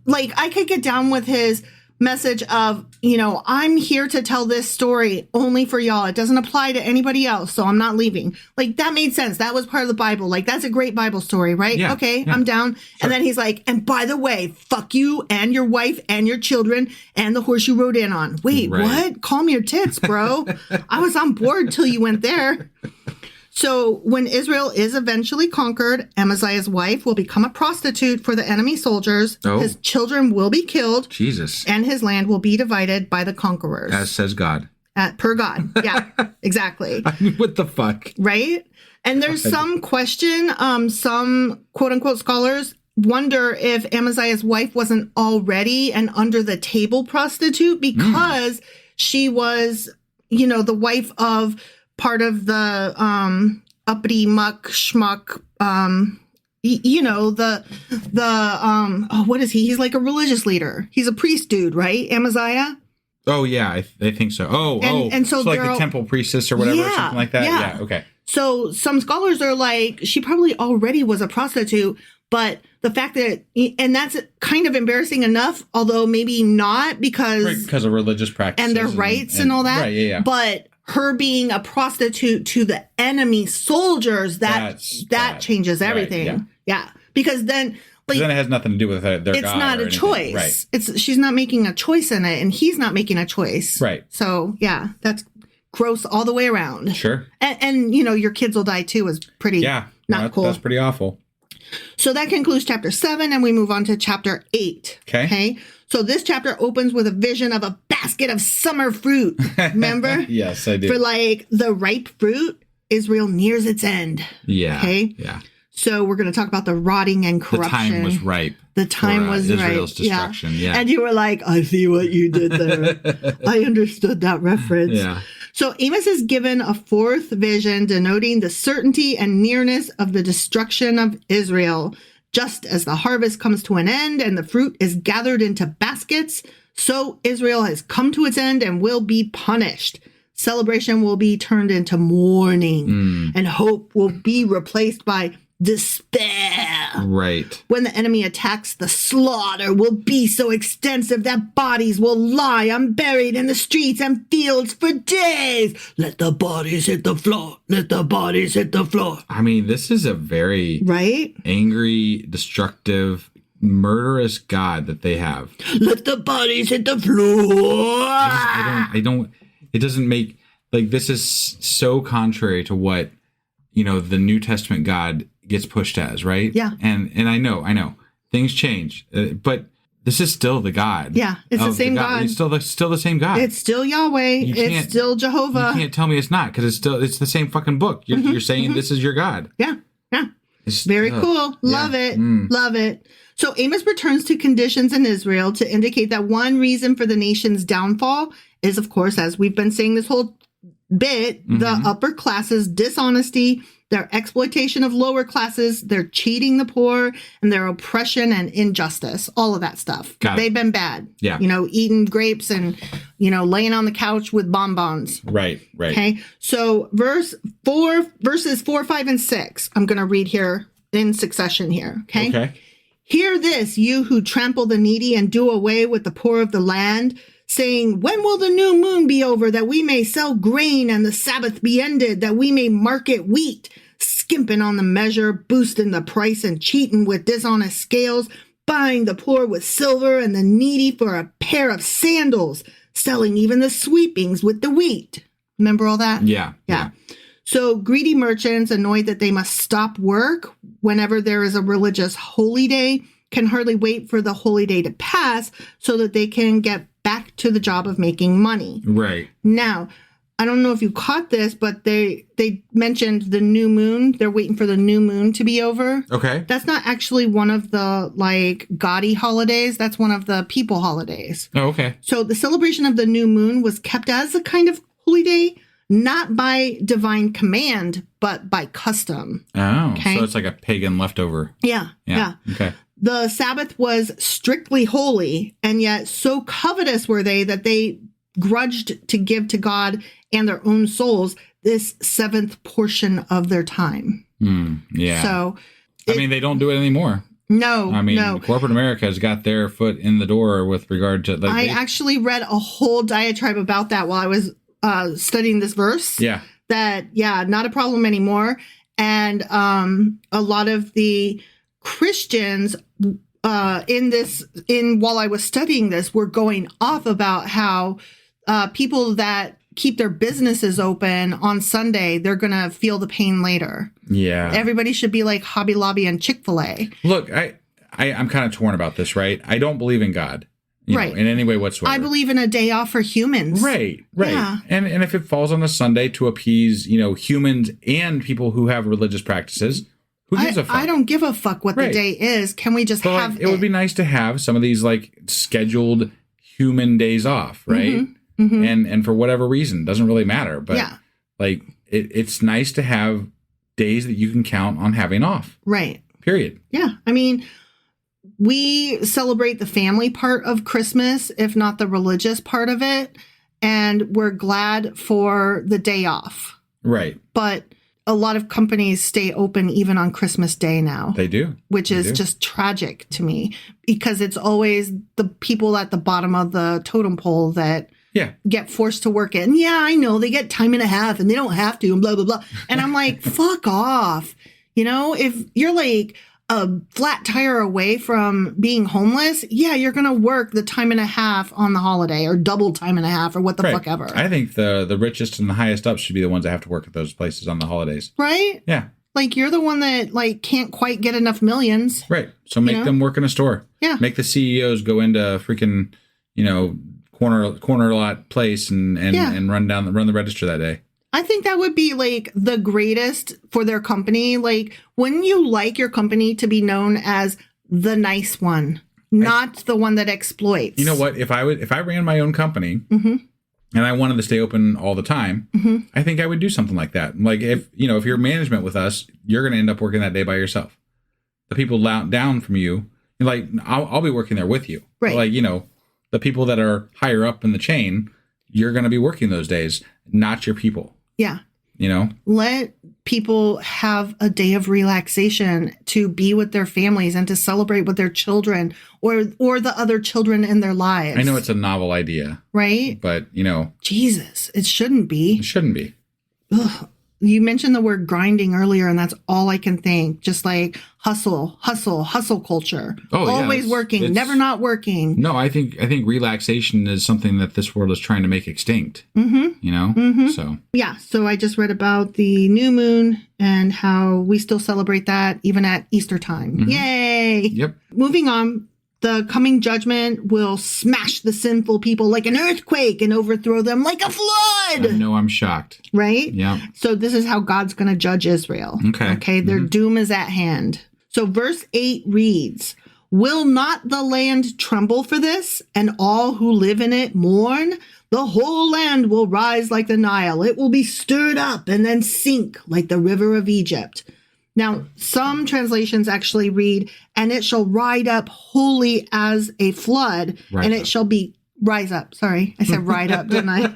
I could get down with his message of, you know, I'm here to tell this story only for y'all. It doesn't apply to anybody else, so I'm not leaving. Like, that made sense. That was part of the Bible. Like, that's a great Bible story, right? Yeah, Okay, yeah. I'm down. Sure. And then he's like, and by the way, fuck you and your wife and your children and the horse you rode in on. Wait, Right. what? Calm your tits, bro. I was on board till you went there. So when Israel is eventually conquered, Amaziah's wife will become a prostitute for the enemy soldiers. Oh. His children will be killed. Jesus. And his land will be divided by the conquerors. As says God. per God. Yeah, exactly. I mean, what the fuck? Right? And there's some question, some quote unquote scholars wonder if Amaziah's wife wasn't already an under the table prostitute because she was, the wife of part of the uppity muck schmuck, what is he? He's like a religious leader. He's a priest dude, right? Amaziah? Oh, yeah, I think so. And so like the temple priestess or whatever, or something like that? Yeah, okay. So some scholars are like, she probably already was a prostitute, but the fact that, and that's kind of embarrassing enough, although maybe not because of religious practices. And their rights and all that. Right, yeah. But her being a prostitute to the enemy soldiers, that changes everything. Right, yeah. Because then... then it has nothing to do with their it's God not or a anything. choice. Right. She's not making a choice in it, and he's not making a choice. Right. So yeah, that's gross all the way around. Sure. And your kids will die too is pretty not cool. That's pretty awful. So that concludes chapter 7, and we move on to chapter 8. Okay. So this chapter opens with a vision of a basket of summer fruit. Remember? Yes, I do. For like the ripe fruit, Israel nears its end. Yeah. Okay. Yeah. So we're going to talk about the rotting and corruption. The time was ripe. The time was ripe. Israel's destruction. Yeah. And you were like, I see what you did there. I understood that reference. Yeah. So Amos is given a fourth vision denoting the certainty and nearness of the destruction of Israel. Just as the harvest comes to an end and the fruit is gathered into baskets, so Israel has come to its end and will be punished. Celebration will be turned into mourning, and hope will be replaced by despair. Right. When the enemy attacks, the slaughter will be so extensive that bodies will lie unburied in the streets and fields for days. Let the bodies hit the floor. Let the bodies hit the floor. I mean, this is a very angry, destructive, murderous God that they have. Let the bodies hit the floor. I don't, it doesn't make, like, this is so contrary to what, the New Testament God gets pushed as, right? Yeah. And I know things change, but this is still the God. Yeah, it's the same God. It's still the same God. It's still Yahweh. It's still Jehovah. You can't tell me it's not, because it's the same fucking book. You're saying this is your God. Yeah. It's very cool. Love it. Love it. So Amos returns to conditions in Israel to indicate that one reason for the nation's downfall is, of course, as we've been saying this whole bit, the upper classes' dishonesty, their exploitation of lower classes, their cheating the poor, and their oppression and injustice, all of that stuff. They've been bad. Yeah. Eating grapes and, laying on the couch with bonbons. Right. Okay. So verses 4, 5, and 6, I'm going to read here in succession here. Okay. Hear this, you who trample the needy and do away with the poor of the land, saying, when will the new moon be over that we may sell grain and the Sabbath be ended that we may market wheat, skimping on the measure, boosting the price and cheating with dishonest scales, buying the poor with silver and the needy for a pair of sandals, selling even the sweepings with the wheat. Remember all that? Yeah. So greedy merchants, annoyed that they must stop work whenever there is a religious holy day, can hardly wait for the holy day to pass so that they can get back to the job of making money. Right. Now, I don't know if you caught this, but they mentioned the new moon. They're waiting for the new moon to be over. Okay. That's not actually one of the gaudy holidays. That's one of the people holidays. Oh, okay. So the celebration of the new moon was kept as a kind of holy day, not by divine command, but by custom. Oh, okay? So it's like a pagan leftover. Yeah. Okay. The Sabbath was strictly holy, and yet so covetous were they that they grudged to give to God and their own souls this seventh portion of their time. Yeah. So, they don't do it anymore. No. Corporate America has got their foot in the door with regard to... I actually read a whole diatribe about that while I was studying this verse. Yeah. That, not a problem anymore. And a lot of the Christians while I was studying this were going off about how people that keep their businesses open on Sunday, they're going to feel the pain later. Yeah. Everybody should be like Hobby Lobby and Chick-fil-A. Look, I'm kind of torn about this, right? I don't believe in God. in any way whatsoever. I believe in a day off for humans. Right. Yeah. And if it falls on a Sunday to appease, humans and people who have religious practices, who gives a fuck? I don't give a fuck what the day is. Can we just have it? It would be nice to have some of these scheduled human days off, right? Mm-hmm. And for whatever reason, doesn't really matter. But it's nice to have days that you can count on having off. Right. Period. Yeah. I mean, we celebrate the family part of Christmas, if not the religious part of it. And we're glad for the day off. Right. But a lot of companies stay open even on Christmas Day now. They do. Which is just tragic to me because it's always the people at the bottom of the totem pole that get forced to work it. And yeah, I know they get time and a half and they don't have to and blah, blah, blah. And I'm like, fuck off. If you're like a flat tire away from being homeless, you're going to work the time and a half on the holiday or double time and a half or what the fuck ever. I think the richest and the highest up should be the ones that have to work at those places on the holidays. Right? Yeah. You're the one that can't quite get enough millions. Right. So make them work in a store. Yeah. Make the CEOs go into freaking, corner lot place and run the register that day. I think that would be the greatest for their company. Wouldn't you like your company to be known as the nice one, not the one that exploits? You know what? If I ran my own company and I wanted to stay open all the time, I think I would do something like that. If you're management with us, you're going to end up working that day by yourself. The people down from you, I'll be working there with you. Right. The people that are higher up in the chain, you're going to be working those days, not your people. Yeah. Let people have a day of relaxation to be with their families and to celebrate with their children or the other children in their lives. I know it's a novel idea. Right? But, Jesus, it shouldn't be. It shouldn't be. Ugh. You mentioned the word grinding earlier, and that's all I can think. Just hustle culture. Oh, always working, never not working. No, I think relaxation is something that this world is trying to make extinct. Mm-hmm. So yeah. So I just read about the new moon and how we still celebrate that even at Easter time. Mm-hmm. Yay! Yep. Moving on. The coming judgment will smash the sinful people like an earthquake and overthrow them like a flood. I know, I'm shocked. Right? Yeah. So this is how God's going to judge Israel. Okay. Their doom is at hand. So verse 8 reads, "Will not the land tremble for this, and all who live in it mourn? The whole land will rise like the Nile. It will be stirred up and then sink like the river of Egypt." Now, some translations actually read, "And it shall ride up wholly as a flood, and it shall be rise up." Sorry, I said ride up, didn't I?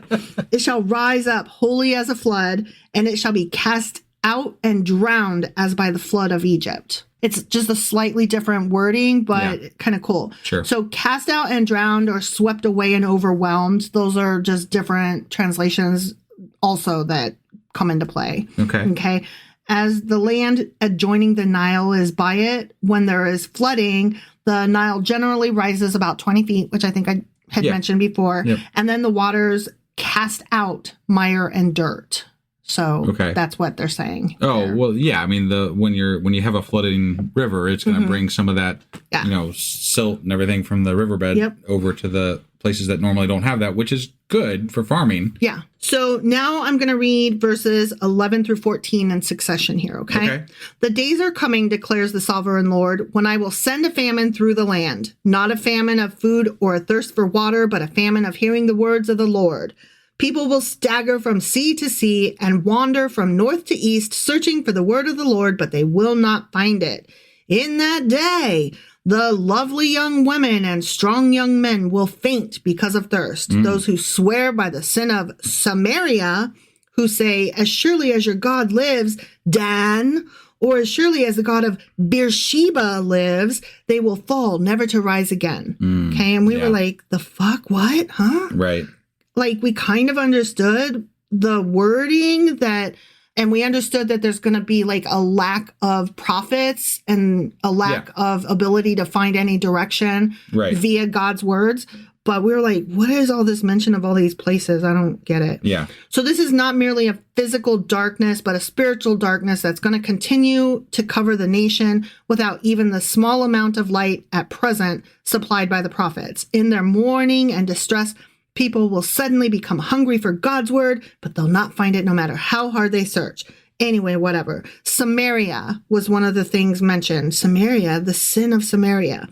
"It shall rise up wholly as a flood, and it shall be cast out and drowned as by the flood of Egypt." It's just a slightly different wording, but kind of cool. Sure. So cast out and drowned or swept away and overwhelmed. Those are just different translations also that come into play. Okay. As the land adjoining the Nile is by it, when there is flooding, the Nile generally rises about 20 feet, which I think I had mentioned before. Yep. And then the waters cast out mire and dirt. So that's what they're saying. Oh, there. Well, yeah. I mean, when you have a flooding river, it's going to bring some of that, silt and everything from the riverbed over to the places that normally don't have that, which is good for farming. Yeah. So now I'm going to read verses 11 through 14 in succession here, okay? "The days are coming, declares the sovereign Lord, when I will send a famine through the land, not a famine of food or a thirst for water, but a famine of hearing the words of the Lord. People will stagger from sea to sea and wander from north to east, searching for the word of the Lord, but they will not find it. In that day, the lovely young women and strong young men will faint because of thirst. Those who swear by the sin of Samaria, who say, 'As surely as your God lives, Dan,' or 'as surely as the God of Beersheba lives,' they will fall, never to rise again." Okay, and we were like, the fuck? What? Huh? Right. We kind of understood the wording and we understood that there's going to be a lack of prophets and a lack of ability to find any direction via God's words. But we were like, what is all this mention of all these places? I don't get it. Yeah. So this is not merely a physical darkness, but a spiritual darkness that's going to continue to cover the nation without even the small amount of light at present supplied by the prophets. In their mourning and distress, people will suddenly become hungry for God's word, but they'll not find it no matter how hard they search. Anyway, whatever. Samaria was one of the things mentioned. Samaria, the sin of Samaria.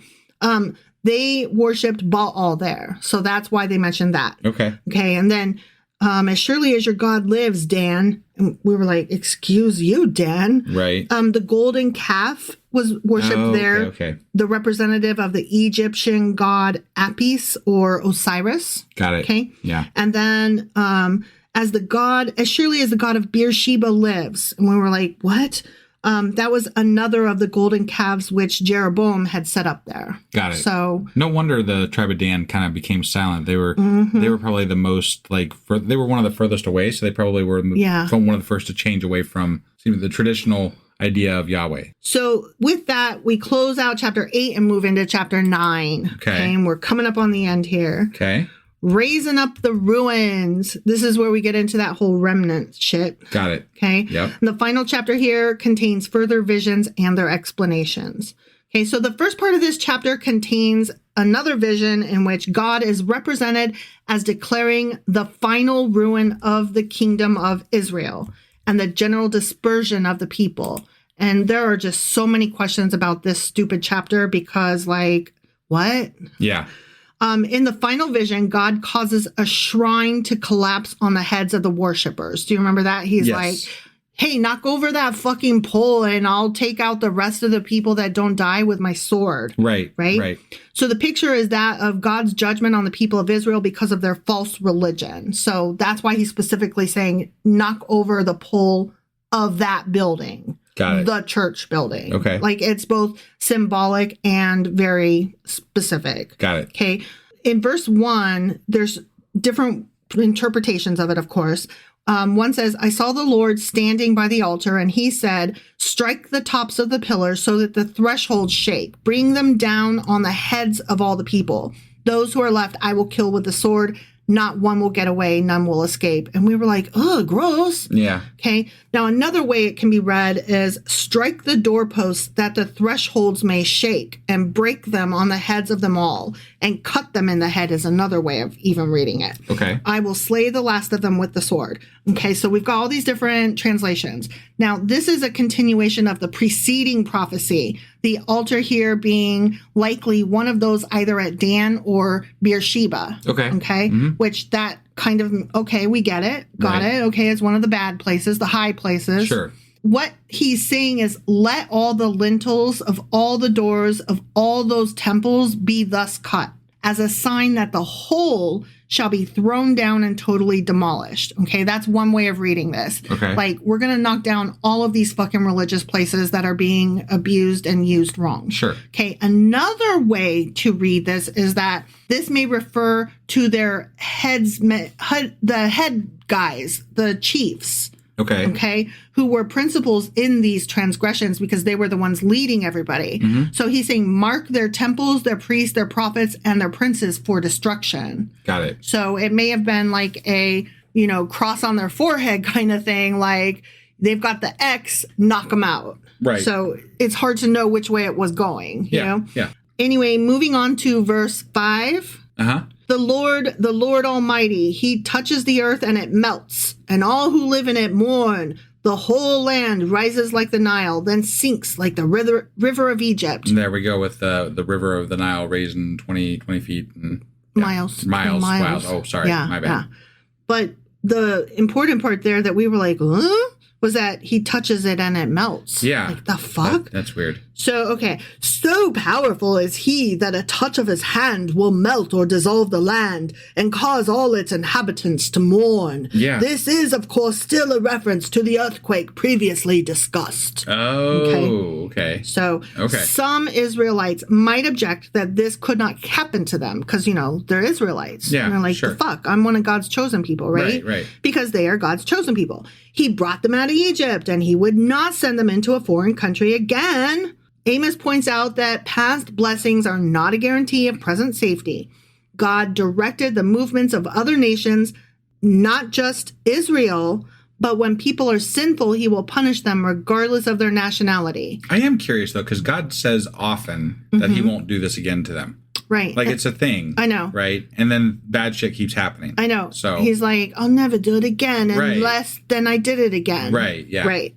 They worshipped Baal there. So that's why they mentioned that. Okay. Okay. And then, as surely as your God lives, Dan, and we were like, excuse you, Dan. Right. The golden calf was worshipped there. Okay. The representative of the Egyptian god Apis or Osiris. Got it. Okay. Yeah. And then, as surely as the god of Beersheba lives. And we were like, what? That was another of the golden calves which Jeroboam had set up there. Got it. So no wonder the tribe of Dan kind of became silent. They were probably the most they were one of the furthest away, so they probably were from one of the first to change away from the traditional idea of Yahweh. So with that, we close out chapter 8 and move into chapter 9. Okay. And we're coming up on the end here. Okay. Raising up the ruins. This is where we get into that whole remnant shit. Got it. Okay. Yep. And the final chapter here contains further visions and their explanations. Okay. So the first part of this chapter contains another vision in which God is represented as declaring the final ruin of the kingdom of Israel and the general dispersion of the people. And there are just so many questions about this stupid chapter because, like, what? Yeah. In the final vision, God causes a shrine to collapse on the heads of the worshipers. Do you remember that? He's like, hey, knock over that fucking pole and I'll take out the rest of the people that don't die with my sword. Right. So the picture is that of God's judgment on the people of Israel because of their false religion. So that's why he's specifically saying, knock over the pole of that building. Got it. The church building. Okay. Like it's both symbolic and very specific. Got it. Okay. In verse 1, there's different interpretations of it, of course. One says, I saw the Lord standing by the altar, and he said, strike the tops of the pillars so that the thresholds shake. Bring them down on the heads of all the people. Those who are left I will kill with the sword. Not one will get away, none will escape. And we were like, oh, gross. Yeah. Okay. Now, another way it can be read is strike the doorposts that the thresholds may shake and break them on the heads of them all and cut them in the head is another way of even reading it. Okay. I will slay the last of them with the sword. Okay. So we've got all these different translations. Now, this is a continuation of the preceding prophecy. The altar here being likely one of those either at Dan or Beersheba. Okay. Okay. Mm-hmm. Which that kind of, okay, we get it. Got it. Okay. It's one of the bad places, the high places. Sure. What he's saying is let all the lintels of all the doors of all those temples be thus cut as a sign that the whole shall be thrown down and totally demolished. Okay, that's one way of reading this. Okay. Like, we're going to knock down all of these fucking religious places that are being abused and used wrong. Sure. Okay, another way to read this is that this may refer to their the head guys, the chiefs. Okay. Who were principals in these transgressions because they were the ones leading everybody. Mm-hmm. So he's saying, mark their temples, their priests, their prophets, and their princes for destruction. Got it. So it may have been like a, cross on their forehead kind of thing. Like they've got the X, knock them out. Right. So it's hard to know which way it was going. You know? Yeah. Anyway, moving on to verse 5. Uh-huh. The Lord Almighty, he touches the earth and it melts, and all who live in it mourn. The whole land rises like the Nile, then sinks like the river of Egypt. And there we go with the river of the Nile raising 20 feet. And, Miles. Wow. Oh, sorry. My bad. Yeah. But the important part there that we were like, huh? Was that he touches it and it melts. Yeah. Like, the fuck? That's weird. So, okay. So powerful is he that a touch of his hand will melt or dissolve the land and cause all its inhabitants to mourn. Yeah. This is, of course, still a reference to the earthquake previously discussed. Oh, okay. So, some Israelites might object that this could not happen to them because, they're Israelites. Yeah, and they're like, sure. the fuck? I'm one of God's chosen people, right? Right. Because they are God's chosen people. He brought them out of Egypt, and he would not send them into a foreign country again. Amos points out that past blessings are not a guarantee of present safety. God directed the movements of other nations, not just Israel, but when people are sinful, he will punish them regardless of their nationality. I am curious, though, because God says often that he won't do this again to them. Right. Like, it's a thing. I know. Right? And then bad shit keeps happening. I know. So he's like, I'll never do it again unless then I did it again. Right. Yeah. Right.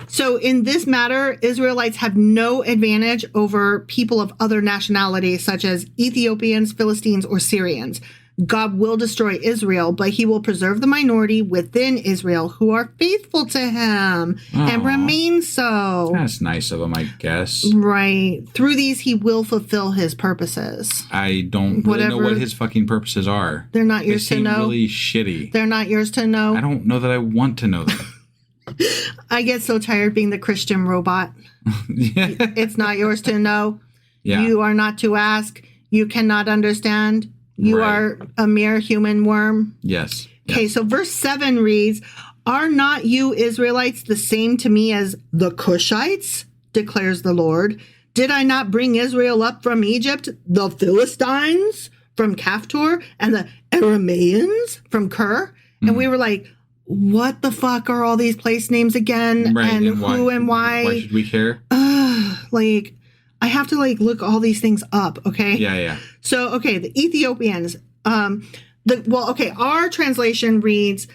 So in this matter, Israelites have no advantage over people of other nationalities, such as Ethiopians, Philistines, or Syrians. God will destroy Israel, but he will preserve the minority within Israel who are faithful to him and remain so. That's nice of him, I guess. Right. Through these, he will fulfill his purposes. I don't really know what his fucking purposes are. They're not yours to know. They seem really shitty. They're not yours to know. I don't know that I want to know that. I get so tired being the Christian robot. It's not yours to know. Yeah. You are not to ask. You cannot understand. You are a mere human worm. Yes. Okay, so verse 7 reads, "Are not you Israelites the same to me as the Cushites, declares the Lord? Did I not bring Israel up from Egypt, the Philistines from Caphtor, and the Arameans from Ker?" And we were like, what the fuck are all these place names again? Right, and who and why? Why should we care? Like, I have to look all these things up, okay? Yeah. So, okay, the Ethiopians. Our translation reads,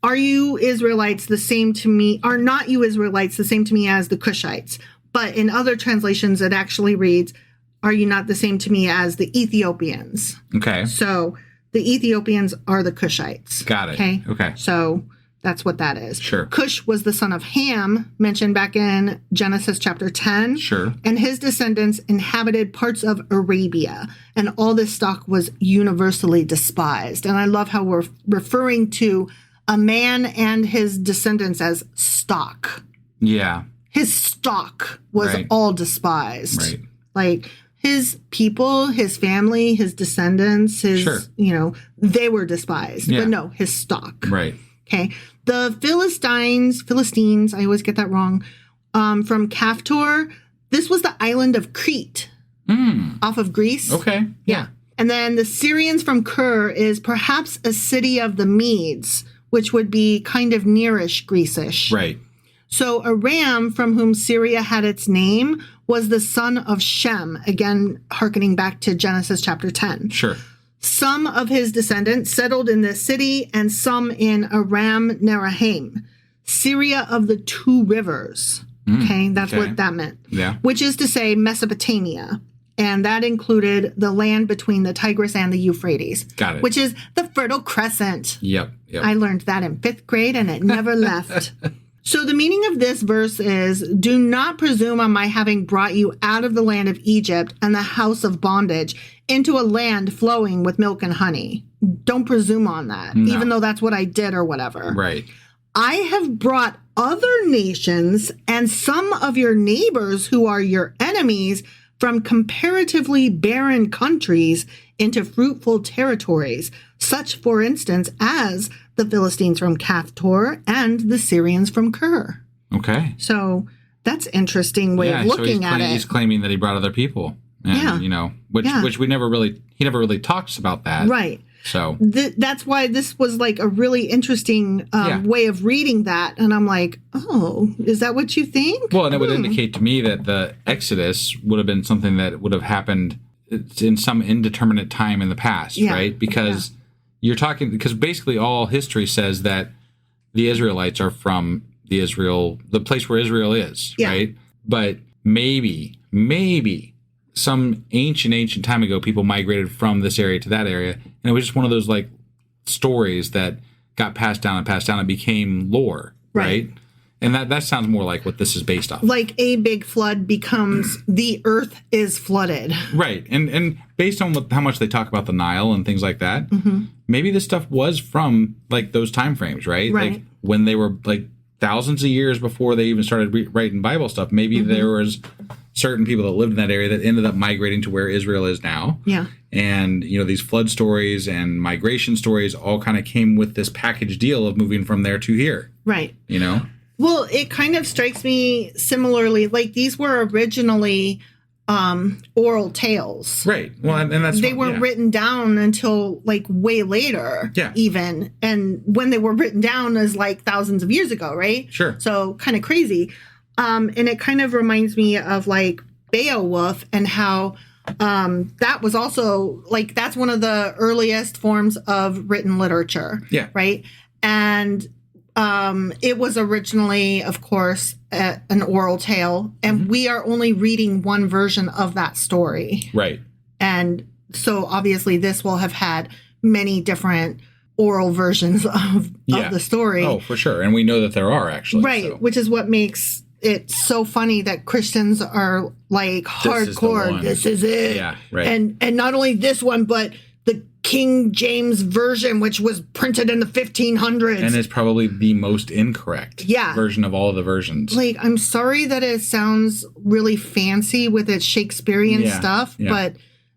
"Are you Israelites the same to me? Are not you Israelites the same to me as the Cushites?" But in other translations, it actually reads, "Are you not the same to me as the Ethiopians?" Okay. So the Ethiopians are the Cushites. Got it. Okay. So that's what that is. Sure. Cush was the son of Ham, mentioned back in Genesis chapter 10. Sure. And his descendants inhabited parts of Arabia. And all this stock was universally despised. And I love how we're referring to a man and his descendants as stock. Yeah. His stock was all despised. Right. Like his people, his family, his descendants, they were despised. Yeah. But no, his stock. Right. Okay. The Philistines, I always get that wrong, from Caphtor, this was the island of Crete off of Greece. Okay. Yeah. And then the Syrians from Ker is perhaps a city of the Medes, which would be kind of nearish Greece-ish. Right. So Aram, from whom Syria had its name, was the son of Shem, again, hearkening back to Genesis chapter 10. Sure. Some of his descendants settled in this city and some in Aram Naharaim, Syria of the two rivers. Okay, that's what that meant. Yeah. Which is to say Mesopotamia. And that included the land between the Tigris and the Euphrates. Got it. Which is the Fertile Crescent. Yep. I learned that in 5th grade and it never left. So the meaning of this verse is, "Do not presume on my having brought you out of the land of Egypt and the house of bondage into a land flowing with milk and honey." Don't presume on that, even though that's what I did or whatever. Right. "I have brought other nations and some of your neighbors who are your enemies from comparatively barren countries into fruitful territories, such, for instance, as the Philistines from Caphtor and the Syrians from Ker." Okay. So that's interesting way of looking at it. He's claiming that he brought other people. And, which he never really talks about that. Right. So that's why this was a really interesting way of reading that. And I'm like, oh, is that what you think? Well, and it would indicate to me that the Exodus would have been something that would have happened in some indeterminate time in the past, right? Because because basically all history says that the Israelites are from the place where Israel is, right? But maybe some ancient time ago, people migrated from this area to that area. And it was just one of those stories that got passed down and became lore, right? And that sounds more like what this is based off. Like a big flood becomes the earth is flooded. Right. And based on how much they talk about the Nile and things like that, maybe this stuff was from those time frames, right? Right. When they were thousands of years before they even started writing Bible stuff, maybe there was certain people that lived in that area that ended up migrating to where Israel is now. Yeah. And, these flood stories and migration stories all kind of came with this package deal of moving from there to here. Right. Well, it kind of strikes me similarly. These were originally oral tales. Right. Well, and that's they weren't written down until like way later. Yeah. Even. And when they were written down is like thousands of years ago, right? Sure. So kind of crazy. And it kind of reminds me of like Beowulf and how that was also like that's one of the earliest forms of written literature. Yeah. Right. And it was originally, of course, an oral tale, and we are only reading one version of that story. Right. And so obviously this will have had many different oral versions of the story. Oh, for sure. And we know that there are actually. Right. So. Which is what makes it so funny that Christians are like hardcore. This is it. Yeah. Right. And not only this one, but the King James version, which was printed in the 1500s. And is probably the most incorrect version of all the versions. Like, I'm sorry that it sounds really fancy with its Shakespearean stuff, but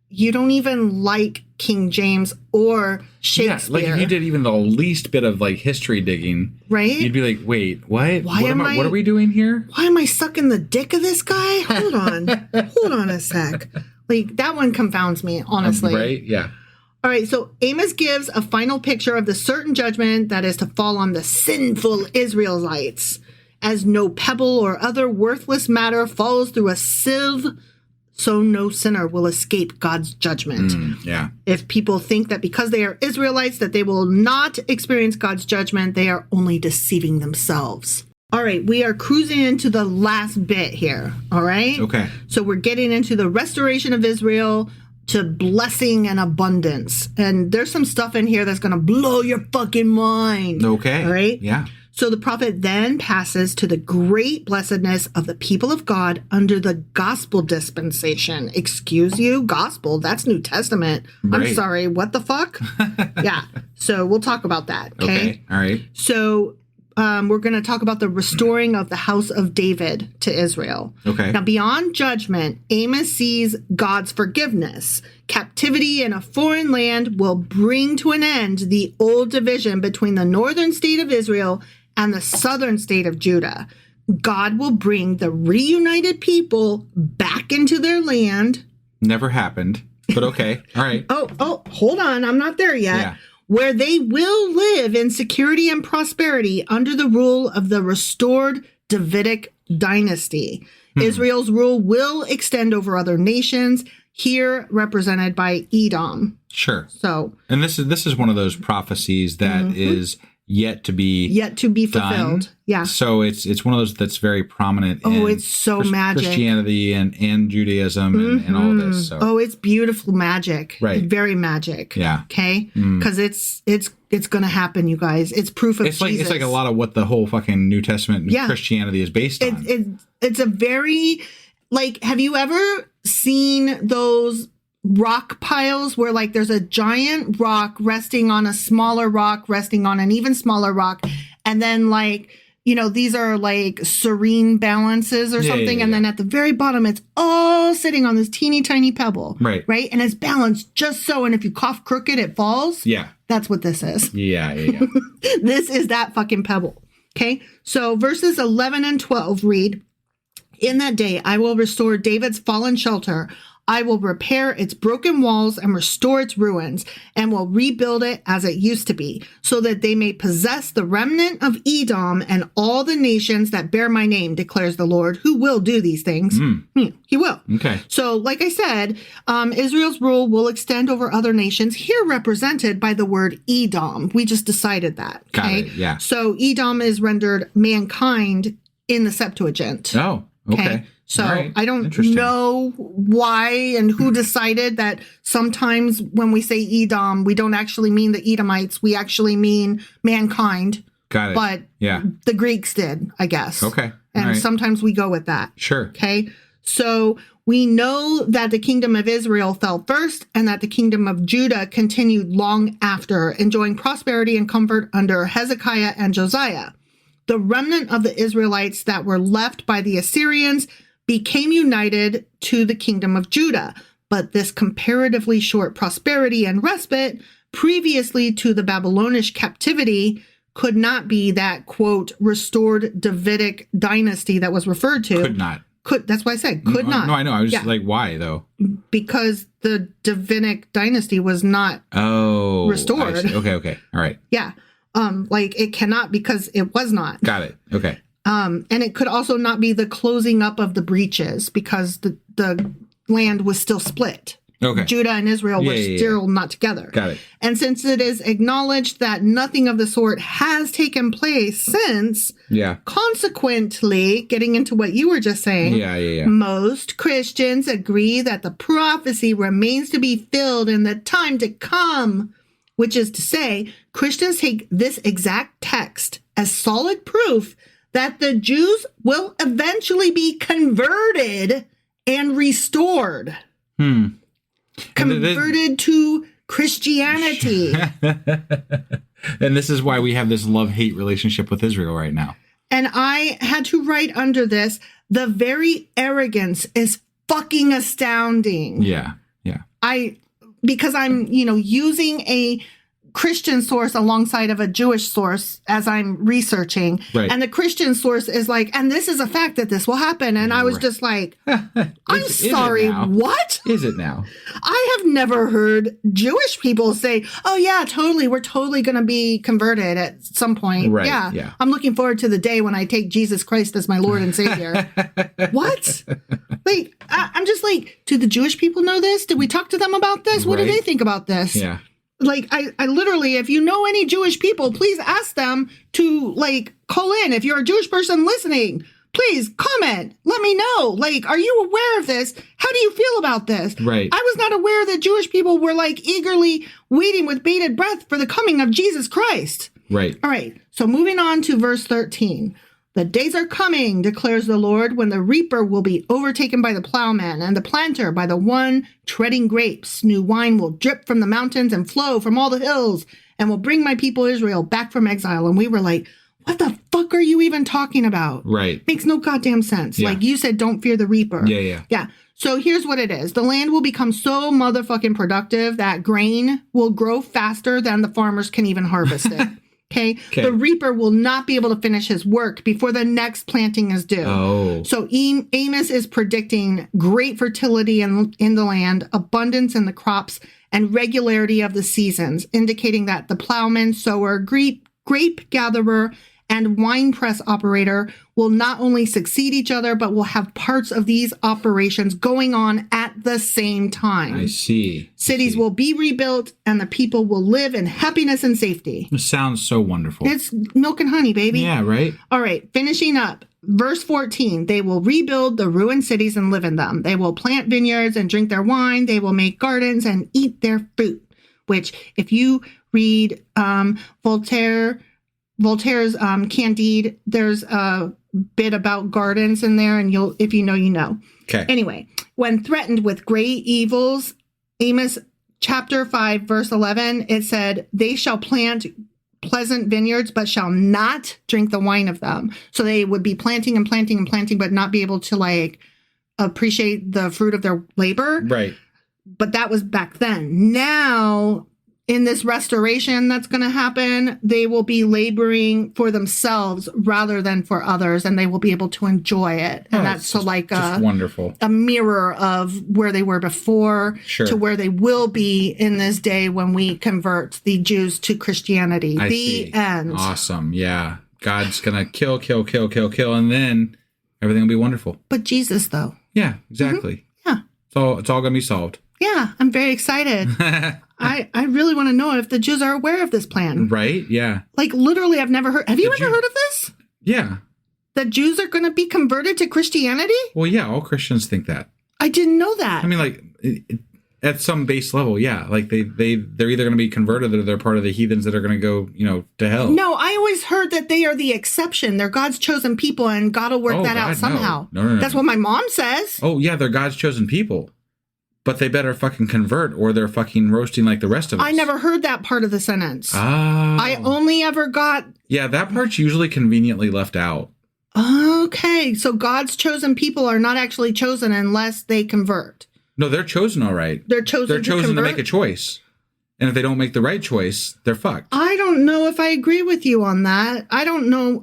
you don't even like King James or Shakespeare. Yeah, like if you did even the least bit of like history digging, right? You'd be like, wait, what? What are we doing here? Why am I sucking the dick of this guy? Hold on a sec. Like, that one confounds me, honestly. Right? Yeah. All right, so Amos gives a final picture of the certain judgment that is to fall on the sinful Israelites, as no pebble or other worthless matter falls through a sieve, so no sinner will escape God's judgment. If people think that because they are Israelites that they will not experience God's judgment, they are only deceiving themselves. All right, we are cruising into the last bit here, all right? Okay. So we're getting into the restoration of Israel to blessing and abundance. And there's some stuff in here that's going to blow your fucking mind. Okay. All right? Yeah. So the prophet then passes to the great blessedness of the people of God under the gospel dispensation. Excuse you? Gospel? That's New Testament. Right. I'm sorry. What the fuck? Yeah. So we'll talk about that. Okay. All right. So we're going to talk about the restoring of the house of David to Israel. Okay. Now, beyond judgment, Amos sees God's forgiveness. Captivity in a foreign land will bring to an end the old division between the northern state of Israel and the southern state of Judah. God will bring the reunited people back into their land. Never happened, but okay. All right. Oh, hold on. I'm not there yet. Yeah. Where they will live in security and prosperity under the rule of the restored Davidic dynasty. Israel's rule will extend over other nations, here represented by Edom. Sure. So, and this is one of those prophecies that is yet to be fulfilled. Done. Yeah. So it's one of those that's very prominent. Oh, in it's so magic. Christianity and Judaism and all of this. So. Oh, it's beautiful magic. Right. Very magic. Yeah. Okay. Because it's going to happen, you guys. It's proof of Jesus. It's like a lot of what the whole fucking New Testament and Christianity is based on. It's a very, like, have you ever seen those rock piles where like there's a giant rock resting on a smaller rock resting on an even smaller rock, and then like, you know, these are like serene balances or something, and then at the very bottom it's all sitting on this teeny tiny pebble, right, and it's balanced just so, and if you cough crooked it falls. That's what this is. Yeah. This is that fucking pebble. Okay, so verses 11 and 12 read, "In that day I will restore David's fallen shelter. I will repair its broken walls and restore its ruins, and will rebuild it as it used to be, so that they may possess the remnant of Edom and all the nations that bear my name, declares the Lord, who will do these things." He will. Okay. So, like I said, Israel's rule will extend over other nations, here represented by the word Edom. We just decided that. Okay. Got it, yeah. So Edom is rendered mankind in the Septuagint. Oh, okay. So right. I don't know why and who decided that sometimes when we say Edom, we don't actually mean the Edomites. We actually mean mankind. Got it. But the Greeks did, I guess. Okay. And sometimes we go with that. Sure. Okay. So we know that the kingdom of Israel fell first and that the kingdom of Judah continued long after, enjoying prosperity and comfort under Hezekiah and Josiah. The remnant of the Israelites that were left by the Assyrians became united to the kingdom of Judah, but this comparatively short prosperity and respite previously to the Babylonish captivity could not be that, quote, restored Davidic dynasty that was referred to. That's why I said could not. No, I know. I was just like, why though? Because the Davidic dynasty was not restored. Okay. All right. Yeah. Like it cannot because it was not. Got it. Okay. And it could also not be the closing up of the breaches because the land was still split. Okay. Judah and Israel were still not together. Got it. And since it is acknowledged that nothing of the sort has taken place since, consequently, getting into what you were just saying, most Christians agree that the prophecy remains to be filled in the time to come, which is to say, Christians take this exact text as solid proof that the Jews will eventually be converted and restored. Converted to Christianity. And this is why we have this love-hate relationship with Israel right now. And I had to write under this, the very arrogance is fucking astounding. Yeah. Because I'm, using a Christian source alongside of a Jewish source as I'm researching. Right. And the Christian source is like, and this is a fact that this will happen. And I was just like, I'm sorry, what? Is it now? I have never heard Jewish people say, oh yeah, totally. We're totally going to be converted at some point. Right. Yeah. I'm looking forward to the day when I take Jesus Christ as my Lord and Savior. What? Like, I'm just like, do the Jewish people know this? Did we talk to them about this? What do they think about this? Yeah. Like, I literally, if you know any Jewish people, please ask them to, like, call in. If you're a Jewish person listening, please comment. Let me know. Like, are you aware of this? How do you feel about this? Right. I was not aware that Jewish people were, like, eagerly waiting with bated breath for the coming of Jesus Christ. Right. All right. So moving on to verse 13. The days are coming, declares the Lord, when the reaper will be overtaken by the plowman and the planter by the one treading grapes. New wine will drip from the mountains and flow from all the hills and will bring my people Israel back from exile. And we were like, what the fuck are you even talking about? Right. Makes no goddamn sense. Yeah. Like you said, don't fear the reaper. Yeah. So here's what it is. The land will become so motherfucking productive that grain will grow faster than the farmers can even harvest it. Okay. The reaper will not be able to finish his work before the next planting is due. Oh. So Amos is predicting great fertility in the land, abundance in the crops, and regularity of the seasons, indicating that the plowman, sower, grape gatherer, and wine press operator will not only succeed each other, but will have parts of these operations going on at the same time. I see. Cities will be rebuilt and the people will live in happiness and safety. It sounds so wonderful. It's milk and honey, baby. Yeah, right? All right, finishing up. Verse 14, they will rebuild the ruined cities and live in them. They will plant vineyards and drink their wine. They will make gardens and eat their fruit, which if you read Voltaire's Candide, there's a bit about gardens in there, and if you know, you know. Okay. Anyway, when threatened with great evils, Amos chapter 5, verse 11, it said, they shall plant pleasant vineyards, but shall not drink the wine of them. So they would be planting and planting and planting, but not be able to like appreciate the fruit of their labor. Right. But that was back then. Now, in this restoration that's going to happen, they will be laboring for themselves rather than for others, and they will be able to enjoy it. And that's so like just wonderful. A mirror of where they were before to where they will be in this day when we convert the Jews to Christianity. The end. Awesome. Yeah. God's going to kill, and then everything will be wonderful. But Jesus, though. Yeah, exactly. Mm-hmm. Yeah. So it's all going to be solved. Yeah, I'm very excited. I really want to know if the Jews are aware of this plan. Right? Yeah. Like, literally, I've never heard. Have you ever heard of this? Yeah. That Jews are going to be converted to Christianity? Well, yeah, all Christians think that. I didn't know that. I mean, like, at some base level, yeah. Like, they're either going to be converted or they're part of the heathens that are going to go, to hell. No, I always heard that they are the exception. They're God's chosen people, and God will work that out somehow. No. That's what my mom says. Oh, yeah, they're God's chosen people. But they better fucking convert or they're fucking roasting like the rest of us. I never heard that part of the sentence. Oh. I only ever got... Yeah, that part's usually conveniently left out. Okay, so God's chosen people are not actually chosen unless they convert. No, they're chosen all right. They're chosen to make a choice. And if they don't make the right choice, they're fucked. I don't know if I agree with you on that. I don't know.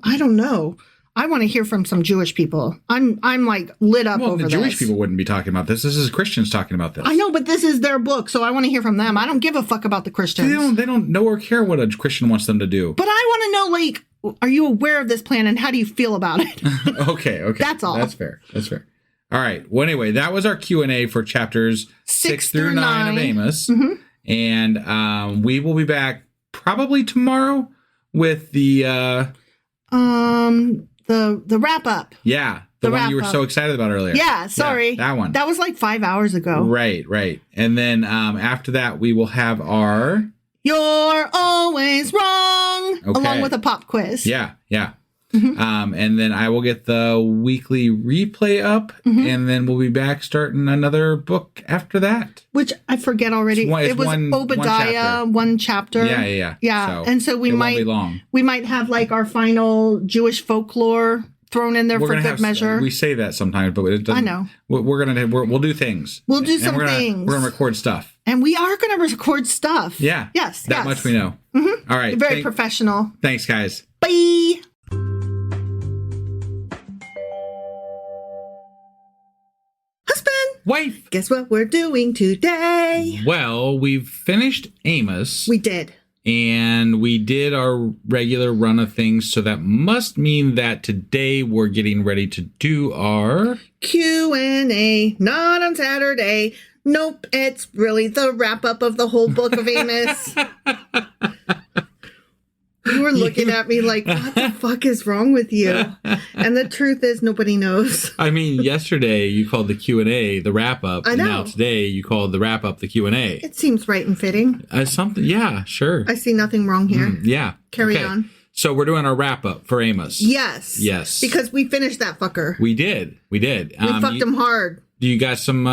I want to hear from some Jewish people. I'm like lit up over the this. Jewish people wouldn't be talking about this. This is Christians talking about this. I know, but this is their book, so I want to hear from them. I don't give a fuck about the Christians. They don't know or care what a Christian wants them to do. But I want to know, like, are you aware of this plan and how do you feel about it? Okay. That's all. That's fair. All right. Well, anyway, that was our Q&A for chapters 6 through 9 of Amos. Mm-hmm. And we will be back probably tomorrow with the wrap up. Yeah. The one you were so excited about earlier. Yeah, sorry. Yeah, that one. That was like 5 hours ago. Right. And then after that, we will have our... You're always wrong. Okay. Along with a pop quiz. Yeah. Mm-hmm. And then I will get the weekly replay up, and then we'll be back starting another book after that. Which I forget already. It was Obadiah, one chapter. Yeah. So and so we might have like our final Jewish folklore thrown in there for good measure. We say that sometimes, but it doesn't. I know. We'll do things. We'll do some things. We're gonna record stuff. And we are going to record stuff. Yeah. Yes. That much we know. Mm-hmm. All right. Very professional. Thanks, guys. Bye. Wife. Guess what we're doing today? Well, we've finished Amos. We did. And we did our regular run of things. So that must mean that today we're getting ready to do our Q&A. Not on Saturday. Nope. It's really the wrap up of the whole book of Amos. You were looking at me like, what the fuck is wrong with you? And the truth is, nobody knows. I mean, yesterday you called the Q&A the wrap-up. I know. And now today you called the wrap-up the Q&A. It seems right and fitting. Something, yeah, sure. I see nothing wrong here. Yeah. Carry on. So we're doing our wrap-up for Amos. Yes. Because we finished that fucker. We did. We fucked him hard. Do you got some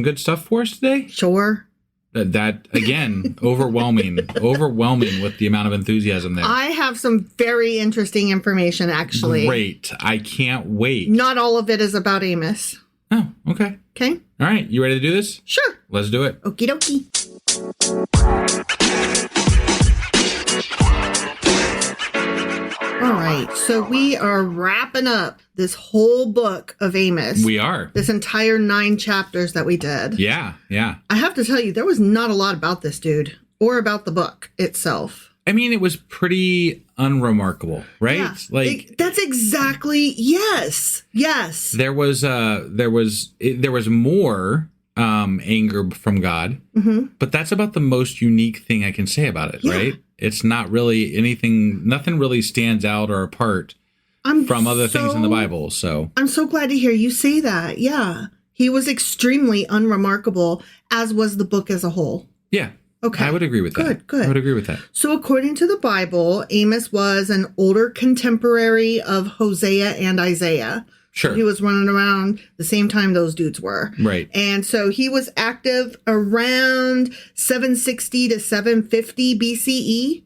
good stuff for us today? Sure. That again, overwhelming with the amount of enthusiasm there. I have some very interesting information, actually. Great. I can't wait. Not all of it is about Amos. Oh, okay. Okay. All right. You ready to do this? Sure. Let's do it. Okie dokie. All right. So we are wrapping up this whole book of Amos. We are. This entire 9 chapters that we did. Yeah. I have to tell you, there was not a lot about this dude or about the book itself. I mean, it was pretty unremarkable, right? Yeah, that's exactly, yes. There was more anger from God, but that's about the most unique thing I can say about it, right? It's not really anything, nothing really stands out or apart from other things in the Bible. So I'm so glad to hear you say that. Yeah. He was extremely unremarkable, as was the book as a whole. Yeah. Okay. I would agree with that. Good. I would agree with that. So according to the Bible, Amos was an older contemporary of Hosea and Isaiah. Sure. He was running around the same time those dudes were. Right. And so he was active around 760 to 750 BCE.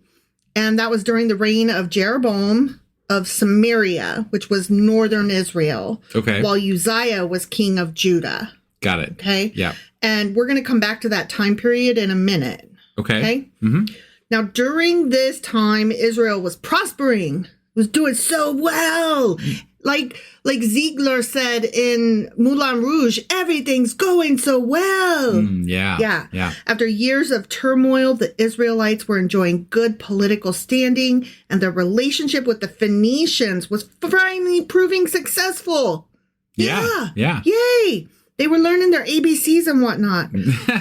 And that was during the reign of Jeroboam of Samaria, which was northern Israel. Okay. While Uzziah was king of Judah. Got it. Okay. Yeah. And we're going to come back to that time period in a minute. Okay. Mm-hmm. Now, during this time, Israel was prospering, was doing so well. Like Ziegler said in Moulin Rouge, everything's going so well. Yeah. After years of turmoil, the Israelites were enjoying good political standing, and their relationship with the Phoenicians was finally proving successful. Yeah. Yay! They were learning their ABCs and whatnot.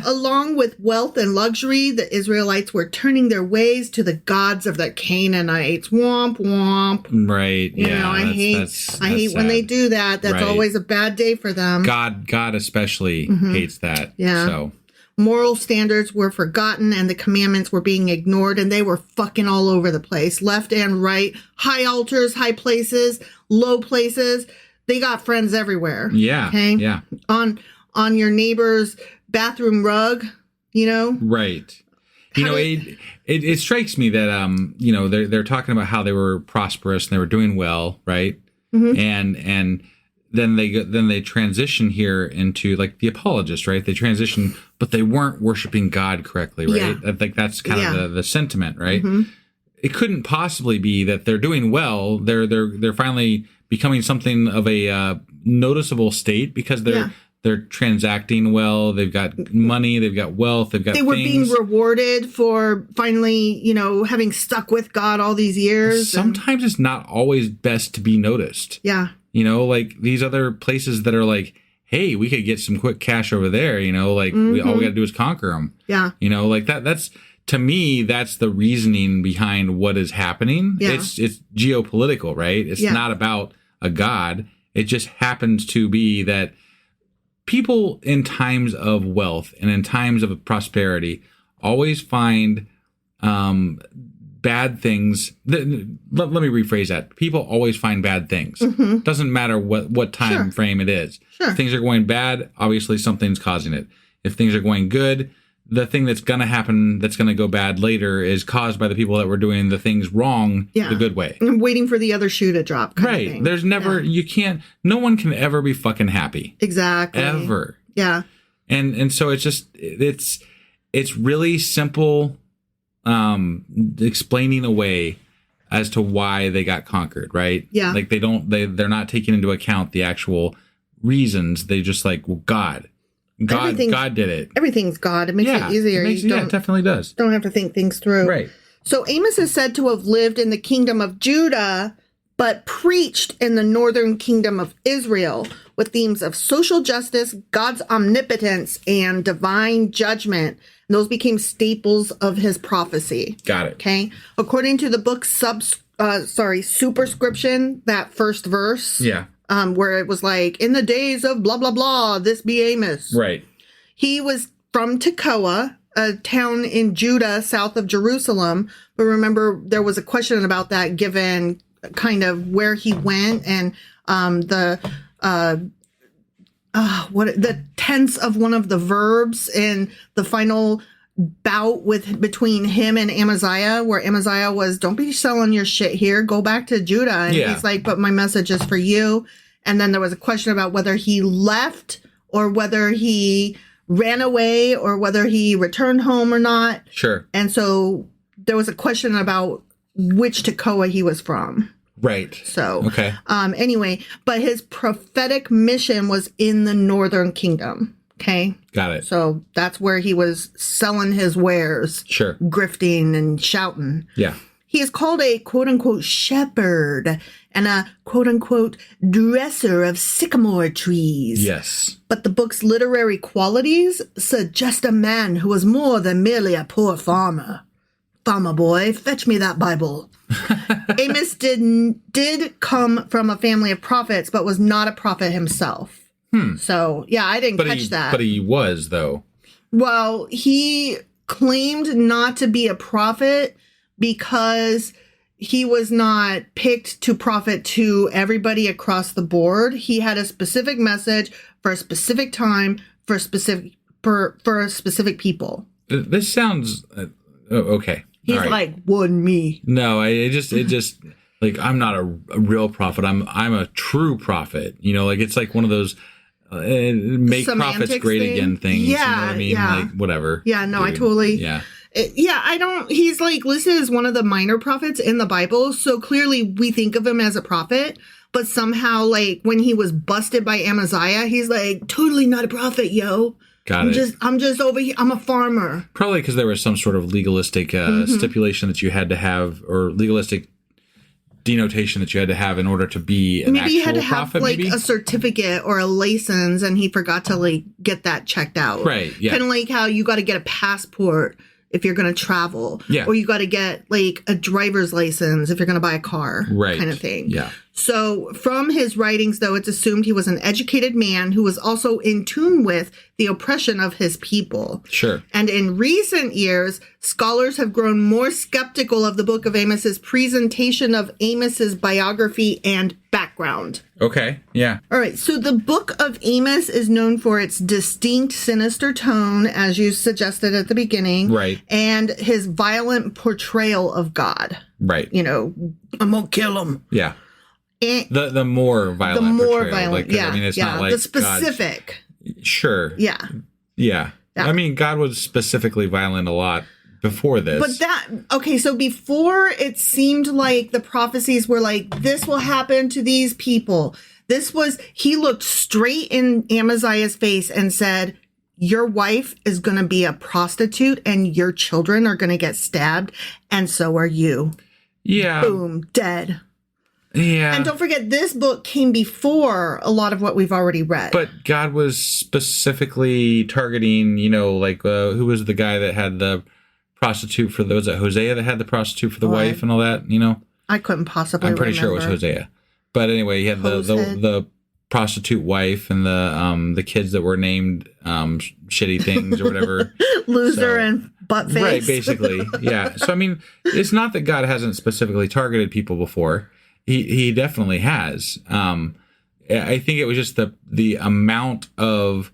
Along with wealth and luxury, the Israelites were turning their ways to the gods of the Canaanites. Womp womp. Right. You know, I hate when they do that. That's always a bad day for them. God especially hates that. Yeah. So moral standards were forgotten and the commandments were being ignored, and they were fucking all over the place, left and right, high altars, high places, low places. They got friends everywhere. Yeah. Okay. Yeah. On your neighbor's bathroom rug, you know? Right. It strikes me that they're talking about how they were prosperous and they were doing well, right? Mm-hmm. And then they transition here into like the apologist, right? They transition, but they weren't worshiping God correctly, right? Yeah. I think that's kind of the sentiment, right? Mm-hmm. It couldn't possibly be that they're doing well. They're finally becoming something of a noticeable state because they're transacting well. They've got money. They've got wealth. They've got. They were being rewarded for finally, having stuck with God all these years. Sometimes it's not always best to be noticed. Yeah. Like these other places that are like, hey, we could get some quick cash over there. All we got to do is conquer them. Yeah. Like that. That's. To me, that's the reasoning behind what is happening. Yeah. It's geopolitical, right? It's not about a god. It just happens to be that people in times of wealth and in times of prosperity always find bad things. Let me rephrase that. People always find bad things. Doesn't matter what time frame it is. Sure. If things are going bad, obviously something's causing it. If things are going good, the thing that's going to happen that's going to go bad later is caused by the people that were doing the things wrong the good way. I'm waiting for the other shoe to drop. Kind of thing. There's never, you can't, no one can ever be fucking happy. Exactly. Ever. Yeah. And so it's just, it's really simple explaining away as to why they got conquered, right? Yeah. Like they're not taking into account the actual reasons. They just like, well, God did it. Everything's God. It makes it easier. It definitely does. Don't have to think things through. Right. So Amos is said to have lived in the kingdom of Judah, but preached in the northern kingdom of Israel with themes of social justice, God's omnipotence, and divine judgment. And those became staples of his prophecy. Got it. Okay. According to the book's superscription, that first verse. Yeah. Where it was like, in the days of blah, blah, blah, this be Amos. Right. He was from Tekoa, a town in Judah, south of Jerusalem. But remember, there was a question about that given kind of where he went and the tense of one of the verbs in the final bout between him and Amaziah, where Amaziah was, don't be selling your shit here, go back to Judah. And he's like, but my message is for you. And then there was a question about whether he left or whether he ran away or whether he returned home or not. Sure. And so there was a question about which Tekoa he was from. Right. So, okay. Anyway, but his prophetic mission was in the northern kingdom. Okay. Got it. So that's where he was selling his wares. Sure. Grifting and shouting. Yeah. He is called a quote unquote shepherd and a quote unquote dresser of sycamore trees. Yes. But the book's literary qualities suggest a man who was more than merely a poor farmer. Farmer boy, fetch me that Bible. Amos did come from a family of prophets, but was not a prophet himself. So, yeah, I didn't catch that. But he was, though. Well, he claimed not to be a prophet because he was not picked to prophet to everybody across the board. He had a specific message for a specific time for a specific people. This sounds okay. He's like, wouldn't me. No, it just like, I'm not a real prophet. I'm a true prophet. Like it's like one of those make semantics prophets great again things. Yeah, you know what I mean? Yeah. Like whatever. Yeah, no, dude. I totally. Yeah. He's like listed as one of the minor prophets in the Bible. So clearly we think of him as a prophet, but somehow like when he was busted by Amaziah, he's like, totally not a prophet, yo. I'm just over here. I'm a farmer. Probably because there was some sort of legalistic stipulation that you had to have, or legalistic denotation that you had to have in order to be an maybe actual you had to prophet, have like maybe? a certificate or a license, and he forgot to like get that checked out. Right. Yeah. Kind of like how you got to get a passport if you're going to travel. Yeah. Or you got to get like a driver's license if you're going to buy a car. Right. Kind of thing. Yeah. So from his writings, though, it's assumed he was an educated man who was also in tune with the oppression of his people. Sure. And in recent years, scholars have grown more skeptical of the Book of Amos's presentation of Amos's biography and background. Okay. Yeah. All right. So the Book of Amos is known for its distinct, sinister tone, as you suggested at the beginning. Right. And his violent portrayal of God. Right. I'm going to kill him. Yeah. The more violent. The more portrayal. violent. Like, yeah. I mean, it's not like the specific. Sure. Yeah. Yeah. I mean, God was specifically violent a lot before this. But so before it seemed like the prophecies were like, this will happen to these people. He looked straight in Amaziah's face and said, your wife is going to be a prostitute and your children are going to get stabbed. And so are you. Yeah. Boom, dead. Yeah. And don't forget, this book came before a lot of what we've already read. But God was specifically targeting, who was the guy that had the prostitute for those? Was it Hosea that had the prostitute for the wife and all that, I couldn't possibly I'm pretty sure it was Hosea. But anyway, he had the prostitute wife and the kids that were named shitty things or whatever. Loser and butt face. Right, basically. Yeah. So, I mean, it's not that God hasn't specifically targeted people before. He definitely has. I think it was just the amount of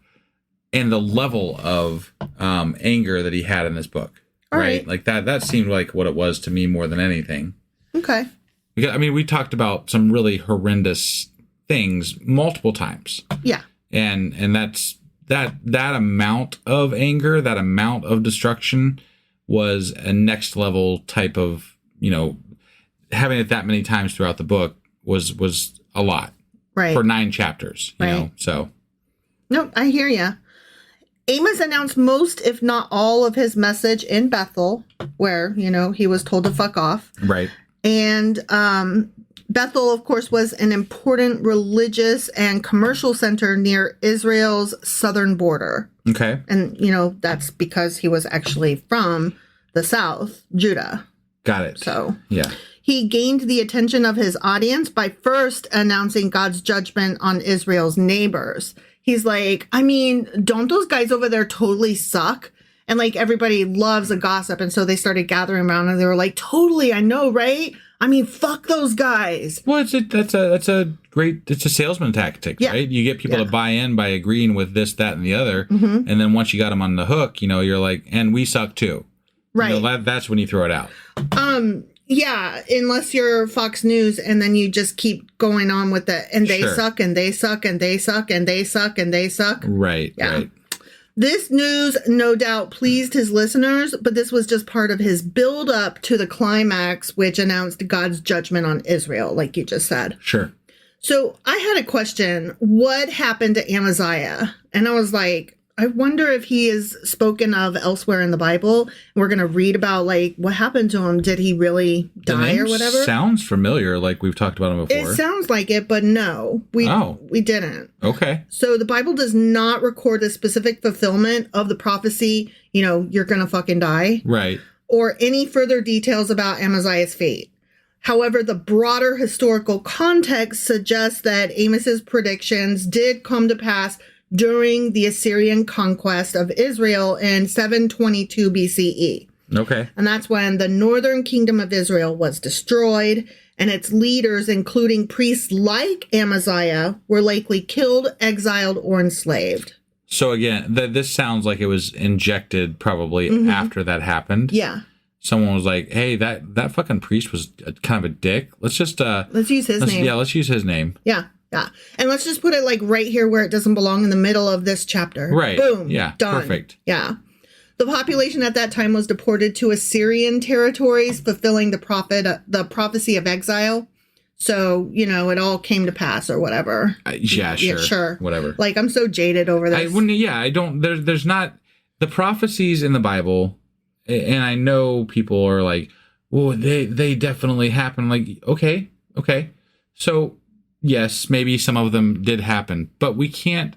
and the level of anger that he had in this book. Right? Like that seemed like what it was to me more than anything. Okay. Because, I mean, we talked about some really horrendous things multiple times. Yeah. And that's that amount of anger, that amount of destruction was a next level type of, having it that many times throughout the book was a lot. Right. For 9 chapters, you know, so. No, I hear you. Amos announced most, if not all, of his message in Bethel, where, he was told to fuck off. Right. And Bethel, of course, was an important religious and commercial center near Israel's southern border. Okay. And, that's because he was actually from the south, Judah. Got it. So, yeah. He gained the attention of his audience by first announcing God's judgment on Israel's neighbors. He's like, I mean, don't those guys over there totally suck? And like everybody loves a gossip. And so they started gathering around and they were like, totally, I know, right? I mean, fuck those guys. Well, that's a salesman tactic, right? You get people to buy in by agreeing with this, that, and the other. Mm-hmm. And then once you got them on the hook, you're like, and we suck too. Right. That's when you throw it out. Yeah, unless you're Fox News and then you just keep going on with it. And they suck and they suck and they suck and they suck and they suck. Right, right. This news no doubt pleased his listeners, but this was just part of his build up to the climax, which announced God's judgment on Israel, like you just said. Sure. So I had a question. What happened to Amaziah? And I was like, I wonder if he is spoken of elsewhere in the Bible. We're going to read about like what happened to him. Did he really die or whatever? Sounds familiar, like we've talked about him before. It sounds like it, but no, we didn't. Okay. So the Bible does not record the specific fulfillment of the prophecy, you're going to fucking die. Right. Or any further details about Amaziah's fate. However, the broader historical context suggests that Amos's predictions did come to pass during the Assyrian conquest of Israel in 722 BCE. Okay. And that's when the northern kingdom of Israel was destroyed, and its leaders, including priests like Amaziah, were likely killed, exiled, or enslaved. So again, this sounds like it was injected probably after that happened. Yeah. Someone was like, hey, that fucking priest was kind of a dick. Let's just... let's use his name. Yeah, let's use his name. Yeah. Yeah. And let's just put it like right here where it doesn't belong in the middle of this chapter. Right. Boom. Yeah. Done. Perfect. Yeah. The population at that time was deported to Assyrian territories, fulfilling the prophecy of exile. So, it all came to pass or whatever. Yeah, sure. Whatever. Like, I'm so jaded over this. I don't, there's not, the prophecies in the Bible, and I know people are like, well, they definitely happen. Like, okay. So, yes, maybe some of them did happen, but we can't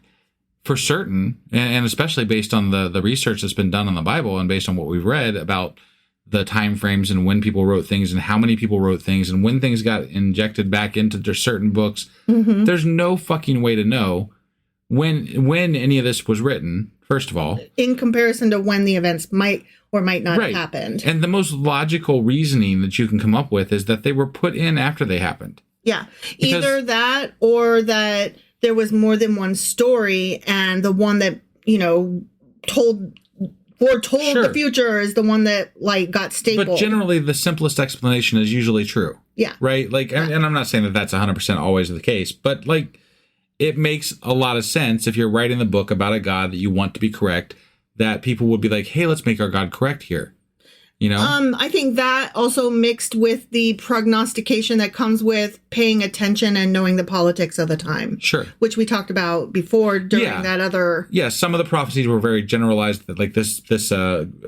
for certain, and especially based on the research that's been done on the Bible and based on what we've read about the time frames and when people wrote things and how many people wrote things and when things got injected back into certain books. Mm-hmm. There's no fucking way to know when any of this was written, first of all. In comparison to when the events might or might not have happened. And the most logical reasoning that you can come up with is that they were put in after they happened. Yeah, either that or that there was more than one story, and the one that foretold the future is the one that like got stapled. But generally, the simplest explanation is usually true. Yeah, right. Like, and I'm not saying that that's 100% always the case, but like, it makes a lot of sense if you're writing the book about a God that you want to be correct, that people would be like, "Hey, let's make our God correct here." You know? I think that also mixed with the prognostication that comes with paying attention and knowing the politics of the time. Sure. Which we talked about before during that other... Yeah, some of the prophecies were very generalized that like this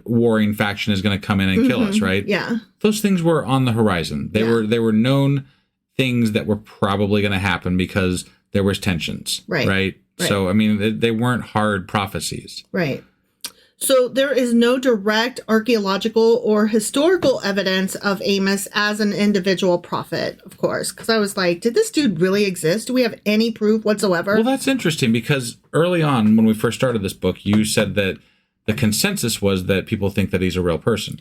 warring faction is going to come in and kill us, right? Yeah. Those things were on the horizon. They were known things that were probably going to happen because there was tensions. Right. So, I mean, they weren't hard prophecies. Right. So there is no direct archaeological or historical evidence of Amos as an individual prophet, of course, because I was like, did this dude really exist? Do we have any proof whatsoever? Well, that's interesting because early on when we first started this book, you said that the consensus was that people think that he's a real person.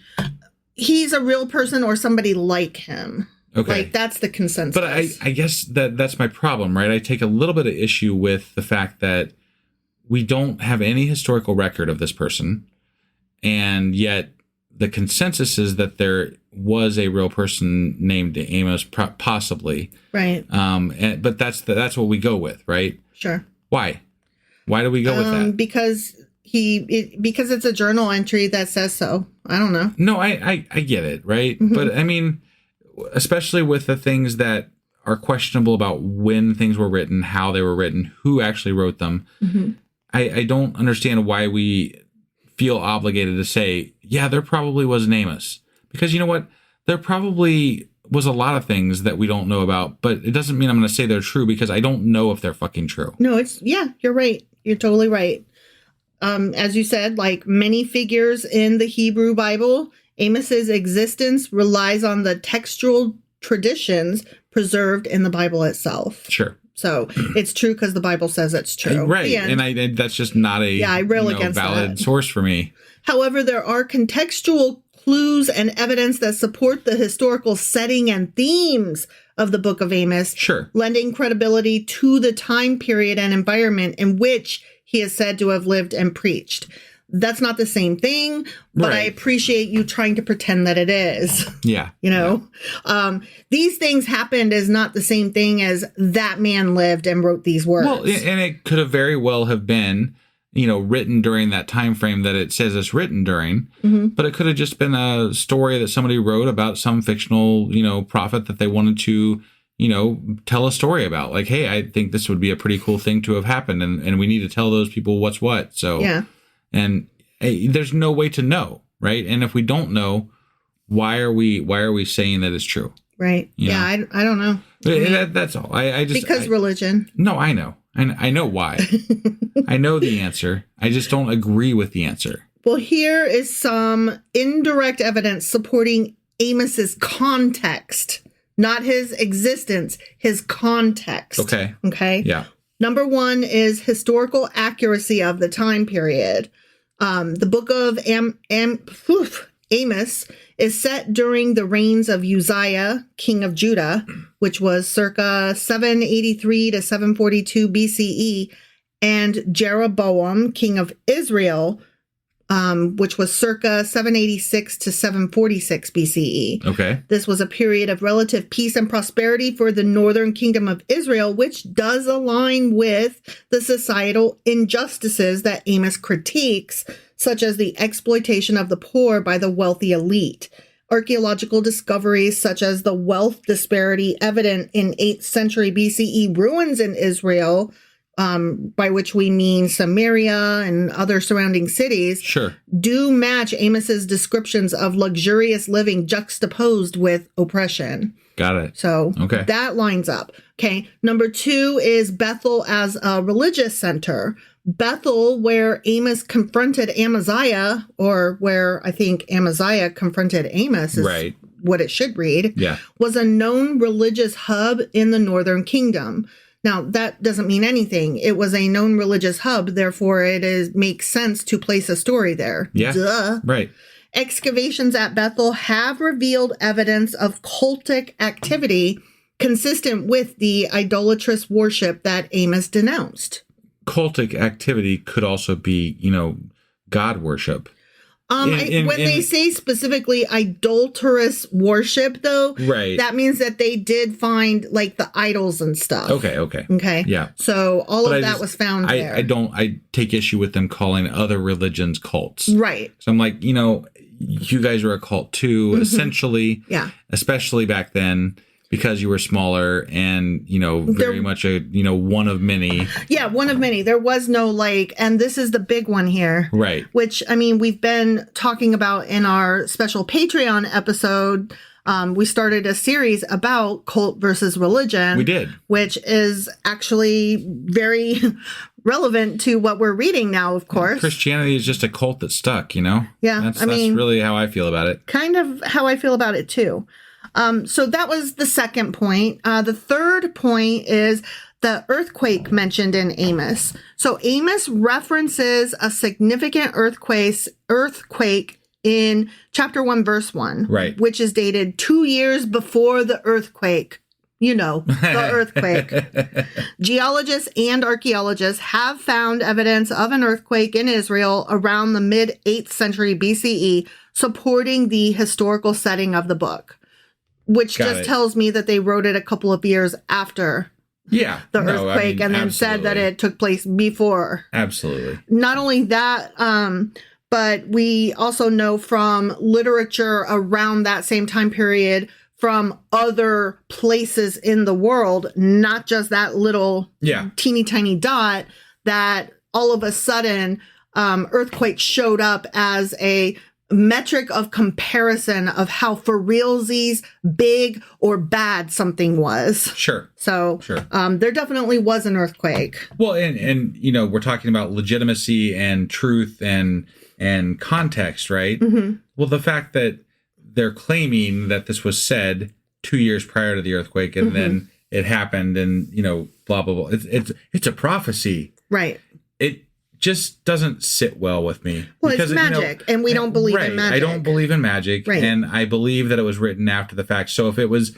He's a real person or somebody like him. Okay. Like, that's the consensus. But I guess that's my problem, right? I take a little bit of issue with the fact that we don't have any historical record of this person, and yet the consensus is that there was a real person named Amos, possibly. Right. But that's what we go with, right? Sure. Why? Why do we go with that? Because because it's a journal entry that says so. I don't know. No, I get it, right? Mm-hmm. But I mean, especially with the things that are questionable about when things were written, how they were written, who actually wrote them. Mm-hmm. I don't understand why we feel obligated to say, yeah, there probably was an Amos. Because you know what? There probably was a lot of things that we don't know about, but it doesn't mean I'm going to say they're true because I don't know if they're fucking true. No, you're right. You're totally right. As you said, like many figures in the Hebrew Bible, Amos's existence relies on the textual traditions preserved in the Bible itself. Sure. So it's true because the Bible says it's true. Right. And that's just not a valid source for me. However, there are contextual clues and evidence that support the historical setting and themes of the Book of Amos, sure, lending credibility to the time period and environment in which he is said to have lived and preached. That's not the same thing, but right. I appreciate you trying to pretend that it is. Yeah. You know, these things happened is not the same thing as that man lived and wrote these words. Well, and it could have very well have been, written during that time frame that it says it's written during, mm-hmm. but it could have just been a story that somebody wrote about some fictional, prophet that they wanted to, tell a story about. Like, hey, I think this would be a pretty cool thing to have happened, and we need to tell those people what's what. So yeah. And hey, there's no way to know, right? And if we don't know, why are we saying that it's true? Right. I don't know. That's all. I just because religion. No, I know. I know why. I know the answer. I just don't agree with the answer. Well, here is some indirect evidence supporting Amos's context, not his existence, his context. Okay. Okay. Yeah. Number one is historical accuracy of the time period. The book of Amos is set during the reigns of Uzziah, king of Judah, which was circa 783 to 742 BCE, and Jeroboam, king of Israel, which was circa 786 to 746 BCE. Okay. This was a period of relative peace and prosperity for the northern kingdom of Israel, which does align with the societal injustices that Amos critiques, such as the exploitation of the poor by the wealthy elite. Archaeological discoveries such as the wealth disparity evident in 8th century BCE ruins in Israel, by which we mean Samaria and other surrounding cities, sure, do match Amos's descriptions of luxurious living juxtaposed with oppression. Got it. So okay. That lines up. Okay. Number two is Bethel as a religious center. Bethel, where Amos confronted Amaziah, or where I think Amaziah confronted Amos, is right. what it should read, yeah. was a known religious hub in the northern kingdom. Now, that doesn't mean anything. It was a known religious hub, therefore makes sense to place a story there. Yeah, duh. Right. Excavations at Bethel have revealed evidence of cultic activity consistent with the idolatrous worship that Amos denounced. Cultic activity could also be, God worship. When they say specifically idolatrous worship, though, right, that means that they did find like the idols and stuff. Okay. Yeah. So all of that was found there. I take issue with them calling other religions cults. Right. So I'm like, you guys are a cult too, essentially. Yeah. Especially back then, because you were smaller and, very much a, one of many. Yeah, one of many. There was no and this is the big one here. Right. Which, I mean, we've been talking about in our special Patreon episode. We started a series about cult versus religion. We did. Which is actually very relevant to what we're reading now, of course. Christianity is just a cult that stuck, Yeah. That's really how I feel about it. Kind of how I feel about it, too. So that was the second point. The third point is the earthquake mentioned in Amos. So Amos references a significant earthquake in chapter 1, verse 1, right, which is dated 2 years before the earthquake. The earthquake. Geologists and archaeologists have found evidence of an earthquake in Israel around the mid-8th century BCE, supporting the historical setting of the book, which tells me that they wrote it a couple of years after the earthquake, and then said that it took place before. Absolutely. Not only that, but we also know from literature around that same time period from other places in the world, not just that little teeny tiny dot, that all of a sudden earthquakes showed up as a metric of comparison of how for realsies big or bad something was. Sure. So there definitely was an earthquake. Well, and we're talking about legitimacy and truth and context, right? Mm-hmm. Well, the fact that they're claiming that this was said 2 years prior to the earthquake, and then it happened, and blah blah blah. It's a prophecy, right? It just doesn't sit well with me. Well, because it's magic, and we don't believe in magic. I don't believe in magic, and I believe that it was written after the fact. So if it was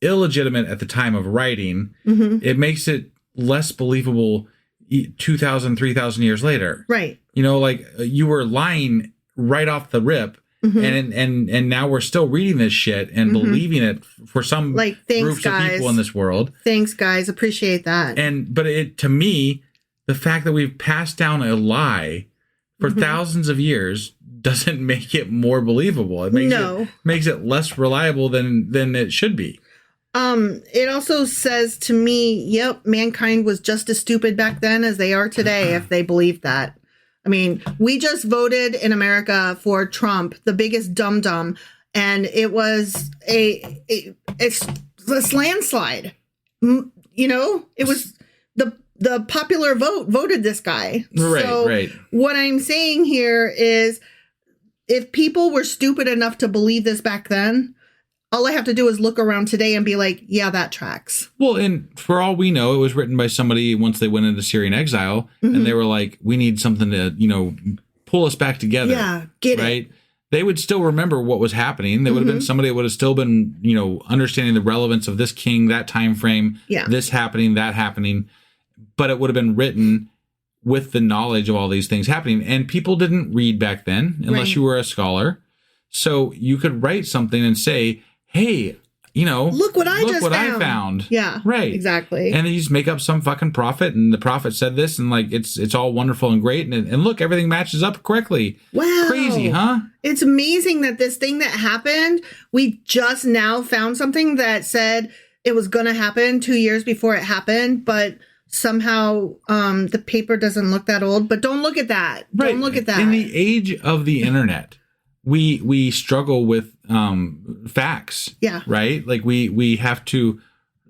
illegitimate at the time of writing, it makes it less believable 2,000, 3,000 years later. Right. You were lying right off the rip. And now we're still reading this shit and believing it for some groups of people in this world. Thanks, guys. Appreciate that. But to me, the fact that we've passed down a lie for thousands of years doesn't make it more believable. It makes it less reliable than it should be. It also says to me, yep, mankind was just as stupid back then as they are today if they believed that. I mean, we just voted in America for Trump, the biggest dum-dum, and it was it's this landslide. It was the popular vote voted this guy. Right. What I'm saying here is if people were stupid enough to believe this back then, all I have to do is look around today and be like, yeah, that tracks. Well, and for all we know, it was written by somebody once they went into Syrian exile, and they were like, we need something to, pull us back together. Yeah, get it. Right? They would still remember what was happening. They would have been somebody that would have still been, understanding the relevance of this king, that time frame, this happening, that happening. But it would have been written with the knowledge of all these things happening. And people didn't read back then unless you were a scholar. So you could write something and say, hey, look what I found. Yeah, right. Exactly. And then you just make up some fucking prophet, and the prophet said this, and it's all wonderful and great, and look, everything matches up correctly. Wow. Crazy, huh? It's amazing that this thing that happened, we just now found something that said it was going to happen 2 years before it happened, but somehow the paper doesn't look that old. But don't look at that. Right. Don't look at that. In the age of the internet, we struggle with facts. Yeah. Right? We have to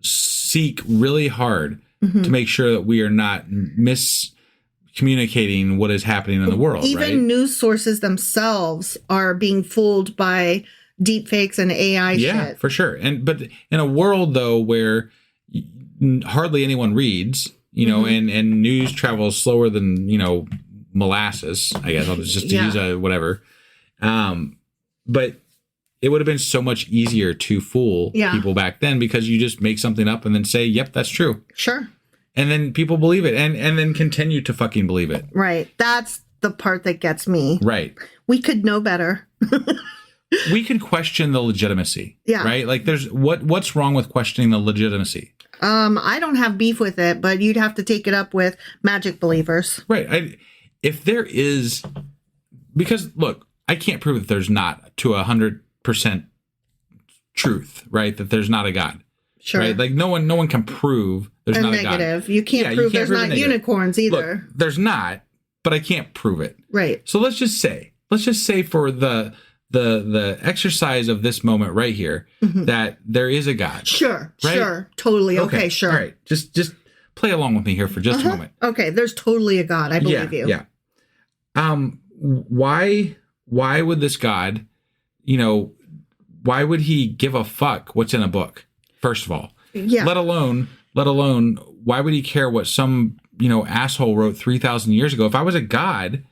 seek really hard to make sure that we are not miscommunicating what is happening in the world. Even news sources themselves are being fooled by deep fakes and AI shit. Yeah, for sure. But in a world though where hardly anyone reads, and news travels slower than, molasses, I guess I'll just use a whatever. But it would have been so much easier to fool people back then because you just make something up and then say, yep, that's true. Sure. And then people believe it and then continue to fucking believe it. Right. That's the part that gets me. Right. We could know better. We can question the legitimacy. Yeah. Right. Like there's what's wrong with questioning the legitimacy? I don't have beef with it, but you'd have to take it up with magic believers. Right. If there is, because look, I can't prove that there's not to 100% truth, right? That there's not a God. Sure. Right? Like no one can prove there's not a God. Negative. You can't prove there's not unicorns either. Look, there's not, but I can't prove it. Right. So let's just say for the exercise of this moment right here that there is a God. Sure. Right? Sure. Totally. Okay, sure. All right. Just play along with me here for just a moment. Okay, there's totally a God. I believe you. Yeah. Why would this God, why would he give a fuck what's in a book? First of all. Yeah. Let alone why would he care what some, asshole wrote 3,000 years ago? If I was a God,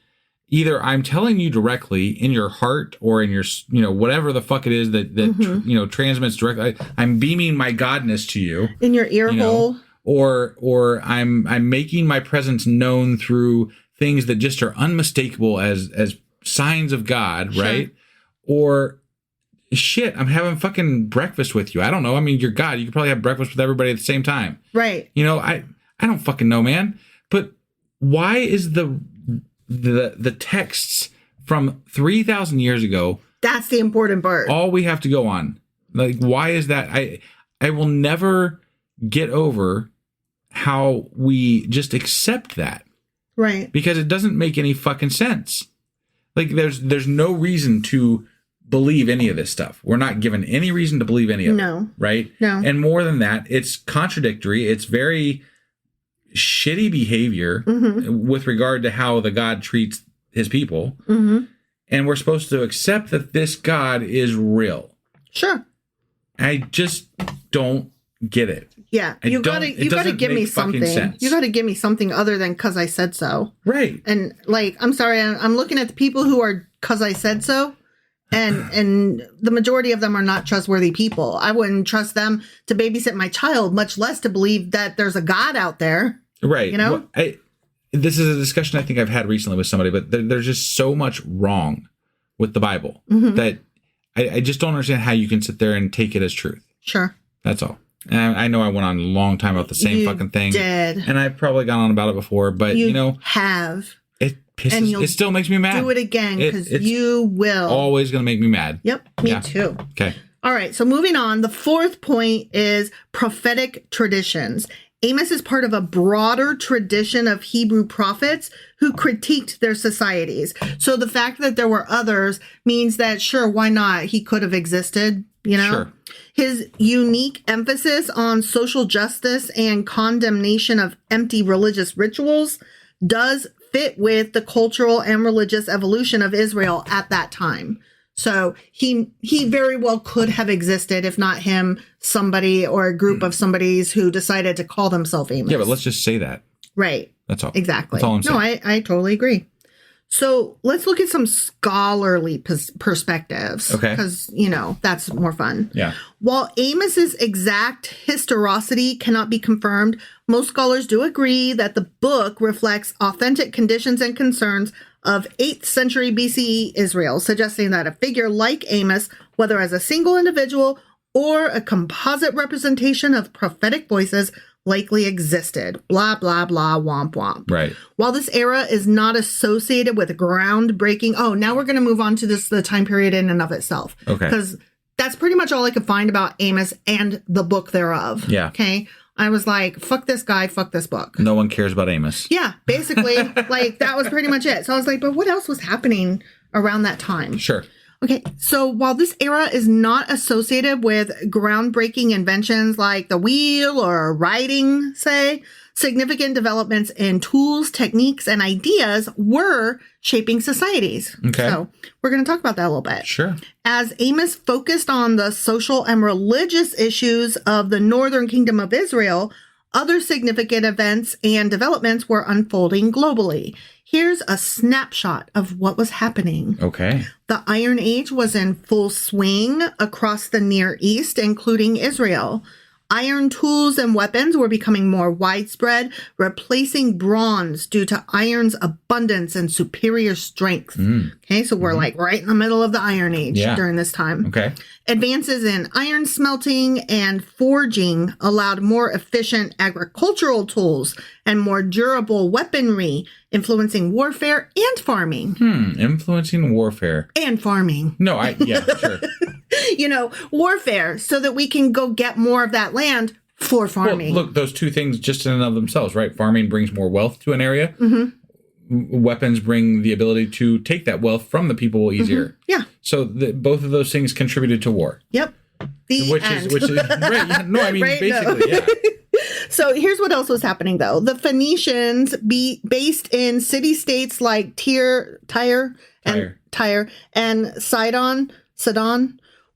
either I'm telling you directly in your heart or in your, whatever the fuck it is that transmits directly. I'm beaming my godness to you in your ear hole, or I'm making my presence known through things that just are unmistakable as signs of God, sure. Right? Or shit, I'm having fucking breakfast with you. I don't know. I mean, you're God. You could probably have breakfast with everybody at the same time. Right. I don't fucking know, man. But why is the texts from 3,000 years ago? That's the important part. All we have to go on. Like, why is that? I will never get over how we just accept that. Right. Because it doesn't make any fucking sense. Like, there's no reason to believe any of this stuff. We're not given any reason to believe any of it. Right? No. And more than that, it's contradictory. It's very shitty behavior with regard to how the God treats his people. Mm-hmm. And we're supposed to accept that this God is real. Sure. I just don't get it. Yeah. You gotta give me something. You gotta give me something other than 'cause I said so. Right. And I'm sorry, I'm looking at the people who are 'cause I said so. And the majority of them are not trustworthy people. I wouldn't trust them to babysit my child, much less to believe that there's a God out there. Right. Well, this is a discussion I think I've had recently with somebody, but there's just so much wrong with the Bible that I just don't understand how you can sit there and take it as truth. Sure. That's all. And I know I went on a long time about the same fucking thing. Did. And I've probably gone on about it before, but have. It still makes me mad. Do it again because you will. Always going to make me mad. Yep, me too. Okay. All right, so moving on. The fourth point is prophetic traditions. Amos is part of a broader tradition of Hebrew prophets who critiqued their societies. So the fact that there were others means that, sure, why not? He could have existed, Sure. His unique emphasis on social justice and condemnation of empty religious rituals does fit with the cultural and religious evolution of Israel at that time. So he very well could have existed, if not him, somebody or a group of somebodies who decided to call themselves Amos. Yeah, but let's just say that. Right. That's all. Exactly. That's all I'm saying. No, I totally agree. So let's look at some scholarly perspectives. Okay. Because, that's more fun. Yeah. While Amos's exact historicity cannot be confirmed, most scholars do agree that the book reflects authentic conditions and concerns of 8th century BCE Israel, suggesting that a figure like Amos, whether as a single individual or a composite representation of prophetic voices, likely existed. Blah, blah, blah, womp, womp. Right. While this era is not associated with groundbreaking... Oh, now we're going to move on to the time period in and of itself. Okay. Because that's pretty much all I could find about Amos and the book thereof. Yeah. Okay. I was like, fuck this guy, fuck this book. No one cares about Amos. Yeah, basically. That was pretty much it. So I was like, but what else was happening around that time? Sure. Okay, so while this era is not associated with groundbreaking inventions like the wheel or writing, say, significant developments in tools, techniques, and ideas were shaping societies. Okay. So we're going to talk about that a little bit. Sure. As Amos focused on the social and religious issues of the northern kingdom of Israel, other significant events and developments were unfolding globally. Here's a snapshot of what was happening. Okay. The Iron Age was in full swing across the Near East, including Israel. Iron tools and weapons were becoming more widespread, replacing bronze due to iron's abundance and superior strength. Okay, so we're right in the middle of the Iron Age during this time. Okay. Advances in iron smelting and forging allowed more efficient agricultural tools and more durable weaponry, influencing warfare and farming. Influencing warfare. And farming. No, yeah, sure. Warfare, so that we can go get more of that land for farming. Well, look, those two things just in and of themselves, right? Farming brings more wealth to an area. Weapons bring the ability to take that wealth from the people easier. Yeah. So both of those things contributed to war. Yep. Which is right. No, I mean, right, basically, yeah. So here's what else was happening, though. The Phoenicians, based in city-states like Tyre and Sidon,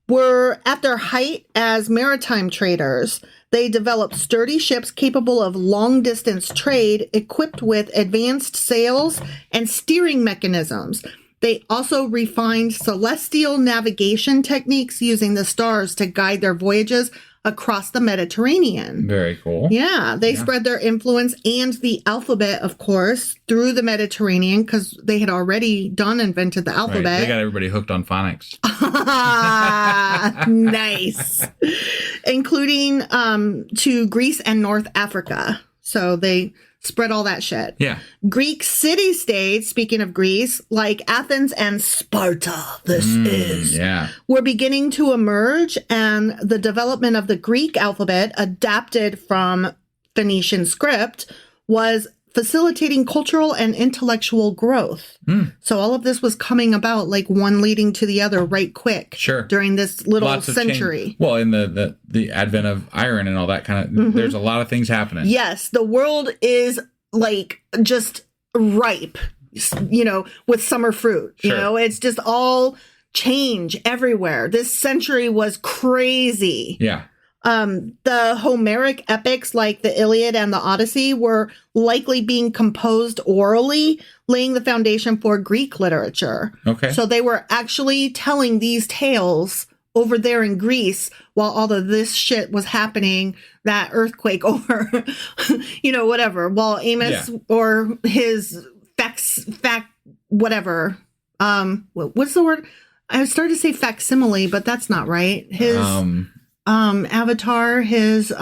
were at their height as maritime traders. They developed sturdy ships capable of long-distance trade, equipped with advanced sails and steering mechanisms. They also refined celestial navigation techniques using the stars to guide their voyages across the Mediterranean. Very cool. Yeah, they spread their influence and the alphabet, of course, through the Mediterranean because they had already invented the alphabet. Right. They got everybody hooked on phonics. Nice. Including to Greece and North Africa. So they spread all that shit. Yeah. Greek city-states, speaking of Greece, like Athens and Sparta, were beginning to emerge, and the development of the Greek alphabet, adapted from Phoenician script, was facilitating cultural and intellectual growth. So all of this was coming about, like one leading to the other right quick. Sure. During this little century. Well, in the advent of iron and all that kind of, there's a lot of things happening. Yes, the world is like just ripe, with summer fruit. Sure. It's just all change everywhere. This century was crazy. Yeah. The Homeric epics like the Iliad and the Odyssey were likely being composed orally, laying the foundation for Greek literature. Okay. So they were actually telling these tales over there in Greece while all of this shit was happening, that earthquake over, whatever, while Amos or his whatever. What's the word? I started to say facsimile, but that's not right. His avatar, his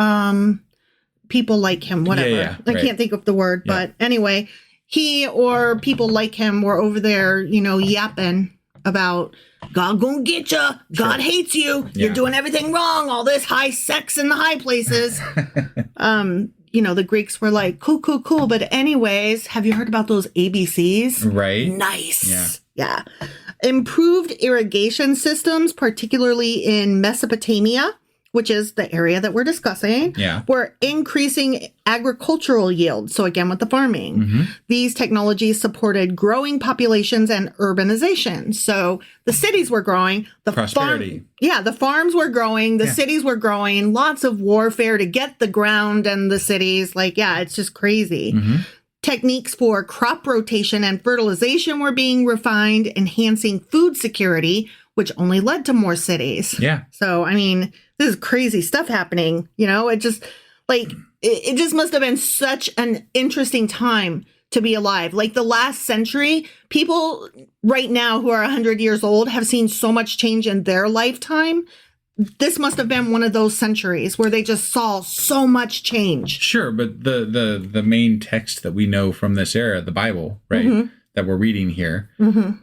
people like him, whatever. I can't think of the word, but anyway, he or people like him were over there, yapping about God gonna get you. God hates you. You're doing everything wrong. All this high sex in the high places. The Greeks were like, cool. But anyways, have you heard about those ABCs? Right. Nice. Yeah. Improved irrigation systems, particularly in Mesopotamia, which is the area that we're discussing, were increasing agricultural yield. So again, with the farming, these technologies supported growing populations and urbanization. So the cities were growing, the prosperity. The farms were growing, the cities were growing, lots of warfare to get the ground and the cities. It's just crazy. Techniques for crop rotation and fertilization were being refined, enhancing food security, which only led to more cities. Yeah. So, I mean, this is crazy stuff happening. It just it just must have been such an interesting time to be alive. Like the last century, people right now who are 100 years old have seen so much change in their lifetime. This must have been one of those centuries where they just saw so much change. Sure, but the main text that we know from this era, the Bible, right, that we're reading here,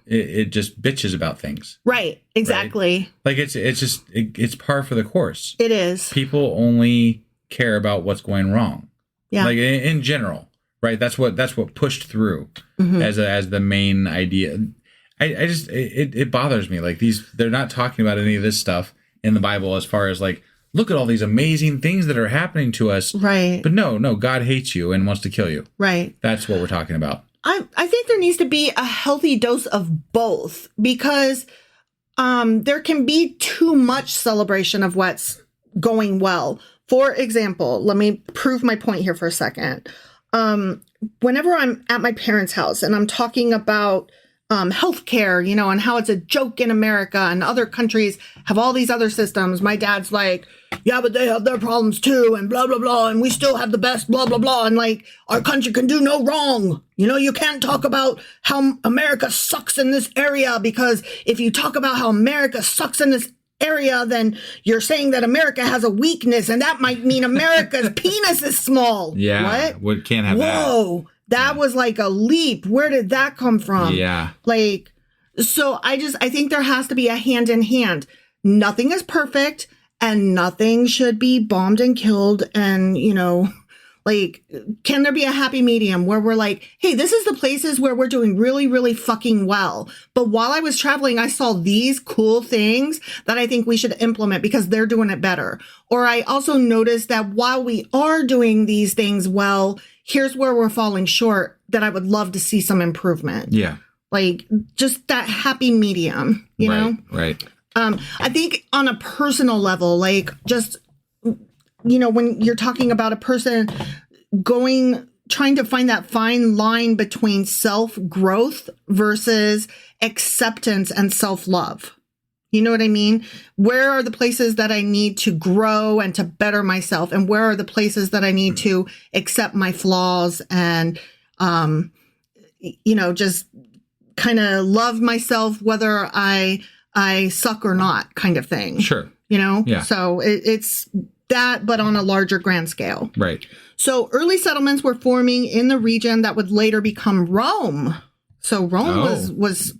it just bitches about things. Right, exactly. Right? Like it's par for the course. It is. People only care about what's going wrong. Yeah. Like in general, right? That's what pushed through as the main idea. It bothers me. Like they're not talking about any of this stuff in the Bible as far as like, look at all these amazing things that are happening to us. Right. But no, God hates you and wants to kill you. Right. That's what we're talking about. I think there needs to be a healthy dose of both because there can be too much celebration of what's going well. For example, let me prove my point here for a second. Whenever I'm at my parents' house and I'm talking about healthcare, and how it's a joke in America and other countries have all these other systems. My dad's like, yeah, but they have their problems too, and blah, blah, blah, and we still have the best, blah, blah, blah, and like, our country can do no wrong. You can't talk about how America sucks in this area, because if you talk about how America sucks in this area, then you're saying that America has a weakness, and that might mean America's penis is small. Yeah. What? Can't have that. Whoa. That was like a leap. Where did that come from? Yeah. Like, so I think there has to be a hand in hand. Nothing is perfect and nothing should be bombed and killed. And, you know, like, can there be a happy medium where we're like, hey, this is the places where we're doing really, really fucking well. But while I was traveling, I saw these cool things that I think we should implement because they're doing it better. Or I also noticed that while we are doing these things well, here's where we're falling short that I would love to see some improvement. Yeah. Like just that happy medium, you know? Right. I think on a personal level, like just, you know, when you're talking about a person trying to find that fine line between self-growth versus acceptance and self-love. You know what I mean? Where are the places that I need to grow and to better myself? And where are the places that I need to accept my flaws and, you know, just kind of love myself, whether I suck or not kind of thing. Sure. You know? Yeah. So it's that, but on a larger grand scale. Right. So early settlements were forming in the region that would later become Rome. So Rome was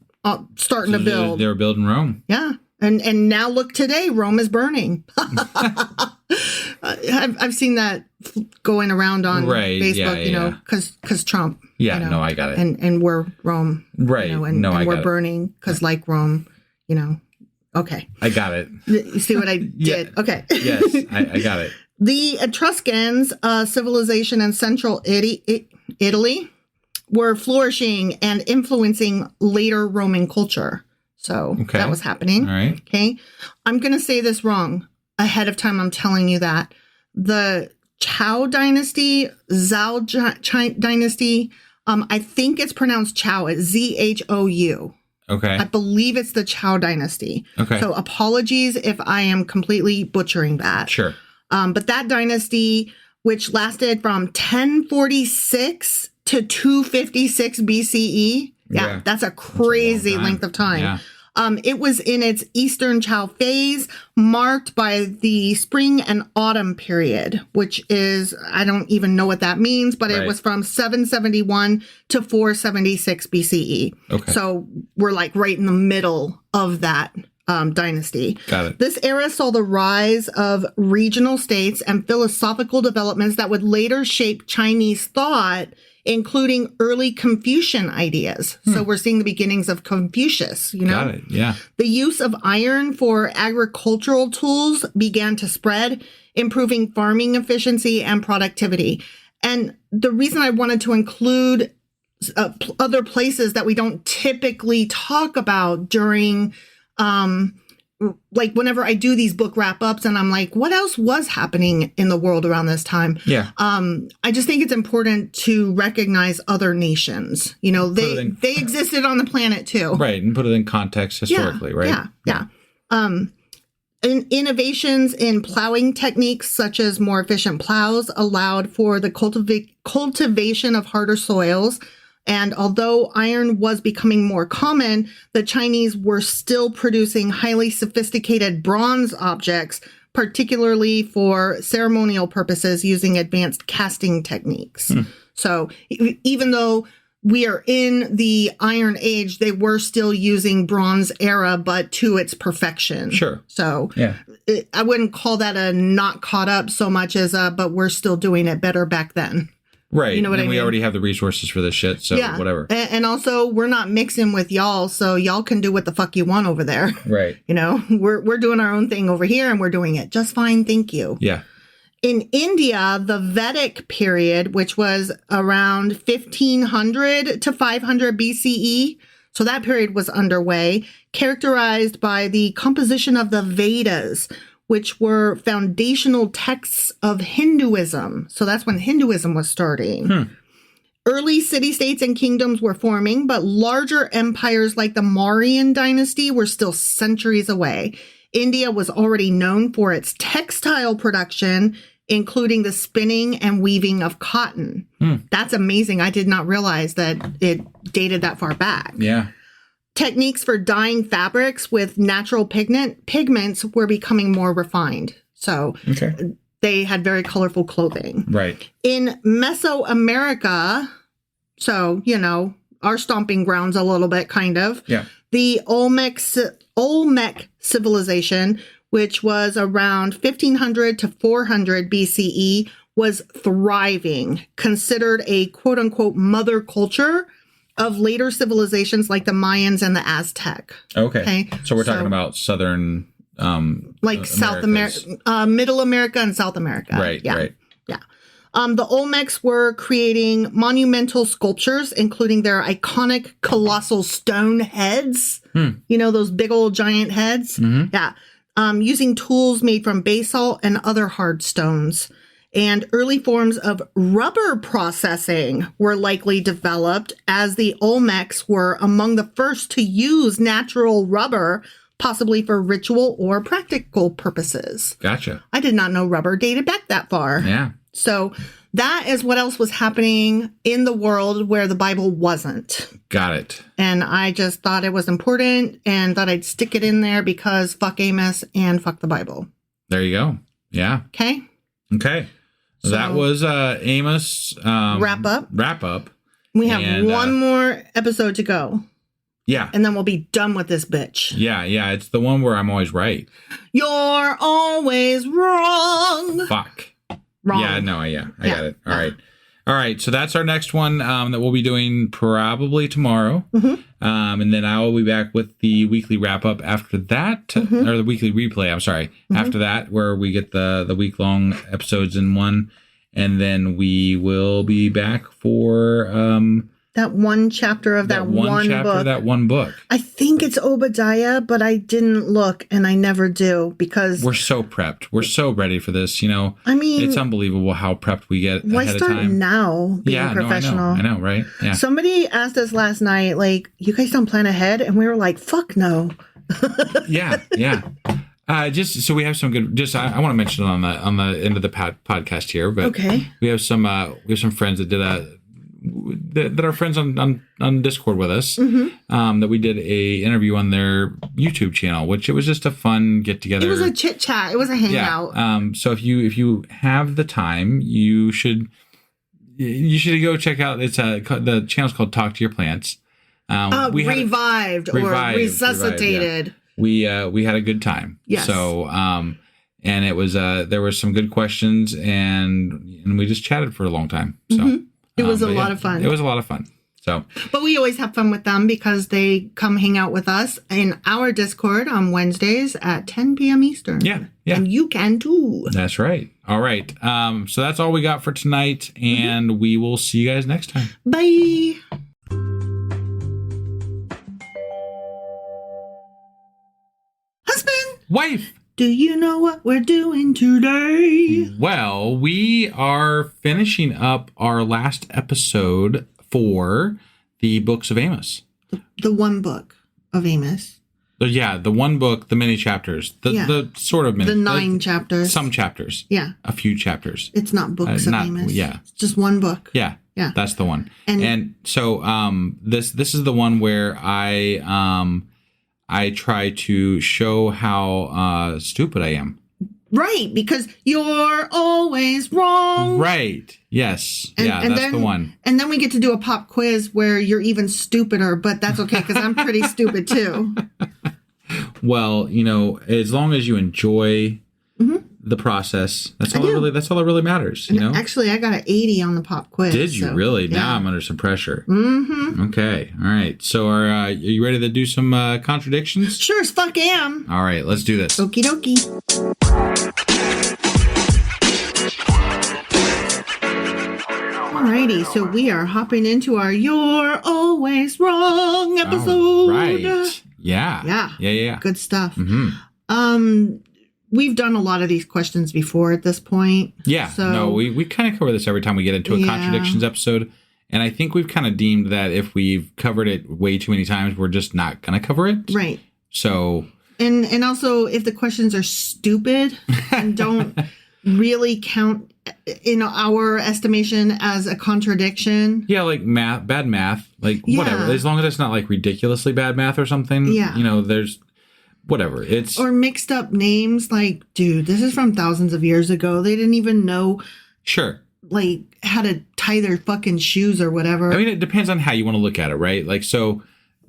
starting to build. They were building Rome. Yeah. And now look today, Rome is burning. I've seen that going around on Facebook, you know, because Trump. Yeah, you know, no, I got it. And we're Rome. Right. You know, and I we're got burning because like Rome, you know. Okay. I got it. You see what I did? Yeah. Okay. Yes, I got it. The Etruscans, civilization in central Italy, were flourishing and influencing later Roman culture. So that was happening. All right. Okay. I'm going to say this wrong ahead of time. I'm telling you that. The Zhou dynasty, I think it's pronounced Chou. It's Zhou. Okay. I believe it's the Zhou dynasty. Okay. So apologies if I am completely butchering that. Sure. But that dynasty, which lasted from 1046 to 256 BCE. Yeah, that's a crazy length of time. Yeah. It was in its Eastern Chou phase, marked by the spring and autumn period, which is, I don't even know what that means, but it was from 771 to 476 BCE. Okay. So we're like right in the middle of that dynasty. Got it. This era saw the rise of regional states and philosophical developments that would later shape Chinese thought, including early Confucian ideas. So we're seeing the beginnings of Confucius, you know? Got it, yeah. The use of iron for agricultural tools began to spread, improving farming efficiency and productivity. And the reason I wanted to include other places that we don't typically talk about during like whenever I do these book wrap ups and I'm like, what else was happening in the world around this time? Yeah. I just think it's important to recognize other nations. You know, they existed on the planet too. Right. And put it in context historically, right? Yeah. Innovations in plowing techniques, such as more efficient plows, allowed for the cultivation of harder soils. And although iron was becoming more common, the Chinese were still producing highly sophisticated bronze objects, particularly for ceremonial purposes using advanced casting techniques. So even though we are in the Iron Age, they were still using Bronze era, but to its perfection. Sure. So I wouldn't call that a not caught up so much as but we're still doing it better back then. Right. You know what I mean? We already have the resources for this shit, so whatever. And also, we're not mixing with y'all, so y'all can do what the fuck you want over there. Right. You know, we're doing our own thing over here, and we're doing it just fine, thank you. Yeah. In India, the Vedic period, which was around 1500 to 500 BCE, so that period was underway, characterized by the composition of the Vedas, which were foundational texts of Hinduism. So that's when Hinduism was starting. Early city-states and kingdoms were forming, but larger empires like the Mauryan dynasty were still centuries away. India was already known for its textile production, including the spinning and weaving of cotton. That's amazing. I did not realize that it dated that far back. Yeah. Techniques for dyeing fabrics with natural pigments were becoming more refined. So they had very colorful clothing. Right. In Mesoamerica, So, our stomping grounds a little bit, kind of. Yeah. The Olmec civilization, which was around 1500 to 400 BCE, was thriving, considered a quote-unquote mother culture of later civilizations like the Mayans and the Aztec. Okay. So we're talking about southern... South America, Middle America and South America. Right, right. Yeah. The Olmecs were creating monumental sculptures, including their iconic colossal stone heads. Those big old giant heads. Mm-hmm. Yeah. Using tools made from basalt and other hard stones. And early forms of rubber processing were likely developed, as the Olmecs were among the first to use natural rubber, possibly for ritual or practical purposes. Gotcha. I did not know rubber dated back that far. Yeah. So that is what else was happening in the world where the Bible wasn't. Got it. And I just thought it was important and thought I'd stick it in there because fuck Amos and fuck the Bible. There you go. Yeah. Okay. So that was Amos wrap up. We have one more episode to go. Yeah. And then we'll be done with this bitch. Yeah. It's the one where I'm always right. You're always wrong. Fuck. Wrong. Yeah, no, I got it. All right. So that's our next one that we'll be doing probably tomorrow. Mm-hmm. And then I will be back with the weekly wrap up after that, or the weekly replay. I'm sorry. After that, where we get the week long episodes in one. And then we will be back for that one chapter of that one book. That one book. I think it's Obadiah, but I didn't look, and I never do because we're so prepped. We're so ready for this. I mean, it's unbelievable how prepped we get why ahead start of time. now? Being professional. I know, right? Yeah. Somebody asked us last night, like, you guys don't plan ahead, and we were like, fuck no. Yeah. Just so we have some good. I want to mention it on the end of the podcast here, but okay, we have some friends that did that are friends on Discord with us. That we did a interview on their YouTube channel, which it was just a fun get together. It was a chit chat. It was a hangout. Yeah. So if you have the time, you should go check out. It's the channel's called Talk to Your Plants. We revived or resuscitated. Yeah. We had a good time. Yes. So, and it was, there were some good questions and we just chatted for a long time. So it was a lot of fun. It was a lot of fun. So, but we always have fun with them because they come hang out with us in our Discord on Wednesdays at 10 p.m. Eastern. Yeah. And you can too. That's right. All right. So that's all we got for tonight, and we will see you guys next time. Bye. Husband. Wife. Do you know what we're doing today? Well, we are finishing up our last episode for the books of Amos. The one book of Amos. Yeah, the one book, the mini chapters. The sort of mini. The 9 chapters. Some chapters. Yeah. A few chapters. It's not books of Amos. Yeah. It's just one book. Yeah. Yeah. That's the one. And so this is the one where I try to show how stupid I am. Right, because you're always wrong. Right. Yes. That's the one. And then we get to do a pop quiz where you're even stupider, but that's okay because I'm pretty stupid too. Well, as long as you enjoy the process, that's all that really matters. Actually, I got an 80 on the pop quiz. Did you really? Yeah. Now I'm under some pressure. Mm-hmm. Okay. All right. So are you ready to do some contradictions? Sure as fuck am. All right. Let's do this. Okie dokie. Alrighty, so we are hopping into our You're Always Wrong episode. Right. Yeah. Good stuff. Mm-hmm. We've done a lot of these questions before at this point. Yeah. So, no, we kind of cover this every time we get into a contradictions episode. And I think we've kind of deemed that if we've covered it way too many times, we're just not going to cover it. Right. So. And also, if the questions are stupid and don't really count in our estimation as a contradiction. Yeah, like bad math, like whatever. As long as it's not like ridiculously bad math or something. Yeah. There's whatever. Or mixed up names. Like, dude, this is from thousands of years ago. They didn't even know. Sure. Like how to tie their fucking shoes or whatever. I mean, it depends on how you want to look at it, right? Like, so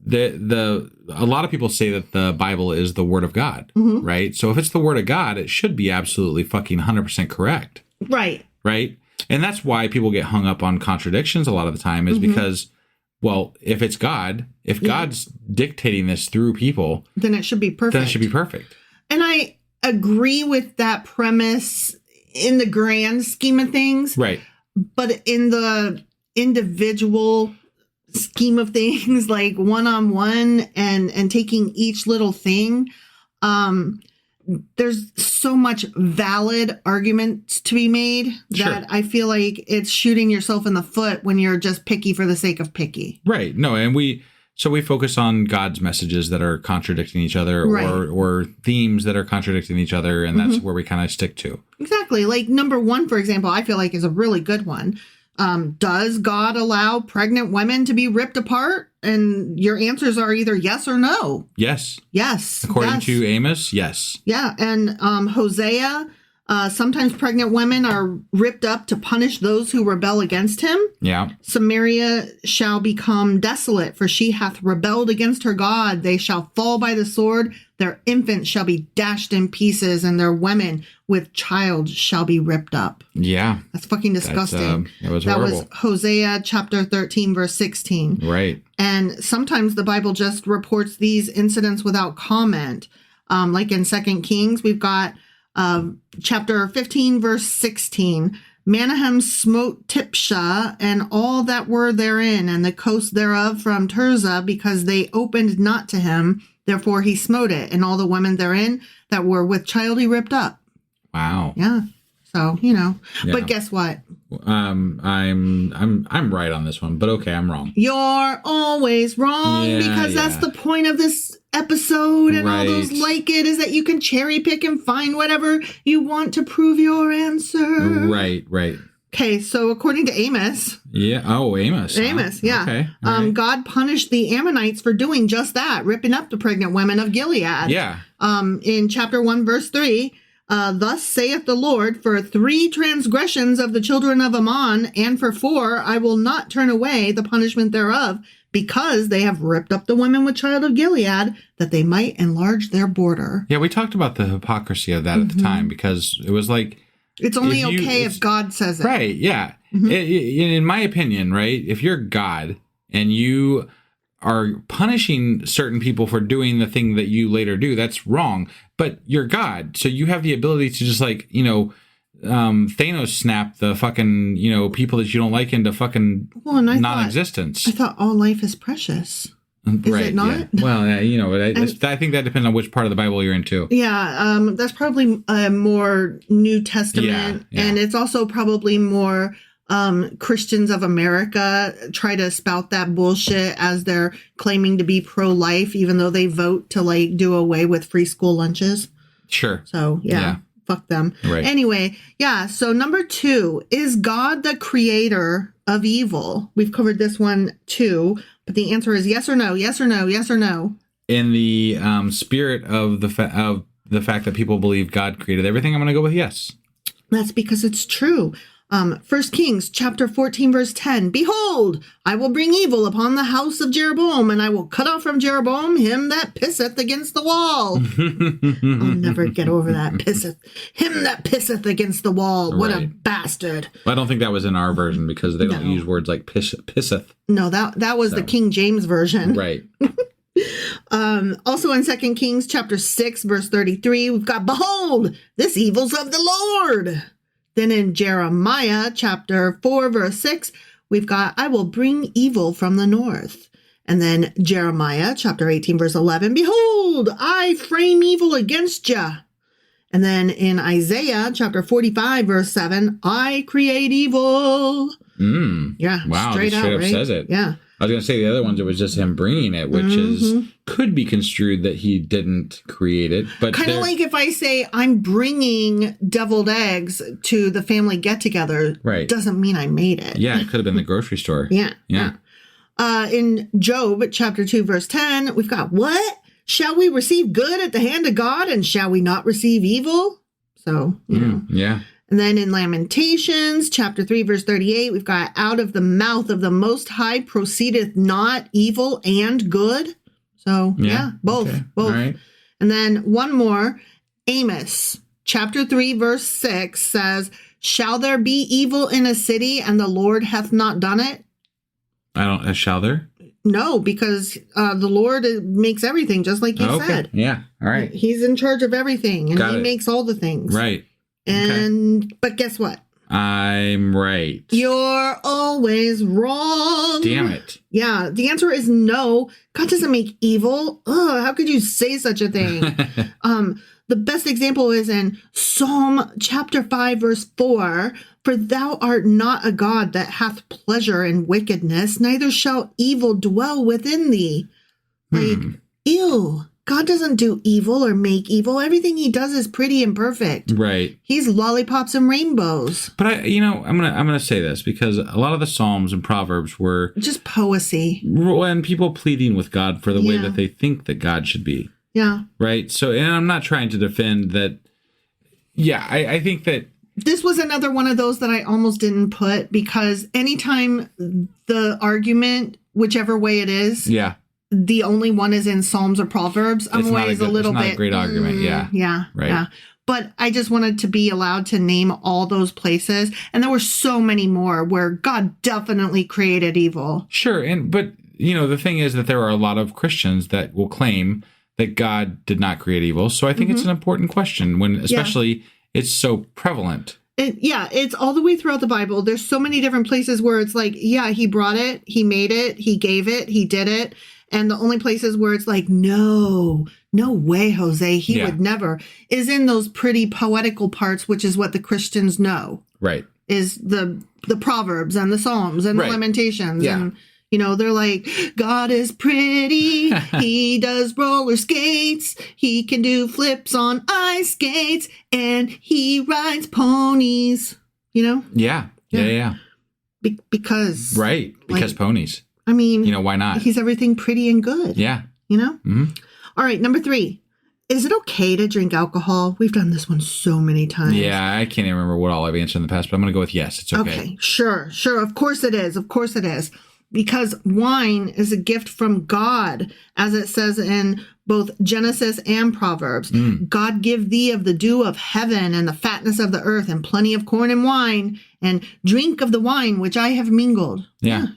a lot of people say that the Bible is the Word of God, right? So if it's the Word of God, it should be absolutely fucking 100% correct. Right. Right? And that's why people get hung up on contradictions a lot of the time is because, well, if it's God, if God's dictating this through people, then it should be perfect. Then it should be perfect. And I agree with that premise in the grand scheme of things. Right. But in the individual scheme of things, like one-on-one and taking each little thing, there's so much valid arguments to be made that I feel like it's shooting yourself in the foot when you're just picky for the sake of picky. Right. No, and we focus on God's messages that are contradicting each other or themes that are contradicting each other, and that's where we kind of stick to. Exactly. Like number 1, for example, I feel like is a really good one. Does God allow pregnant women to be ripped apart? And your answers are either yes or no. Yes. Yes. According to Amos, yes. Yeah. And Hosea, sometimes pregnant women are ripped up to punish those who rebel against him. Yeah. Samaria shall become desolate, for she hath rebelled against her God. They shall fall by the sword. Their infants shall be dashed in pieces, and their women with child shall be ripped up. Yeah. That's fucking disgusting. That was horrible. That was Hosea chapter 13, verse 16. Right. And sometimes the Bible just reports these incidents without comment. Like in 2 Kings, we've got chapter 15, verse 16. Manahem smote Tipsha and all that were therein, and the coast thereof from Tirzah, because they opened not to him. Therefore he smote it, and all the women therein that were with child he ripped up. Wow. Yeah. So, you know. Yeah. But guess what? I'm right on this one, but okay, I'm wrong. You're always wrong because that's the point of this episode and all those like it is that you can cherry pick and find whatever you want to prove your answer. Right. Okay, so according to Amos. Yeah. Oh, Amos. Amos, yeah. Okay. Right. God punished the Ammonites for doing just that, ripping up the pregnant women of Gilead. Yeah. In chapter 1, verse 3, thus saith the Lord, for 3 transgressions of the children of Ammon, and for 4, I will not turn away the punishment thereof, because they have ripped up the women with child of Gilead, that they might enlarge their border. Yeah, we talked about the hypocrisy of that at the time, because it was like... It's only okay if God says it. Right, yeah. In my opinion, right, if you're God and you are punishing certain people for doing the thing that you later do, that's wrong. But you're God, so you have the ability to just Thanos snap the fucking, people that you don't like into fucking non-existence. I thought all life is precious. Is it not? Yeah. Well, I think that depends on which part of the Bible you're into. Yeah, that's probably more New Testament, and it's also probably more Christians of America try to spout that bullshit as they're claiming to be pro-life, even though they vote to do away with free school lunches. Sure. So yeah. Fuck them. Right. Anyway, yeah. So number 2, is God the creator of evil? We've covered this one too, but the answer is yes or no, yes or no, yes or no. In the spirit of the fact that people believe God created everything, I'm going to go with yes. That's because it's true. 1 Kings chapter 14, verse 10. Behold, I will bring evil upon the house of Jeroboam, and I will cut off from Jeroboam him that pisseth against the wall. I'll never get over that. Him that pisseth against the wall. What a bastard. Well, I don't think that was in our version because they don't use words like pisseth. No, that was the King James version. Right. Also in 2 Kings chapter 6, verse 33, we've got, behold, this evil's of the Lord. Then in Jeremiah chapter 4, verse 6, we've got, I will bring evil from the north. And then Jeremiah chapter 18, verse 11, behold, I frame evil against you. And then in Isaiah chapter 45, verse 7, I create evil. Yeah, wow, straight up right? says it. Yeah. I was going to say the other ones, it was just him bringing it, which could be construed that he didn't create it. But kind of like if I say I'm bringing deviled eggs to the family get-together, doesn't mean I made it. Yeah, it could have been the grocery store. Yeah. In Job chapter 2, verse 10, we've got, what? Shall we receive good at the hand of God, and shall we not receive evil? So, Yeah. And then in Lamentations, chapter 3, verse 38, we've got, out of the mouth of the Most High proceedeth not evil and good. So, yeah, both. Okay. Both. All right. And then one more, Amos, chapter 3, verse 6 says, shall there be evil in a city and the Lord hath not done it? Shall there? No, because the Lord makes everything, just like you said. Yeah. All right. He's in charge of everything, and Got he it. makes all the things. Right. And but guess what? I'm right. You're always wrong. Damn it. Yeah, the answer is no. God doesn't make evil. Ugh, how could you say such a thing? The best example is in Psalm chapter 5, verse 4. For thou art not a God that hath pleasure in wickedness, neither shall evil dwell within thee. Like, ew. God doesn't do evil or make evil. Everything he does is pretty and perfect. Right. He's lollipops and rainbows. But I'm gonna say this because a lot of the Psalms and Proverbs were Just poesy. when people pleading with God for the way Yeah. that they think that God should be. Yeah. Right. So, and I'm not trying to defend that. Yeah, I think that. This was another one of those that I almost didn't put because anytime the argument, whichever way it is, Yeah. the only one is in Psalms or Proverbs, I'm It's not always a good- a little it's not bit. a great argument. Yeah. Yeah. Right. Yeah. But I just wanted to be allowed to name all those places. And there were so many more where God definitely created evil. Sure. But the thing is that there are a lot of Christians that will claim that God did not create evil. So I think it's an important question when, especially, it's so prevalent. It's all the way throughout the Bible. There's so many different places where it's like, yeah, he brought it, he made it, he gave it, he did it. And the only places where it's like, no way, Jose, he would never, is in those pretty poetical parts, which is what the Christians know. Right. Is the Proverbs and the Psalms and the Lamentations. Yeah. And, they're like, God is pretty. He does roller skates. He can do flips on ice skates. And he rides ponies, Yeah. because. Right. Because ponies. I mean, why not? He's everything pretty and good. Yeah. All right, number 3. Is it okay to drink alcohol? We've done this one so many times. Yeah, I can't even remember what all I've answered in the past, but I'm going to go with yes. It's okay. Okay, sure. Of course it is. Because wine is a gift from God, as it says in both Genesis and Proverbs. God give thee of the dew of heaven and the fatness of the earth and plenty of corn and wine, and drink of the wine which I have mingled. Yeah,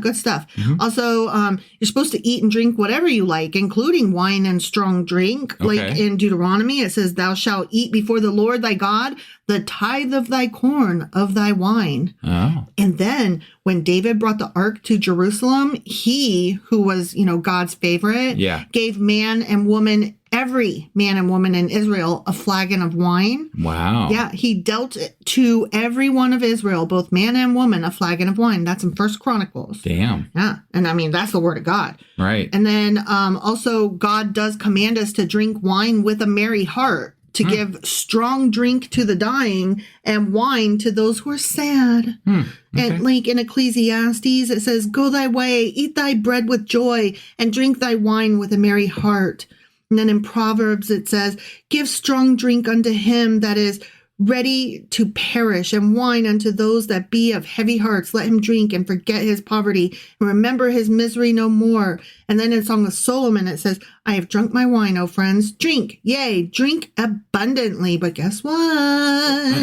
good stuff. Also, you're supposed to eat and drink whatever you like, including wine and strong drink. Okay. Like in Deuteronomy, it says, thou shalt eat before the Lord thy God the tithe of thy corn, of thy wine. Oh. And then when David brought the ark to Jerusalem, he, who was, God's favorite, gave every man and woman in Israel a flagon of wine. Wow. Yeah, he dealt to every one of Israel, both man and woman, a flagon of wine. That's in 1 Chronicles. Damn. Yeah, and I mean, that's the word of God. Right. And then also God does command us to drink wine with a merry heart, to give strong drink to the dying and wine to those who are sad. Okay. And like in Ecclesiastes, it says, go thy way, eat thy bread with joy, and drink thy wine with a merry heart. And then in Proverbs, it says, give strong drink unto him that is ready to perish, and wine unto those that be of heavy hearts. Let him drink and forget his poverty, and remember his misery no more. And then in Song of Solomon, it says, I have drunk my wine, O friends. Drink, yea, drink abundantly. But guess what?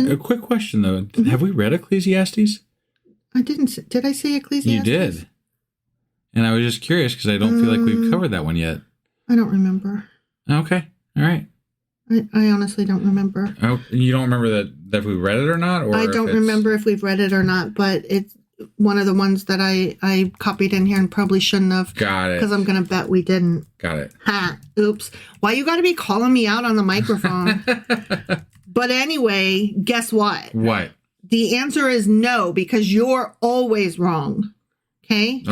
A quick question, though. Have we read Ecclesiastes? I didn't. Did I say Ecclesiastes? You did. And I was just curious because I don't feel like we've covered that one yet. I don't remember. Okay. All right. I honestly don't remember. Oh, you don't remember that we read it or not? Or I don't remember if we've read it or not, but it's one of the ones that I copied in here and probably shouldn't have. Got it. Because I'm going to bet we didn't. Got it. Ha, oops. Why you got to be calling me out on the microphone? But anyway, guess what? What? The answer is no, because you're always wrong. Okay?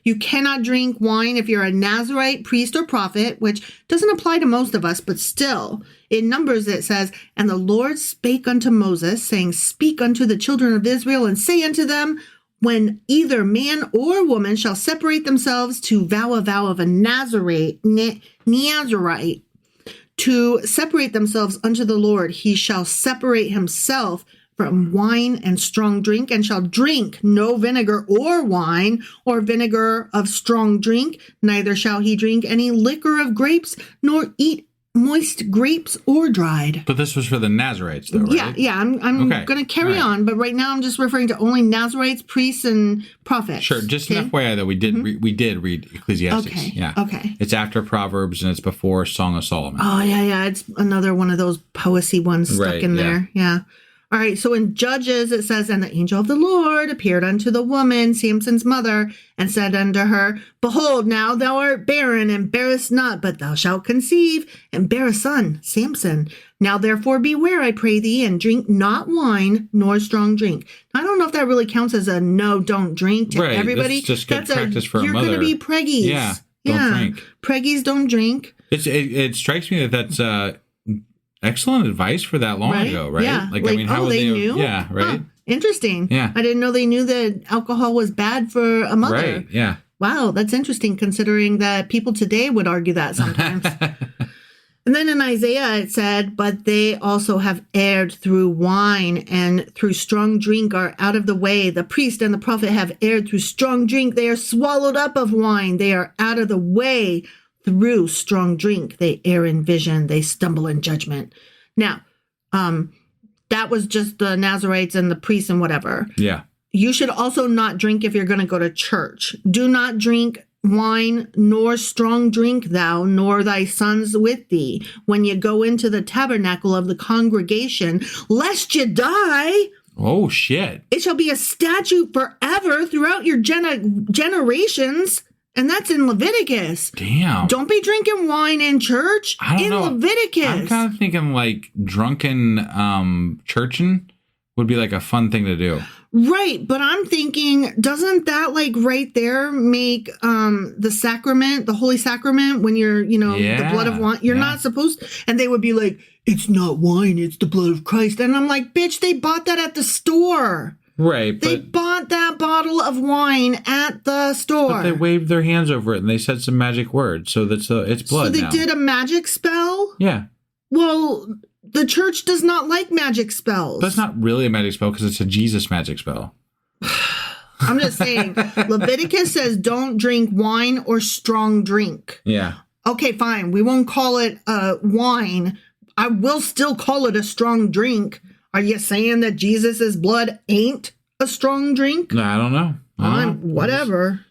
You cannot drink wine if you're a Nazirite, priest, or prophet, which doesn't apply to most of us, but still. In Numbers it says, and the Lord spake unto Moses, saying, speak unto the children of Israel, and say unto them, when either man or woman shall separate themselves to vow a vow of a Nazirite, to separate themselves unto the Lord, he shall separate himself from wine and strong drink, and shall drink no vinegar or wine or vinegar of strong drink, neither shall he drink any liquor of grapes, nor eat moist grapes or dried. But this was for the Nazarites, though, right? Yeah. I'm Okay. going to carry on, but right now I'm just referring to only Nazarites, priests, and prophets. Sure. Just an FYI, though, we did read Ecclesiastes. Okay. Yeah. Okay. It's after Proverbs and it's before Song of Solomon. Oh, yeah. It's another one of those poesy ones stuck in there. Yeah. All right, so in Judges, it says, and the angel of the Lord appeared unto the woman, Samson's mother, and said unto her, Behold, now thou art barren, and bearest not, but thou shalt conceive, and bear a son, Samson. Now therefore beware, I pray thee, and drink not wine, nor strong drink. I don't know if that really counts as a no, don't drink to everybody. That's just good practice for a you're mother. You're going to be preggies. Yeah, don't drink. Preggies don't drink. It strikes me that's excellent advice for that long ago, right? Yeah. Like, I mean, how would they knew? Yeah, right. Huh, interesting. Yeah. I didn't know they knew that alcohol was bad for a mother. Right, yeah. Wow, that's interesting considering that people today would argue that sometimes. And then in Isaiah it said, but they also have erred through wine and through strong drink are out of the way. The priest and the prophet have erred through strong drink. They are swallowed up of wine. They are out of the way. Through strong drink, they err in vision, they stumble in judgment. Now, that was just the Nazarites and the priests and whatever. Yeah. You should also not drink if you're going to go to church. Do not drink wine, nor strong drink thou, nor thy sons with thee, when you go into the tabernacle of the congregation, lest you die. Oh, shit. It shall be a statute forever throughout your generations. And that's in Leviticus. Damn. Don't be drinking wine in church. I don't know. Leviticus. I'm kind of thinking like drunken churching would be like a fun thing to do. Right. But I'm thinking, doesn't that like right there make the sacrament, the Holy Sacrament, when you're, the blood of wine, you're not supposed, and they would be like, it's not wine, it's the blood of Christ. And I'm like, bitch, they bought that at the store. Right. They bought that bottle of wine at the store. But they waved their hands over it and they said some magic words. So that's it's blood. So they now. did a magic spell? Yeah. Well, the church does not like magic spells. That's not really a magic spell because it's a Jesus magic spell. I'm just saying, Leviticus says don't drink wine or strong drink. Yeah. Okay, fine. We won't call it wine. I will still call it a strong drink. Are you saying that Jesus' blood ain't a strong drink? No, I don't know. Whatever.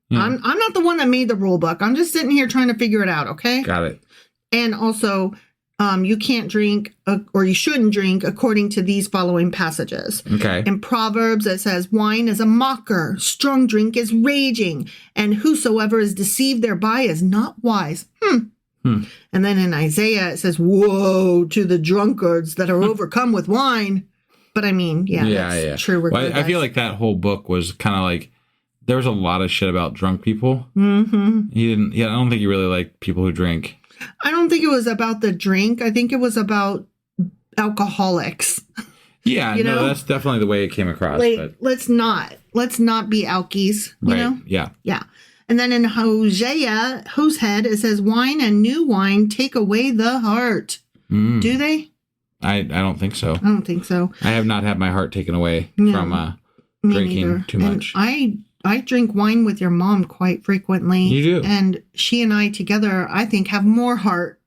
Yeah. I'm not the one that made the rule book. I'm just sitting here trying to figure it out, okay? Got it. And also, you can't drink or you shouldn't drink according to these following passages. Okay. In Proverbs, it says, wine is a mocker, strong drink is raging, and whosoever is deceived thereby is not wise. And then in Isaiah, it says, woe to the drunkards that are overcome with wine. But I mean, that's true. Well, I feel like that whole book was kind of like, there was a lot of shit about drunk people. Mm-hmm. I don't think he really liked people who drink. I don't think it was about the drink. I think it was about alcoholics. Yeah, that's definitely the way it came across. Like, let's not be alkies, you know? Yeah. Yeah. And then in Hosea, whose head, it says, wine and new wine take away the heart. Do they? I don't think so. I don't think so. I have not had my heart taken away from drinking too much. And I drink wine with your mom quite frequently. You do. And she and I together, I think, have more heart.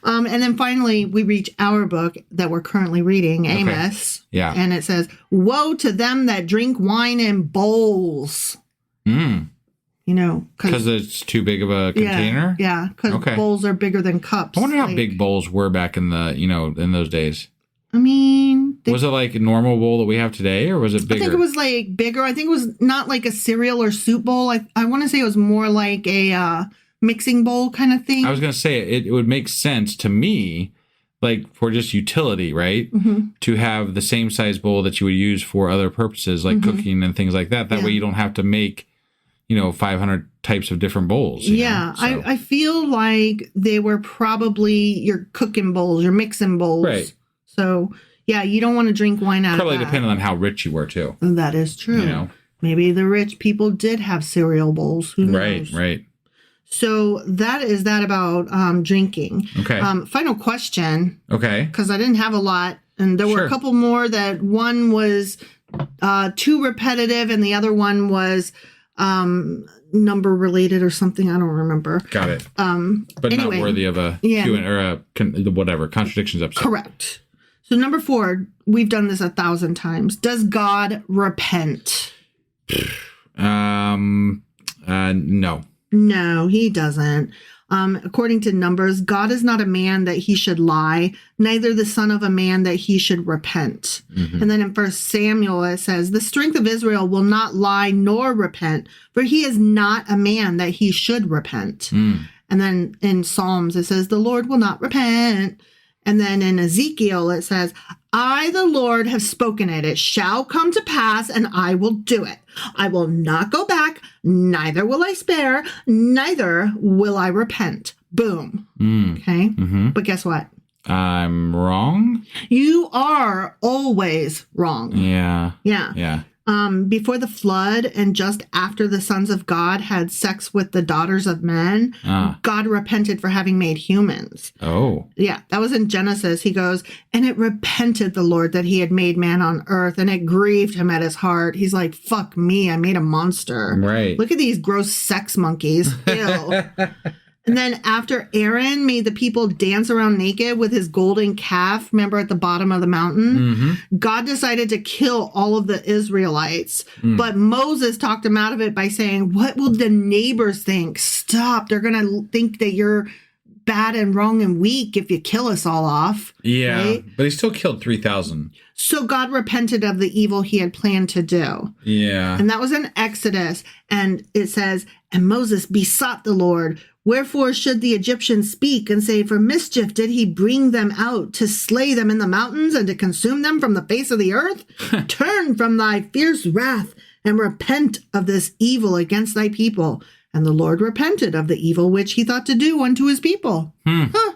And then finally, we reach our book that we're currently reading, Amos. Okay. Yeah. And it says, woe to them that drink wine in bowls. Because it's too big of a container? Yeah, because bowls are bigger than cups. I wonder how big bowls were back in in those days. I mean... was it like a normal bowl that we have today, or was it bigger? I think it was like bigger. I think it was not like a cereal or soup bowl. I want to say it was more like a mixing bowl kind of thing. I was going to say it would make sense to me, like for just utility, right? To have the same size bowl that you would use for other purposes, like cooking and things like that. That way you don't have to make, 500 types of different bowls. Yeah, so. I feel like they were probably your cooking bowls, your mixing bowls. Right. So, yeah, you don't want to drink wine out probably of that. Depending on how rich you were, too. That is true. Maybe the rich people did have cereal bowls. Who knows? Right. So that is that about drinking. Okay. Final question. Okay. Because I didn't have a lot. And there were a couple more that one was too repetitive and the other one was number related or something. I don't remember. Got it. But anyway, not worthy of a whatever contradictions episode. Correct. So number 4, we've done this 1,000 times. Does God repent? No. No, he doesn't. According to Numbers, God is not a man that he should lie, neither the son of a man that he should repent. Mm-hmm. And then in 1 Samuel, it says, the strength of Israel will not lie nor repent, for he is not a man that he should repent. Mm. And then in Psalms, it says, the Lord will not repent. And then in Ezekiel, it says, I, the Lord, have spoken it. It shall come to pass, and I will do it. I will not go back, neither will I spare, neither will I repent. Boom. Okay? Mm-hmm. But guess what? I'm wrong? You are always wrong. Yeah. Yeah. Before the flood and just after the sons of God had sex with the daughters of men, God repented for having made humans. Oh. Yeah, that was in Genesis. He goes, and it repented the Lord that he had made man on earth, and it grieved him at his heart. He's like, fuck me, I made a monster. Right. Look at these gross sex monkeys. Ew. And then after Aaron made the people dance around naked with his golden calf, remember at the bottom of the mountain, mm-hmm. God decided to kill all of the Israelites. Mm. But Moses talked him out of it by saying, what will the neighbors think? Stop. They're going to think that you're bad and wrong and weak if you kill us all off. Yeah, right? But he still killed 3,000. So God repented of the evil he had planned to do. Yeah. And that was in Exodus. And it says, and Moses besought the Lord, wherefore should the Egyptians speak and say, for mischief did he bring them out to slay them in the mountains and to consume them from the face of the earth? Turn from thy fierce wrath and repent of this evil against thy people. And the Lord repented of the evil which he thought to do unto his people. Huh.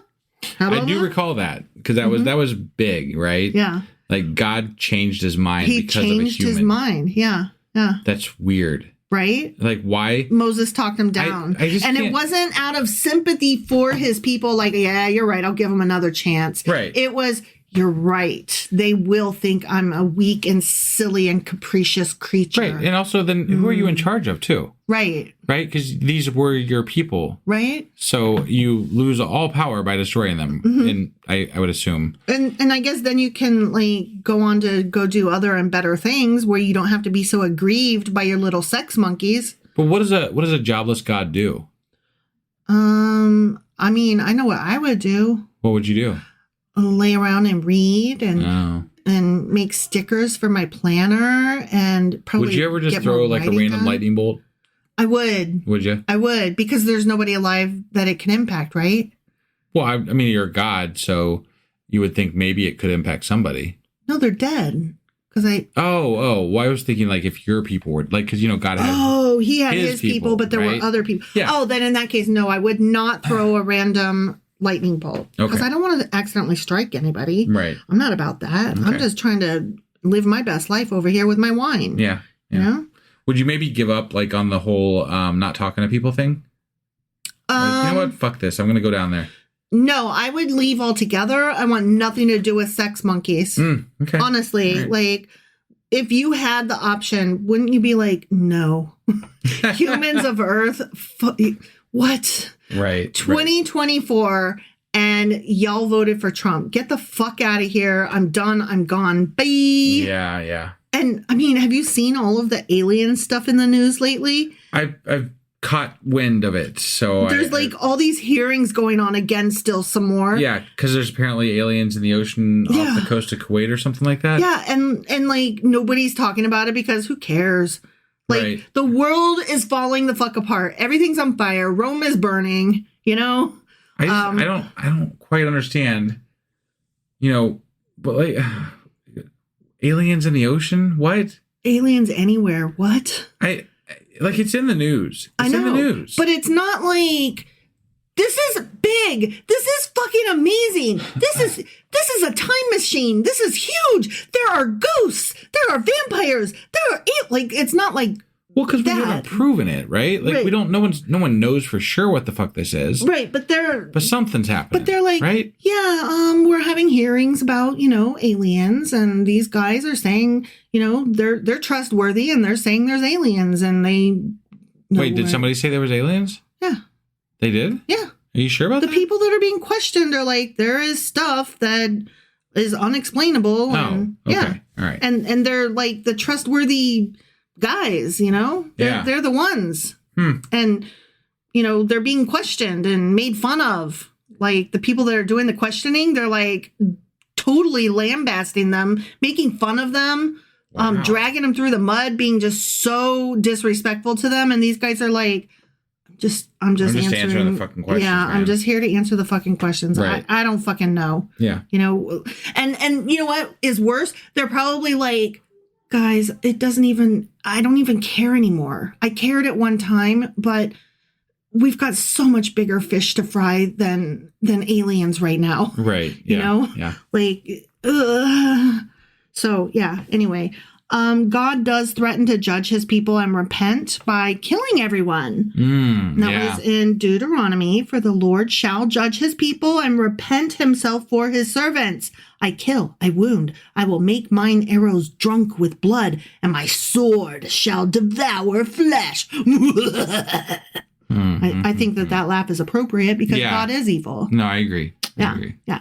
I do recall that because that was big, right? Yeah. Like God changed his mind because of a human. He changed his mind. Yeah. That's weird. Right? Like, why? Moses talked him down. It wasn't out of sympathy for his people, like, yeah, you're right, I'll give him another chance. Right. It was, you're right. They will think I'm a weak and silly and capricious creature. Right. And also, then who are you in charge of, too? Right. Right? Because these were your people. Right. So you lose all power by destroying them, and I would assume. And I guess then you can like go on to go do other and better things where you don't have to be so aggrieved by your little sex monkeys. But what does a jobless God do? I mean, I know what I would do. What would you do? Lay around and read and make stickers for my planner and probably. Would you ever just throw like a random lightning bolt? I would. Would you? I would, because there's nobody alive that it can impact, right? Well, I mean, you're a god, so you would think maybe it could impact somebody. No, they're dead. Well, I was thinking like if your people were like, because God had. Oh, he had his people, but there were other people. Yeah. Oh, then in that case, no, I would not throw a random lightning bolt because I don't want to accidentally strike anybody. Right. I'm not about that. Okay. I'm just trying to live my best life over here with my wine. Yeah. You know? Would you maybe give up like on the whole not talking to people thing? Like, you know what? Fuck this. I'm going to go down there. No, I would leave altogether. I want nothing to do with sex monkeys. Okay. Honestly, like if you had the option, wouldn't you be like, no, humans of Earth, what? Right. 2024 and y'all voted for Trump. Get the fuck out of here. I'm done. I'm gone. Bye. Yeah. And I mean, have you seen all of the alien stuff in the news lately? I've caught wind of it. So there's all these hearings going on again still some more. Yeah, because there's apparently aliens in the ocean off the coast of Kuwait or something like that. Yeah, and like nobody's talking about it because who cares? Like the world is falling the fuck apart. Everything's on fire. Rome is burning, you know? I don't quite understand, but like aliens in the ocean? What? Aliens anywhere. What? It's in the news. It's in the news. But it's not like this is big. This is fucking amazing. This is a time machine. This is huge. There are ghosts. There are vampires. There are it's not like Well, because we haven't proven it, right? Like we don't. No one knows for sure what the fuck this is, right? But something's happening. But they're like, right? Yeah, we're having hearings about aliens, and these guys are saying they're trustworthy, and they're saying there's aliens, and they. Wait, did somebody say there was aliens? Yeah, they did. Yeah, are you sure about that? The people that are being questioned are like, there is stuff that is unexplainable. And, okay, yeah, all right, and they're like the trustworthy guys, they're the ones. And they're being questioned and made fun of. Like the people that are doing the questioning, they're like totally lambasting them, making fun of them, dragging them through the mud, being just so disrespectful to them. And these guys are like, I'm just answering the fucking questions. Yeah, man. I'm just here to answer the fucking questions. Right. I don't fucking know. Yeah. And you know what is worse? They're probably like, guys, I don't even care anymore. I cared at one time, but we've got so much bigger fish to fry than aliens right now. Right. Yeah. Yeah. Like, ugh. So yeah, anyway, God does threaten to judge his people and repent by killing everyone. That was in Deuteronomy, for the Lord shall judge his people and repent himself for his servants. I kill, I wound, I will make mine arrows drunk with blood, and my sword shall devour flesh. I think that laugh is appropriate because God is evil. No, I agree. Yeah.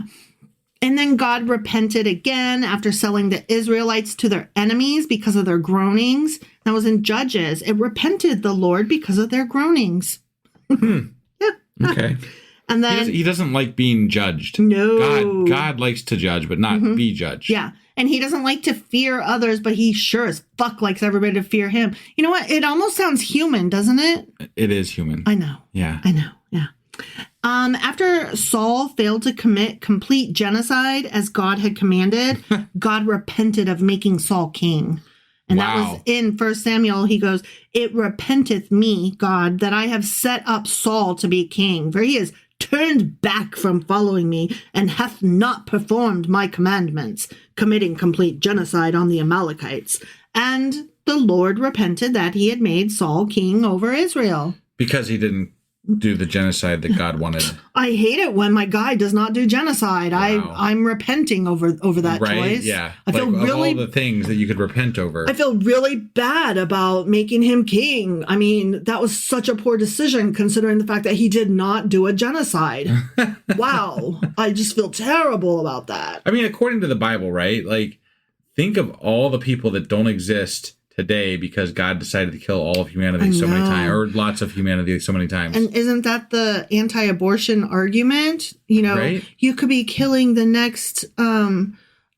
And then God repented again after selling the Israelites to their enemies because of their groanings. That was in Judges. It repented the Lord because of their groanings. Yeah. Okay. And then he doesn't like being judged. No. God likes to judge, but not be judged. Yeah. And he doesn't like to fear others, but he sure as fuck likes everybody to fear him. You know what? It almost sounds human, doesn't it? It is human. I know. Yeah. I know. Yeah. After Saul failed to commit complete genocide as God had commanded, God repented of making Saul king. And that was in 1 Samuel. He goes, it repenteth me, God, that I have set up Saul to be king, for he has turned back from following me and hath not performed my commandments, committing complete genocide on the Amalekites. And the Lord repented that he had made Saul king over Israel. Because he didn't do the genocide that God wanted. I hate it when my guy does not do genocide. Wow. I'm repenting over that choice. Yeah. I feel really of all the things that you could repent over. I feel really bad about making him king. I mean, that was such a poor decision considering the fact that he did not do a genocide. Wow. I just feel terrible about that. I mean, according to the Bible, right? Like, think of all the people that don't exist today because God decided to kill all of humanity so many times, or lots of humanity so many times. And isn't that the anti-abortion argument? Right? You could be killing the next, I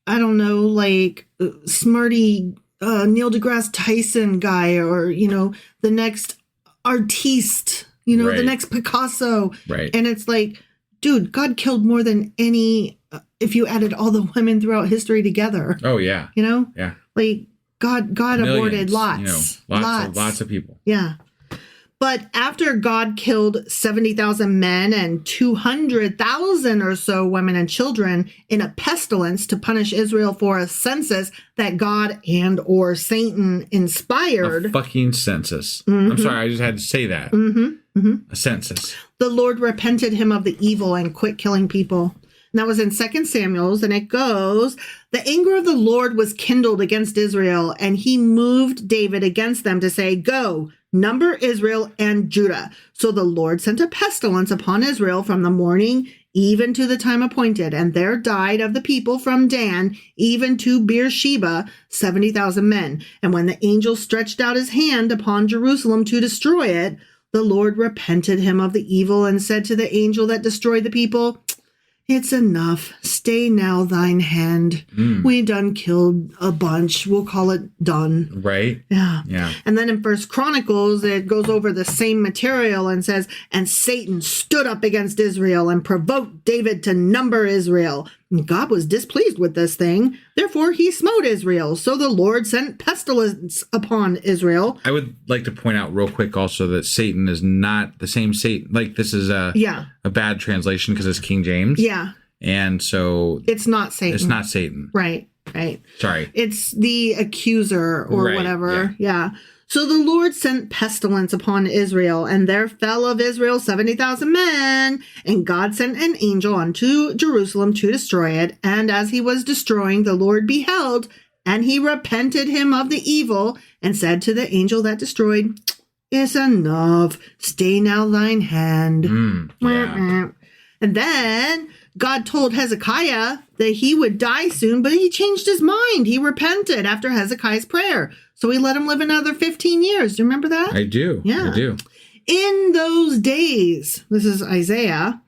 don't know, like smarty Neil deGrasse Tyson guy, or, the next artiste, right. The next Picasso. Right. And it's like, dude, God killed more than any, if you added all the women throughout history together. Oh, yeah. Yeah. Like, God Millions, aborted lots. Lots of people. Yeah. But after God killed 70,000 men and 200,000 or so women and children in a pestilence to punish Israel for a census that God and or Satan inspired. A fucking census. I'm sorry, I just had to say that. A census. The Lord repented him of the evil and quit killing people. And that was in 2 Samuel, and it goes, the anger of the Lord was kindled against Israel, and he moved David against them to say, go, number Israel and Judah. So the Lord sent a pestilence upon Israel from the morning even to the time appointed, and there died of the people from Dan even to Beersheba 70,000 men. And when the angel stretched out his hand upon Jerusalem to destroy it, the Lord repented him of the evil and said to the angel that destroyed the people, it's enough. Stay now thine hand. We done killed a bunch. We'll call it done. Right. Yeah. And then in 1 Chronicles, it goes over the same material and says, and Satan stood up against Israel and provoked David to number Israel. And God was displeased with this thing. Therefore, he smote Israel. So the Lord sent pestilence upon Israel. I would like to point out real quick also that Satan is not the same Satan. Like, this is a bad translation because it's King James. Yeah. And so it's not Satan. It's not Satan. Right. right? Sorry. It's the accuser or whatever. Yeah. So the Lord sent pestilence upon Israel, and there fell of Israel 70,000 men. And God sent an angel unto Jerusalem to destroy it. And as he was destroying, the Lord beheld, and he repented him of the evil, and said to the angel that destroyed, "It's enough. Stay now thine hand." And then God told Hezekiah that he would die soon, but he changed his mind. He repented after Hezekiah's prayer. So he let him live another 15 years. Do you remember that? I do. Yeah. I do. In those days, this is Isaiah,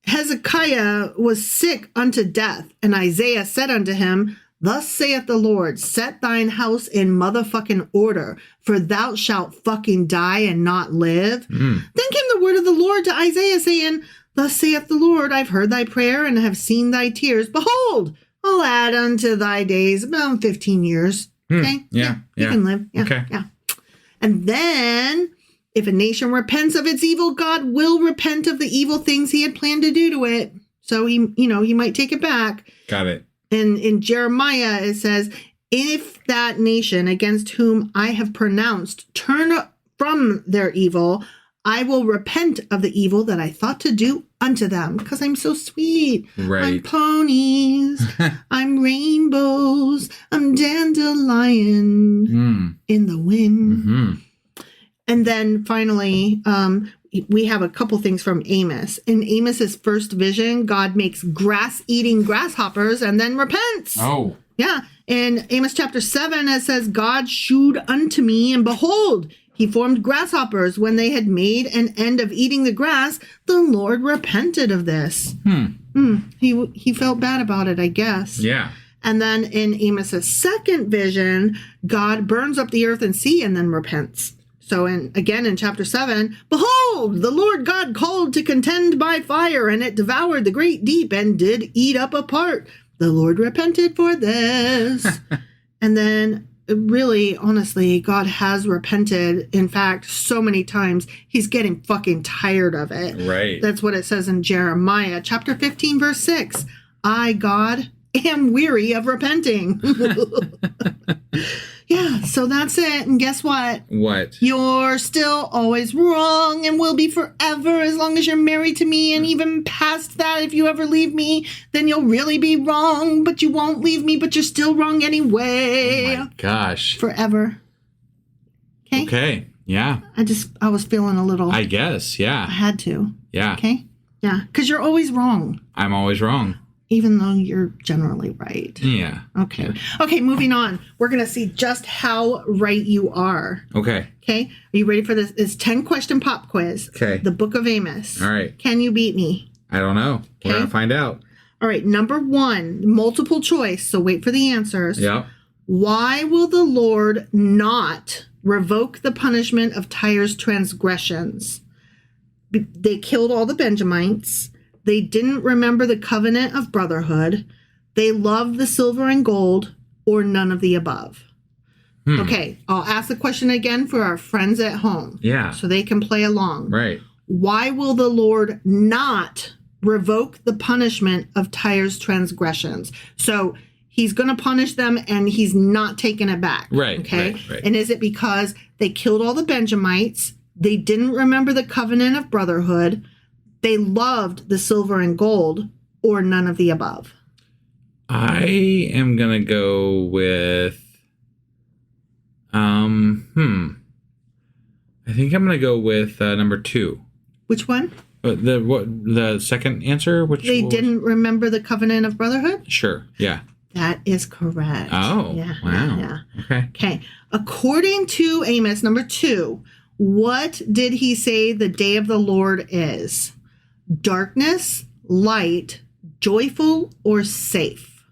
Hezekiah was sick unto death. And Isaiah said unto him, "Thus saith the Lord, set thine house in motherfucking order, for thou shalt fucking die and not live." Then came the word of the Lord to Isaiah saying, "Thus saith the Lord, I've heard thy prayer and have seen thy tears. Behold, I'll add unto thy days about 15 years. Okay? Yeah. You can live. Yeah. Okay. Yeah. And then if a nation repents of its evil, God will repent of the evil things he had planned to do to it. So he might take it back. Got it. And in Jeremiah, it says, "If that nation against whom I have pronounced turn from their evil, I will repent of the evil that I thought to do unto them," because I'm so sweet. Right. I'm ponies. I'm rainbows. I'm dandelion in the wind. Mm-hmm. And then finally, we have a couple things from Amos. In Amos's first vision, God makes grass-eating grasshoppers and then repents. Oh. Yeah. In Amos chapter 7, it says, "God shewed unto me, and behold, he formed grasshoppers. When they had made an end of eating the grass, the Lord repented of this." He felt bad about it, I guess. Yeah. And then in Amos's second vision, God burns up the earth and sea and then repents. So again in chapter 7, "Behold, the Lord God called to contend by fire, and it devoured the great deep and did eat up a part. The Lord repented for this." And then really, honestly, God has repented. In fact, so many times he's getting fucking tired of it. Right. That's what it says in Jeremiah chapter 15, verse 6. "I, God, am weary of repenting." Yeah, so that's it. And guess what? What? You're still always wrong and will be forever as long as you're married to me. And even past that, if you ever leave me, then you'll really be wrong. But you won't leave me, but you're still wrong anyway. Oh my gosh. Forever. Okay? Okay. Yeah. I was feeling a little. I guess. I Yeah. had to. Yeah. Okay? Yeah. Because you're always wrong, I'm always wrong. even though you're generally right. Yeah. Okay. Okay, moving on. We're going to see just how right you are. Okay. Okay? Are you ready for this? It's 10-question pop quiz. Okay. The Book of Amos. All right. Can you beat me? I don't know. We're Okay. going to find out. All right. Number 1, multiple choice. So wait for the answers. Yep. Why will the Lord not revoke the punishment of Tyre's transgressions? They killed all the Benjamites. They didn't remember the covenant of brotherhood. They loved the silver and gold, or none of the above. Okay, I'll ask the question again for our friends at home. Yeah. So they can play along. Right. Why will the Lord not revoke the punishment of Tyre's transgressions? So he's going to punish them and he's not taking it back. Right. Okay. Right. And is it because they killed all the Benjamites? They didn't remember the covenant of brotherhood. They loved the silver and gold, or none of the above. I am going to go with I think I'm going to go with number 2. Which one? The second answer? They didn't remember the covenant of brotherhood? Sure. Yeah. That is correct. Oh. Yeah. Wow. Yeah. Okay. Okay. According to Amos, number 2, what did he say the day of the Lord is? Darkness, light, joyful, or safe?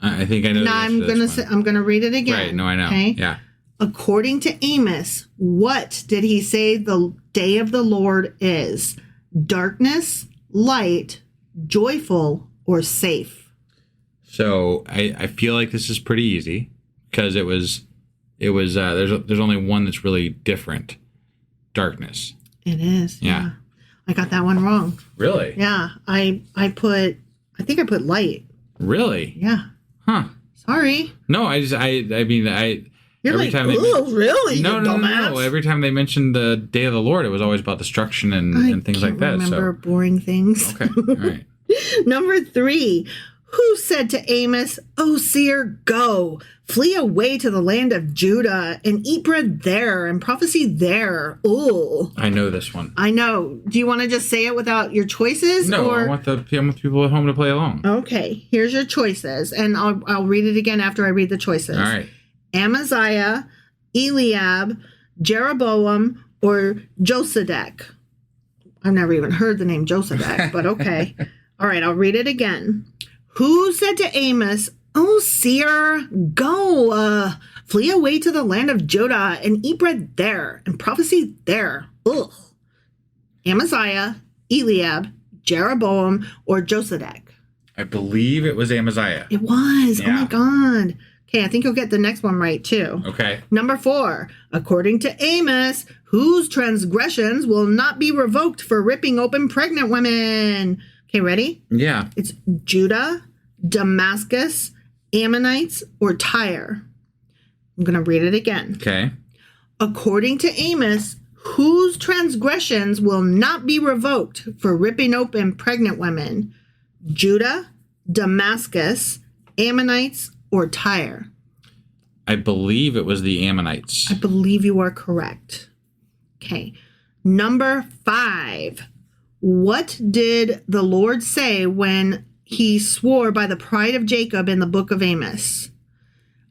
I think I know. Now I'm gonna read it again. Right. No, I know. Okay? Yeah. According to Amos, what did he say the day of the Lord is? Darkness, light, joyful, or safe? So I feel like this is pretty easy because it was there's only one that's really different. Darkness. It is. Yeah. I got that one wrong. Really? Yeah. I think I put light. Really? Yeah. Huh. Sorry. No, I mean, You're every like, time oh, really? no, no. Every time they mentioned the day of the Lord, it was always about destruction and things like that. I remember boring things. Okay. All right. Number 3. Who said to Amos, "O seer, go, flee away to the land of Judah and eat bread there and prophesy there"? Ooh. I know this one. I know. Do you want to just say it without your choices? No, or? I want people at home to play along. Okay, here's your choices, and I'll read it again after I read the choices. All right. Amaziah, Eliab, Jeroboam, or Josedek. I've never even heard the name Josedek, but okay. All right, I'll read it again. Who said to Amos, "O seer, go, flee away to the land of Judah and eat bread there and prophesy there"? Ugh. Amaziah, Eliab, Jeroboam, or Josedek? I believe it was Amaziah. It was. Yeah. Oh my God. Okay, I think you'll get the next one right too. Okay. Number 4, according to Amos, whose transgressions will not be revoked for ripping open pregnant women? Okay, ready? Yeah. It's Judah, Damascus, Ammonites, or Tyre. I'm going to read it again. Okay. According to Amos, whose transgressions will not be revoked for ripping open pregnant women? Judah, Damascus, Ammonites, or Tyre? I believe it was the Ammonites. I believe you are correct. Okay. Number 5. What did the Lord say when he swore by the pride of Jacob in the book of Amos?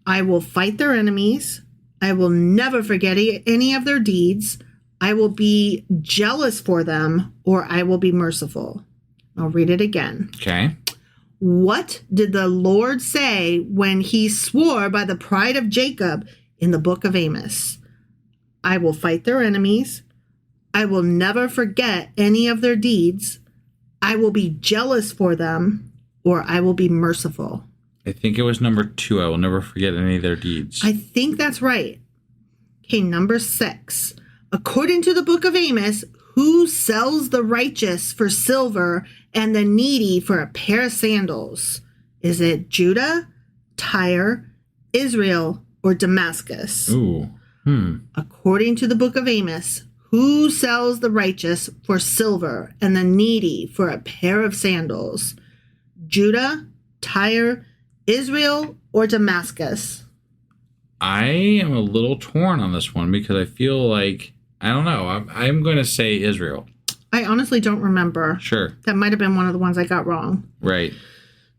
"I will fight their enemies. I will never forget any of their deeds. I will be jealous for them, or I will be merciful." I'll read it again. Okay. What did the Lord say when he swore by the pride of Jacob in the book of Amos? "I will fight their enemies. I will never forget any of their deeds. I will be jealous for them, or I will be merciful." I think it was number 2. I will never forget any of their deeds. I think that's right. Okay, number 6. According to the book of Amos, who sells the righteous for silver and the needy for a pair of sandals? Is it Judah, Tyre, Israel, or Damascus? Ooh. According to the book of Amos, who sells the righteous for silver and the needy for a pair of sandals? Judah, Tyre, Israel, or Damascus? I am a little torn on this one because I feel like, I don't know. I'm going to say Israel. I honestly don't remember. Sure. That might have been one of the ones I got wrong. Right.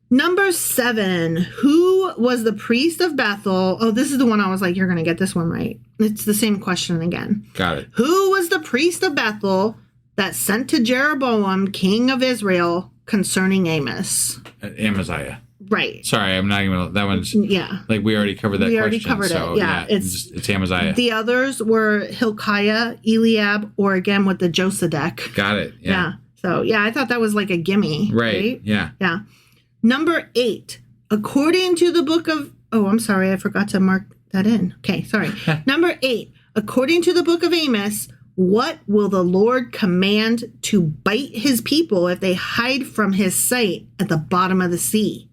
Number 7, who was the priest of Bethel? Oh, this is the one I was like, you're going to get this one right. It's the same question again. Got it. Who was the priest of Bethel that sent to Jeroboam, king of Israel, concerning Amos? Amaziah. Right. Sorry, I'm not even, that one's, Yeah. like we already covered that question. We already covered it. Yeah, it's Amaziah. The others were Hilkiah, Eliab, or again with the Josedek. Got it. Yeah. So, yeah, I thought that was like a gimme. Right. Yeah. Yeah. Number 8, according to the book of, oh, I'm sorry, I forgot to mark that in. Okay, sorry. Number 8, according to the book of Amos, what will the Lord command to bite his people if they hide from his sight at the bottom of the sea?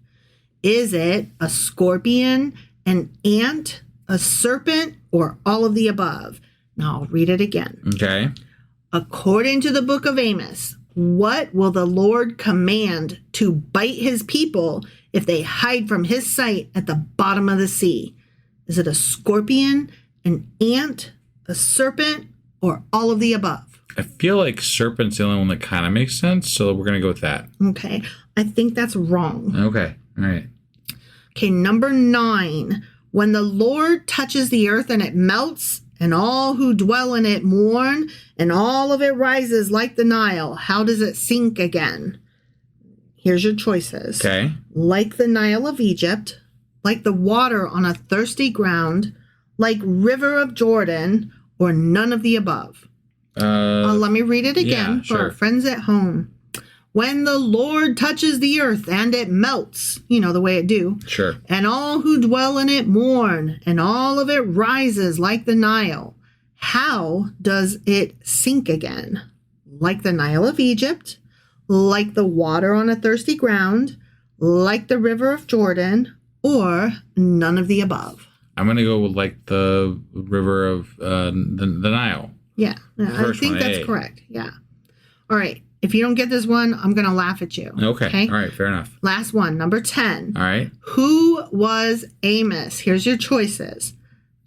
Is it a scorpion, an ant, a serpent, or all of the above? Now I'll read it again. Okay. According to the book of Amos, what will the Lord command to bite his people if they hide from his sight at the bottom of the sea? Is it a scorpion, an ant, a serpent, or all of the above? I feel like serpent's the only one that kind of makes sense, so we're going to go with that. Okay. I think that's wrong. Okay. All right. Okay, number 9. When the Lord touches the earth and it melts, and all who dwell in it mourn, and all of it rises like the Nile, how does it sink again? Here's your choices. Okay. Like the Nile of Egypt, like the water on a thirsty ground, like river of Jordan, or none of the above. Let me read it again for our friends at home. When the Lord touches the earth and it melts, you know, the way it do. Sure. And all who dwell in it mourn, and all of it rises like the Nile. How does it sink again? Like the Nile of Egypt, like the water on a thirsty ground, like the river of Jordan, or none of the above? I'm going to go with like the river of the Nile. Yeah, I think that's correct. Yeah. All right. If you don't get this one, I'm going to laugh at you. Okay. All right. Fair enough. Last one, number 10. All right. Who was Amos? Here's your choices.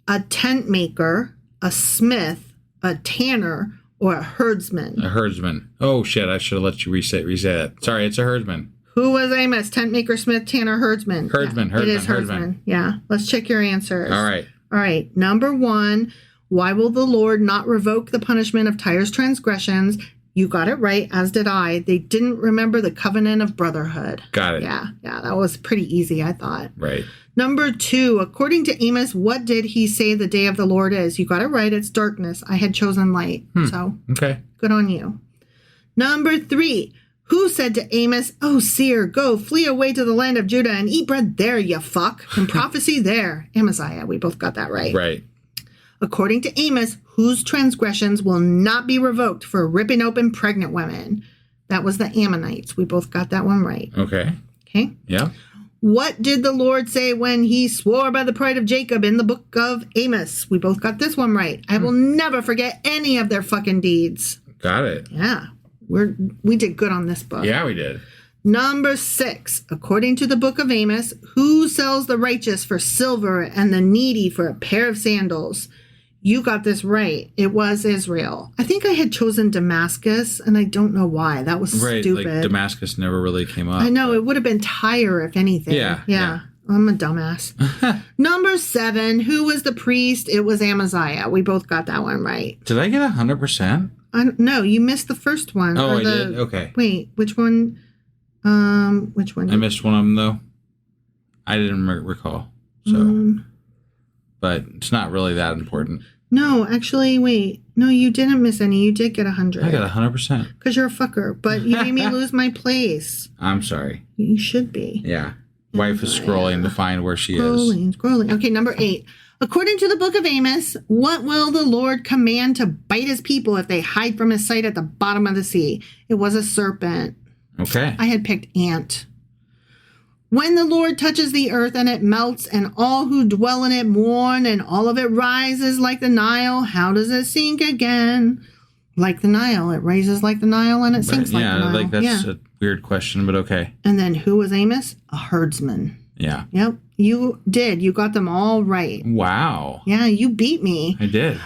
A tent maker, a smith, a tanner, or a herdsman? A herdsman. Oh, shit. I should have let you reset it. Sorry, it's a herdsman. Who was Amos? Tent maker, smith, tanner, herdsman? Herdsman. It is herdsman. Yeah. Let's check your answers. All right. All right. Number 1, why will the Lord not revoke the punishment of Tyre's transgressions? You got it right, as did I. They didn't remember the covenant of brotherhood. Got it. Yeah, that was pretty easy, I thought. Right. Number 2, according to Amos, what did he say the day of the Lord is? You got it right, it's darkness. I had chosen light. So, okay. Good on you. Number 3, who said to Amos, "Oh, seer, go, flee away to the land of Judah and eat bread there, you fuck, and prophecy there"? Amaziah, we both got that right. Right. According to Amos, whose transgressions will not be revoked for ripping open pregnant women? That was the Ammonites. We both got that one right. Okay. Okay. Yeah. What did the Lord say when he swore by the pride of Jacob in the book of Amos? We both got this one right. I will never forget any of their fucking deeds. Got it. Yeah. We did good on this book. Yeah, we did. Number 6, according to the book of Amos, who sells the righteous for silver and the needy for a pair of sandals? You got this right. It was Israel. I think I had chosen Damascus, and I don't know why. That was stupid. Like Damascus never really came up. I know. It would have been Tyre, if anything. Yeah. I'm a dumbass. Number 7, who was the priest? It was Amaziah. We both got that one right. Did I get 100%? No, you missed the first one. Oh, I did? Okay. Wait, which one? Which one? I missed one of them, though. I didn't recall. So... But it's not really that important. No, actually, wait. No, you didn't miss any. You did get 100. I got 100%. Because you're a fucker. But you made me lose my place. I'm sorry. You should be. Yeah. Wife is scrolling to find where she is. Scrolling. Okay, number 8. According to the book of Amos, what will the Lord command to bite his people if they hide from his sight at the bottom of the sea? It was a serpent. Okay. I had picked ant. When the Lord touches the earth and it melts and all who dwell in it mourn and all of it rises like the Nile, how does it sink again? Like the Nile. It rises like the Nile and it sinks like the Nile. Like that's a weird question, but okay. And then who was Amos? A herdsman. Yeah. Yep. You did. You got them all right. Wow. Yeah, you beat me. I did.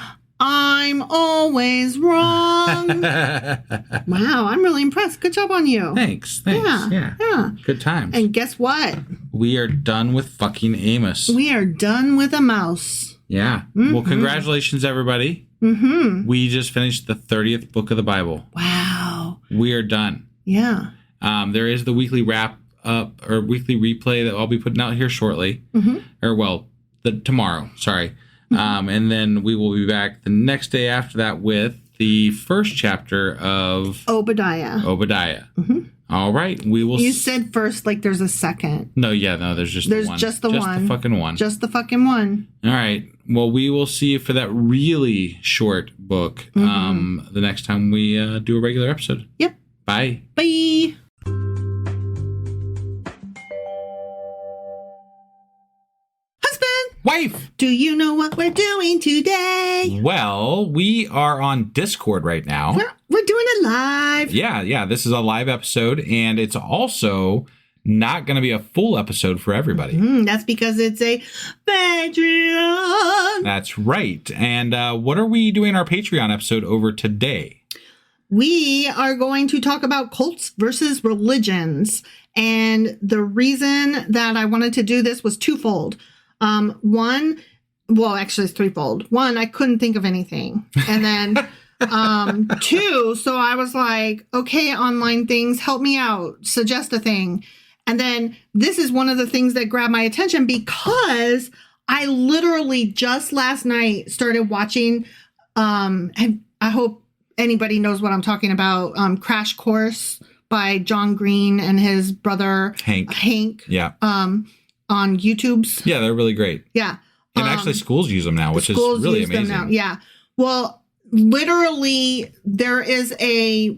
I'm always wrong. Wow, I'm really impressed. Good job on you. Thanks. Yeah. Good times. And guess what? We are done with fucking Amos. We are done with a mouse. Yeah. Mm-hmm. Well, congratulations, everybody. Mm-hmm. We just finished the 30th book of the Bible. Wow. We are done. Yeah. There is the weekly wrap up or weekly replay that I'll be putting out here shortly. Mm-hmm. Or, well, tomorrow. Sorry. And then we will be back the next day after that with the first chapter of Obadiah. Mm-hmm. All right. We will. You said first like there's a second. No, there's just the one. Just the one. Just the fucking one. Just the fucking one. All right. Well, we will see you for that really short book the next time we do a regular episode. Yep. Bye. Bye. Wife! Do you know what we're doing today? Well, we are on Discord right now. We're doing it live. Yeah. This is a live episode, and it's also not going to be a full episode for everybody. That's because it's a Patreon. That's right. And what are we doing our Patreon episode over today? We are going to talk about cults versus religions. And the reason that I wanted to do this was twofold. One, well, actually it's threefold. One, I couldn't think of anything. And then 2, so I was like, okay, online things, help me out, suggest a thing. And then this is one of the things that grabbed my attention because I literally just last night started watching, I hope anybody knows what I'm talking about, Crash Course by John Green and his brother Hank. Yeah. On YouTube's. Yeah, they're really great. Yeah. And actually schools use them now, which is really amazing. Them now. Yeah. Well, literally there is a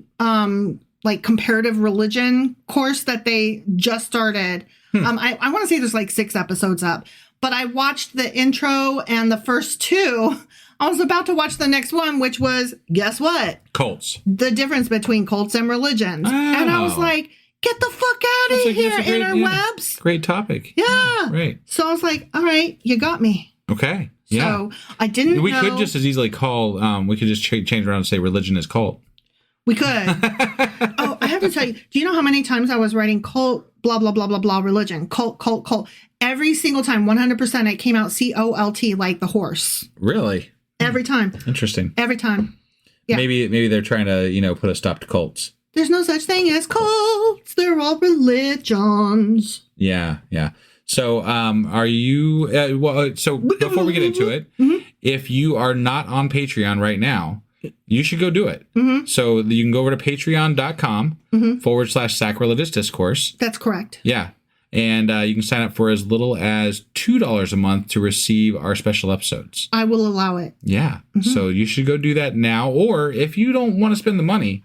like comparative religion course that they just started. I want to say there's like 6 episodes up, but I watched the intro and the first 2. I was about to watch the next one, which was, guess what? Cults. The difference between cults and religions. Oh. And I was like, get the fuck out of here, interwebs. Great topic. Yeah. Right. So I was like, all right, you got me. Okay. Yeah. So I didn't We know. could just as easily call, we could just change around and say religion is cult. We could. Oh, I have to tell you, do you know how many times I was writing cult, blah, blah, blah, blah, blah, religion, cult, cult, cult. Every single time, 100%, it came out COLT like the horse. Really? Every time. Interesting. Every time. Yeah. Maybe they're trying to, put a stop to cults. There's no such thing as cults. They're all religions. Yeah, yeah. So, are you? So before we get into it, if you are not on Patreon right now, you should go do it. So you can go over to patreon.com/sacrilegious discourse. That's correct. Yeah. And you can sign up for as little as $2 a month to receive our special episodes. I will allow it. Yeah. So you should go do that now. Or if you don't want to spend the money,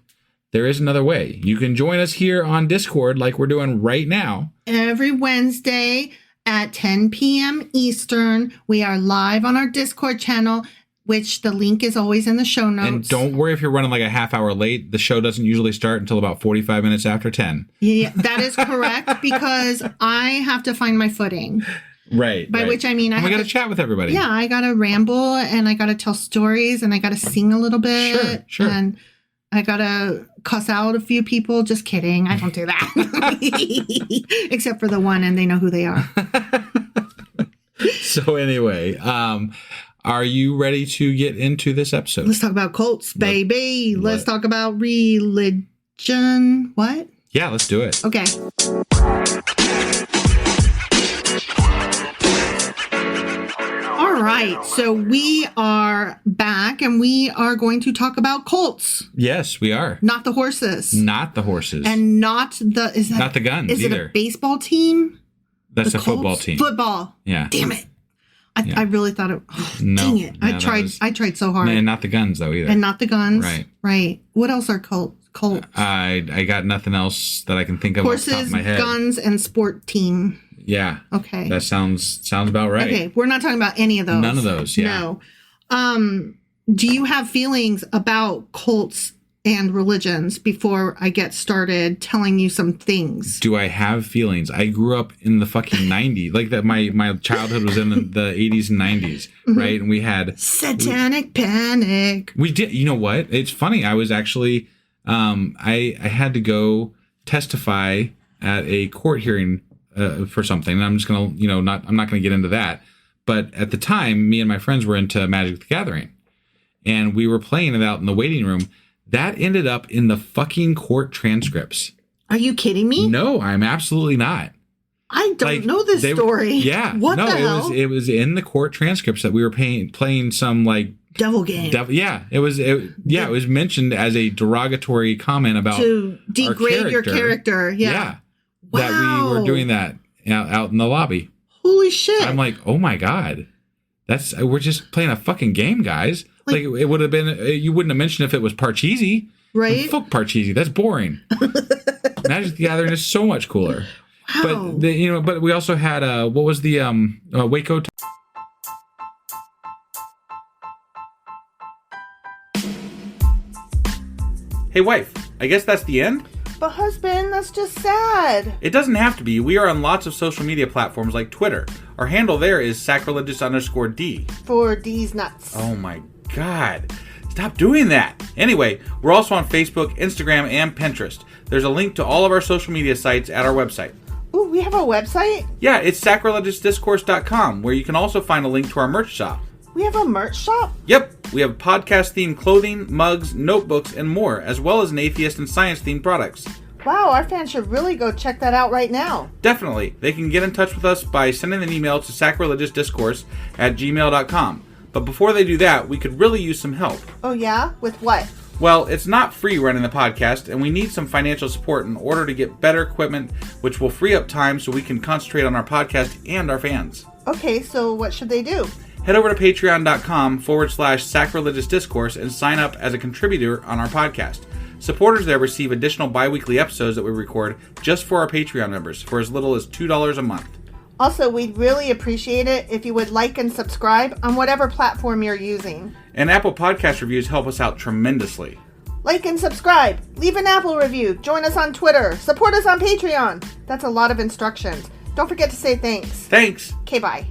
there is another way. You can join us here on Discord like we're doing right now. Every Wednesday at 10 p.m. Eastern, we are live on our Discord channel, which the link is always in the show notes. And don't worry if you're running like a half hour late. The show doesn't usually start until about 45 minutes after 10. Yeah, that is correct because I have to find my footing. Right. By which I mean we got to chat with everybody. Yeah, I got to ramble and I got to tell stories and I got to sing a little bit. Sure. And I got to cuss out a few people. Just kidding. I don't do that. Except for the one and they know who they are. So anyway, are you ready to get into this episode? Let's talk about cults, baby. Let's talk about religion. What? Yeah, let's do it. Okay. All right. So we are back and we are going to talk about cults. Yes, we are. Not the horses. Not the horses. And not the... Is that, not the guns is either. Is it a baseball team? That's a football team. Football. Yeah. Damn it. I really thought it. Oh, no, dang it! I tried so hard. And not the guns though either. And not the guns. Right. Right. What else are cults? I got nothing else that I can think of off the top of my head. Guns, and sport team. Yeah. Okay. That sounds about right. Okay, we're not talking about any of those. None of those. Yeah. No. Do you have feelings about cults and religions before I get started telling you some things? Do I have feelings? I grew up in the fucking 90s. Like that my childhood was in the 80s and 90s, right? And we had Satanic Panic. We did. You know what? It's funny. I was actually I had to go testify at a court hearing for something. And I'm just going to, I'm not going to get into that. But at the time, me and my friends were into Magic the Gathering. And we were playing it out in the waiting room. That ended up in the fucking court transcripts. Are you kidding me? No, I'm absolutely not. I don't know this story. Yeah. What the hell? It was in the court transcripts that we were playing some like devil game. It was mentioned as a derogatory comment about to degrade your character. Yeah. Wow. That we were doing that out in the lobby. Holy shit. I'm like, oh my God. We're just playing a fucking game, guys. Like it would have been, you wouldn't have mentioned if it was Parcheesi. Right. Fuck Parcheesi. That's boring. Magic the Gathering is so much cooler. Wow. But but we also had what was the Waco? Hey wife, I guess that's the end? But husband, that's just sad. It doesn't have to be. We are on lots of social media platforms like Twitter. Our handle there is sacrilegious_D. For D's nuts. Oh my God. Stop doing that. Anyway, we're also on Facebook, Instagram, and Pinterest. There's a link to all of our social media sites at our website. Ooh, we have a website? Yeah, it's sacrilegiousdiscourse.com, where you can also find a link to our merch shop. We have a merch shop? Yep, we have podcast-themed clothing, mugs, notebooks, and more, as well as an atheist and science-themed products. Wow, our fans should really go check that out right now. Definitely. They can get in touch with us by sending an email to sacrilegiousdiscourse@gmail.com. But before they do that, we could really use some help. Oh yeah? With what? Well, it's not free running the podcast, and we need some financial support in order to get better equipment, which will free up time so we can concentrate on our podcast and our fans. Okay, so what should they do? Head over to patreon.com/sacrilegious discourse and sign up as a contributor on our podcast. Supporters there receive additional bi-weekly episodes that we record just for our Patreon members for as little as $2 a month. Also, we'd really appreciate it if you would like and subscribe on whatever platform you're using. And Apple Podcast reviews help us out tremendously. Like and subscribe, leave an Apple review, join us on Twitter, support us on Patreon. That's a lot of instructions. Don't forget to say thanks. Thanks. Okay, bye.